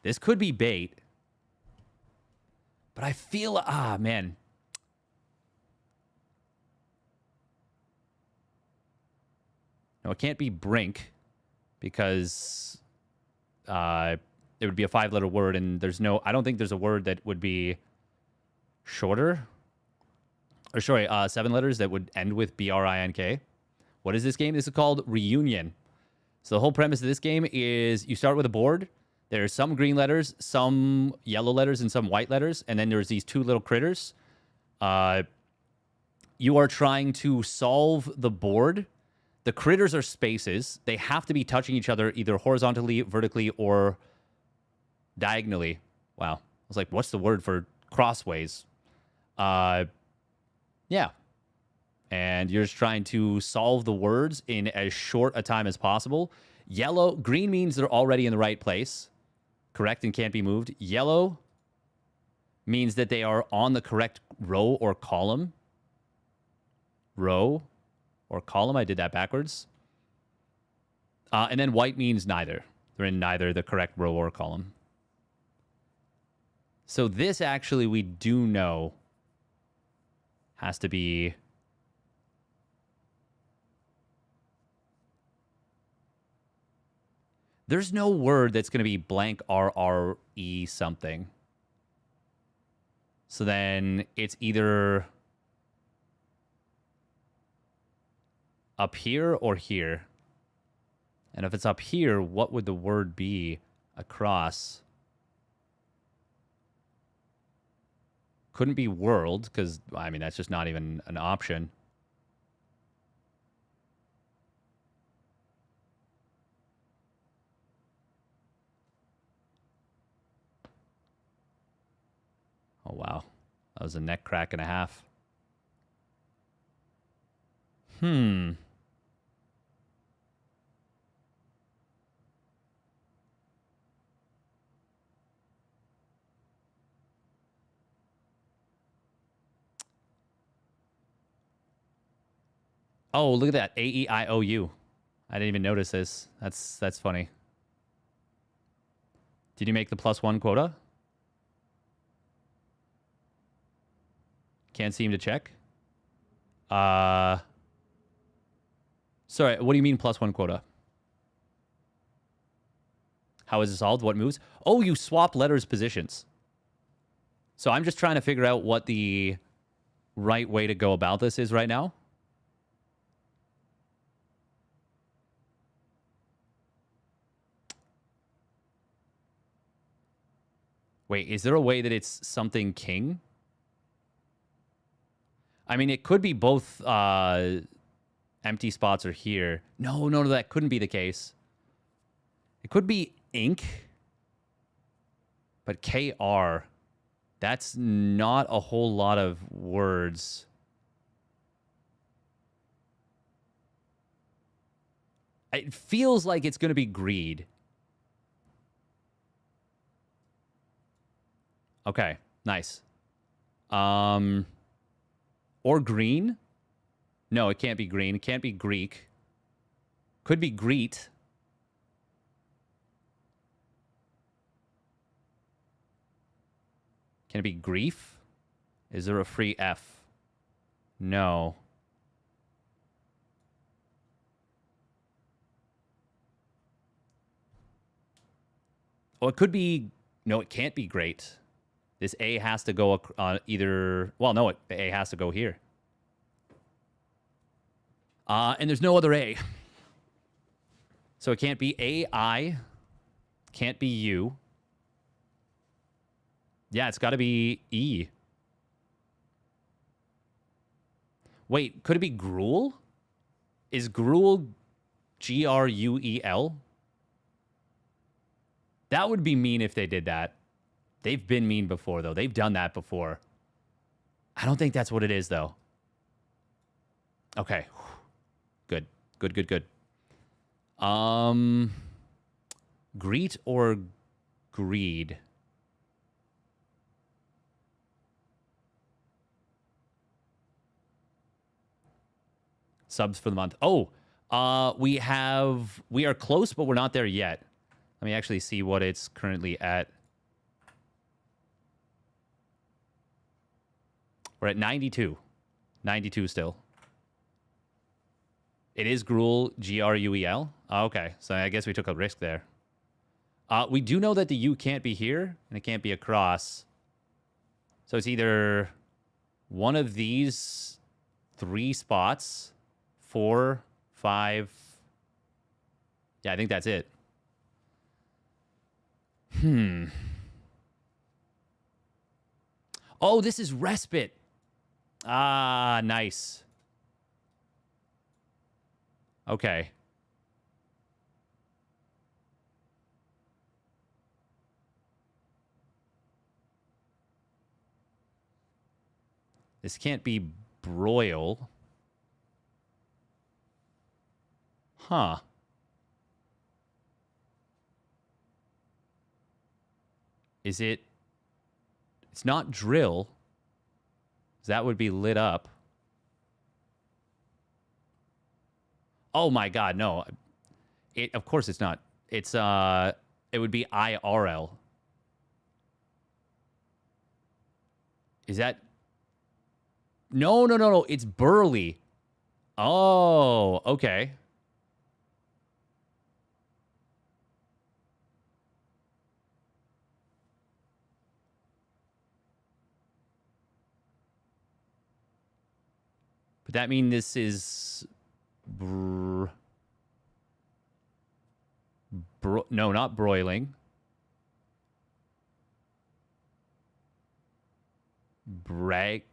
Speaker 1: This could be bait. But I feel... man. No, it can't be brink. Because it would be a 5-letter word, and there's no... I don't think there's a word that would be shorter. Or sorry, 7 letters that would end with BRINK. What is this game? This is called Reunion. So the whole premise of this game is you start with a board. There's some green letters, some yellow letters, and some white letters. And then there's these 2 little critters. You are trying to solve the board. The critters are spaces. They have to be touching each other either horizontally, vertically, or diagonally. Wow. I was like, what's the word for crossways? Yeah. And you're just trying to solve the words in as short a time as possible. Green means they're already in the right place. Correct and can't be moved. Yellow means that they are on the correct row or column. Row or column. I did that backwards. And then white means neither. They're in neither the correct row or column. So this actually we do know has to be... There's no word that's going to be blank RRE something. So then it's either up here or here. And if it's up here, what would the word be across? Couldn't be world, because, I mean, that's just not even an option. Oh, wow. That was a neck crack and a half. Oh, look at that. AEIOU. I didn't even notice this. That's funny. Did you make the +1 quota? Can't seem to check. Sorry, what do you mean +1 quota? How is it solved? What moves? Oh, you swap letters positions. So I'm just trying to figure out what the right way to go about this is right now. Wait, is there a way that it's something king? I mean, it could be both empty spots are here. No, that couldn't be the case. It could be ink, but KR, that's not a whole lot of words. It feels like it's going to be greed. Okay, nice. Or green? No, it can't be green. It can't be Greek. Could be Greet. Can it be grief? Is there a free F? No. Oh, it could be... No, it can't be great. This A has to go either... Well, no, the A has to go here. And there's no other A. So it can't be AI. Can't be U. Yeah, it's got to be E. Wait, could it be gruel? Is gruel Gruel? That would be mean if they did that. They've been mean before, though. They've done that before. I don't think that's what it is, though. Okay. Good. Good. Greet or greed? Subs for the month. Oh, we are close, but we're not there yet. Let me actually see what it's currently at. We're at 92. 92 still. It is Gruel, Gruel. Oh, okay, so I guess we took a risk there. We do know that the U can't be here, and it can't be across. So it's either one of these 3 spots, 4, 5. Yeah, I think that's it. Oh, this is respite. Ah, nice. Okay. This can't be broil. Huh. Is it... It's not drill. That would be lit up. Oh my god, no. Of course it's not. It's it would be IRL. Is that... No. It's burly. Oh, okay. But that means this is... no, not broiling. Breaking.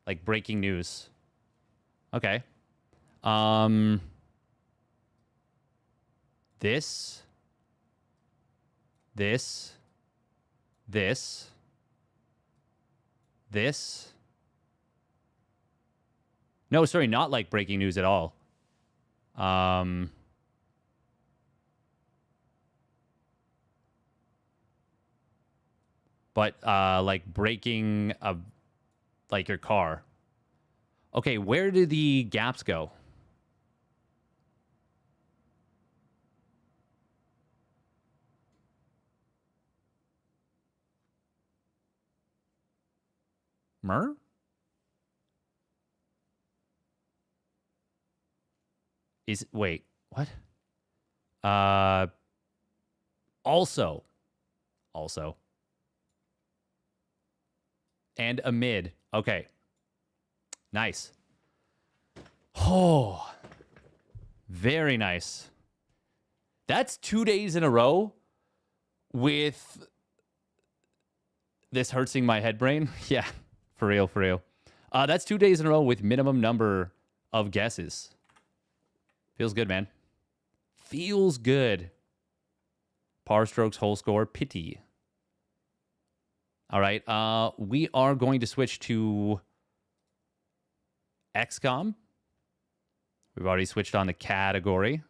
Speaker 1: Like breaking news. Okay. This. No, sorry, not like breaking news at all. But like breaking like your car. Okay, where did the gaps go? Mer? Wait, what? Also. And a mid. Okay. Nice. Oh. Very nice. That's 2 days in a row with this hurting my head brain. Yeah, for real, for real. That's 2 days in a row with minimum number of guesses. Feels good, man. Feels good. Par strokes, whole score, pity. All right, we are going to switch to XCOM. We've already switched on the category.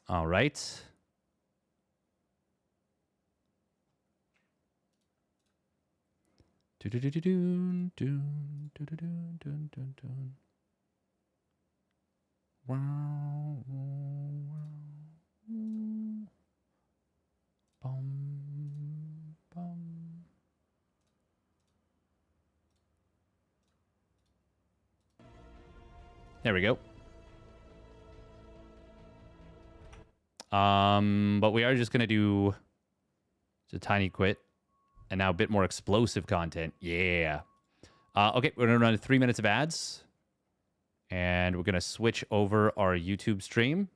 Speaker 1: All right. Wow. Bum, bum. There we go. But we are just going to do just a tiny quit. And now a bit more explosive content. Yeah. Okay, we're going to run 3 minutes of ads. And we're going to switch over our YouTube stream.